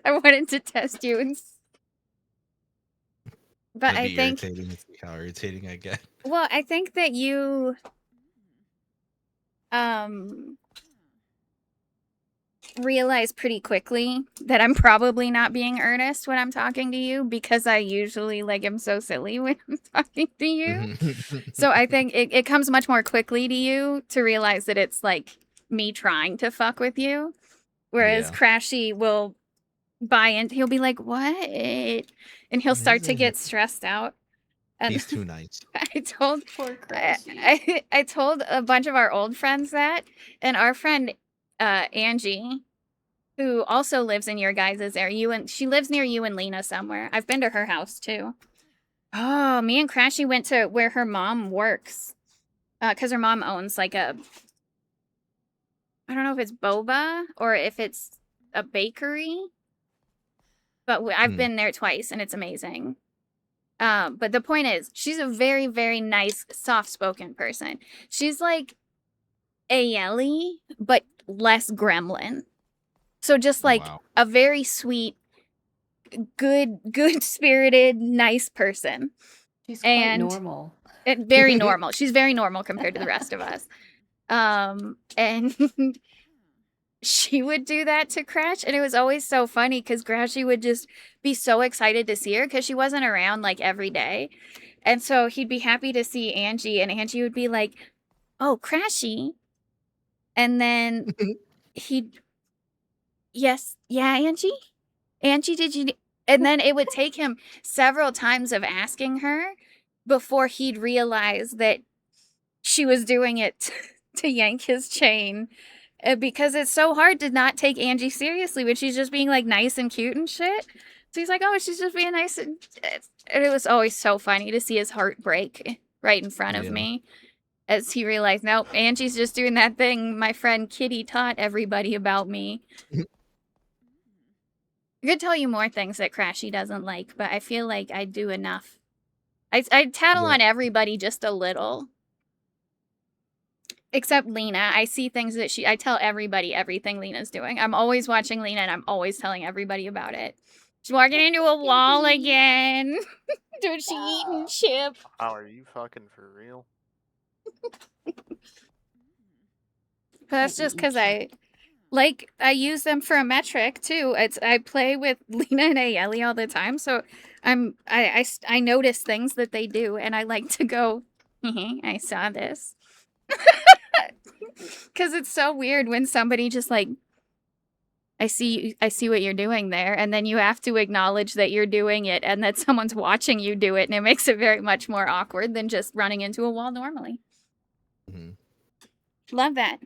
I wanted to test you and but That'd I be think irritating to see how irritating I get. well, I think that you um realize pretty quickly that I'm probably not being earnest when I'm talking to you because I usually like am so silly when I'm talking to you. So I think it comes much more quickly to you to realize that it's like me trying to fuck with you. Whereas Yeah. Crashy will buy in, he'll be like, "What?" And he'll start to get stressed out. And He's too nice. I told Poor Crashy. I told a bunch of our old friends that, and our friend Angie, who also lives in your guys' area, she lives near you and Lena somewhere. I've been to her house too. Oh, me and Crashy went to where her mom works. Because her mom owns like a, I don't know if it's boba or if it's a bakery, but I've been there twice and it's amazing. But the point is, she's a very, very nice, soft-spoken person. She's like a Ellie, but less gremlin. So just like a very sweet, good-spirited, nice person. She's quite And normal. very normal. She's very normal compared to the rest of us. And she would do that to Crash, and it was always so funny because Crashy would just be so excited to see her because she wasn't around like every day. And so he'd be happy to see Angie, and Angie would be like, "Oh, Crashy." And then he'd, "Yes, yeah, Angie? Angie, did you?" And then it would take him several times of asking her before he'd realize that she was doing it to yank his chain. Because it's so hard to not take Angie seriously when she's just being like nice and cute and shit. So he's like, "Oh, she's just being nice," and it was always so funny to see his heart break right in front of me as he realized, nope, Angie's just doing that thing my friend Kitty taught everybody about me. I could tell you more things that Crashy doesn't like, but I feel like I do enough. I tattle on everybody just a little. Except Lena. I see things that I tell everybody everything Lena's doing. I'm always watching Lena and I'm always telling everybody about it. She's walking into a wall again. Dude, she eating chip. How are you fucking for real? But that's just because I use them for a metric too. I play with Lena and Ayeli all the time, so I notice things that they do and I like to go, I saw this. Because it's so weird when somebody just like, I see what you're doing there, and then you have to acknowledge that you're doing it and that someone's watching you do it, and it makes it very much more awkward than just running into a wall normally. Love that.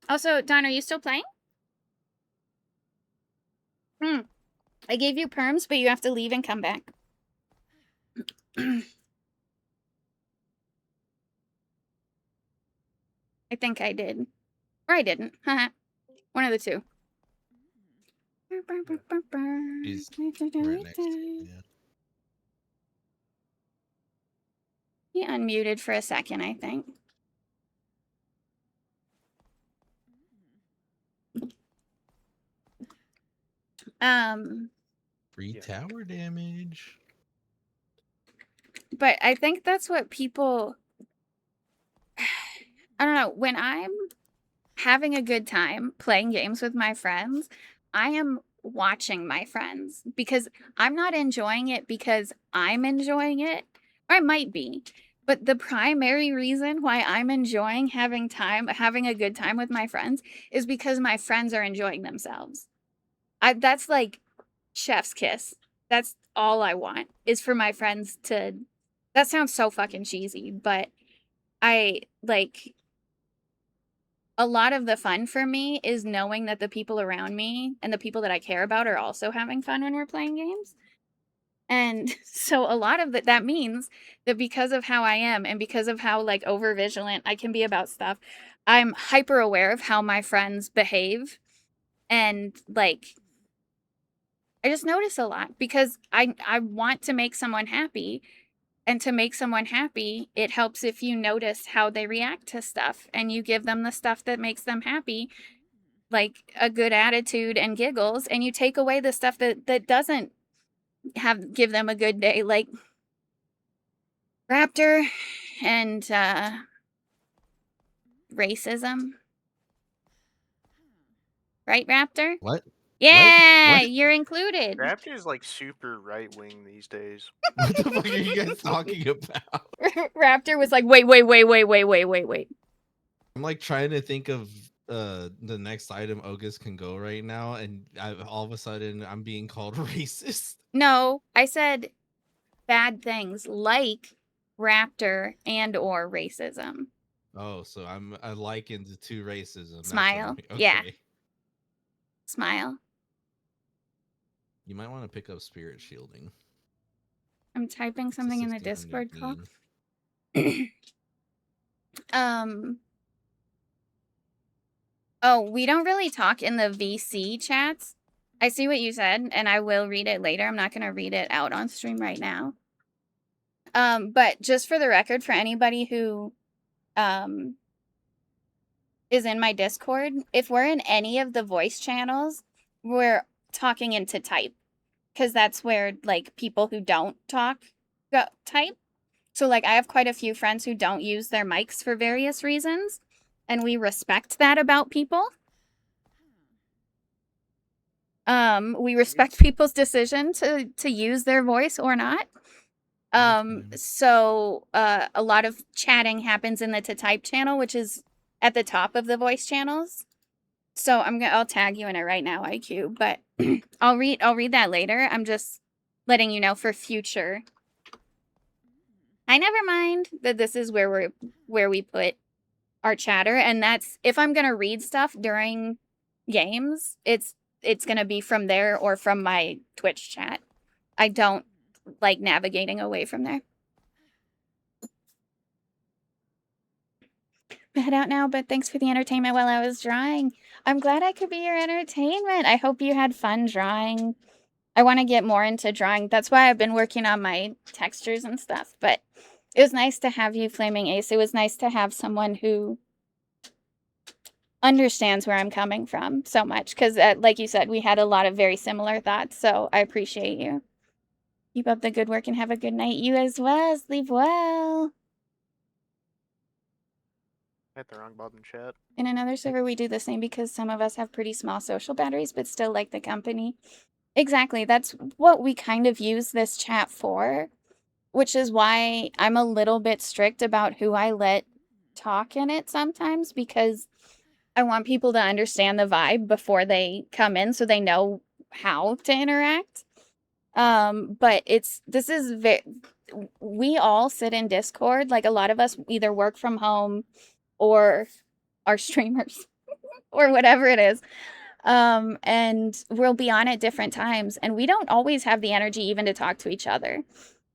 Also, Don, are you still playing? I gave you perms, but you have to leave and come back. I think I did. Or I didn't. One of the two. He's right next to you. He unmuted for a second, I think. Free tower damage. But I think that's what people, I don't know, when I'm having a good time playing games with my friends, I am watching my friends because I'm not enjoying it because I'm enjoying it, or I might be. But the primary reason why I'm enjoying having a good time with my friends is because my friends are enjoying themselves. That's like chef's kiss. That's all I want is for my friends to, that sounds so fucking cheesy, but I like, a lot of the fun for me is knowing that the people around me and the people that I care about are also having fun when we're playing games. And so a lot of that means that because of how I am and because of how like over vigilant I can be about stuff, I'm hyper aware of how my friends behave, and like I just notice a lot because I want to make someone happy, and to make someone happy, it helps if you notice how they react to stuff and you give them the stuff that makes them happy, like a good attitude and giggles, and you take away the stuff that doesn't give them a good day, like Raptor and racism. Right, Raptor? What? Yeah, What? you're included. Raptor's like super right wing these days. What the fuck are you guys talking about? Raptor was like, wait. I'm like trying to think of the next item Ogus can go right now, and all of a sudden I'm being called racist. No, I said bad things like Raptor and or racism. Oh, so I'm likened to racism. Smile. That's okay. Yeah. Smile. You might want to pick up spirit shielding. I'm typing It's a something in the 1600 Discord call. bean. Oh, we don't really talk in the VC chats. I see what you said, and I will read it later. I'm not going to read it out on stream right now. But just for the record, for anybody who is in my Discord, if we're in any of the voice channels, we're talking into type, because that's where like people who don't talk go type. So like I have quite a few friends who don't use their mics for various reasons, and we respect that about people. We respect people's decision to use their voice or not. So a lot of chatting happens in the to type channel, which is at the top of the voice channels. So I'll tag you in it right now, IQ, but I'll read that later. I'm just letting you know for future. I never mind that this is where we put our chatter, and that's if I'm gonna read stuff during games, it's gonna be from there or from my Twitch chat. I don't like navigating away from there. Head out now, but thanks for the entertainment while I was drawing. I'm glad I could be your entertainment. I hope you had fun drawing. I want to get more into drawing. That's why I've been working on my textures and stuff, but it was nice to have you, Flaming Ace. It was nice to have someone who understands where I'm coming from so much, because like you said, we had a lot of very similar thoughts, so I appreciate you. Keep up the good work and have a good night. You as well. Sleep well. Hit the wrong button, chat. In another server, we do the same because some of us have pretty small social batteries, but still like the company. Exactly. That's what we kind of use this chat for, which is why I'm a little bit strict about who I let talk in it sometimes, because I want people to understand the vibe before they come in so they know how to interact. But we all sit in Discord. Like a lot of us either work from home or are streamers or whatever it is. And we'll be on at different times, and we don't always have the energy even to talk to each other.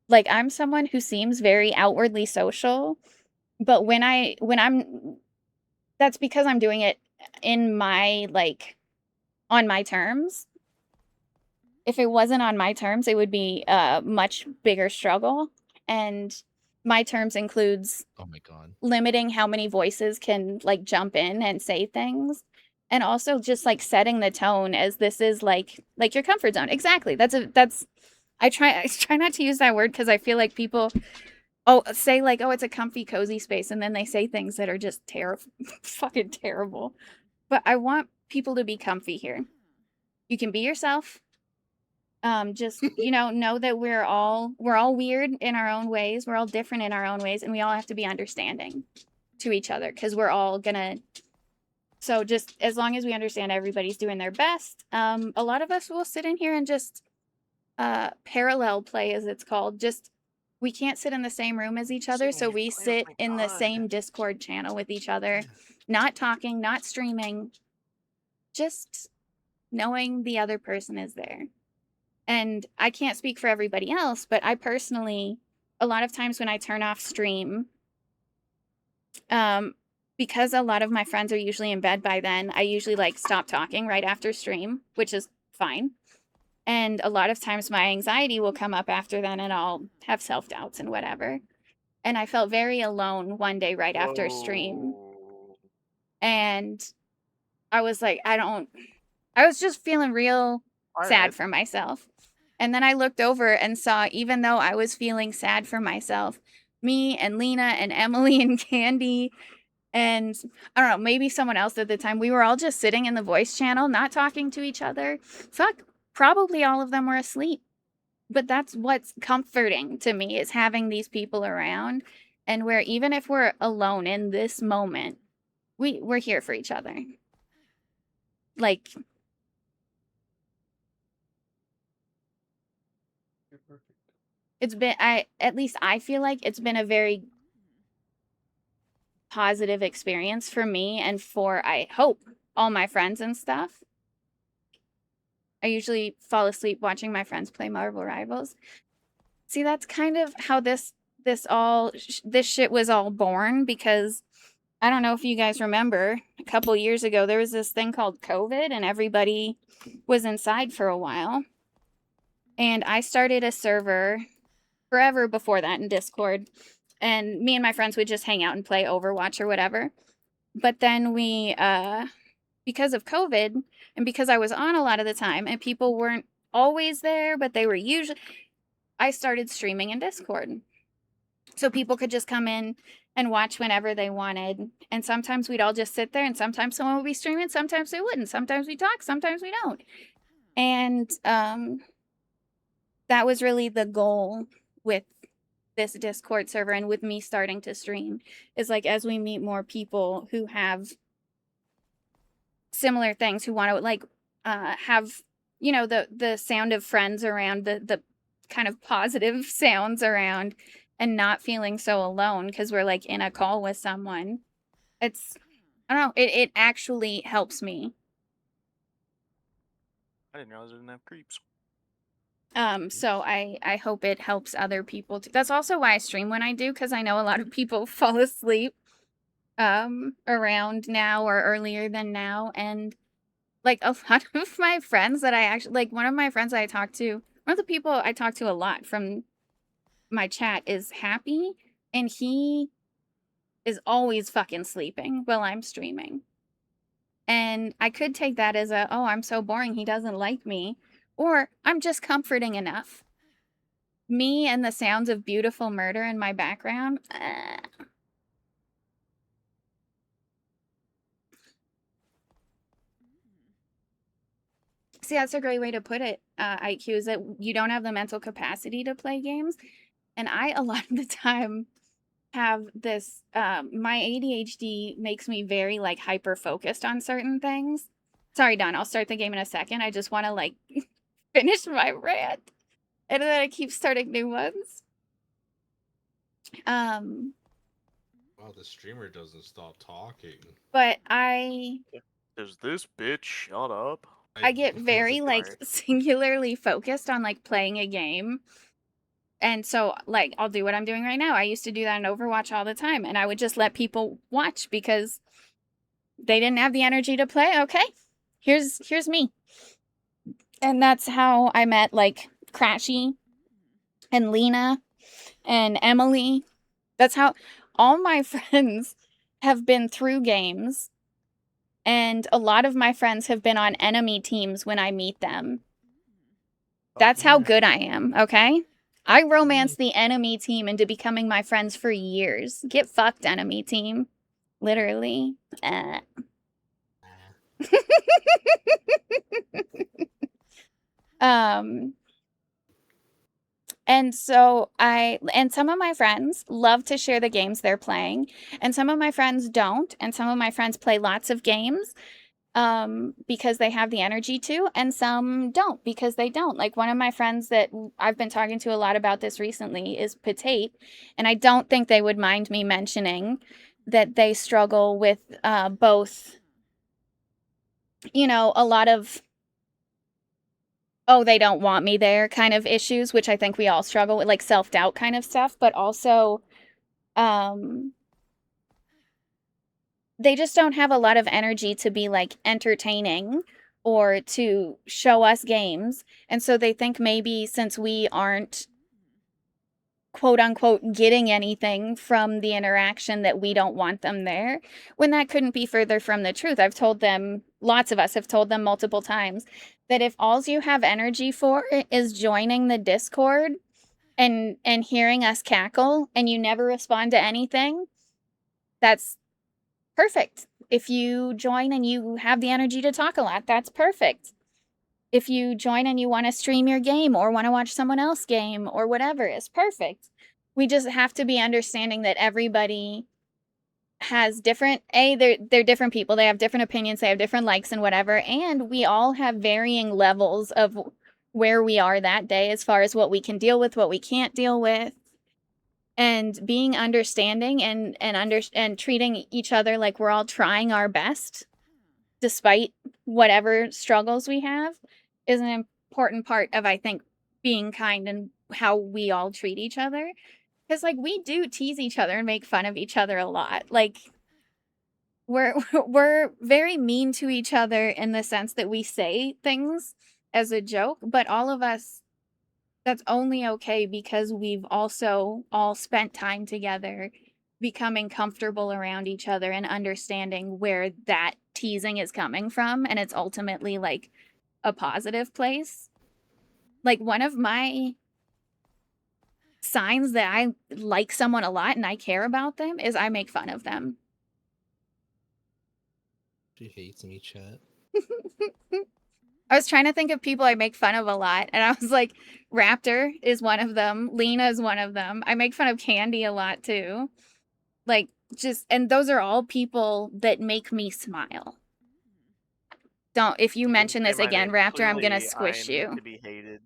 Like I'm someone who seems very outwardly social, but when I'm that's because I'm doing it in my on my terms. If it wasn't on my terms, it would be a much bigger struggle. And my terms includes Oh my god. limiting how many voices can like jump in and say things, and also just like setting the tone as this is like your comfort zone. Exactly. I try not to use that word because I feel like people say like, oh, it's a comfy cozy space, and then they say things that are just terrible fucking terrible. But I want people to be comfy here. You can be yourself. Just know that we're all weird in our own ways. We're all different in our own ways, and we all have to be understanding to each other because we're all gonna. So just as long as we understand everybody's doing their best, a lot of us will sit in here and just parallel play, as it's called. Just we can't sit in the same room as each other, so we sit in the same Discord channel with each other, not talking, not streaming, just knowing the other person is there. And I can't speak for everybody else, but I personally, a lot of times when I turn off stream, because a lot of my friends are usually in bed by then, I usually like stop talking right after stream, which is fine. And a lot of times my anxiety will come up after then and I'll have self-doubts and whatever. And I felt very alone one day right after stream. And I was like, I was just feeling real sad for myself. And then I looked over and saw, even though I was feeling sad for myself, me and Lena and Emily and Candy and I don't know, maybe someone else at the time, we were all just sitting in the voice channel, not talking to each other. Fuck, probably all of them were asleep. But that's what's comforting to me is having these people around and where even if we're alone in this moment, we're here for each other. Like You're perfect. it's been at least I feel like it's been a very positive experience for me and for I hope all my friends and stuff. I usually fall asleep watching my friends play Marvel Rivals. See, that's kind of how this shit was all born because I don't know if you guys remember a couple years ago there was this thing called COVID and everybody was inside for a while. And I started a server forever before that in Discord. And me and my friends would just hang out and play Overwatch or whatever. But then we, because of COVID and because I was on a lot of the time and people weren't always there, but they were usually, I started streaming in Discord. So people could just come in and watch whenever they wanted. And sometimes we'd all just sit there and sometimes someone would be streaming, sometimes they wouldn't. Sometimes we talk, sometimes we don't. And that was really the goal with this Discord server and with me starting to stream is like as we meet more people who have similar things who want to like have the sound of friends around the kind of positive sounds around and not feeling so alone because we're like in a call with someone. It's I don't know, it actually helps me. I didn't realize I didn't have creeps. So I hope it helps other people too. That's also why I stream when I do, because I know a lot of people fall asleep around now or earlier than now. And like a lot of my friends that I actually like one of my friends I talk to, one of the people I talk to a lot from my chat is Happy, and he is always fucking sleeping while I'm streaming. And I could take that as a, oh, I'm so boring, he doesn't like me. Or I'm just comforting enough. Me and the sounds of beautiful murder in my background. See, that's a great way to put it, IQ, is that you don't have the mental capacity to play games. And I, a lot of the time, have this, my ADHD makes me very, like, hyper-focused on certain things. Sorry, Don, I'll start the game in a second. I just want to, like, finish my rant. And then I keep starting new ones. Wow, the streamer doesn't stop talking. But I Does this bitch shut up? I get very, like, singularly focused on, like, playing a game. And so, like, I'll do what I'm doing right now. I used to do that in Overwatch all the time, and I would just let people watch because they didn't have the energy to play. Okay, here's me. And that's how I met, like, Crashy and Lena and Emily. That's how all my friends have been through games. And a lot of my friends have been on enemy teams when I meet them. That's how good I am, okay? I romanced the enemy team into becoming my friends for years. Get fucked, enemy team. Literally. And so and some of my friends love to share the games they're playing, and some of my friends don't, and some of my friends play lots of games because they have the energy to, and some don't because they don't. Like one of my friends that I've been talking to a lot about this recently is Potate, and I don't think they would mind me mentioning that they struggle with both, you know, a lot of oh, they don't want me there kind of issues, which I think we all struggle with, like self-doubt kind of stuff, but also they just don't have a lot of energy to be like entertaining or to show us games. And so they think maybe since we aren't quote unquote getting anything from the interaction that we don't want them there, when that couldn't be further from the truth. I've told them, lots of us have told them multiple times, that if all you have energy for is joining the Discord and hearing us cackle and you never respond to anything, that's perfect. If you join and you have the energy to talk a lot, that's perfect. If you join and you want to stream your game or want to watch someone else game or whatever, it's perfect. We just have to be understanding that everybody has different they're different people. They have different opinions, they have different likes and whatever, and we all have varying levels of where we are that day as far as what we can deal with, what we can't deal with. And being understanding and treating each other like we're all trying our best despite whatever struggles we have is an important part of, I think, being kind and how we all treat each other. Because like we do tease each other and make fun of each other a lot. Like we're very mean to each other in the sense that we say things as a joke, but all of us, that's only okay because we've also all spent time together becoming comfortable around each other and understanding where that teasing is coming from, and it's ultimately like a positive place. Like one of my signs that I like someone a lot and I care about them is I make fun of them. She hates me, chat. I was trying to think of people I make fun of a lot, and I was like, Raptor is one of them. Lena is one of them. I make fun of Candy a lot too. Like, just, and those are all people that make me smile. Don't, if you mention this again, Raptor, I'm gonna squish you. To be hated.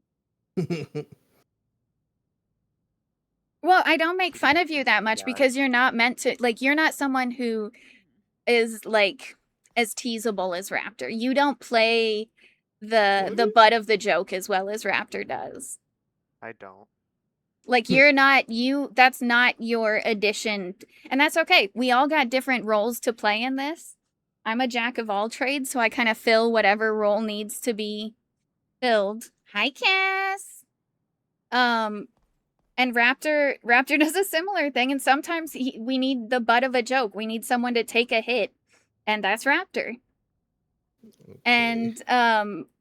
Well, I don't make fun of you that much because you're not meant to, like, you're not someone who is like as teasable as Raptor. You don't play the butt of the joke as well as Raptor does. I don't. Like you're not that's not your addition, and that's okay. We all got different roles to play in this. I'm a jack of all trades, so I kind of fill whatever role needs to be filled. Hi, Cass. And Raptor does a similar thing, and sometimes we need the butt of a joke. We need someone to take a hit, and that's Raptor. Okay. And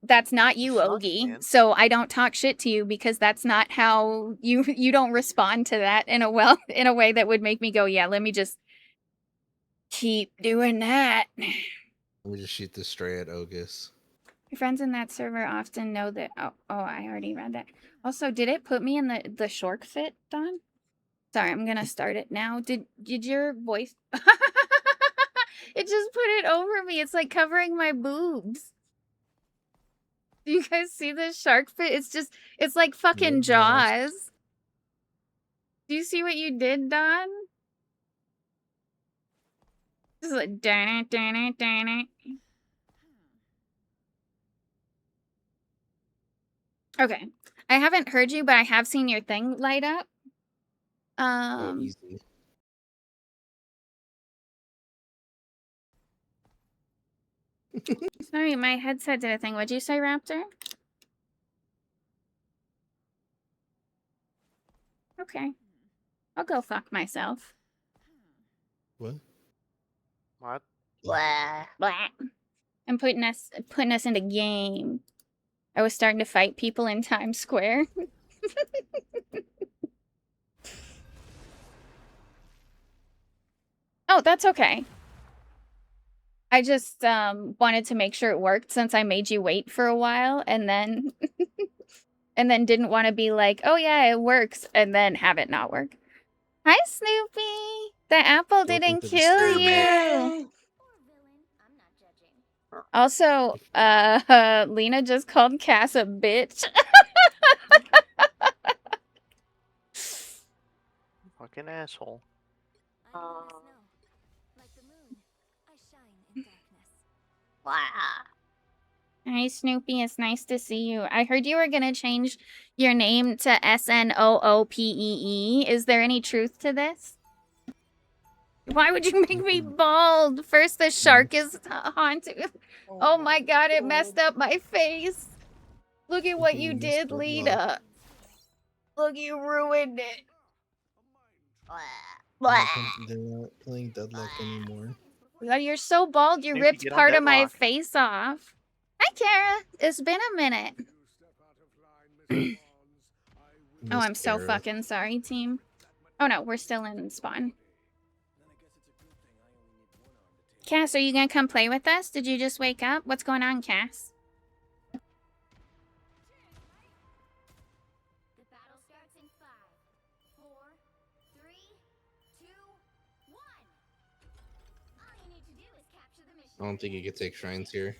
that's not you, Ogie. So I don't talk shit to you because that's not how you don't respond to that in a way that would make me go, yeah, let me just keep doing that. Let me just shoot this stray at Ogus. My friends in that server often know that. Oh, I already read that. Also, did it put me in the short fit, Don? Sorry, I'm gonna start it now. Did your voice? It just put it over me. It's like covering my boobs. Do you guys see this shark fit? It's like fucking Jaws. Do you see what you did, Don? Just like darn it. Okay. I haven't heard you, but I have seen your thing light up. Oh, easy. Sorry, my headset did a thing. What'd you say, Raptor? Okay. I'll go fuck myself. What? What? Blah. Blah. I'm putting us in a game. I was starting to fight people in Times Square. Oh, that's okay. I just wanted to make sure it worked since I made you wait for a while and then and then didn't want to be like, "Oh yeah, it works," and then have it not work. Hi, Snoopy. The apple didn't kill you. Also, Lena just called Cass a bitch. Fucking asshole. Hi, Snoopy. It's nice to see you. I heard you were gonna change your name to Snoopee. Is there any truth to this? Why would you make me bald? First the shark is haunted. Oh my god, it messed up my face. Look at what you did, Lita. Look, you ruined it. They're not playing Deadlock anymore. Oh, you're so bald, you Snoopy, ripped get on part of my Deadlock. face off. Hi, Kara. It's been a minute. Oh, I'm so Kara. fucking sorry, team. Oh no, we're still in spawn. Cass, are you gonna come play with us? Did you just wake up? What's going on, Cass? The battle starts in 5, 4, 3, 2, 1. All you need to do is capture the mission. I don't think you can take shrines here.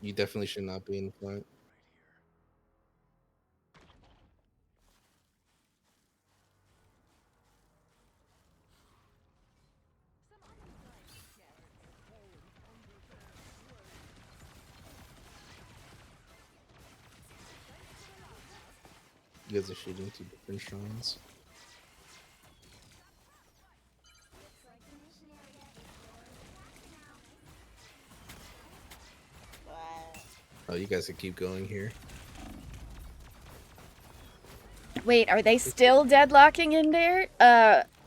You definitely should not be in front. You guys are shooting two different shrines. Oh, you guys can keep going here. Wait, are they still deadlocking in there?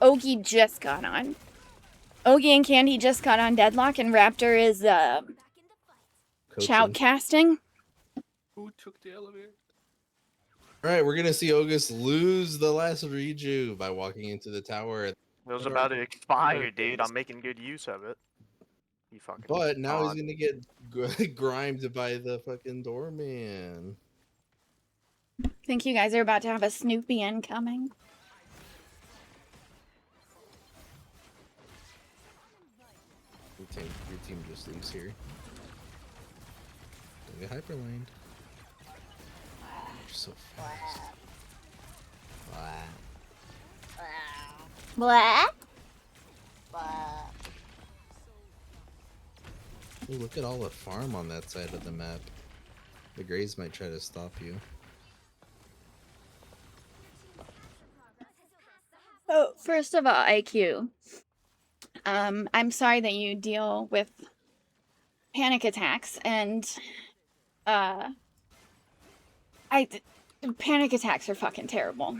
Ogie just got on. Ogie and Candy just got on deadlock, and Raptor is shoutcasting. Who took the elevator? All right, we're gonna see Ogus lose the last reju by walking into the tower. It was about to expire, dude. I'm making good use of it. You fucking. But now he's god. gonna get grimed by the fucking doorman. Think you guys are about to have a Snoopy incoming. Your team just leaves here. Don't get hyperlined. You're so fast. Blah. Ooh, look at all the farm on that side of the map. The Greys might try to stop you. Oh, first of all, IQ. I'm sorry that you deal with panic attacks, and panic attacks are fucking terrible.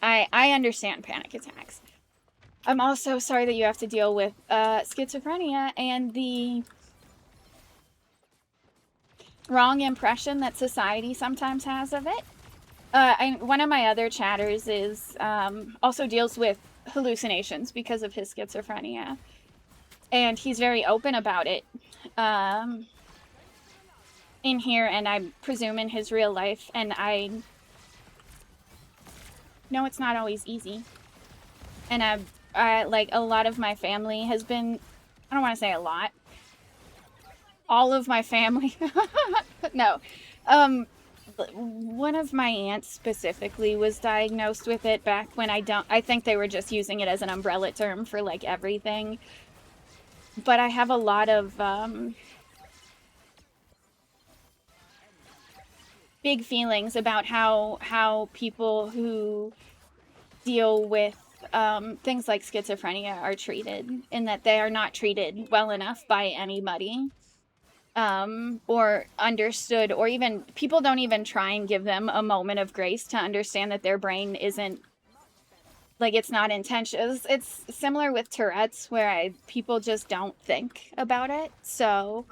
I understand panic attacks. I'm also sorry that you have to deal with schizophrenia and the wrong impression that society sometimes has of it. One of my other chatters is also deals with hallucinations because of his schizophrenia, and he's very open about it in here, and I presume in his real life, and I know it's not always easy. And I like, a lot of my family has been, I don't want to say a lot, all of my family, no, one of my aunts specifically was diagnosed with it back when I think they were just using it as an umbrella term for like everything. But I have a lot of big feelings about how people who deal with things like schizophrenia are treated, in that they are not treated well enough by anybody. Or understood, or even people don't even try and give them a moment of grace to understand that their brain isn't, like, it's not intentional. It's similar with Tourette's, where people just don't think about it. So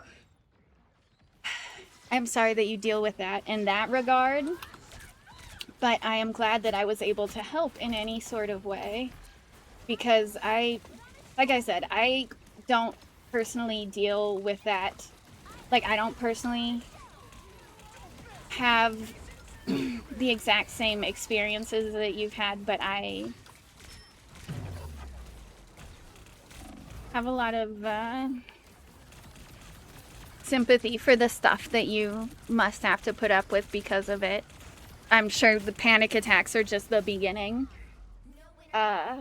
I'm sorry that you deal with that in that regard, but I am glad that I was able to help in any sort of way, because like I said, I don't personally deal with that. Like, I don't personally have the exact same experiences that you've had, but I have a lot of sympathy for the stuff that you must have to put up with because of it. I'm sure the panic attacks are just the beginning. But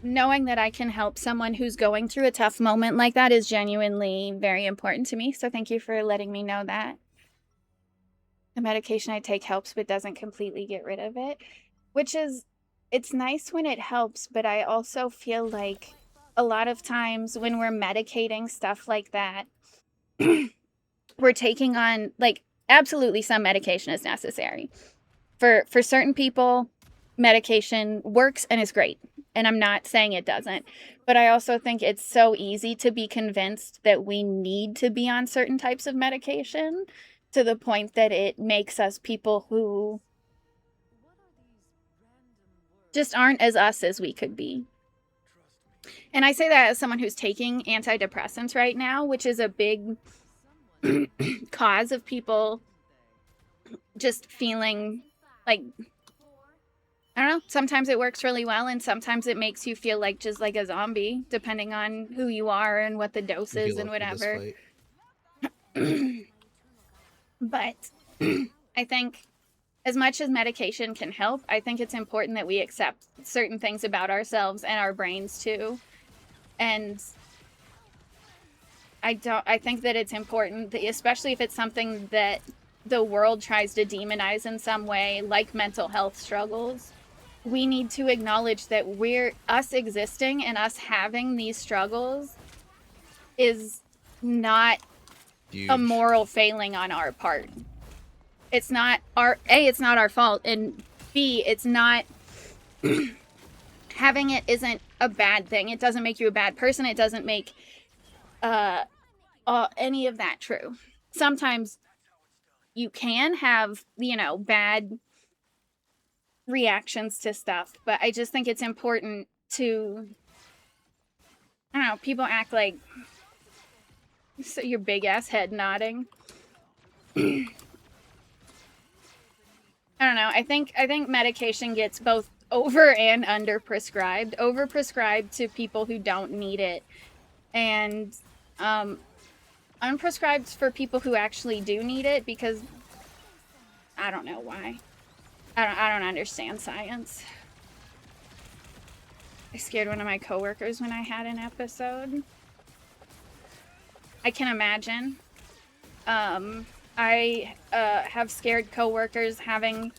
knowing that I can help someone who's going through a tough moment like that is genuinely very important to me. So thank you for letting me know that. The medication I take helps but doesn't completely get rid of it, which is it's nice when it helps, but I also feel like a lot of times when we're medicating stuff like that, we're taking on like absolutely some medication is necessary. For certain people, medication works and is great. And I'm not saying it doesn't. But I also think it's so easy to be convinced that we need to be on certain types of medication to the point that it makes us people who just aren't as us as we could be. And I say that as someone who's taking antidepressants right now, which is a big cause of people just feeling like, I don't know, sometimes it works really well and sometimes it makes you feel like just like a zombie, depending on who you are and what the dose is and whatever. But I think as much as medication can help, I think it's important that we accept certain things about ourselves and our brains too. And I think that it's important, that, especially if it's something that the world tries to demonize in some way, like mental health struggles, we need to acknowledge that us existing and us having these struggles is not a moral failing on our part. It's not it's not our fault, and B, it's not having it isn't a bad thing. It doesn't make you a bad person. It doesn't make any of that true. Sometimes you can have, bad reactions to stuff, but I just think it's important to, I don't know, people act like, so your big ass head nodding. I don't know. I think medication gets both over and under prescribed. Over prescribed to people who don't need it, and unprescribed for people who actually do need it, because I don't know why. I don't understand science. I scared one of my coworkers when I had an episode. I can imagine. I have scared coworkers having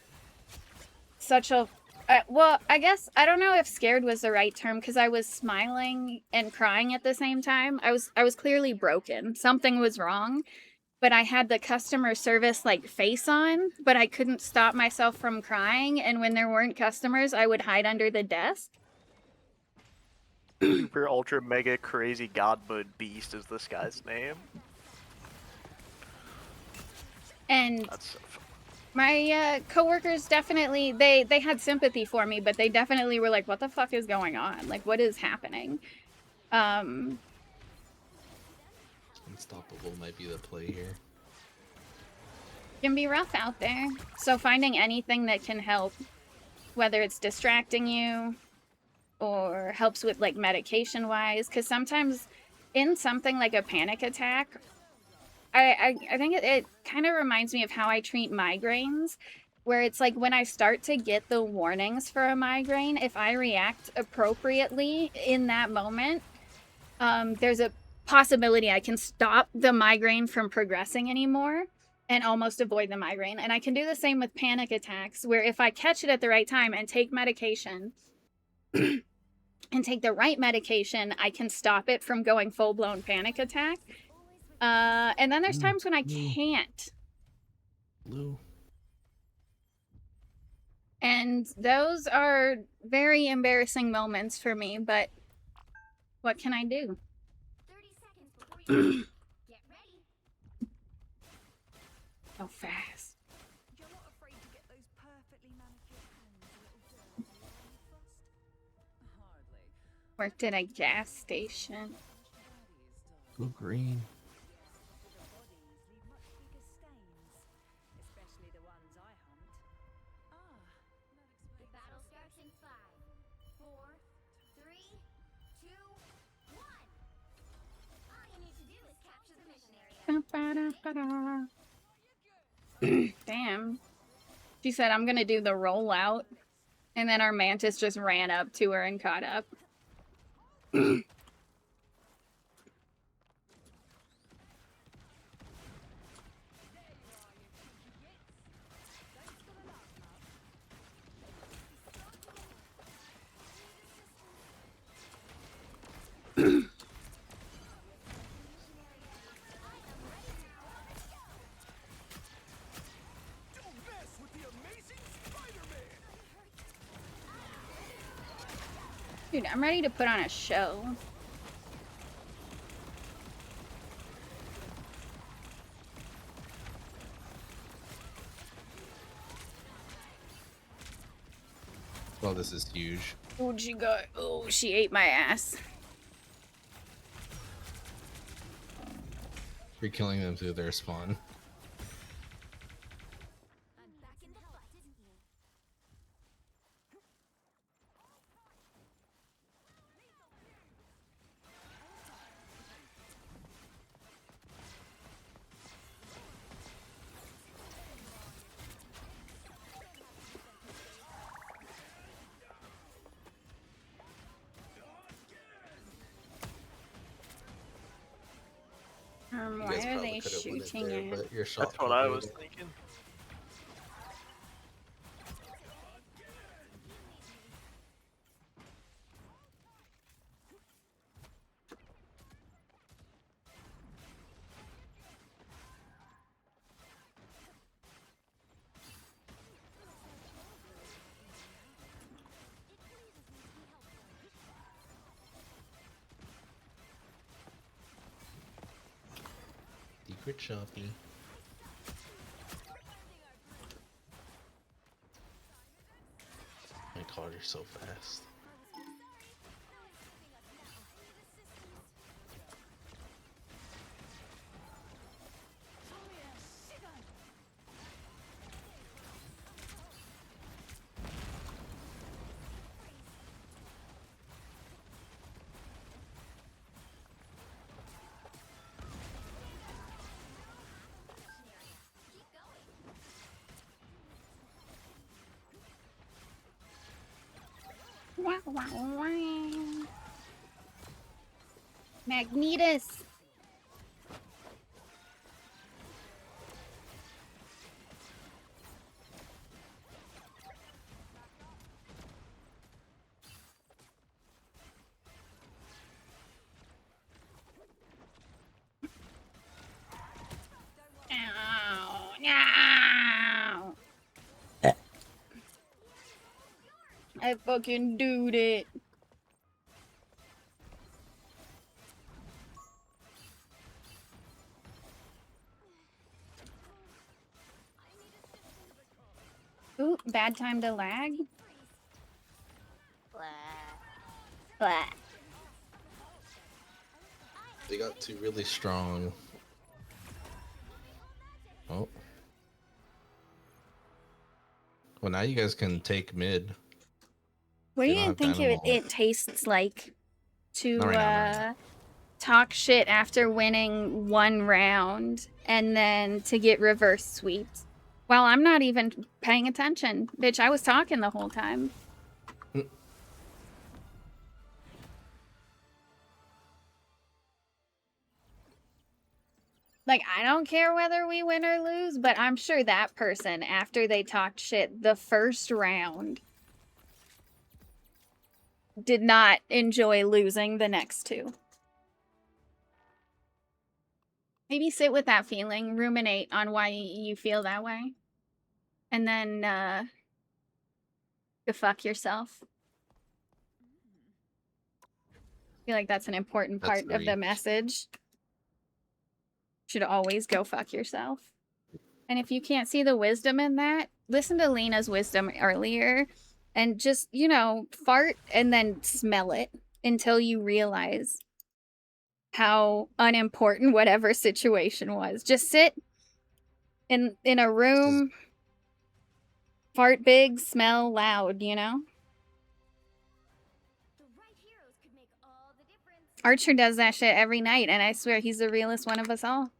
such a well, I guess I don't know if scared was the right term, because I was smiling and crying at the same time. I was clearly broken. Something was wrong, but I had the customer service like face on, but I couldn't stop myself from crying, and when there weren't customers, I would hide under the desk. Super ultra mega crazy godbud beast is this guy's name. And That's so fun. my coworkers definitely, they had sympathy for me, but they definitely were like, what the fuck is going on? Like, what is happening? Unstoppable might be the play here. Can be rough out there. So finding anything that can help, whether it's distracting you or helps with like medication wise, because sometimes in something like a panic attack, I think it kind of reminds me of how I treat migraines, where it's like when I start to get the warnings for a migraine, if I react appropriately in that moment, there's a possibility I can stop the migraine from progressing anymore and almost avoid the migraine. And I can do the same with panic attacks, where if I catch it at the right time and take medication and take the right medication, I can stop it from going full-blown panic attack. And then there's times when I can't. Blue. And those are very embarrassing moments for me, but what can I do? 30 seconds before you get ready. So fast. You're not afraid to get those perfectly manicured hands a little dirty, are you, Frost? Hardly. Worked at a gas station. Go green. Especially the ones I hunt. The battle starts in 5, 4, 3, 2, 1. All you need to do is capture the mission area. Damn. She said, I'm gonna do the rollout. And then our mantis just ran up to her and caught up. Dude, I'm ready to put on a show. Well, this is huge. What'd she got? Oh, she ate my ass. You're killing them through their spawn. You Why guys are probably they could have won it shooting there, it? but your shot. That's what I covered was it. thinking. Secret Shoppy. My god, you're so fast. Wow, wow, wow. Magnetus. Ow, ow. I fucking dude it. Ooh, bad time to lag. Blah. They got two really strong. Oh. Well, now you guys can take mid. What do They don't you have think Dynamo. it tastes like to Not right now, not right now. talk shit after winning one round and then to get reverse sweeped? Well, I'm not even paying attention. Bitch, I was talking the whole time. Like, I don't care whether we win or lose, but I'm sure that person, after they talked shit the first round, did not enjoy losing the next two. Maybe sit with that feeling, ruminate on why you feel that way, and then go fuck yourself. I feel like that's an important That's part of the reach. message. Should always go fuck yourself. And if you can't see the wisdom in that, listen to Lena's wisdom earlier and just, you know, fart and then smell it until you realize how unimportant whatever situation was. Just sit in a room, fart big, smell loud, you know? Archer does that shit every night, and I swear he's the realest one of us all.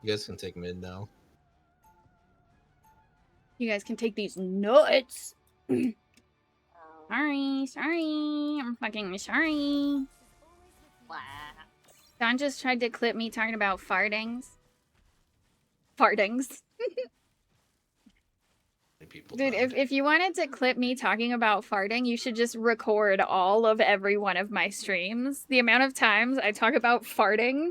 You guys can take mid now. You guys can take these nuts. Sorry. I'm fucking sorry. Don just tried to clip me talking about fardings. Fardings. Dude, if you wanted to clip me talking about farting, you should just record all of every one of my streams. The amount of times I talk about farting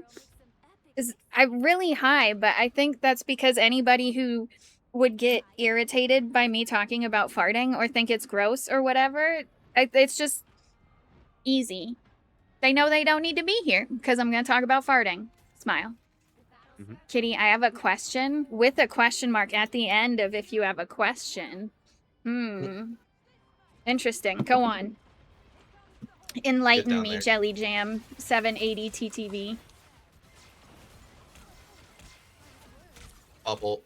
is really high, but I think that's because anybody who would get irritated by me talking about farting or think it's gross or whatever, it's just easy. They know they don't need to be here because I'm going to talk about farting. Smile. Kitty, I have a question with a question mark at the end of if you have a question. Interesting. Go on. Enlighten me, there. Jelly Jam 780 TTV. Bubble.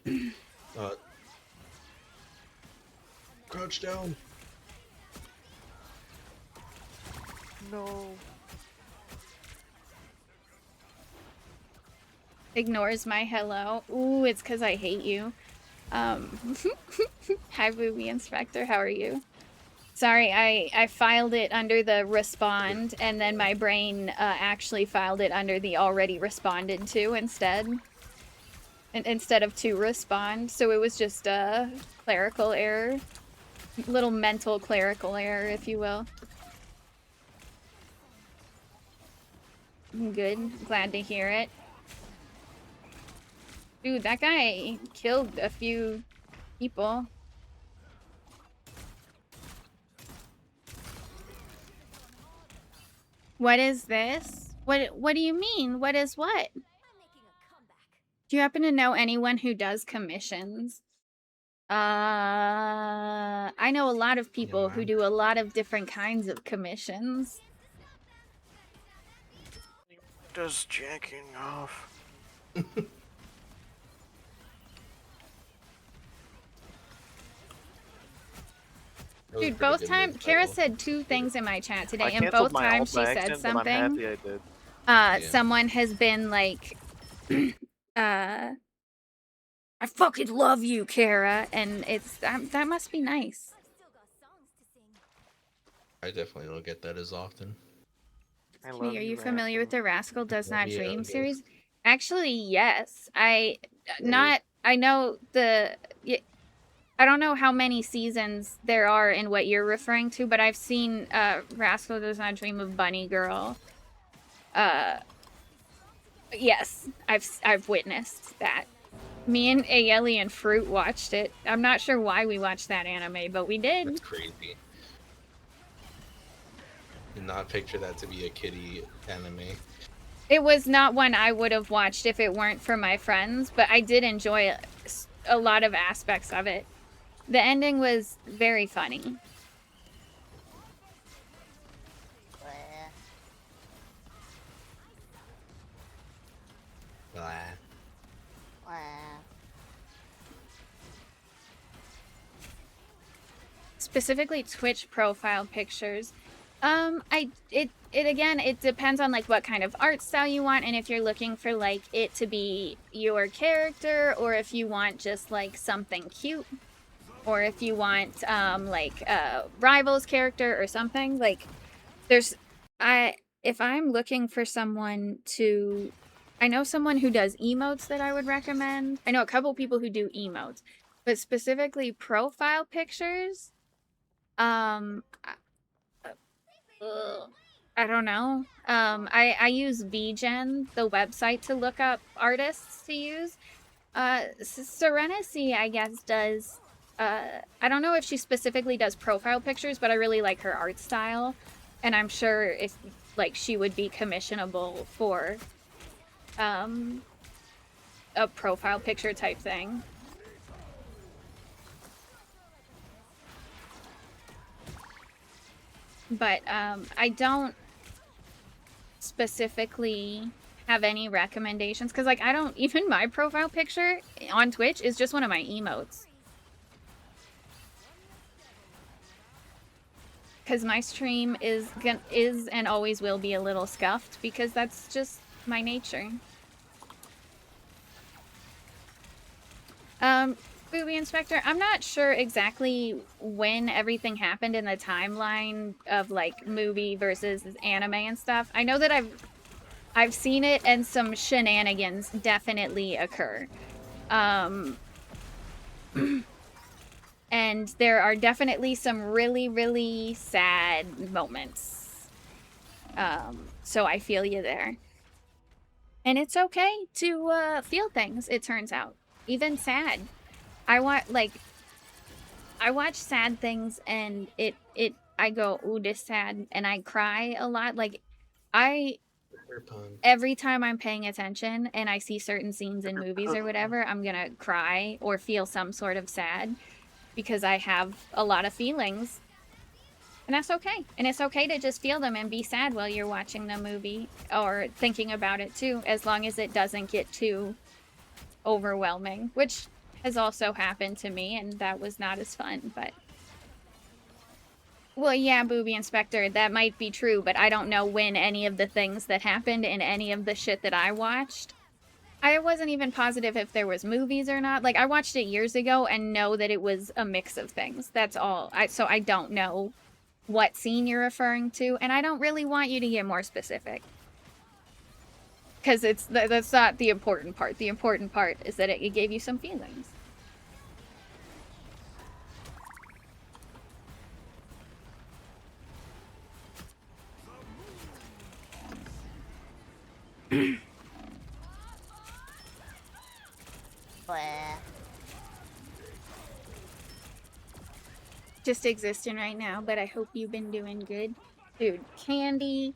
Crouch down. No. Ignores my hello. Ooh, it's because I hate you. Hi, Booby Inspector. How are you? Sorry, I filed it under the respond, and then my brain actually filed it under the already responded to instead. Instead of to respond, so it was just a clerical error. Little mental clerical error, if you will. Good. Glad to hear it. Dude, that guy killed a few people. What is this? What do you mean? What is what? Do you happen to know anyone who does commissions? I know a lot of people who do a lot of different kinds of commissions. Does jacking off. Dude, both times Kara said two things in my chat today, and canceled both my times alt she by said accident, but I'm something. happy I did. Someone has been like, I fucking love you, Kara, and it's that must be nice. I definitely don't get that as often. I love Are you you, familiar with the Rascal Does Not Yeah, Dream it is. series? Actually, yes. I know I don't know how many seasons there are in what you're referring to, but I've seen Rascal Does Not Dream of Bunny Girl. Yes, I've witnessed that. Me and Ayeli and Fruit watched it. I'm not sure why we watched that anime, but we did. That's crazy. Did not picture that to be a kiddie anime. It was not one I would have watched if it weren't for my friends, but I did enjoy a lot of aspects of it. The ending was very funny. Specifically Twitch profile pictures. It depends on like what kind of art style you want, and if you're looking for like it to be your character, or if you want just like something cute, or if you want like a Rival's character or something. Like if I'm looking for someone to, I know someone who does emotes that I would recommend. I know a couple people who do emotes, but specifically profile pictures. I don't know. I use VGen, the website, to look up artists to use. Serenacy, I guess, does. I don't know if she specifically does profile pictures, but I really like her art style, and I'm sure if like she would be commissionable for a profile picture type thing. But I don't specifically have any recommendations because like I don't, even my profile picture on Twitch is just one of my emotes. Because my stream is and always will be a little scuffed because that's just my nature. Movie Inspector, I'm not sure exactly when everything happened in the timeline of like movie versus anime and stuff. I know that I've seen it and some shenanigans definitely occur. And there are definitely some really, really sad moments. So I feel you there. And it's okay to feel things, it turns out. Even sad. I watch sad things and I go, ooh, this sad, and I cry a lot. Like every time I'm paying attention and I see certain scenes in movies or whatever, I'm gonna cry or feel some sort of sad because I have a lot of feelings. And that's okay. And it's okay to just feel them and be sad while you're watching the movie or thinking about it too, as long as it doesn't get too overwhelming, which has also happened to me, and that was not as fun, but... Well, yeah, Booby Inspector, that might be true, but I don't know when any of the things that happened in any of the shit that I watched. I wasn't even positive if there was movies or not. Like, I watched it years ago and know that it was a mix of things. That's all. So I don't know what scene you're referring to, and I don't really want you to get more specific. Because that's not the important part. The important part is that it gave you some feelings. Just existing right now, but I hope you've been doing good. Dude, Candy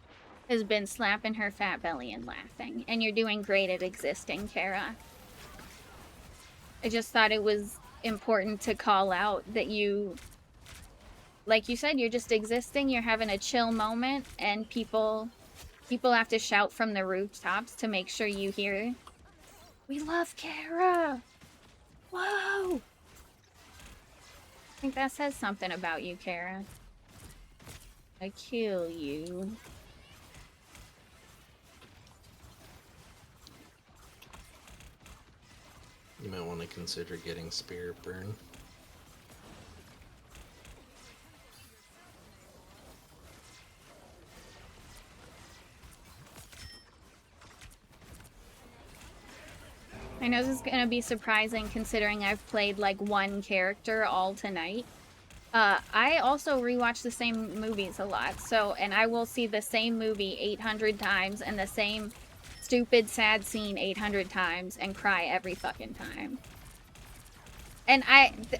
has been slapping her fat belly and laughing, and you're doing great at existing, Kara. I just thought it was important to call out that you, like you said, you're just existing, you're having a chill moment, and people have to shout from the rooftops to make sure you hear, we love Kara! Whoa! I think that says something about you, Kara. I kill you. You might want to consider getting Spirit Burn. I know this is gonna be surprising considering I've played like one character all tonight. I also rewatch the same movies a lot, and I will see the same movie 800 times and the same stupid sad scene 800 times and cry every fucking time. And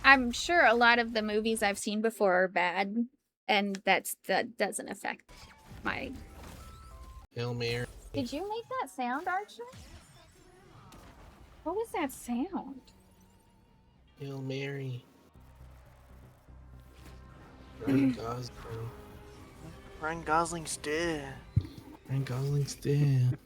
I'm sure a lot of the movies I've seen before are bad, and that doesn't affect my... Hail Mary. Did you make that sound, Archer? What was that sound? Hail Mary. Ryan Gosling. Ryan Gosling's dead. Ryan Gosling's dead.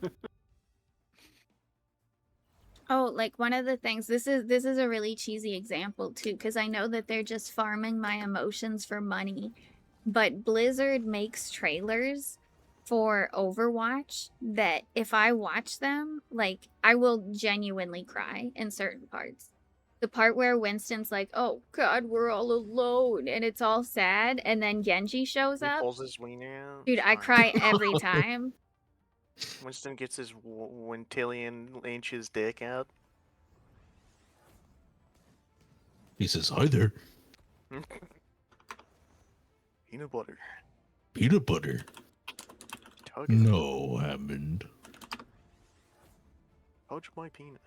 Oh, like one of the things, this is a really cheesy example too, because I know that they're just farming my emotions for money, but Blizzard makes trailers for Overwatch that if I watch them, like, I will genuinely cry in certain parts. The part where Winston's like, oh god, we're all alone, and it's all sad, and then Genji shows He up. pulls his wiener out. Dude, I cry every time. Winston gets his Wintillion his dick out. He says, hi there. Peanut butter. Peanut butter. Tug it. No, Hammond. Poach my peanut.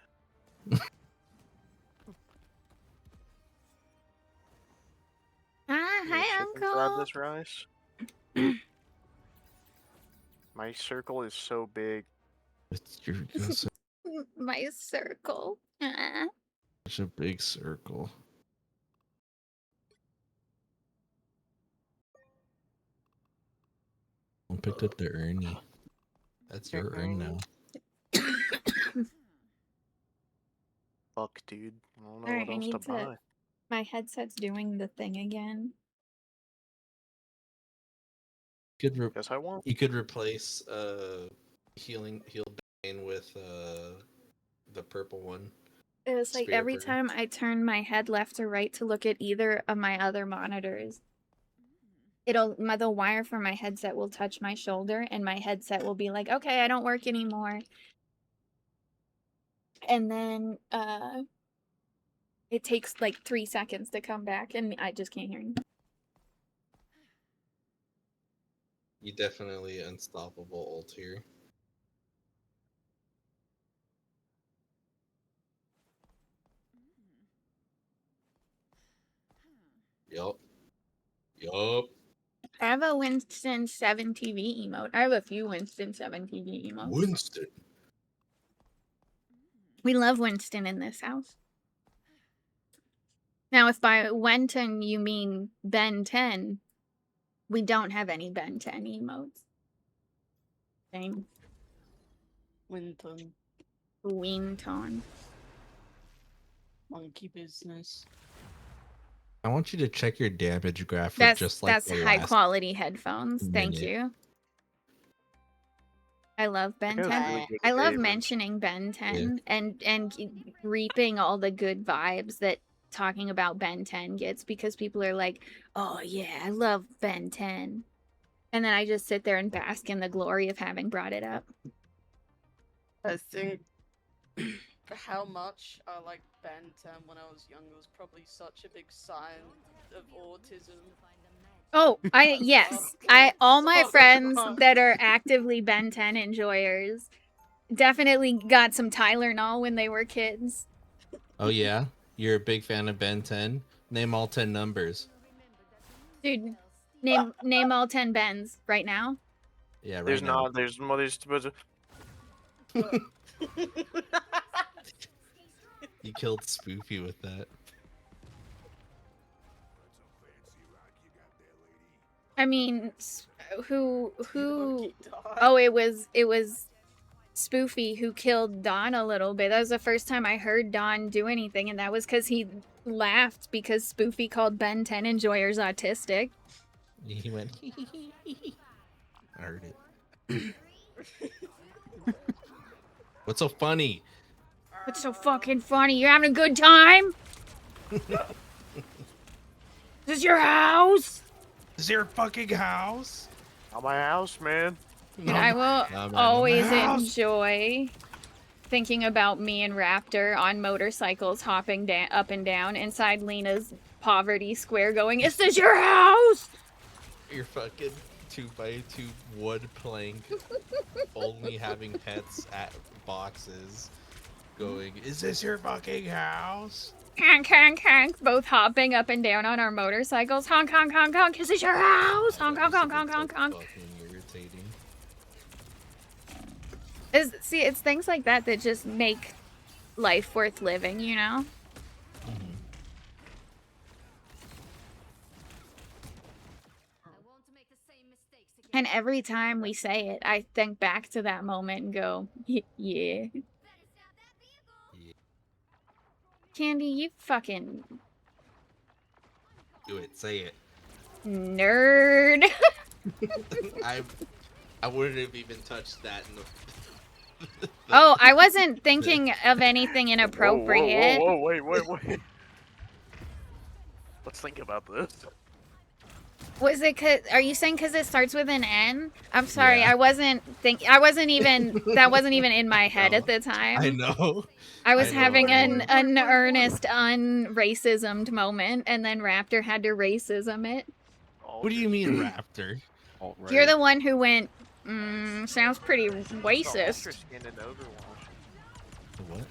Hi, Grab Uncle. this rice. My circle is so big. It's your My circle. such a big circle. I picked up the Ernie. That's your urn now. Fuck, dude. I don't know Alright, what I else need to to... buy. My headset's doing the thing again. Guess I won't. You could replace heal Bane with the purple one. It was like every Spirit time I turn my head left or right to look at either of my other monitors, the wire for my headset will touch my shoulder and my headset will be like, okay, I don't work anymore. And then it takes like 3 seconds to come back and I just can't hear you. You definitely unstoppable ult here. Yup. Yup. I have a Winston 7 TV emote. I have a few Winston 7 TV emotes. Winston. We love Winston in this house. Now, if by Wenton you mean Ben 10, we don't have any Ben 10 emotes. Same. Winton. Winton. Monkey business. I want you to check your damage graph for That's just like the high last quality headphones. Thank minute. you. I love Ben That was 10. really good I love favors. mentioning Ben 10 and reaping all the good vibes that talking about Ben 10 gets because people are like, "Oh yeah, I love Ben 10." And then I just sit there and bask in the glory of having brought it up. I think for how much I liked Ben 10 when I was young, it was probably such a big sign of autism. Oh, yes. All my friends that are actively Ben 10 enjoyers definitely got some Tylenol when they were kids. Oh yeah, you're a big fan of Ben 10. Name all 10 numbers. Dude, name all 10 Bens right now. Yeah, right There's now. not. There's more. There's. You killed Spoofy with that. I mean, who? Oh, it was Spoofy who killed Don a little bit. That was the first time I heard Don do anything, and that was because he laughed because Spoofy called Ben 10 enjoyers autistic. He went. I heard it. What's so funny? What's so fucking funny? You're having a good time? This is your house? This is your fucking house? Not my house, man. Dude, I will always enjoy thinking about me and Raptor on motorcycles hopping up and down inside Lena's poverty square going, "Is this your house?" Your fucking 2x2 wood plank, only having pets at boxes, going, "Is this your fucking house?" Honk, honk, honk. Both hopping up and down on our motorcycles. Honk, honk, honk, honk. Is this your house? Honk, honk, honk, honk, honk, honk. Fucking irritating. See, it's things like that that just make life worth living, you know? And every time we say it, I think back to that moment and go, yeah. Candy, you fucking Do it. Say it. nerd. I wouldn't have even touched that. Oh, I wasn't thinking of anything inappropriate. Whoa, wait. Let's think about this. Was it are you saying because it starts with an N? I'm sorry, Yeah. I wasn't even that wasn't even in my head at the time. I know. I was I know, having I know. an earnest un-racismed moment, and then Raptor had to racism it. What do you mean, Raptor? You're the one who went, sounds pretty racist. Skin in Overwatch. What?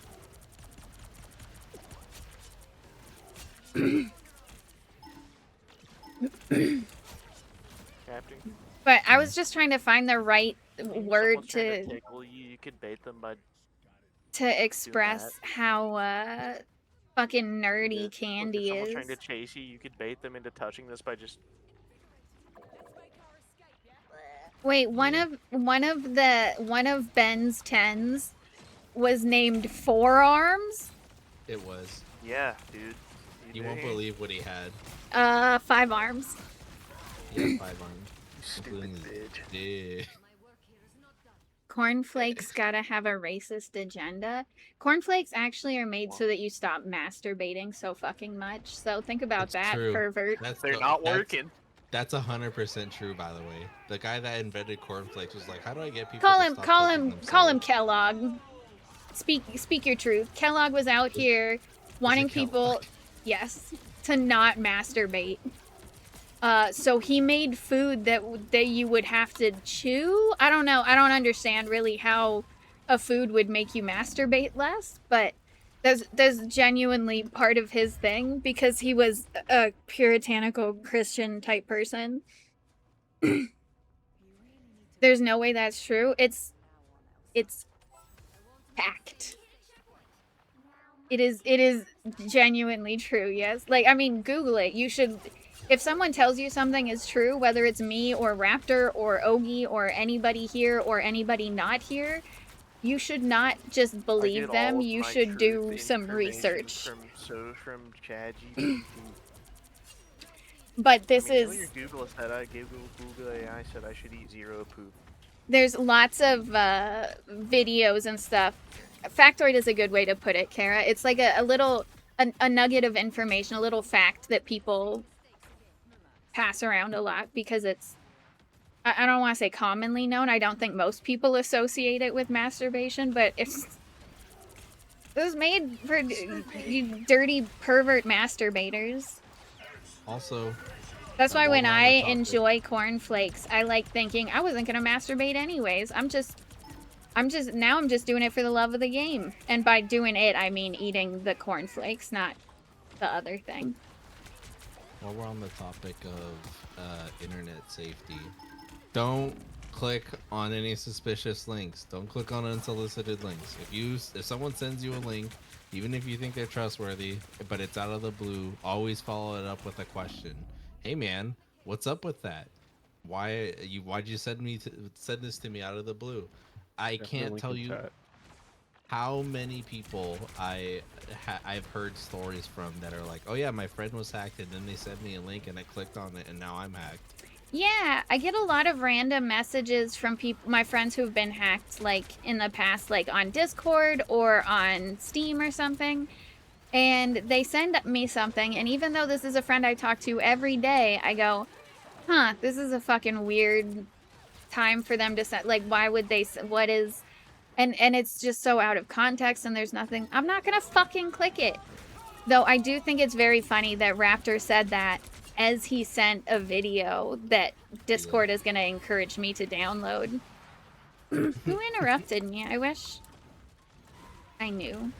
Captain. But I was just trying to find the right word Someone's trying to tickle you. You could bait them by. express how fucking nerdy Look, Candy if someone's is. trying to chase you, you could bait them into touching this by just. Wait, one of Ben's 10s was named Forearms? It was. Yeah, dude. You won't believe what he had. 5 arms. Yeah, 5 arms. Stupid bitch. Yeah. cornflakes gotta have a racist agenda. Cornflakes actually are made so that you stop masturbating so fucking much. So think about It's that, true. pervert. They're not working. That's 100% true, by the way. The guy that invented cornflakes was like, "How do I get people Call to him, stop call touching him, themselves?" call him Kellogg. Speak your truth. Kellogg was out here wanting people, yes, to not masturbate. So he made food that you would have to chew. I don't know. I don't understand really how a food would make you masturbate less, but that's genuinely part of his thing because he was a puritanical Christian type person. There's no way that's true. It's fact. It is genuinely true. Yes. Like, I mean, Google it. You should, if someone tells you something is true, whether it's me or Raptor or Ogie or anybody here or anybody not here, you should not just believe them. You should do some research. From ChatGPT. But this I mean, is... Your Google said Google AI said I should eat zero poop. There's lots of videos and stuff. Factoid is a good way to put it, Kara. It's like a little, a nugget of information, a little fact that people pass around a lot because it's, I don't want to say commonly known. I don't think most people associate it with masturbation, but it was made for you dirty pervert masturbators. Also, that's why when I enjoy cornflakes, I like thinking I wasn't gonna masturbate anyways. I'm just doing it for the love of the game. And by doing it, I mean eating the cornflakes, not the other thing. While we're on the topic of internet safety, don't click on any suspicious links. Don't click on unsolicited links. If someone sends you a link, even if you think they're trustworthy, but it's out of the blue, always follow it up with a question. Hey man, what's up with that? Why'd you send this to me out of the blue? I can't tell you how many people I've heard stories from that are like, oh yeah, my friend was hacked and then they sent me a link and I clicked on it and now I'm hacked. Yeah, I get a lot of random messages from my friends who've been hacked, like, in the past, like, on Discord or on Steam or something. And they send me something, and even though this is a friend I talk to every day, I go, huh, this is a fucking weird time for them to send, like, why would they, what is, and it's just so out of context and there's nothing, I'm not gonna fucking click it. Though I do think it's very funny that Raptor said that as he sent a video that Discord is going to encourage me to download. Who interrupted me? I wish I knew.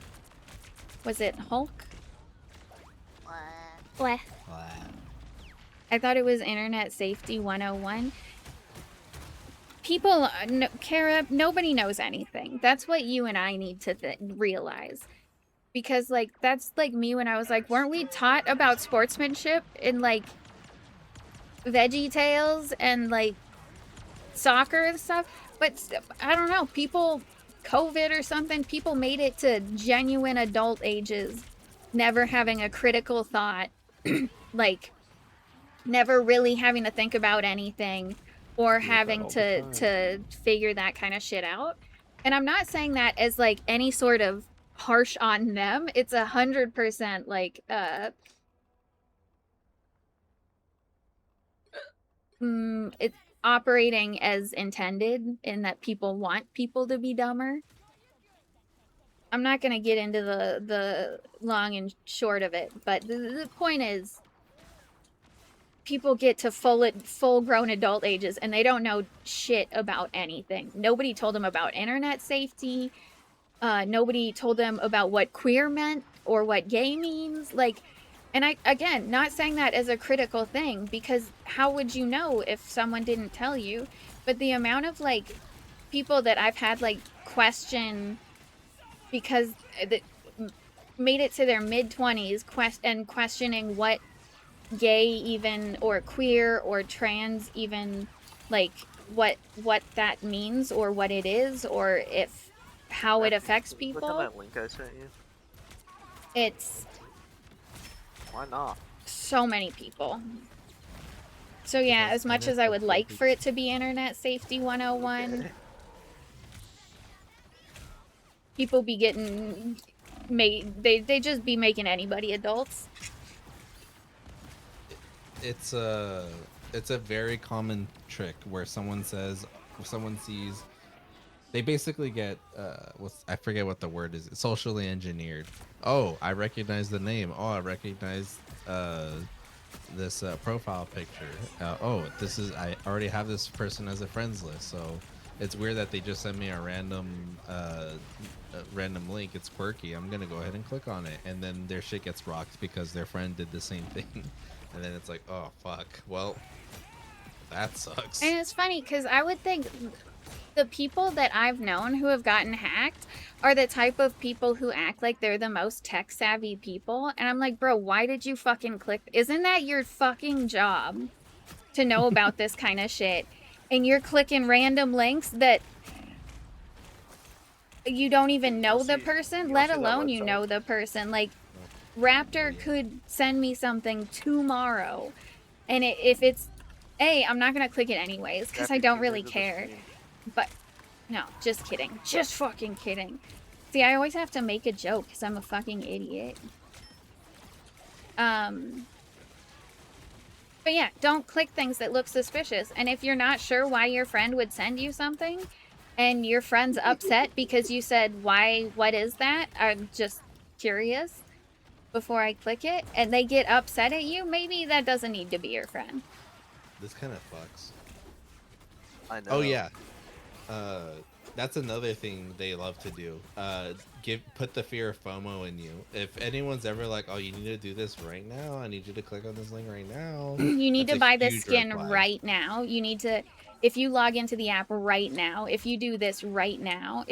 Was it Hulk? What? I thought it was Internet Safety 101. People, Kara, nobody knows anything. That's what you and I need to realize. Because, like, that's like me when I was like, weren't we taught about sportsmanship in, like, Veggie Tales and, like, soccer and stuff? But, I don't know, people, COVID or something, people made it to genuine adult ages, never having a critical thought, like, never really having to think about anything or having to figure that kind of shit out. And I'm not saying that as, like, any sort of harsh on them. It's 100% like it's operating as intended in that people want people to be dumber. I'm not gonna get into the long and short of it, but the point is people get to full grown adult ages and they don't know shit about anything. Nobody told them about internet safety. Nobody told them about what queer meant or what gay means. Like, and I, again, not saying that as a critical thing, because how would you know if someone didn't tell you? But the amount of, like, people that I've had, like, question because that made it to their mid-20s and questioning what gay even, or queer, or trans even, like, what that means, or what it is, or if how it affects people. Look at that link I sent you. It's... Why not? So many people. So yeah, as much as I would like for it to be Internet Safety 101, people be getting they just be making anybody adults. It's a very common trick where someone says, if someone sees, they basically get I forget what the word is, socially engineered. Oh, I recognize the name. Oh, I recognize this profile picture. Oh, this is, I already have this person as a friends list, so it's weird that they just send me a random link. It's quirky. I'm gonna go ahead and click on it, and then their shit gets rocked because their friend did the same thing. And then it's like, oh fuck, well, that sucks. And it's funny because I would think the people that I've known who have gotten hacked are the type of people who act like they're the most tech savvy people. And I'm like, bro, why did you fucking click? Isn't that your fucking job to know about this kind of shit? And you're clicking random links that you don't even know the person, let alone you know the person. Like, Raptor could send me something tomorrow, and if it's I'm not gonna click it anyways because I don't really care. But no, just kidding, just fucking kidding. See, I always have to make a joke because I'm a fucking idiot. But yeah, don't click things that look suspicious. And if you're not sure why your friend would send you something, and your friend's upset because you said, why, what is that? I'm just curious before I click it, and they get upset at you, maybe that doesn't need to be your friend. This kind of fucks. I know. Oh yeah. That's another thing they love to do. Put the fear of FOMO in you. If anyone's ever like, oh, you need to do this right now, I need you to click on this link right now. You need to that's a buy this huge skin red flag. right now. You need to, if you log into the app right now, if you do this right now,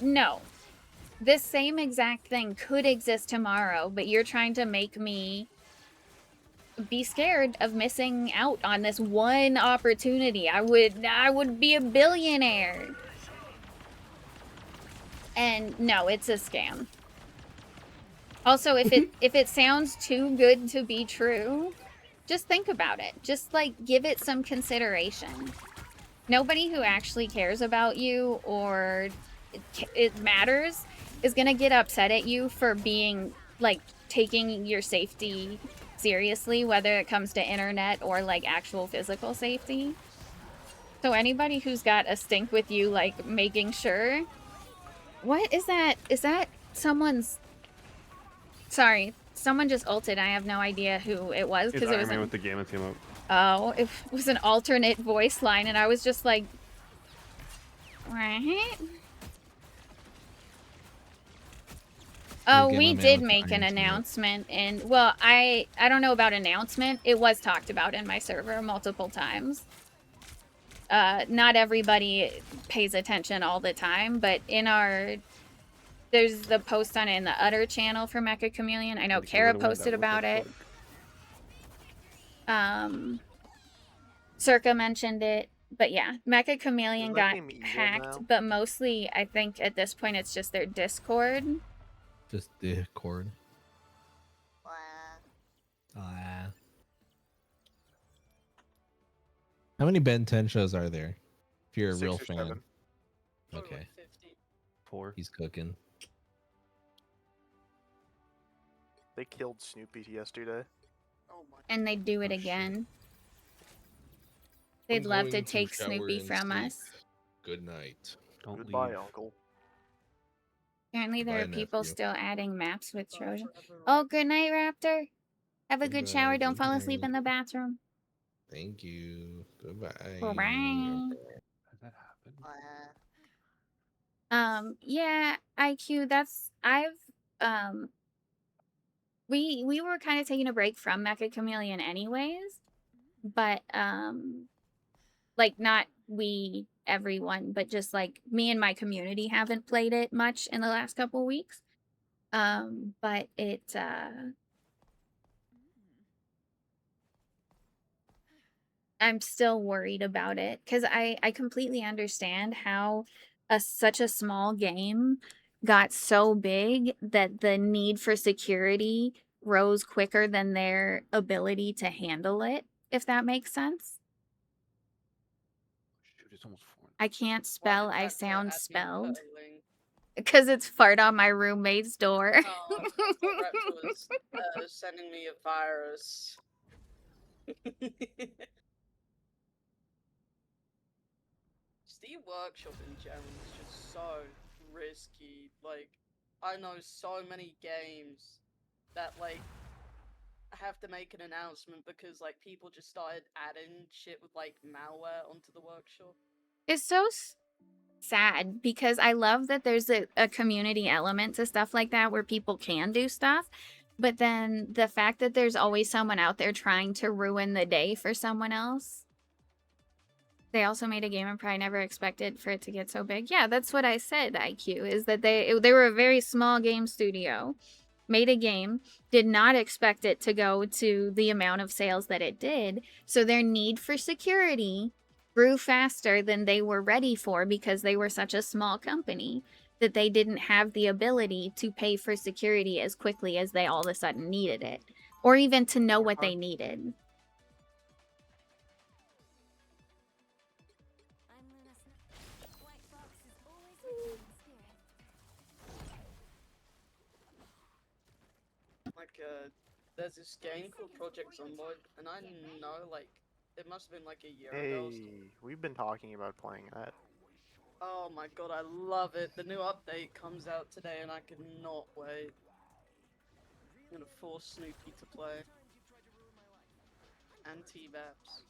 no. This same exact thing could exist tomorrow, but you're trying to make me be scared of missing out on this one opportunity. I would be a billionaire. And no, it's a scam. Also, if it sounds too good to be true, just think about it. Just like give it some consideration. Nobody who actually cares about you or it matters is gonna get upset at you for being like taking your safety seriously, whether it comes to internet or like actual physical safety. So anybody who's got a stink with you, like making sure. What is that? Is that someone's? Sorry, someone just ulted. I have no idea who it was because it was with the game that came up. Oh, it was an alternate voice line, and I was just like, right? Oh, we did make an announcement, and well, I don't know about announcement. It was talked about in my server multiple times. Not everybody pays attention all the time, but in our there's the post on it in the Utter channel for Mecha Chameleon. I know Kara posted about it. Circa mentioned it, but yeah, Mecha Chameleon got hacked, but mostly I think at this point it's just their Discord. Just Discord. How many Ben 10 shows are there? If you're a 6 real or fan. 7. Okay. 4. He's cooking. They killed Snoopy yesterday. And they'd do it again. They'd love to take Snoopy from us. Good night. Goodbye, Uncle. Apparently there are Goodbye, people nephew. still adding maps with Trojan. Oh, good night, Raptor. Have a good shower. Don't fall asleep in the bathroom. Thank you. Goodbye. Bye. Has that happened? Yeah, IQ, we were kind of taking a break from Mecha Chameleon anyways, but like not everyone, but just like me and my community haven't played it much in the last couple weeks. But I'm still worried about it because I completely understand how such a small game got so big that the need for security rose quicker than their ability to handle it, if that makes sense. Shoot, it's almost 4. I can't spell, I sound spelled. Because it's fart on my roommate's door. Oh, I thought Raptor was sending me a virus. Steam Workshop in general is just so risky. Like, I know so many games that, like, have to make an announcement because, like, people just started adding shit with, like, malware onto the workshop. It's so sad because I love that there's a community element to stuff like that where people can do stuff. But then the fact that there's always someone out there trying to ruin the day for someone else. They also made a game and probably never expected for it to get so big. Yeah, that's what I said, IQ, is that they were a very small game studio, made a game, did not expect it to go to the amount of sales that it did. So their need for security grew faster than they were ready for because they were such a small company that they didn't have the ability to pay for security as quickly as they all of a sudden needed it, or even to know what they needed. Like, there's this game called Project Zomboid, and I know, like, it must have been like a year ago. Hey, we've been talking about playing that. Oh my god, I love it. The new update comes out today, and I cannot wait. I'm gonna force Snoopy to play. And T-Baps.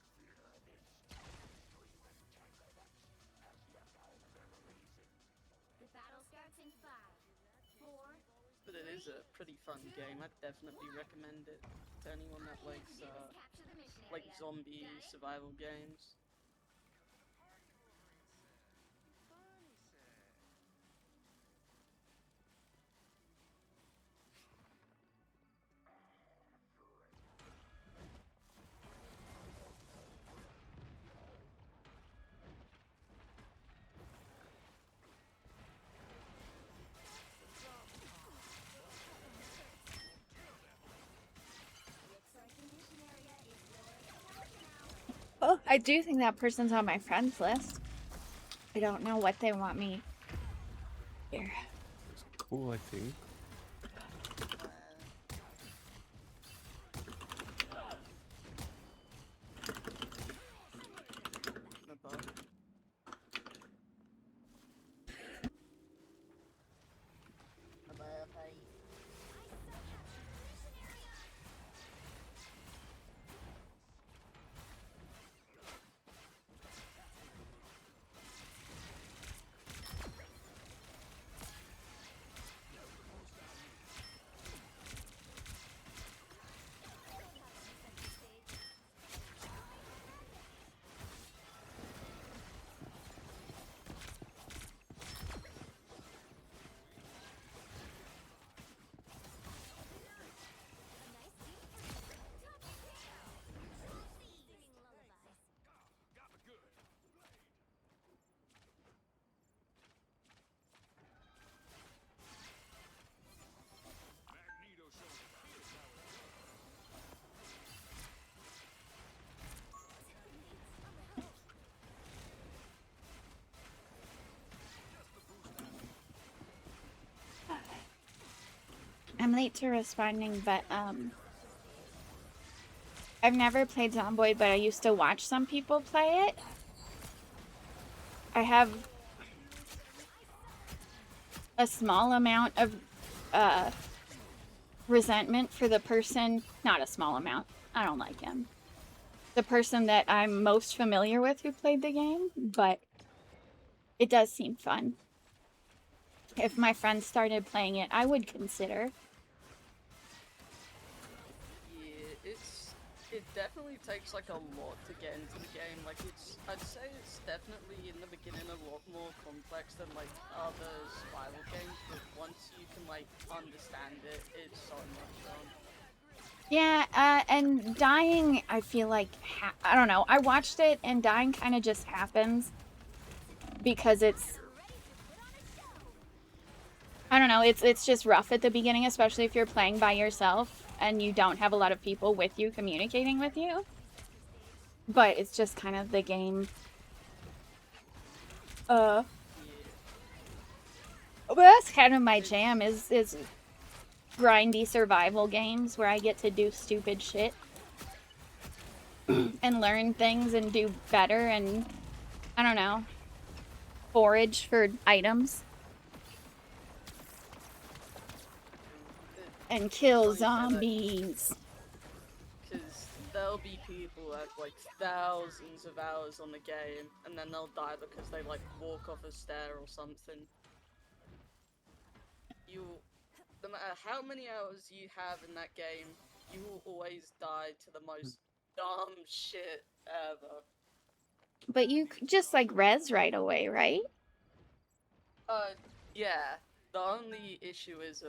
The battle starts in 5, 4. But it is a pretty fun game. I'd definitely recommend it to anyone that likes, like zombie survival games. Oh, I do think that person's on my friends list. I don't know what they want me here. It's cool, I think. I'm late to responding, but I've never played Zomboid, but I used to watch some people play it. I have a small amount of resentment for the person, not a small amount, I don't like him. The person that I'm most familiar with who played the game, but it does seem fun. If my friends started playing it, I would consider. Yeah, it definitely takes like a lot to get into the game. Like I'd say it's definitely in the beginning a lot more complex than like other survival games, but once you can like understand it, it's so much fun. Yeah, and dying, I feel like, I don't know, I watched it and dying kind of just happens because it's, I don't know, it's just rough at the beginning, especially if you're playing by yourself and you don't have a lot of people with you communicating with you. But it's just kind of the game. But that's kind of my jam is grindy survival games where I get to do stupid shit and learn things and do better and I don't know, forage for items and kill zombies. Because there'll be people that have like thousands of hours on the game, and then they'll die because they like walk off a stair or something. No matter how many hours you have in that game, you will always die to the most dumb shit ever. But you just like res right away, right? Yeah. The only issue is,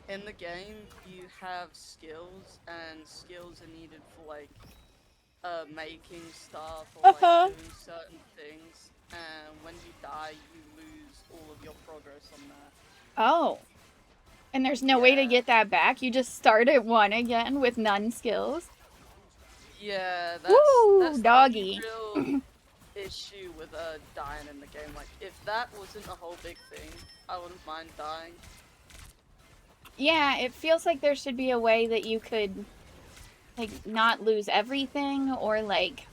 in the game, you have skills, and skills are needed for, like, making stuff or, like, doing certain things, and when you die, you lose all of your progress on that. Oh. And there's no way to get that back? You just start at 1 again with none skills? Yeah, Woo, that's doggy. the only real issue with, dying in the game. Like, if that wasn't a whole big thing, I wouldn't mind dying. Yeah, it feels like there should be a way that you could, like, not lose everything or, like,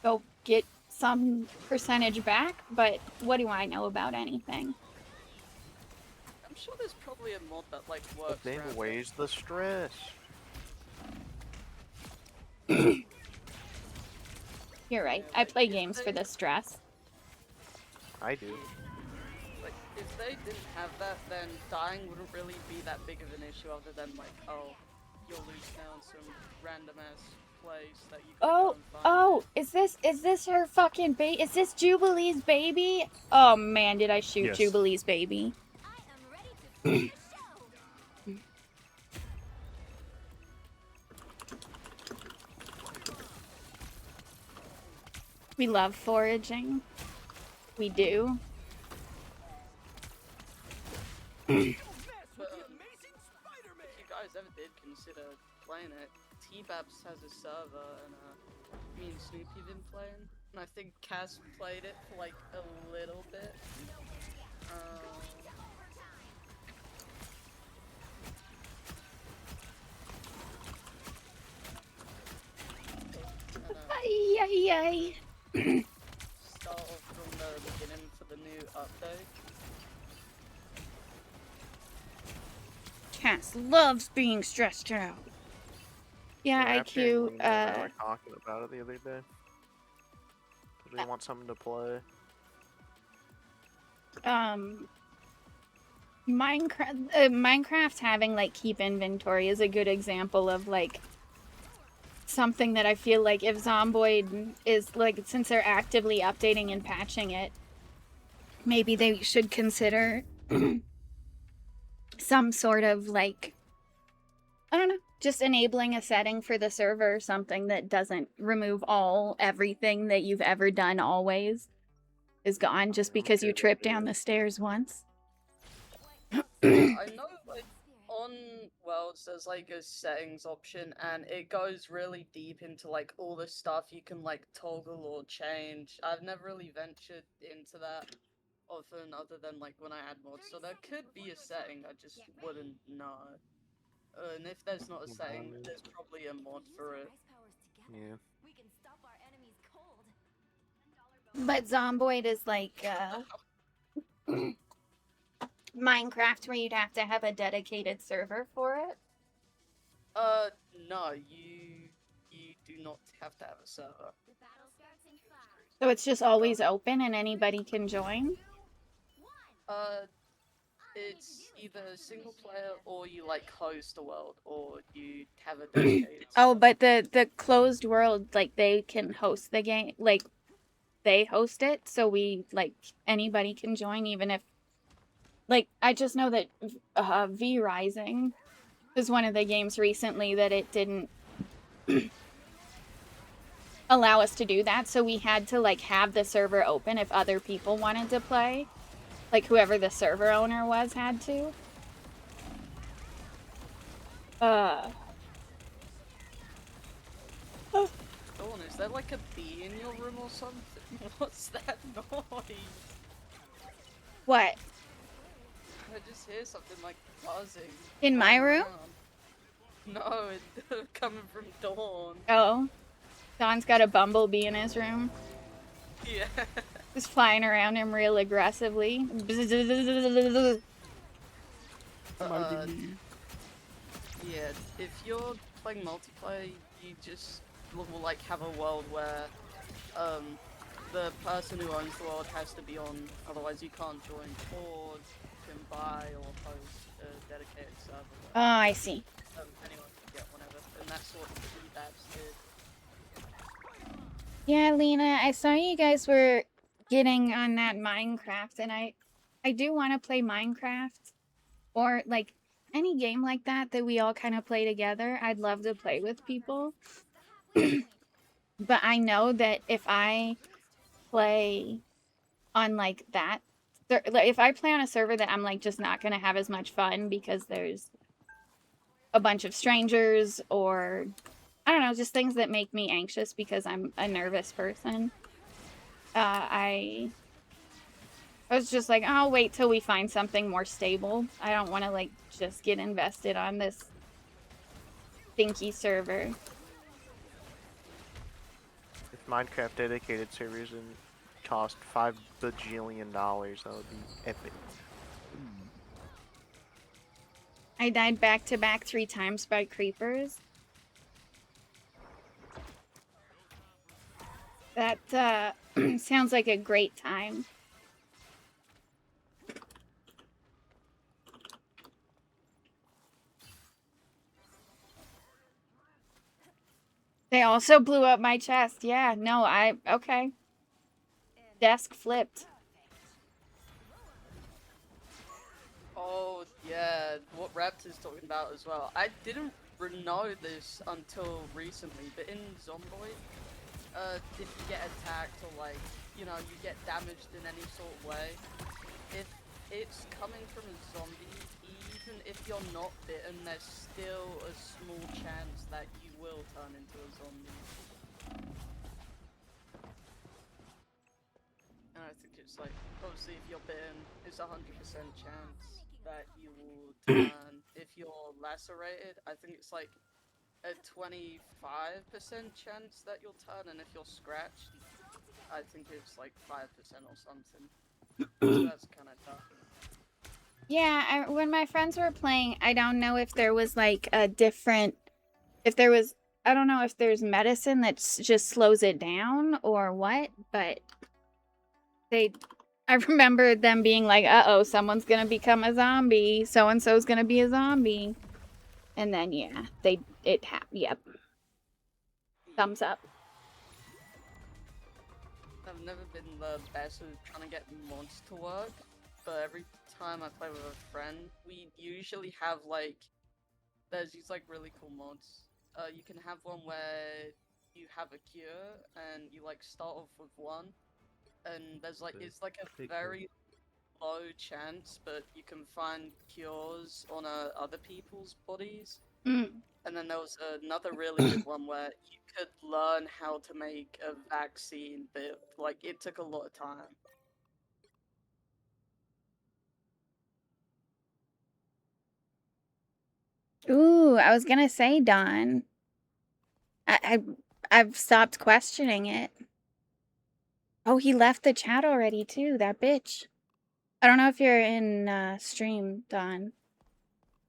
go get some percentage back, but what do I know about anything? I'm sure there's probably a mod that, like, But works then around it. where's the stress? You're right. I play games for the stress. I do. Like, if they didn't have that, then dying wouldn't really be that big of an issue other than, like, oh, you'll lose now in some random-ass place that you can go and find. Oh, is this her fucking baby? Is this Jubilee's baby? Oh man, did I shoot Yes. Jubilee's baby? We love foraging. We do. But, if you guys ever did consider playing it, T-Babs has a server, and me and Snoopy have been playing, and I think Cass played it for like a little bit. Ay, ay, ay. Start off from the beginning for the new update. Cass loves being stressed out. Yeah, Raptor and IQ, Lena and I were talking about it the other day. Cause we want something to play. Minecraft having like keep inventory is a good example of like something that I feel like if Zomboid is like, since they're actively updating and patching it, maybe they should consider some sort of like, I don't know, just enabling a setting for the server or something that doesn't remove everything that you've ever done always is gone just because you tripped down the stairs once. I know, like, on Worlds there's like a settings option, and it goes really deep into like all the stuff you can like toggle or change. I've never really ventured into that often other than like when I add mods, so there could be a setting, I just wouldn't know. And if there's not a setting, there's probably a mod for it. Yeah. But Zomboid is like Minecraft where you'd have to have a dedicated server for it. No, you do not have to have a server. So it's just always open and anybody can join? It's either single player or you like host a world or you have a dedicated Oh, but the closed world, like they can host the game, like they host it, so we like anybody can join, even if like I just know that V Rising is one of the games recently that it didn't allow us to do that, so we had to like have the server open if other people wanted to play. Like whoever the server owner was had to. Oh, is there like a bee in your room or something? What's that noise? What? I just hear something like buzzing. In my flying room? around. No, coming from Dawn. Oh. Don's got a bumblebee in his room. Yeah. Just flying around him real aggressively. Yeah, if you're playing multiplayer, you just will like have a world where the person who owns the world has to be on, otherwise you can't join, or you can buy or host a dedicated server Oh, where I see. anyone can get whenever, and that's what Ebaps did. Yeah, Lena, I saw you guys were getting on that Minecraft, and I do want to play Minecraft, or like any game like that that we all kind of play together. I'd love to play with people. But I know that if I play on like that, if I play on a server that I'm like just not gonna have as much fun because there's a bunch of strangers, or I don't know, just things that make me anxious because I'm a nervous person. I was just like, I'll wait till we find something more stable. I don't want to like just get invested on this stinky server. If Minecraft dedicated servers and cost $5 bajillion, that would be epic. I died back to back 3 times by creepers. That sounds like a great time. They also blew up my chest. Yeah, no, okay. Desk flipped. Oh yeah, what Raptor's talking about as well. I didn't know this until recently, but in Zomboid, if you get attacked or like, you know, you get damaged in any sort of way, if it's coming from a zombie, even if you're not bitten, there's still a small chance that you will turn into a zombie. And I think it's like, obviously if you're bitten, it's 100% chance that you will turn. If you're lacerated, I think it's like a 25% chance that you'll turn, and if you're scratched, I think it's like 5% or something. So that's kind of tough. Yeah, when my friends were playing, I don't know if there was like a different, I don't know if there's medicine that just slows it down or what, but I remember them being like, uh-oh, someone's gonna become a zombie, so-and-so's gonna be a zombie. And then, yeah, yep. Thumbs up. I've never been the best at trying to get mods to work, but every time I play with a friend, we usually have like, there's these like really cool mods. You can have one where you have a cure and you like start off with 1, and there's like, it's like a very low chance, but you can find cures on other people's bodies. And then there was another really good one where you could learn how to make a vaccine, but like it took a lot of time. Ooh, I was gonna say, Don. I've stopped questioning it. Oh, he left the chat already too, that bitch. I don't know if you're in stream, Don.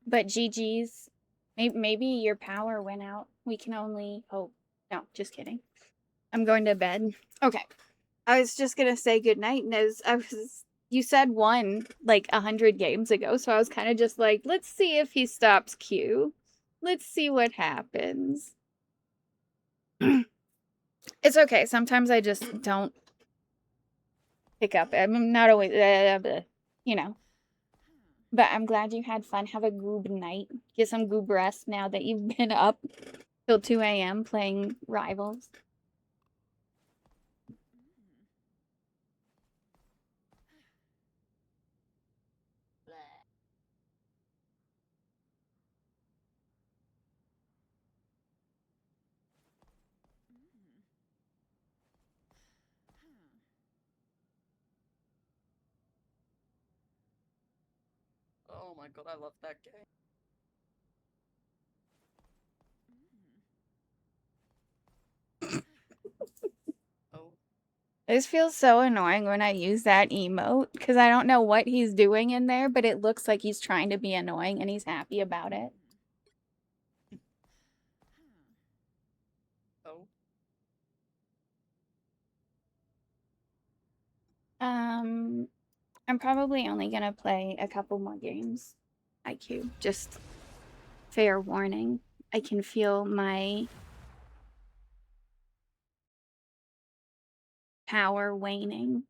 But GG's. Maybe your power went out. We can only hope. No, just kidding. I'm going to bed. Okay. I was just gonna say goodnight, and you said 1 like 100 games ago, so I was kind of just like, let's see if he stops Q. Let's see what happens. It's okay. Sometimes I just don't pick up. I'm not always, you know. But I'm glad you had fun. Have a goob night. Get some goob rest now that you've been up till 2 a.m. playing Rivals. Oh my god, I love that game. Oh. This feels so annoying when I use that emote because I don't know what he's doing in there, but it looks like he's trying to be annoying and he's happy about it. Oh. I'm probably only gonna play a couple more games. IQ, just fair warning. I can feel my power waning.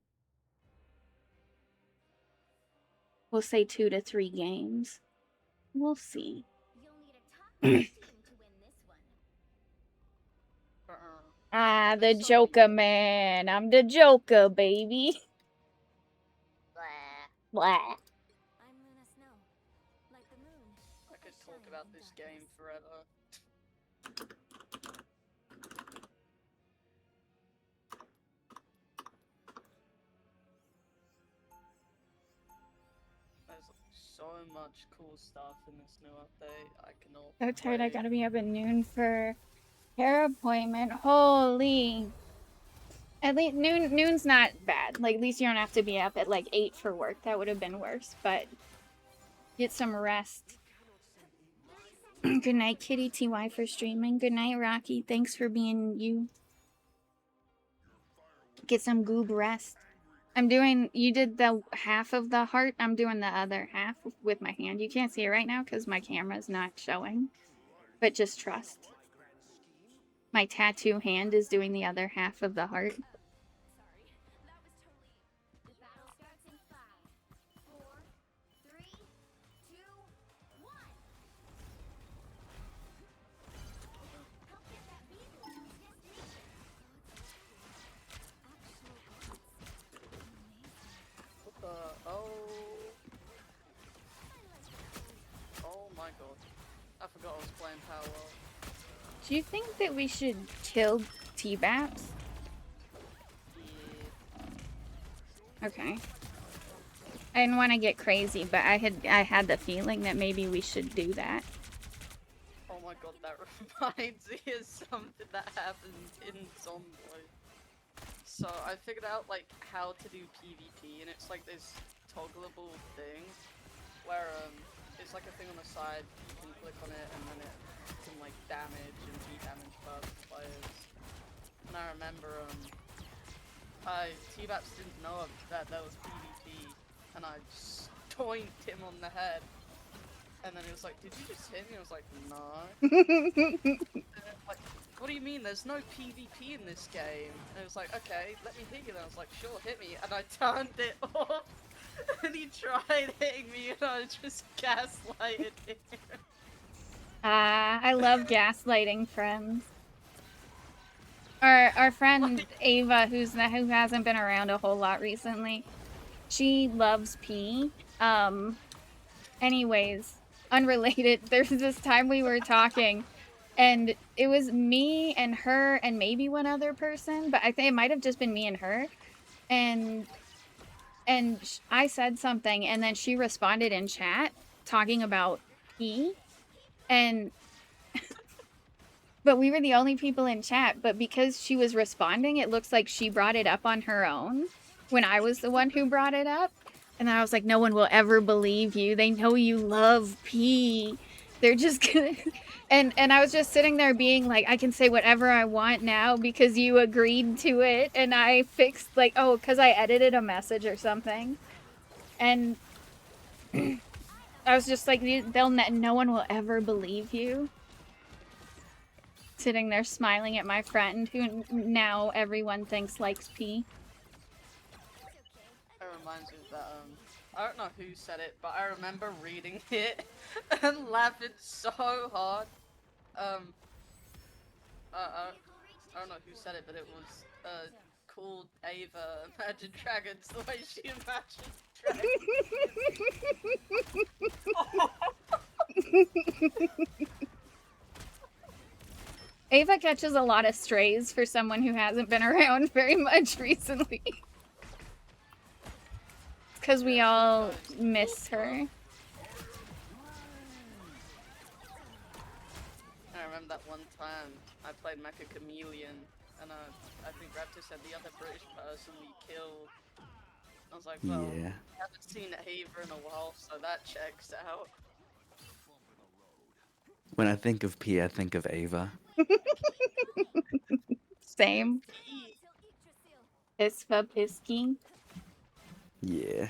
We'll say 2 to 3 games. We'll see. Ah, the Joker man. I'm the Joker, baby. Blah. I could talk about this game forever. There's so much cool stuff in this new update. I cannot So tired, I wait. gotta be up at noon for hair appointment. Holy. At least noon's not bad. Like, at least you don't have to be up at like 8 for work. That would have been worse, but get some rest. Good night, Kitty TY, for streaming. Good night, Rocky. Thanks for being you. Get some goob rest. You did the half of the heart. I'm doing the other half with my hand. You can't see it right now because my camera's not showing. But just trust. My tattoo hand is doing the other half of the heart. Oh. Oh my god. I forgot I was playing Power. Do you think that we should kill T-Baps? Yeah. Okay. I didn't want to get crazy, but I had the feeling that maybe we should do that. Oh my god, that reminds me of something that happened in Zomboid. So I figured out like how to do PvP, and it's like this toggleable thing where it's like a thing on the side. You can click on it, and then it can like damage and de-damage both players. And I remember T-Baps didn't know that was PvP, and I stoinked him on the head. And then he was like, "Did you just hit me?" I was like, "No." Like, what do you mean? There's no PvP in this game. And it was like, "Okay, let me hit you." And I was like, "Sure, hit me." And I turned it off. And he tried hitting me, and I just gaslighted him. I love gaslighting friends. Our friend Ava, who hasn't been around a whole lot recently, she loves pee. Anyways, unrelated. There's this time we were talking, and it was me and her and maybe one other person, but I think it might have just been me and her. And I said something, and then she responded in chat talking about pee, and but we were the only people in chat. But because she was responding, it looks like she brought it up on her own when I was the one who brought it up. And then I was like, no one will ever believe you. They know you love pee. They're just gonna... And I was just sitting there being like, I can say whatever I want now because you agreed to it. And I fixed, like, oh, because I edited a message or something. And I was just like, no one will ever believe you. Sitting there smiling at my friend who now everyone thinks likes pee. It reminds me of that, I don't know who said it, but I remember reading it and laughing so hard. I don't know who said it, but it was, called Ava Imagine Dragons the way she imagined dragons. Ava catches a lot of strays for someone who hasn't been around very much recently. Because we all miss her. remember that one time I played Mecha Chameleon, and I think Raptor said the other British person we killed. I was like, well, Yeah. I haven't seen Ava in a while, so that checks out. When I think of P, I think of Ava. Same. Pispa Pisky. Yeah.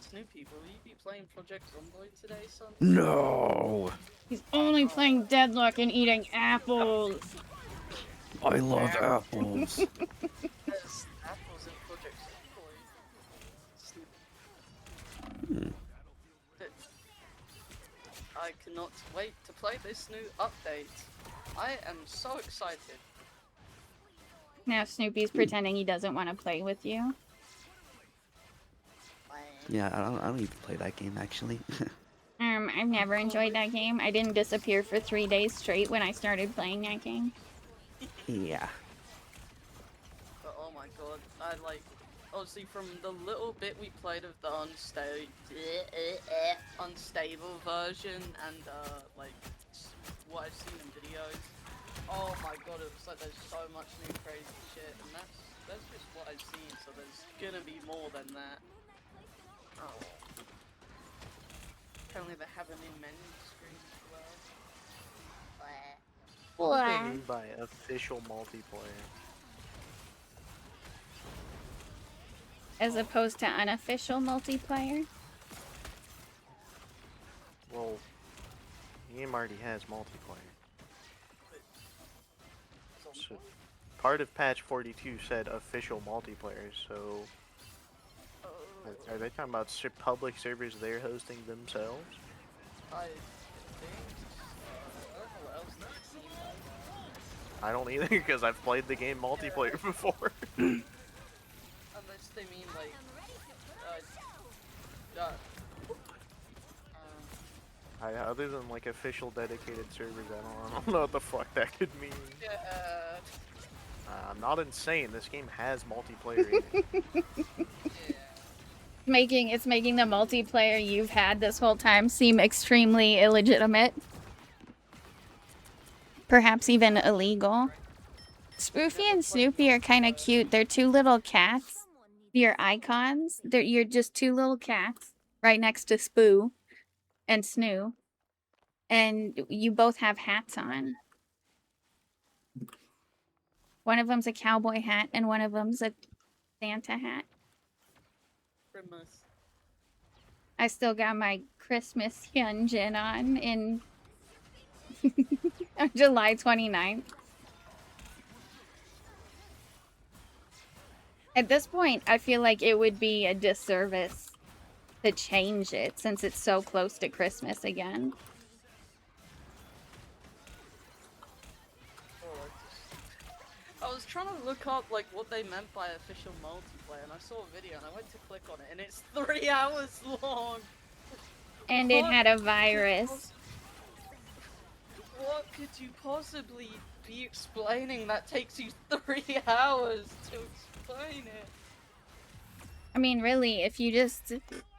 Snoopy, will you be playing Project Zomboid today, son? No. He's only playing Deadlock and eating apples. I love apples. There's apples in Project Zomboid. Hmm. I cannot wait to play this new update. I am so excited. Now Snoopy's pretending he doesn't want to play with you. Yeah, I don't even play that game actually. I've never enjoyed that game. I didn't disappear for 3 days straight when I started playing that game. Yeah. But oh my god, I like, obviously from the little bit we played of the unstable version and like what I've seen in videos, oh my god, it looks like there's so much new crazy shit, and that's just what I've seen, so there's gonna be more than that. Oh. Apparently they have a new menu screen as well. What do they mean by official multiplayer? As opposed to unofficial multiplayer. Well, the game already has multiplayer. So, part of patch 42 said official multiplayer, so are they talking about public servers they're hosting themselves? I think I don't know what else they've seen though. I don't either, because I've played the game multiplayer before. Unless they mean like Other than like official dedicated servers, I don't know what the fuck that could mean. yeah. I'm not insane. This game has multiplayer in it. It's making the multiplayer you've had this whole time seem extremely illegitimate. Perhaps even illegal. Spoofy and Snoopy are kind of cute. They're two little cats. Your icons. You're just two little cats right next to Spoo and Snoo. And you both have hats on. One of them's a cowboy hat and one of them's a Santa hat. Christmas. I still got my Christmas Hyunjin on in July 29th. At this point, I feel like it would be a disservice to change it since it's so close to Christmas again. I was trying to look up like what they meant by official multiplayer, and I saw a video and I went to click on it, and it's 3 hours long. And it had a virus. What could you possibly be explaining that takes you 3 hours to explain it? I mean, really, if you just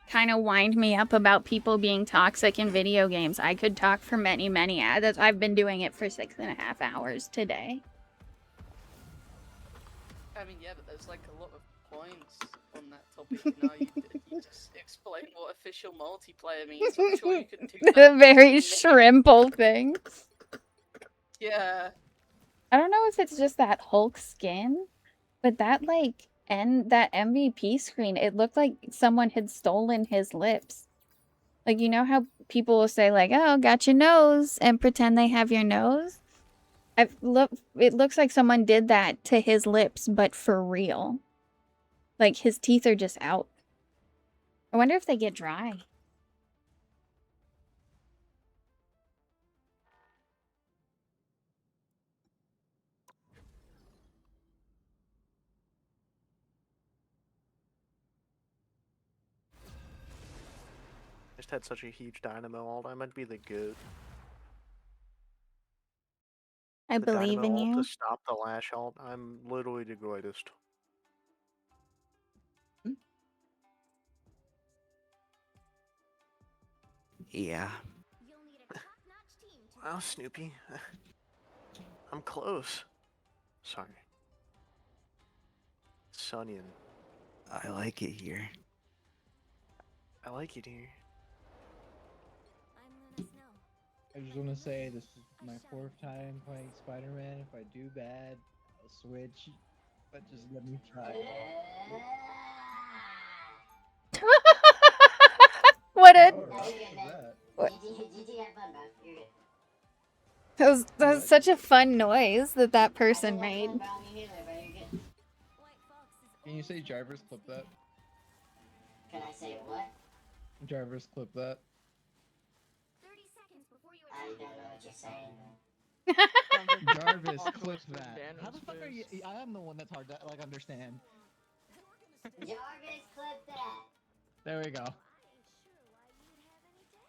kind of wind me up about people being toxic in video games, I could talk for many, many hours. I've been doing it for 6.5 hours today. I mean, yeah, but there's like a lot of points on that topic. Now you just explain what official multiplayer means. I'm sure you can do that. The very shrimple thing. Yeah. I don't know if it's just that Hulk skin, but that that MVP screen, it looked like someone had stolen his lips. Like, you know how people will say like, "Oh, got your nose," and pretend they have your nose? It looks like someone did that to his lips, but for real. Like, his teeth are just out. I wonder if they get dry. Just had such a huge dynamo ult. I might be the goat. I The believe dynamo in ult you. to stop the lash ult. I'm literally the greatest. Yeah. Wow, Snoopy. I'm close. Sorry. Sunyan. I like it here. I like it here. I just want to say this is my 4th time playing Spider-Man. If I do bad, I'll switch. But just let me try. What a Oh, what was that? what? That was such a fun noise that that person made. Can you say Jarvis clip that? Can I say what? Jarvis clip that. 30 seconds before you I don't know what you're saying. Jarvis clip that. How the fuck are you? I am the one that's hard to like understand. Jarvis, clip that. There we go.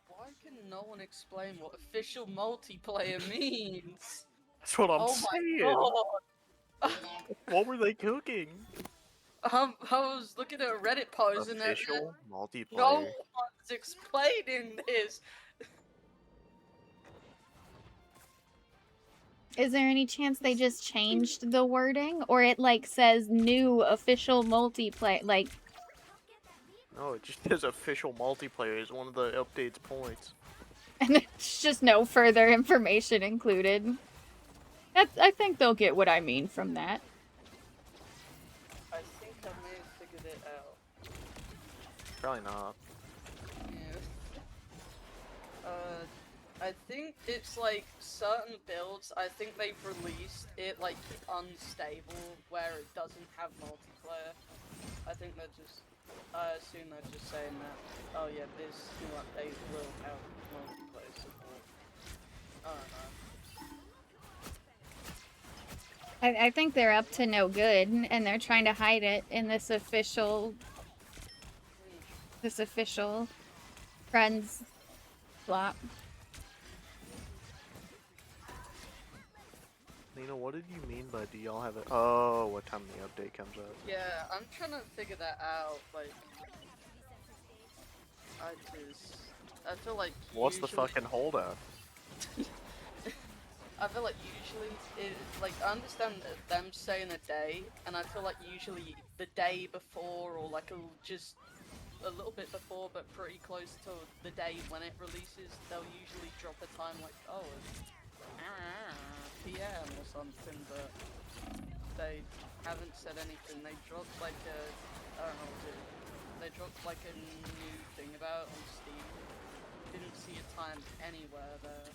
Why can no one explain what official multiplayer means? That's what I'm Oh saying. my god! What were they cooking? I was looking at a Reddit post and Official no multiplayer. one's explaining this. Is there any chance they just changed the wording, or it like says new official multiplayer? Like, No, it just says official multiplayer is one of the update's points. and there's just no further information included. I think they'll get what I mean from that. I think I may have figured it out. Probably not. Yeah. I think it's like certain builds, I think they've released it like unstable where it doesn't have multiplayer. I think they're just, I assume they're just saying that, oh yeah, this new update will have multiplayer support. I don't know. I think they're up to no good, and they're trying to hide it in this official friends flop. Nina, what did you mean by do y'all have it? Oh, what time the update comes out? Yeah, I'm trying to figure that out, like, I feel like What's the usually- fucking holdup? I feel like usually, like, I understand them saying a day, and I feel like usually the day before, or like just a little bit before, but pretty close to the day when it releases, they'll usually drop a time like, oh, it's PM or something, but they haven't said anything. They dropped like I don't know, they dropped like a new thing about it on Steam. Didn't see a time anywhere there.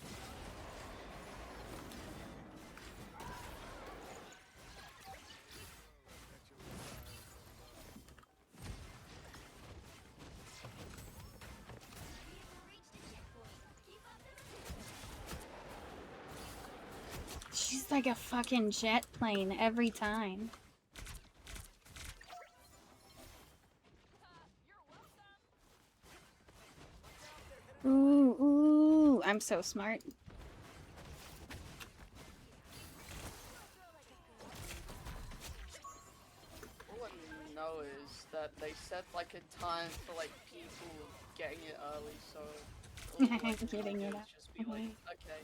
She's like a fucking jet plane every time. Ooh, ooh, I'm so smart. All I know is that they set like a time for like people getting it early, so all, like, Getting it will up. just be like, okay.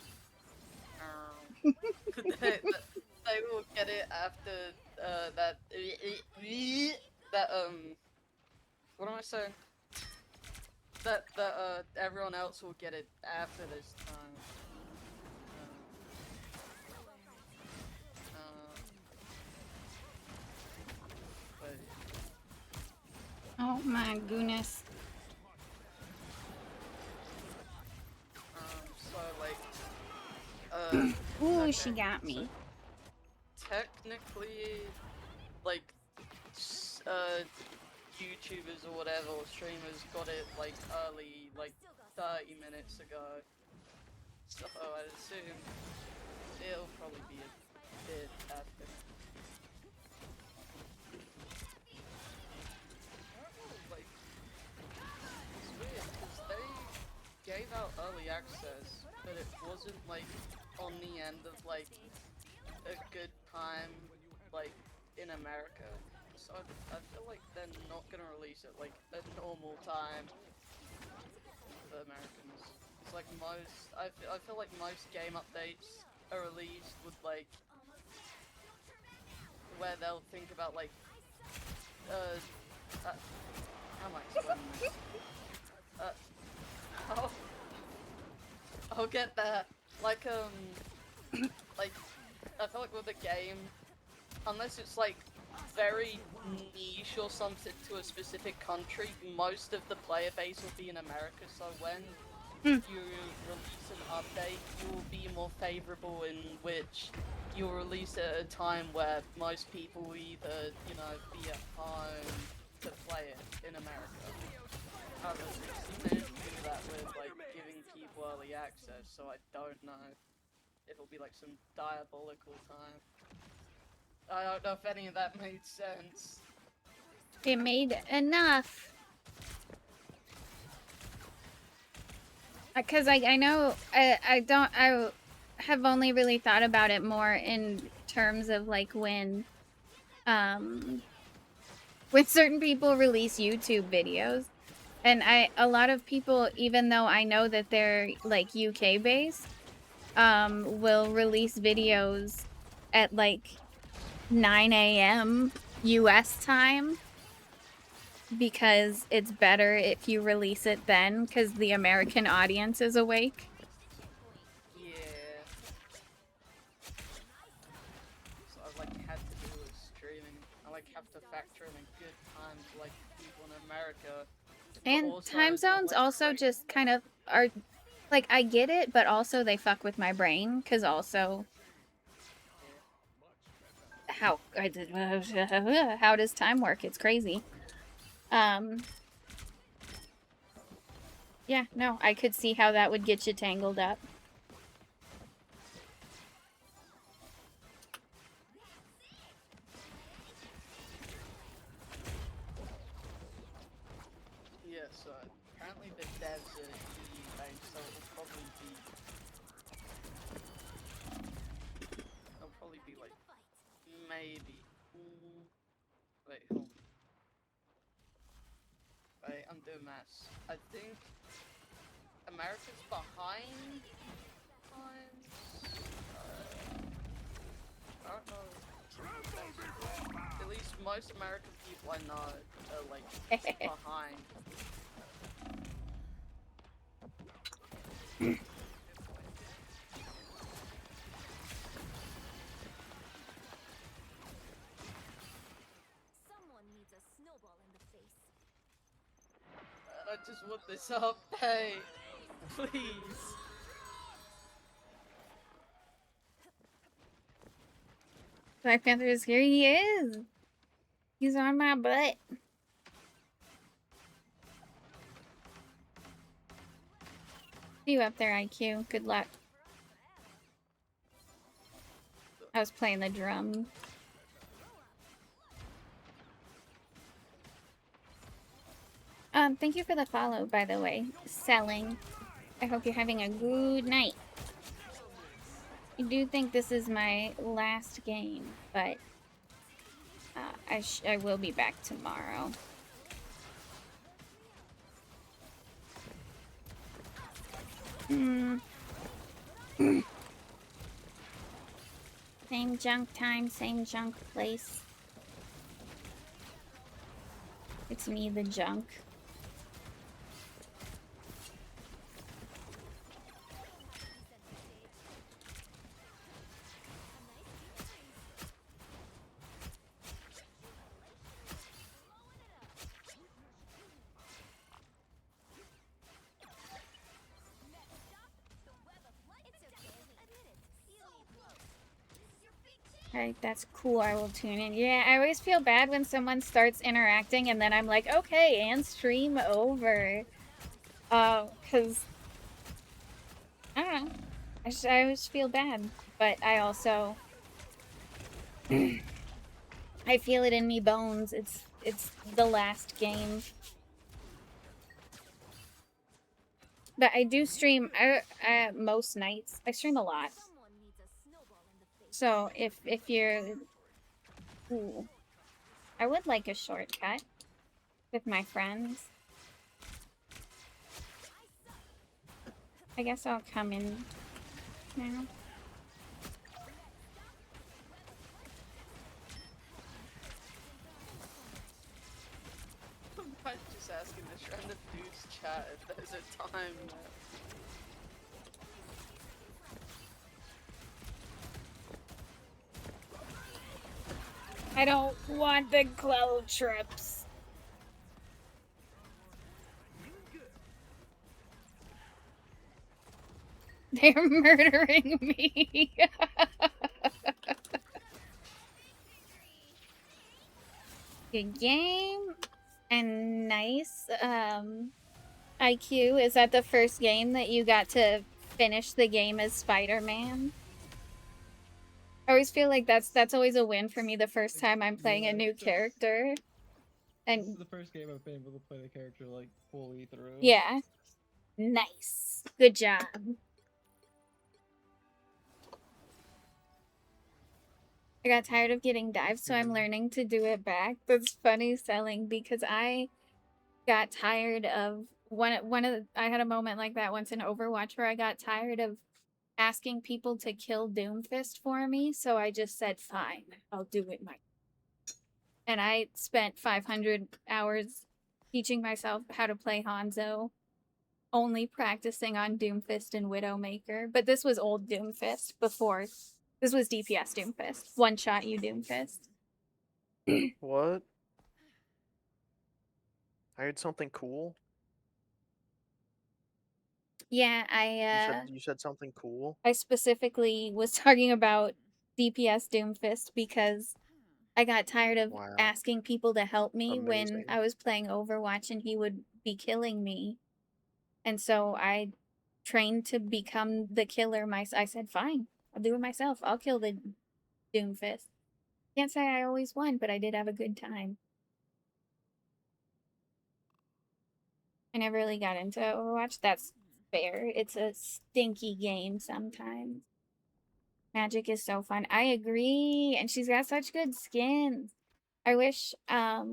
They will get it after that what am I saying? That everyone else will get it after this time. But Oh my goodness. so like Ooh, okay, she got me. so technically, like, YouTubers or whatever, or streamers got it like early, like 30 minutes ago. So I'd assume it'll probably be a bit after. Like, it's weird because they gave out early access, but it wasn't like on the end of like a good time, like in America. So I feel like they're not gonna release it like a normal time for Americans. like I feel like most game updates are released with like where they'll think about like how am I explaining this? Oh, I'll get there. Like like I feel like with a game, unless it's like very niche or something to a specific country, most of the player base will be in America. So when you release an update, you will be more favorable in which you'll release it at a time where most people will either, you know, be at home to play it in America. However, they managed to do that with like giving people early access, so I don't know if it'll be like some diabolical time. I don't know if any of that made sense. It made enough. Because I know I have only really thought about it more in terms of like when certain people release YouTube videos, and a lot of people, even though I know that they're like UK based, will release videos at like 9 a.m. US time, because it's better if you release it then, because the American audience is awake. Yeah. So I like had to do with streaming. I like have to factor in a good time for like people in America. But And also time the zones West also Coast. just kind of are, like, I get it, but also they fuck with my brain, because also how does time work? It's crazy. Yeah, no, I could see how that would get you tangled up. Yeah, so apparently the devs are EU based, so it'll probably be like maybe. Wait, hold on. Wait, I'm doing maths. I think America's behind times. I don't know. At least most American people I know are like behind. Someone needs a snowball in the face. I just want this update, please. Black Panther is here. He is. He's on my butt. See you up there, IQ. Good luck. I was playing the drum. Thank you for the follow, by the way. Selling. I hope you're having a good night. I do think this is my last game, but I will be back tomorrow. Same junk time, same junk place. It's me, the junk. Alright, that's cool. I will tune in. Yeah, I always feel bad when someone starts interacting and then I'm like, okay, and stream over. Cause I don't know. I always feel bad, but I also I feel it in me bones. It's the last game. But I do stream most nights. I stream a lot. So if you're, ooh, I would like a shortcut with my friends. I guess I'll come in now. I'm just asking this random dude's chat if there's a time that I don't want the glow trips. They're murdering me. Good game and nice IQ. Is that the first game that you got to finish the game as Spider-Man? I always feel like that's always a win for me the first time I'm playing a new character. This is And the first game I've been able to play the character like fully through. yeah. Nice. Good job. I got tired of getting dived, so I'm learning to do it back. That's funny selling because I got tired of I had a moment like that once in Overwatch where I got tired of asking people to kill Doomfist for me, so I just said fine, I'll do it myself. And I spent 500 hours teaching myself how to play Hanzo, only practicing on Doomfist and Widowmaker. But this was old Doomfist before. This was DPS Doomfist. One shot you Doomfist. What? I heard something cool. Yeah, You said something cool. I specifically was talking about DPS Doomfist because I got tired of Wow. asking people to help me when Amazing. I was playing Overwatch and he would be killing me. And so I trained to become the killer myself. I said, fine, I'll do it myself. I'll kill the Doomfist. Can't say I always won, but I did have a good time. I never really got into Overwatch. That's fair. It's a stinky game sometimes. Magic is so fun. I agree. And she's got such good skins. I wish I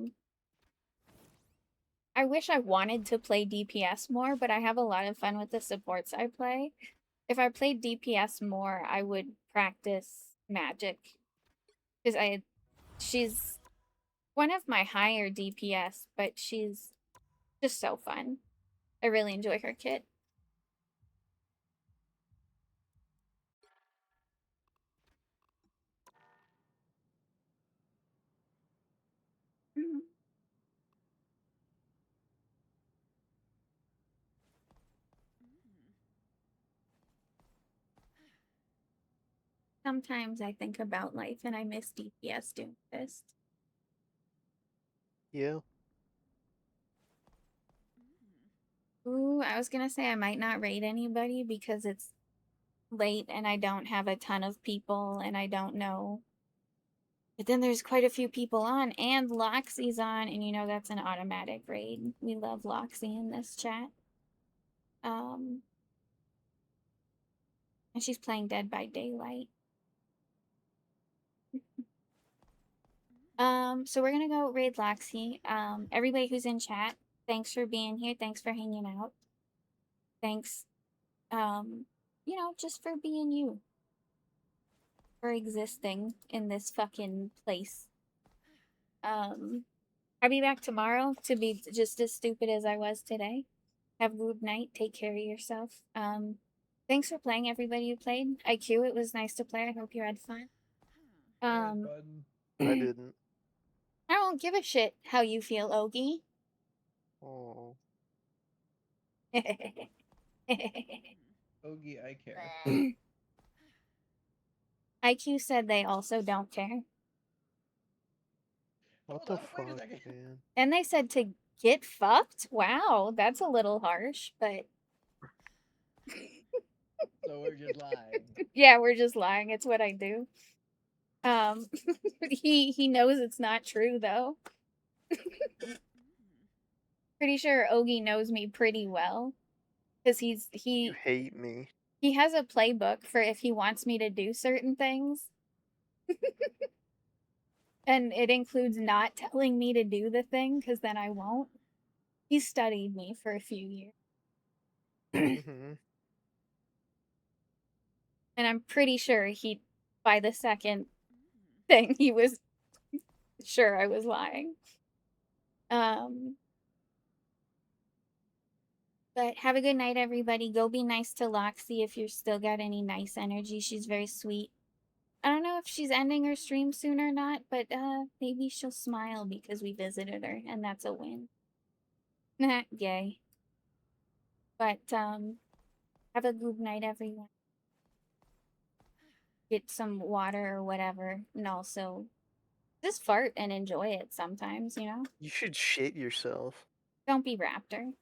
wanted to play DPS more, but I have a lot of fun with the supports I play. If I played DPS more, I would practice magic. Because she's one of my higher DPS, but she's just so fun. I really enjoy her kit. Mhm. Sometimes I think about life and I miss DPS Doomfist. Yeah. Ooh, I was gonna say I might not raid anybody because it's late and I don't have a ton of people and I don't know. But then there's quite a few people on and Loxy's on and you know that's an automatic raid. We love Loxy in this chat. And she's playing Dead by Daylight. So we're gonna go raid Loxy. Everybody who's in chat, thanks for being here. Thanks for hanging out. Thanks, just for being you. For existing in this fucking place. I'll be back tomorrow to be just as stupid as I was today. Have a good night. Take care of yourself. Thanks for playing, everybody who played. IQ, it was nice to play. I hope you had fun. I didn't. I don't give a shit how you feel, Ogie. Oh. Ogie, I care. IQ said they also don't care. What the fuck, man? And they said to get fucked? Wow, that's a little harsh, but So we're just lying. yeah, we're just lying. It's what I do. He knows it's not true though. Pretty sure Ogie knows me pretty well. Because You hate me. he has a playbook for if he wants me to do certain things. And it includes not telling me to do the thing, because then I won't. He studied me for a few years. Mm-hmm. And I'm pretty sure by the second thing, he was sure I was lying. But have a good night, everybody. Go be nice to Loxy if you're still got any nice energy. She's very sweet. I don't know if she's ending her stream soon or not, but maybe she'll smile because we visited her, and that's a win. Yay. But have a good night, everyone. Get some water or whatever, and also just fart and enjoy it sometimes, you know? You should shit yourself. Don't be Raptor.